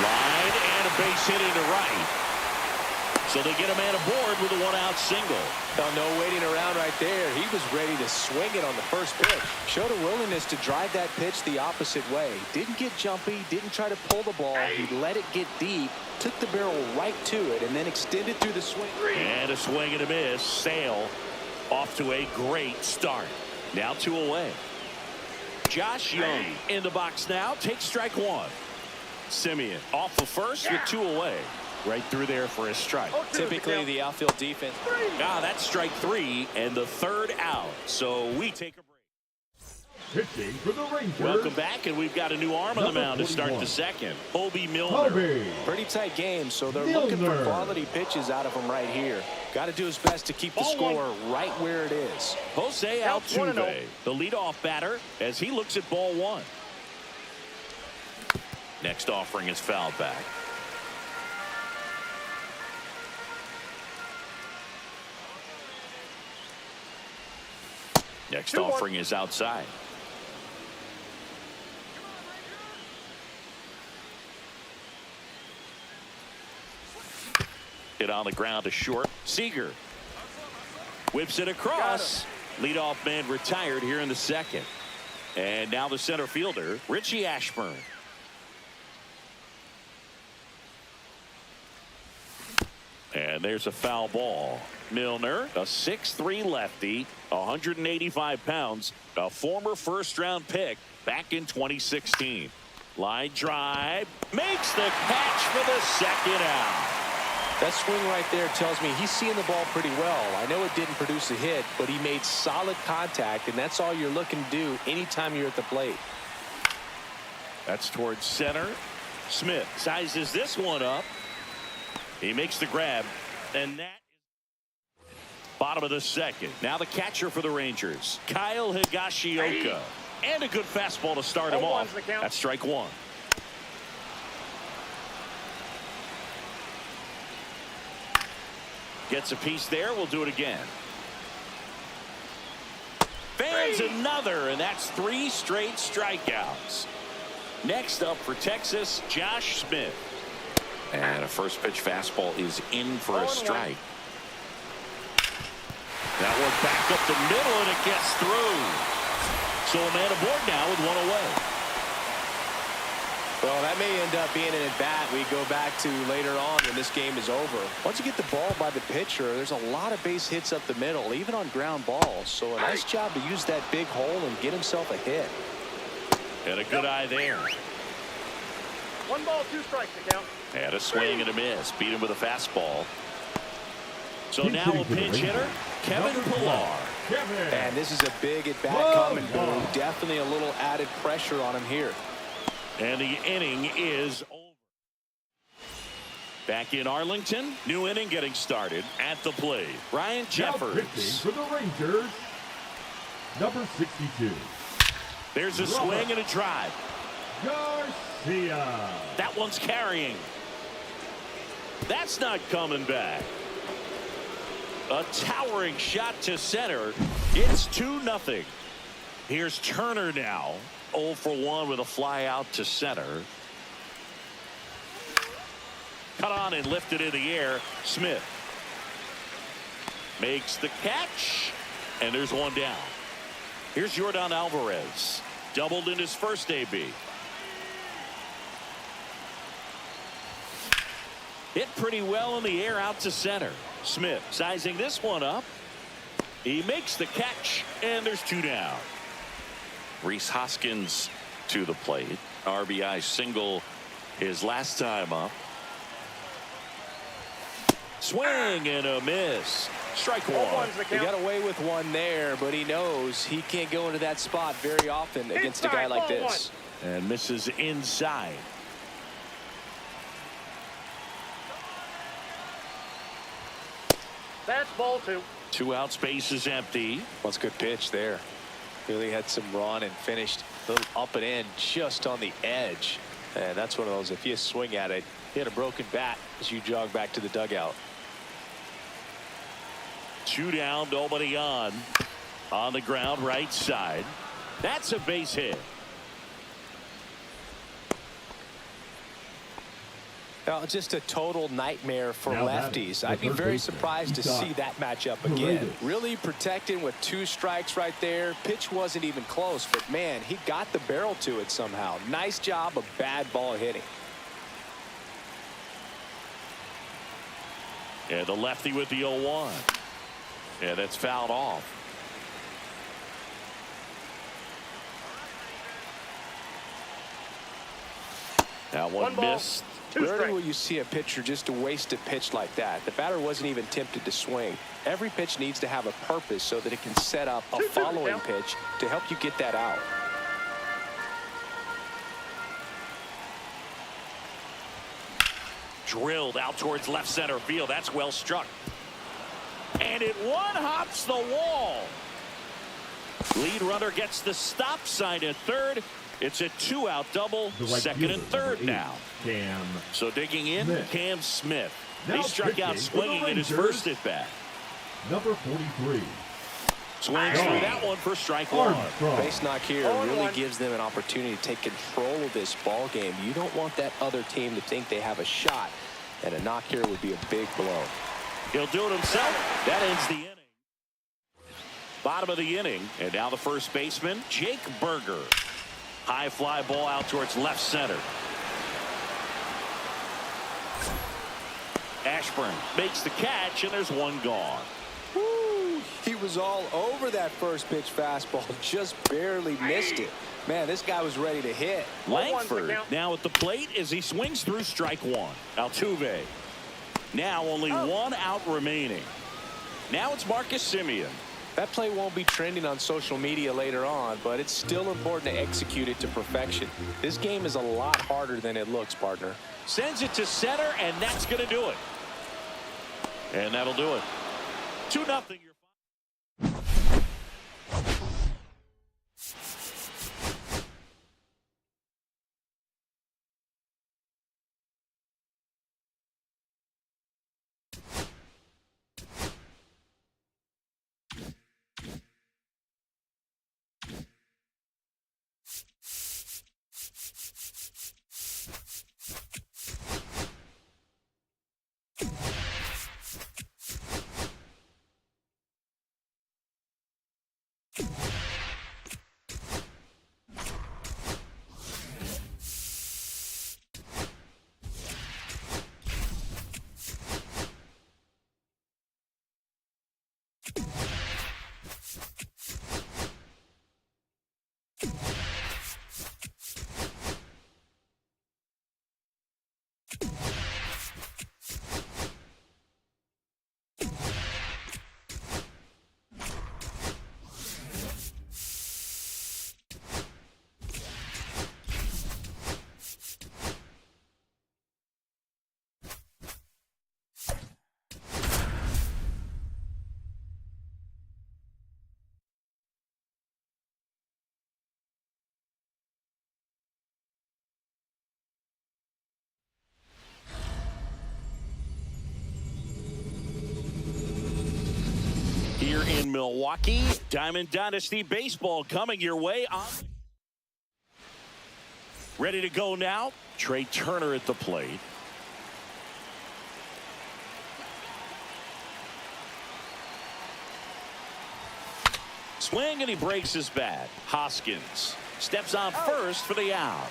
Line and a base hit into right. So they get a man aboard with a 1-out single. Well, no waiting around right there. He was ready to swing it on the first pitch. Showed a willingness to drive that pitch the opposite way. Didn't get jumpy, didn't try to pull the ball. He let it get deep, took the barrel right to it, and then extended through the swing. And a swing and a miss. Sale off to a great start. Now 2 away. Josh Young in the box now. Takes strike 1. Semien off of first with 2 away. Right through there for a strike. Typically the outfield defense. That's strike 3 and the 3rd out. So we take a break. Pitching for the Rangers. Welcome back, and we've got a new arm on the mound to start the second. Hobie Milner. Pretty tight game, so they're looking for quality pitches out of him right here. Got to do his best to keep the score right where it is. Jose Altuve, the leadoff batter, as he looks at ball 1. Next offering is fouled back. Next offering is outside. Hit on the ground to short. Seager whips it across. Leadoff man retired here in the second. And now the center fielder, Richie Ashburn. And there's a foul ball. Milner, a 6'3" lefty, 185 pounds, a former first-round pick back in 2016. Line drive, makes the catch for the second out. That swing right there tells me he's seeing the ball pretty well. I know it didn't produce a hit, but he made solid contact, and that's all you're looking to do anytime you're at the plate. That's towards center. Smith sizes this one up. He makes the grab, and that is bottom of the second. Now the catcher for the Rangers, Kyle Higashioka. And a good fastball to start him off. That's strike one. Gets a piece there. We'll do it again. Fans another, and that's 3 straight strikeouts. Next up for Texas, Josh Smith. And a first pitch fastball is in for a strike. That one back up the middle, and it gets through. So a man aboard now with 1 away. Well, that may end up being an at-bat we go back to later on when this game is over. Once you get the ball by the pitcher, there's a lot of base hits up the middle, even on ground balls. So a nice job to use that big hole and get himself a hit. And a good eye there. 1 ball, 2 strikes to count. And a swing and a miss. Beat him with a fastball. So now a pinch hitter, Kevin Pillar. And this is a big at-bat coming, Boone. Definitely a little added pressure on him here. And the inning is over. Back in Arlington, new inning getting started at the plate. Ryan Jeffers. Now pitching for the Rangers, number 62. There's a swing and a drive. Garcia. That one's carrying. That's not coming back. A towering shot to center. It's 2-0. Here's Turner now. 0 for 1 with a fly out to center. Cut on and lifted in the air. Smith makes the catch, and there's one down. Here's Yordan Alvarez. Doubled in his first AB. Hit pretty well in the air out to center. Smith sizing this one up. He makes the catch, and there's 2 down. Rhys Hoskins to the plate. RBI single his last time up. Swing and a miss. Strike one. He got away with one there, but he knows he can't go into that spot very often against a guy like this. And misses inside. That's ball 2. 2 outs, base is empty. That's a good pitch there. Really had some run and finished a little up and in just on the edge. And that's one of those, if you swing at it, hit a broken bat as you jog back to the dugout. 2 down, nobody on. On the ground, right side. That's a base hit. Now, just a total nightmare for lefties. I'd be very surprised to see that matchup again. Really protecting with 2 strikes right there. Pitch wasn't even close, but man, he got the barrel to it somehow. Nice job of bad ball hitting. And the lefty with the 0-1. And that's fouled off. Now one missed. Rarely will you see a pitcher just waste a pitch like that. The batter wasn't even tempted to swing. Every pitch needs to have a purpose so that it can set up a following pitch to help you get that out. Drilled out towards left center field. That's well struck. And it one-hops the wall. Lead runner gets the stop sign at third. It's a 2-out double, The right second and fielder, third number 8, now. Cam. So digging in, Smith. Cam Smith. Now He struck out pitching for the swinging in his Rangers, first at-bat. Number 43. Swings through that one for strike one. Armstrong. Base knock here 0-1. really gives them an opportunity to take control of this ball game. You don't want that other team to think they have a shot, and a knock here would be a big blow. He'll do it himself. That ends the inning. Bottom of the inning, and now the first baseman, Jake Berger. High fly ball out towards left center. Ashburn makes the catch, and there's one gone. Woo! He was all over that first pitch fastball, just barely missed it. Man, this guy was ready to hit. Langford now at the plate as he swings through strike one. Altuve. Now only 1 out remaining. Now it's Marcus Semien. That play won't be trending on social media later on, but it's still important to execute it to perfection. This game is a lot harder than it looks, partner. Sends it to center, and that's going to do it. And that'll do it. 2-0. Here in Milwaukee, Diamond Dynasty Baseball coming your way on. Ready to go now. Trey Turner at the plate. Swing, and he breaks his bat. Hoskins steps on first for the out.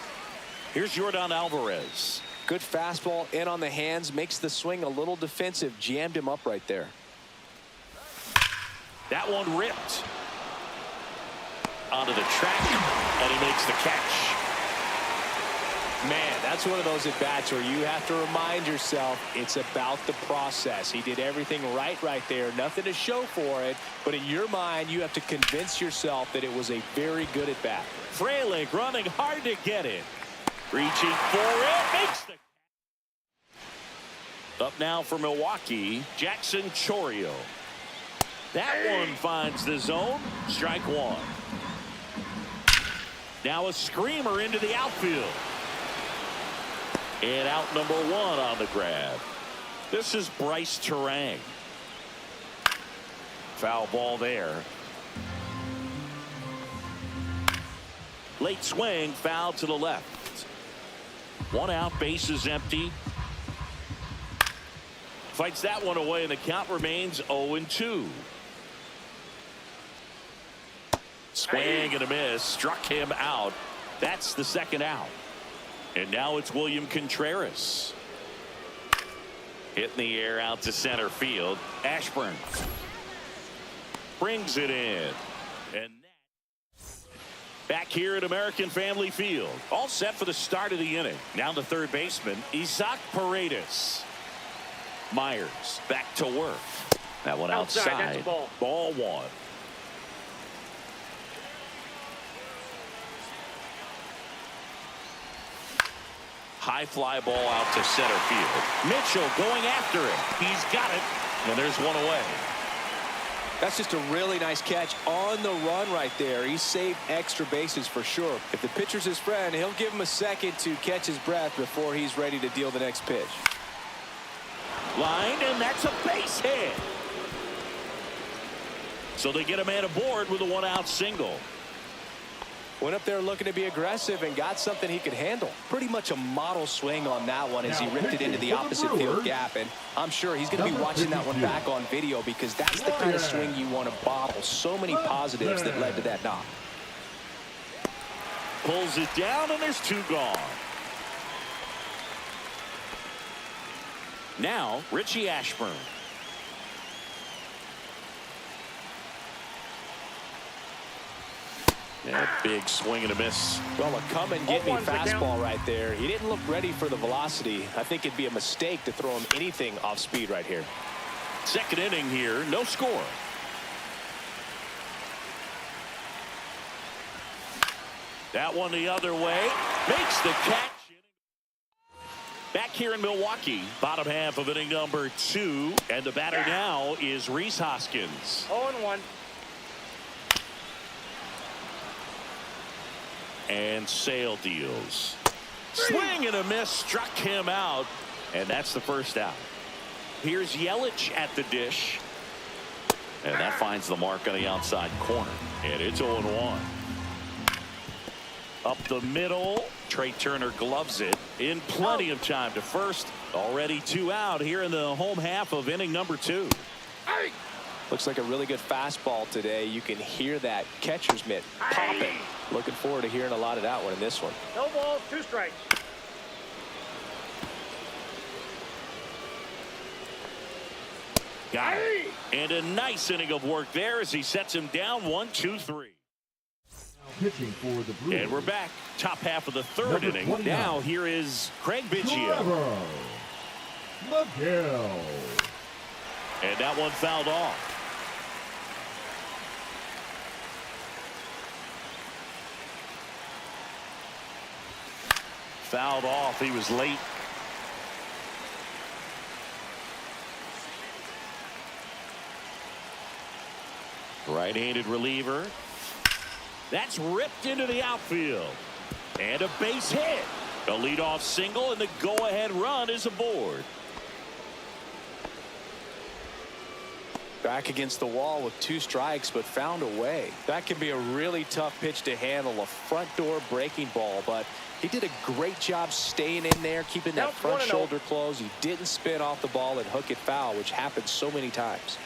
Here's Yordan Alvarez. Good fastball in on the hands, makes the swing a little defensive. Jammed him up right there. That one ripped onto the track, and he makes the catch. Man, that's one of those at-bats where you have to remind yourself it's about the process. He did everything right there. Nothing to show for it, but in your mind, you have to convince yourself that it was a very good at-bat. Frelick running hard to get it. Reaching for it. Makes the up now for Milwaukee, Jackson Chourio. That one finds the zone. Strike one. Now a screamer into the outfield. And out number one on the grab. This is Bryce Terang. Foul ball there. Late swing, foul to the left. 1 out, bases empty. Fights that one away, and the count remains 0-2. Swing and a miss. Struck him out. That's the second out. And now it's William Contreras. Hit in the air out to center field. Ashburn brings it in. And back here at American Family Field. All set for the start of the inning. Now the third baseman, Isaac Paredes. Myers back to work. That one outside. That's a ball. Ball one. High fly ball out to center field. Mitchell going after it. He's got it. And there's one away. That's just a really nice catch on the run right there. He saved extra bases for sure. If the pitcher's his friend, he'll give him a second to catch his breath before he's ready to deal the next pitch. Line, and that's a base hit. So they get a man aboard with a one-out single. Went up there looking to be aggressive and got something he could handle. Pretty much a model swing on that one as he ripped it into the opposite field gap. And I'm sure he's going to be watching that one back on video because that's the kind of swing you want to bottle. So many positives that led to that knock. Pulls it down, and there's two gone. Now, Richie Ashburn. That big swing and a miss. Well, a come and get me fastball right there. He didn't look ready for the velocity. I think it'd be a mistake to throw him anything off speed right here. Second inning here, no score. That one the other way. Makes the catch. Back here in Milwaukee, bottom half of inning number 2. And the batter now is Rhys Hoskins. 0-1. And Sale deals. Swing and a miss, struck him out, and that's the first out. Here's Yelich at the dish, and that finds the mark on the outside corner, and it's 0-1. Up the middle, Trey Turner gloves it in plenty of time to first. Already 2 out here in the home half of inning number 2. Looks like a really good fastball today. You can hear that catcher's mitt popping. Looking forward to hearing a lot of that one in this one. No balls, 2 strikes. Got it. And a nice inning of work there as he sets him down 1-2-3. Pitching for the Brewers. And we're back. Top half of the third inning. 29. Now here is Craig Biggio. McGill. And that one fouled off. Fouled off. He was late. Right-handed reliever. That's ripped into the outfield. And a base hit. A leadoff single, and the go-ahead run is aboard. Back against the wall with 2 strikes, but found a way. That can be a really tough pitch to handle, a front door breaking ball, but he did a great job staying in there, keeping that front shoulder closed. He didn't spin off the ball and hook it foul, which happens so many times.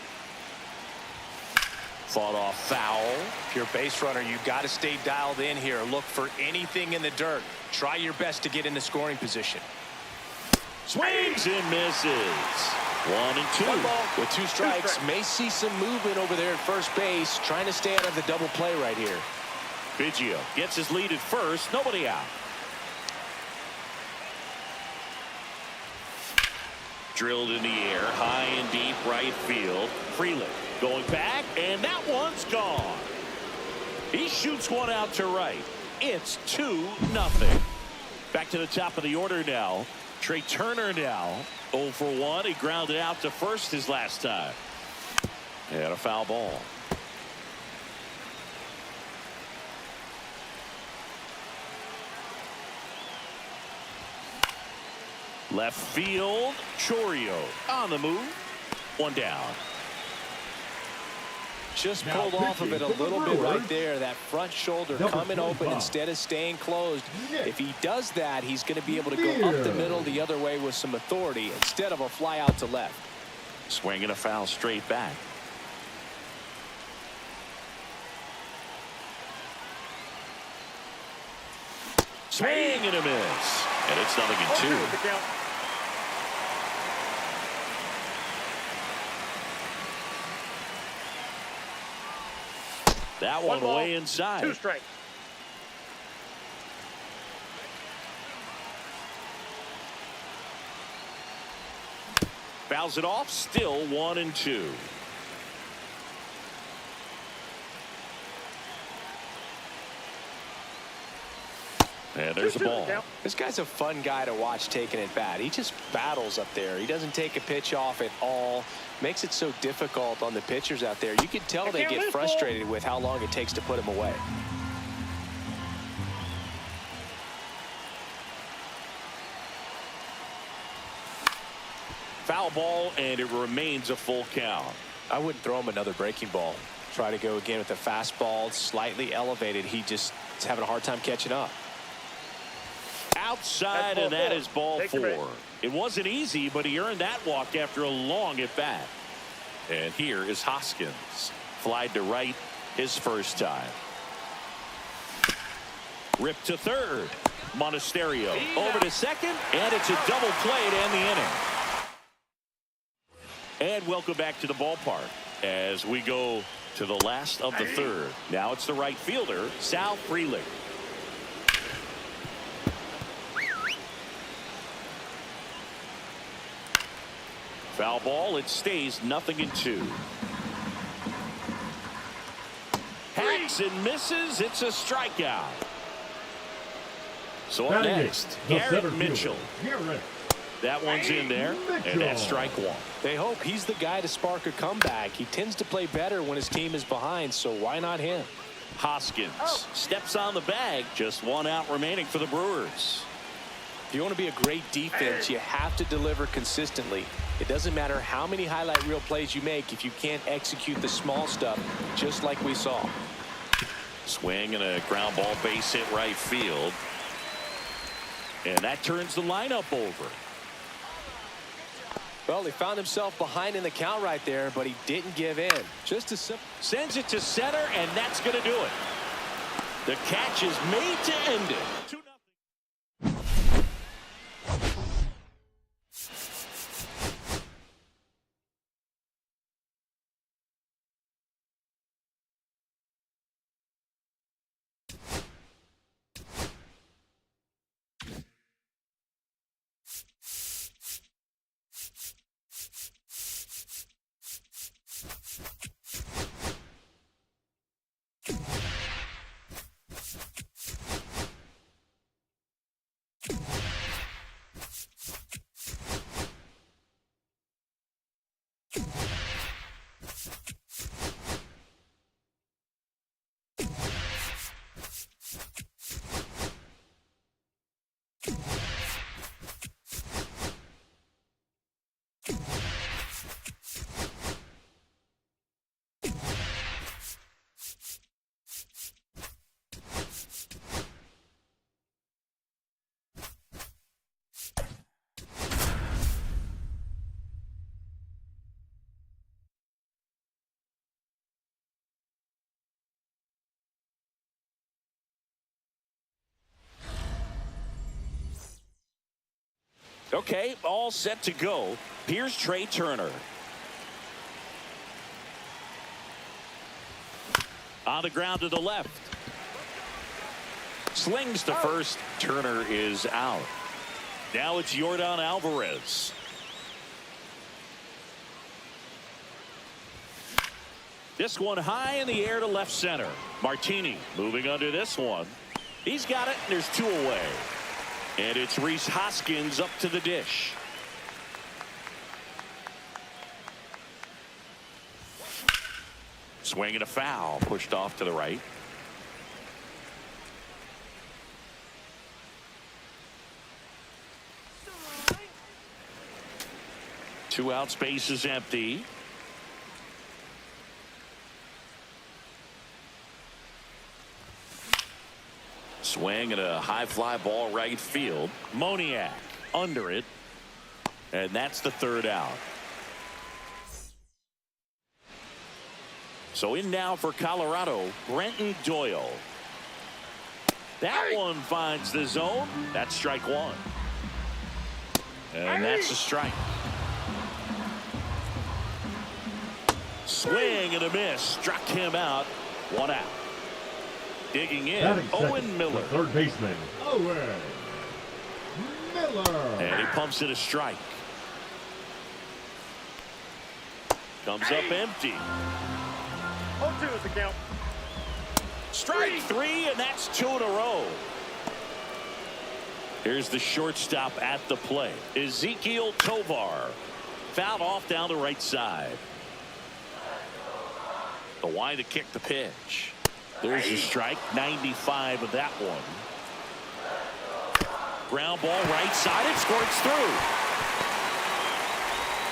Fought off foul. If you're a base runner, you've got to stay dialed in here. Look for anything in the dirt. Try your best to get in the scoring position. Swings and misses. 1-2. 1 ball with 2 strikes. May see some movement over there at first base, trying to stay out of the double play right here. Biggio gets his lead at first. Nobody out. Drilled in the air, high and deep right field. Freeland going back, and that one's gone. He shoots one out to right. It's 2-0. Back to the top of the order now. Trey Turner now 0 for 1. He grounded out to first his last time. And a foul ball. Left field, Chourio on the move. 1 down. Just pulled off of it a little bit right there. That front shoulder coming open instead of staying closed. If he does that, he's going to be able to go up the middle the other way with some authority instead of a fly out to left. Swinging a foul straight back. Swing and a miss. And it's 0-2. That one way inside. 2 strikes. Fouls it off. Still 1-2. And there's the ball. This guy's a fun guy to watch taking at bat. He just battles up there. He doesn't take a pitch off at all. Makes it so difficult on the pitchers out there. You can tell they get frustrated with how long it takes to put him away. Foul ball, and it remains a full count. I wouldn't throw him another breaking ball. Try to go again with the fastball, slightly elevated. He just is having a hard time catching up. Outside, and that is ball 4. It wasn't easy, but he earned that walk after a long at bat. And here is Hoskins. Flied to right his first time. Ripped to third. Monasterio over to second, and it's a double play to end the inning. And welcome back to the ballpark as we go to the last of the third. Now it's the right fielder, Sal Frelick. Foul ball. It stays 0-2. Hacks and misses. It's a strikeout. So up next, Garrett Mitchell. That one's in there, and that's strike 1. They hope he's the guy to spark a comeback. He tends to play better when his team is behind, so why not him? Hoskins steps on the bag. Just 1 out remaining for the Brewers. If you want to be a great defense, you have to deliver consistently. It doesn't matter how many highlight reel plays you make if you can't execute the small stuff, just like we saw. Swing and a ground ball, base hit right field. And that turns the lineup over. Well, he found himself behind in the count right there, but he didn't give in. Just a simple. Sends it to center, and that's going to do it. The catch is made to end it. 2-0. Okay, all set to go. Here's Trey Turner. On the ground to the left. Slings to first. Turner is out. Now it's Yordan Alvarez. This one high in the air to left center. Martini moving under this one. He's got it, and there's 2 away. And it's Rhys Hoskins up to the dish. Swinging a foul, pushed off to the right. Two out, space is empty. Swing and a high fly ball right field. Moniak under it. And that's the 3rd out. So in now for Colorado, Brenton Doyle. That one finds the zone. That's strike 1. And that's a strike. Swing and a miss. Struck him out. 1 out. Digging in, Owen Miller. Third baseman, Owen Miller. And he pumps it a strike. Comes up empty. 0-2 is the count. Strike 3, and that's 2 in a row. Here's the shortstop at the plate. Ezekiel Tovar. Fouled off down the right side. The wide to kick the pitch. There's a strike. 95 of that one. Ground ball right side. It squirts through.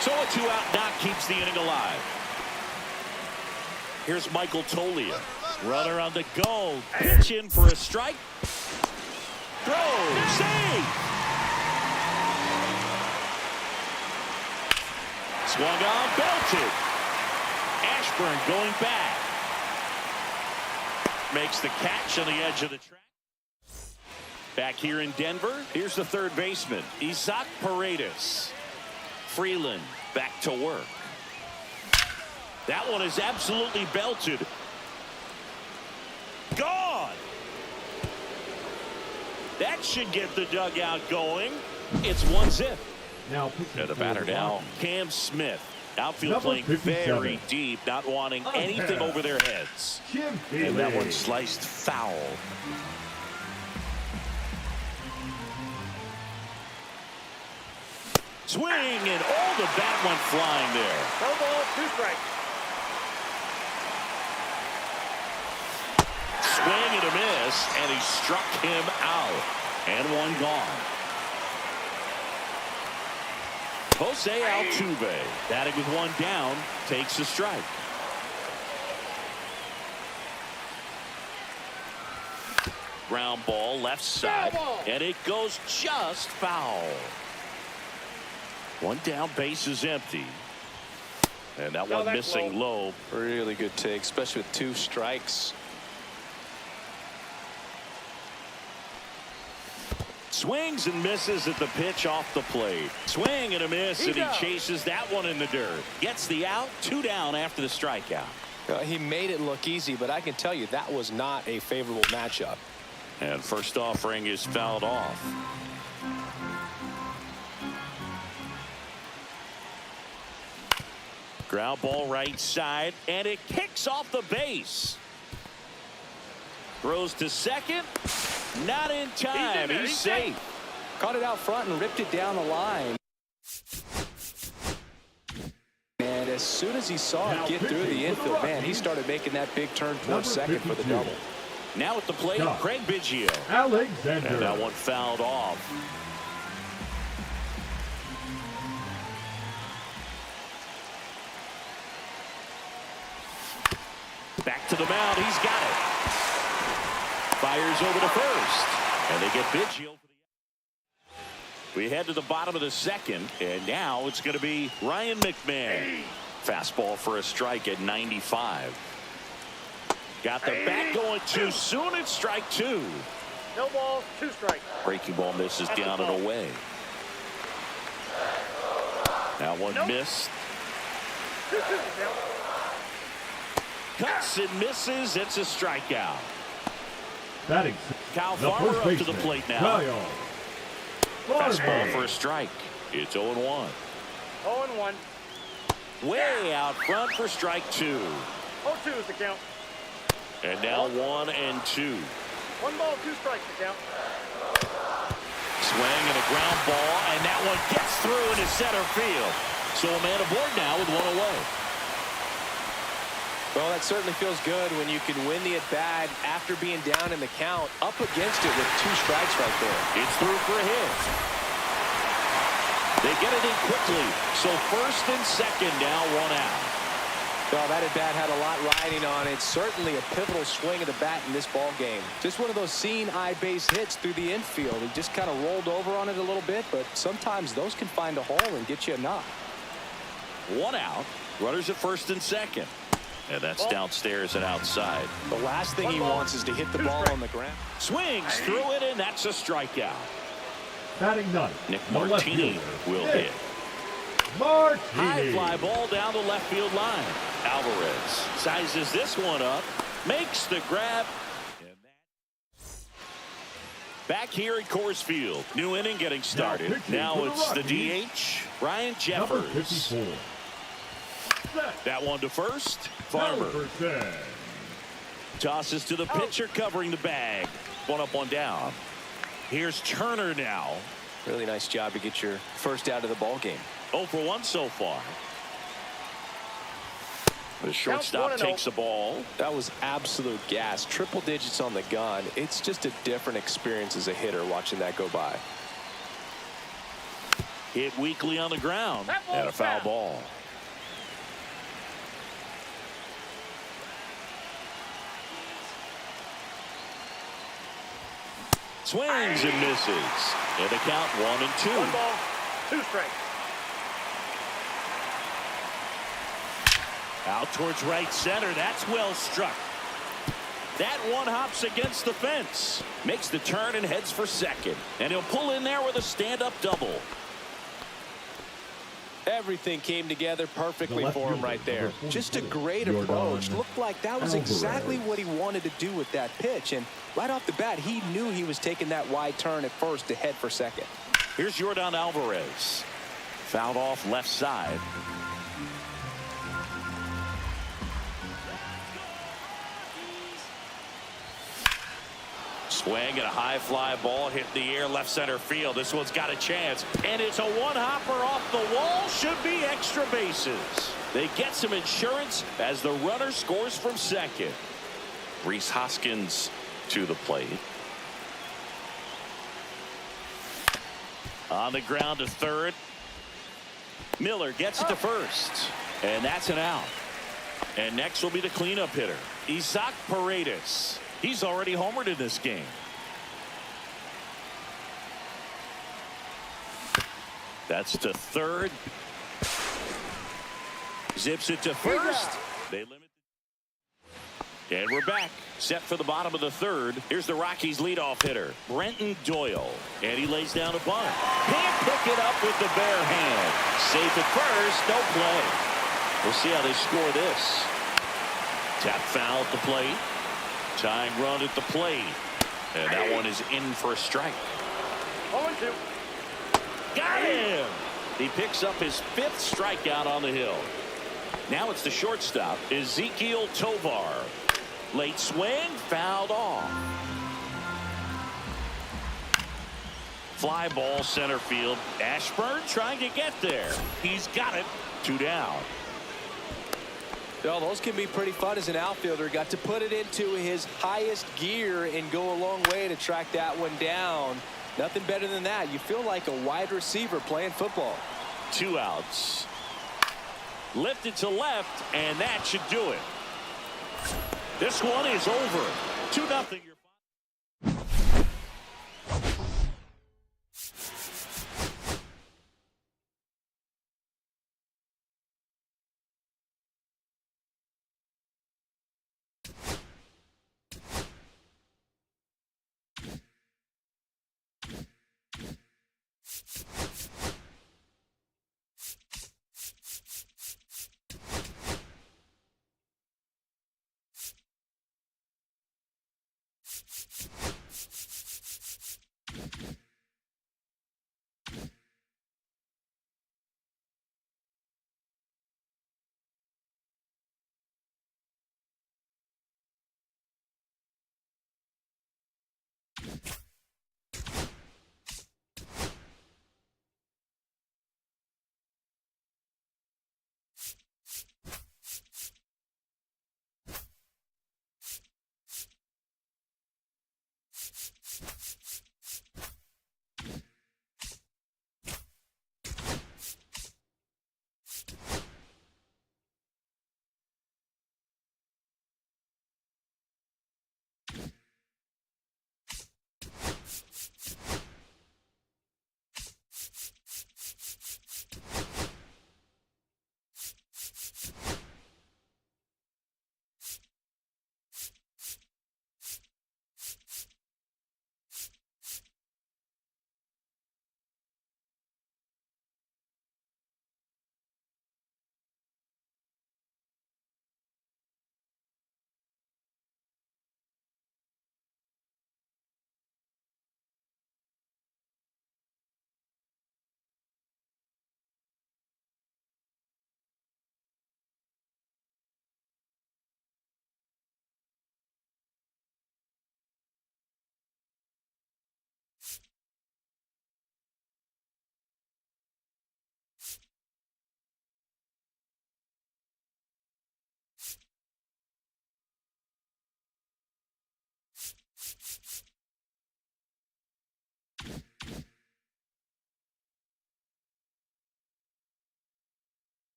So a 2-out knock keeps the inning alive. Here's Michael Tolia. Runner on the go. Pitch in for a strike. Throw. Save. Swung on. Belted. Ashburn going back. Makes the catch on the edge of the track. Back here in Denver, here's the third baseman, Isaac Paredes. Freeland back to work. That one is absolutely belted. Gone. That should get the dugout going. It's 1-0. Now And the batter now, Cam Smith. Outfield Number playing 57. very deep, not wanting anything over their heads. And that one sliced foul. Swing, and all the bat went flying there. No ball, 2 strikes. Swing and a miss, and he struck him out. And one gone. Jose Altuve, batting with one down, takes a strike. Ground ball left side, and it goes just foul. One down, base is empty. And that one missing low. Really good take, especially with 2 strikes. Swings and misses at the pitch off the plate. Swing and a miss, and he chases that one in the dirt. Gets the out, 2 down after the strikeout. He made it look easy, but I can tell you that was not a favorable matchup. And first offering is fouled off. Ground ball right side, and it kicks off the base. Throws to second. Not in time. He's safe. Caught it out front and ripped it down the line. And as soon as he saw it get through the infield, man, he started making that big turn towards second for the double. Now at the plate, Craig Biggio. Alexander. And that one fouled off. Back to the mound. He's got it. Fires over to first. And they get Biggio. We head to the bottom of the second. And now it's going to be Ryan McMahon. Fastball for a strike at 95. Got the bat going too soon. It's strike 2. No balls, 2 strikes. Breaking ball misses down and away. That one missed. 2-2 count. Cuts and misses. It's a strikeout. Batting. Kyle Farmer up to the plate now. Fastball for a strike. It's 0-1. 0-1. Way out front for strike 2. 0-2 is the count. And now 1-2. 1 ball, 2 strikes to count. Swing and a ground ball, and that one gets through into center field. So a man aboard now with 1 away. Well, that certainly feels good when you can win the at-bat after being down in the count, up against it with 2 strikes right there. It's through for a hit. They get it in quickly. So first and second now, 1 out. Well, that at-bat had a lot riding on it. Certainly a pivotal swing of the bat in this ball game. Just one of those seeing eye base hits through the infield. He just kind of rolled over on it a little bit, but sometimes those can find a hole and get you a knock. 1 out. Runners at first and second. And that's downstairs and outside. The last thing he wants is to hit the ball on the ground. Swings through it, and that's a strikeout. Batting 9th. Nick Martini will hit. Martini. High fly ball down the left field line. Alvarez sizes this one up, makes the grab. Back here at Coors Field. New inning getting started. Now it's the DH, Ryan Number Jeffers. 54. That one to first. Farmer tosses to the pitcher covering the bag. 1 up, 1 down. Here's Turner now. Really nice job to get your first out of the ball game. 0 for 1 so far. The shortstop takes the ball. That was absolute gas. Triple digits on the gun. It's just a different experience as a hitter watching that go by. Hit weakly on the ground. And a foul ball. Swings and misses. And the count 1-2. 1 ball, 2 strikes. Out towards right center. That's well struck. That one hops against the fence. Makes the turn and heads for second. And he'll pull in there with a stand-up double. Everything came together perfectly for him right there. Just a great approach. Looked like that was exactly what he wanted to do with that pitch. And right off the bat, he knew he was taking that wide turn at first to head for second. Here's Yordan Alvarez. Fouled off left side. Swing and a high fly ball hit the air left center field. This one's got a chance. And it's a one-hopper off the wall. Should be extra bases. They get some insurance as the runner scores from second. Rhys Hoskins to the plate. On the ground to third. Miller gets it to first. And that's an out. And next will be the cleanup hitter, Isaac Paredes. He's already homered in this game. That's to third. Zips it to first. They limit. And we're back. Set for the bottom of the third. Here's the Rockies leadoff hitter, Brenton Doyle. And he lays down a bunt. Can't pick it up with the bare hand. Safe at first. No play. We'll see how they score this. Tap foul at the plate. Tying run at the plate. And that one is in for a strike. 0-2. Got him! He picks up his 5th strikeout on the hill. Now it's the shortstop, Ezequiel Tovar. Late swing, fouled off. Fly ball center field. Ashburn trying to get there. He's got it. 2 down. Well, those can be pretty fun as an outfielder. Got to put it into his highest gear and go a long way to track that one down. Nothing better than that. You feel like a wide receiver playing football. 2 outs. Lifted to left, and that should do it. This one is over. 2-0.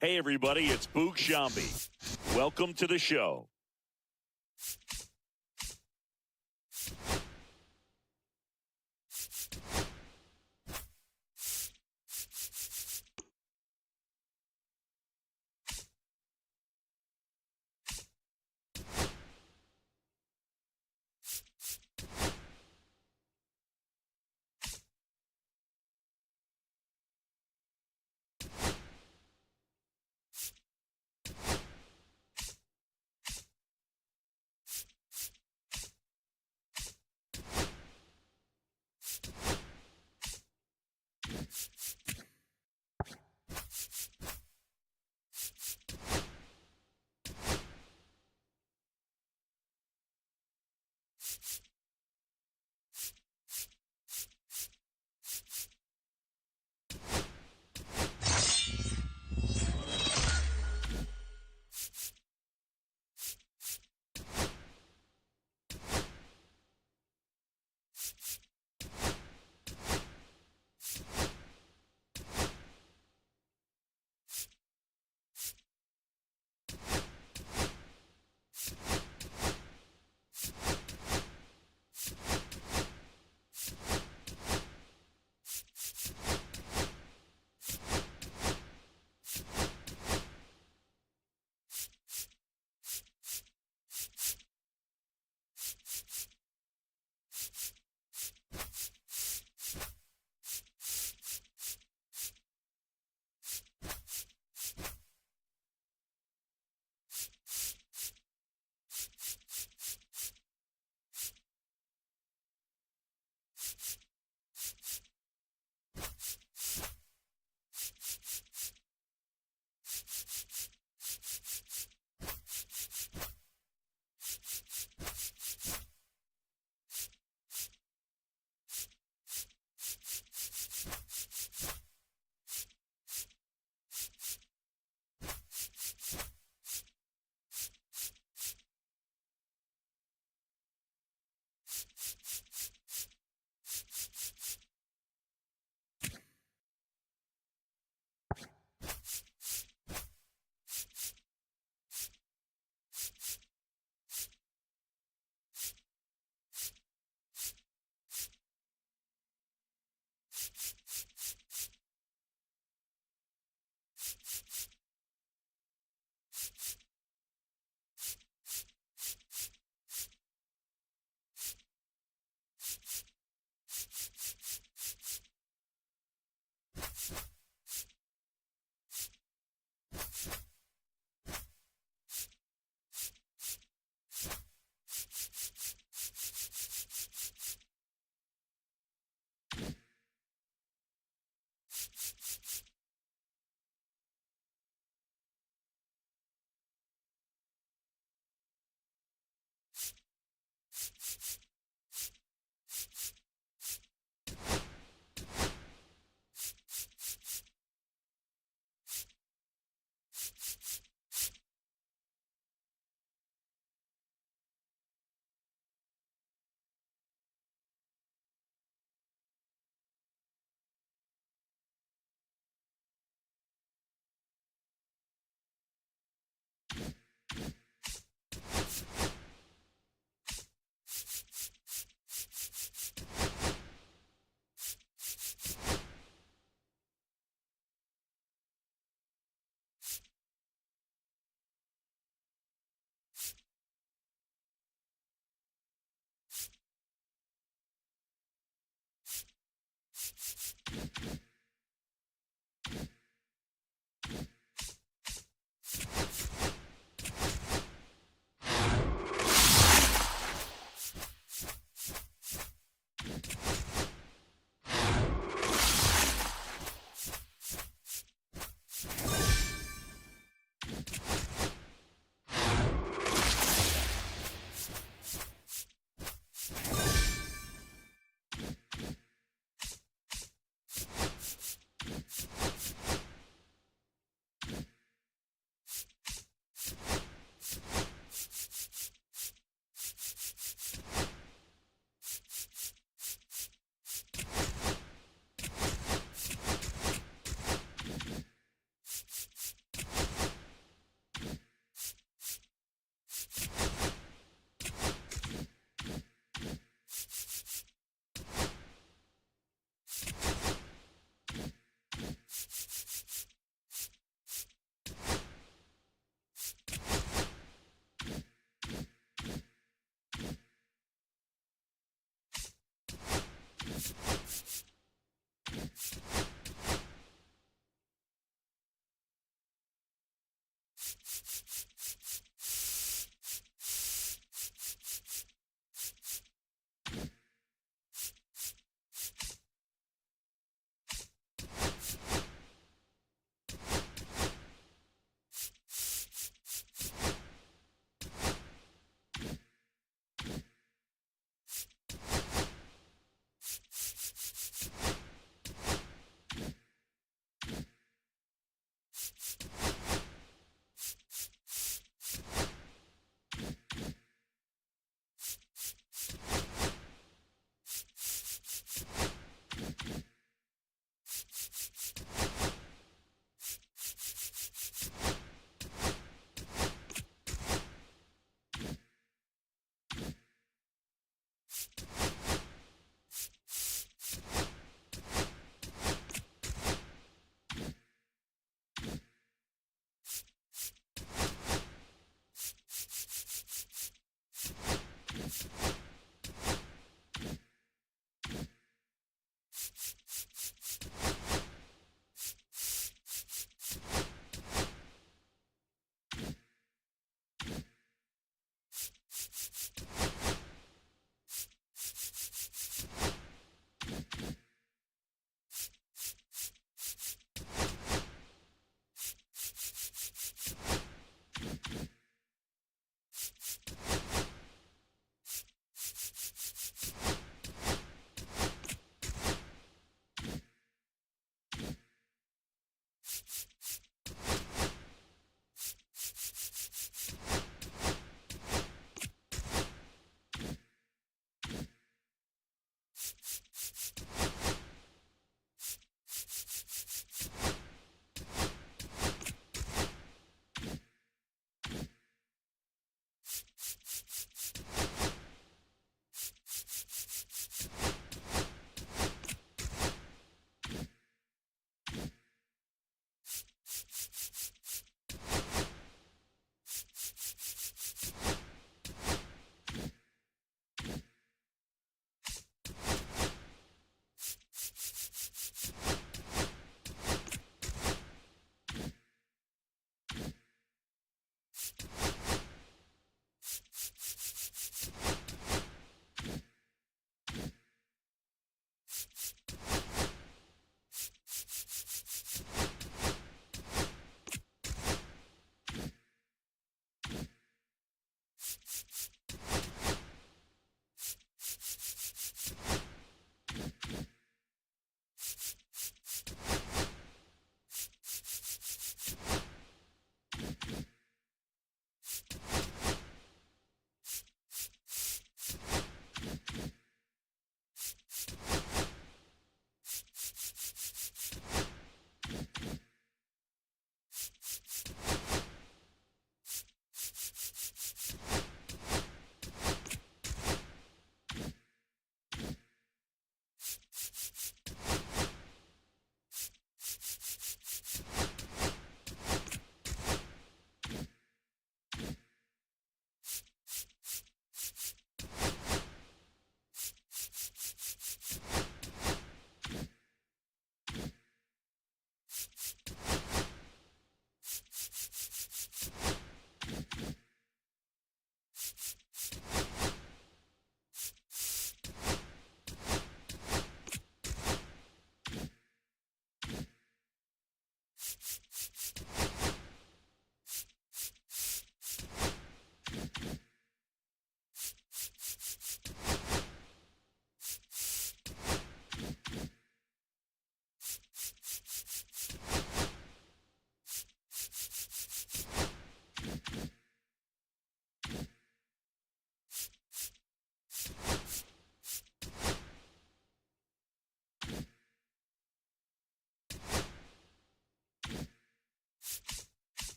Hey, everybody, it's Boog Shambi. Welcome to the show.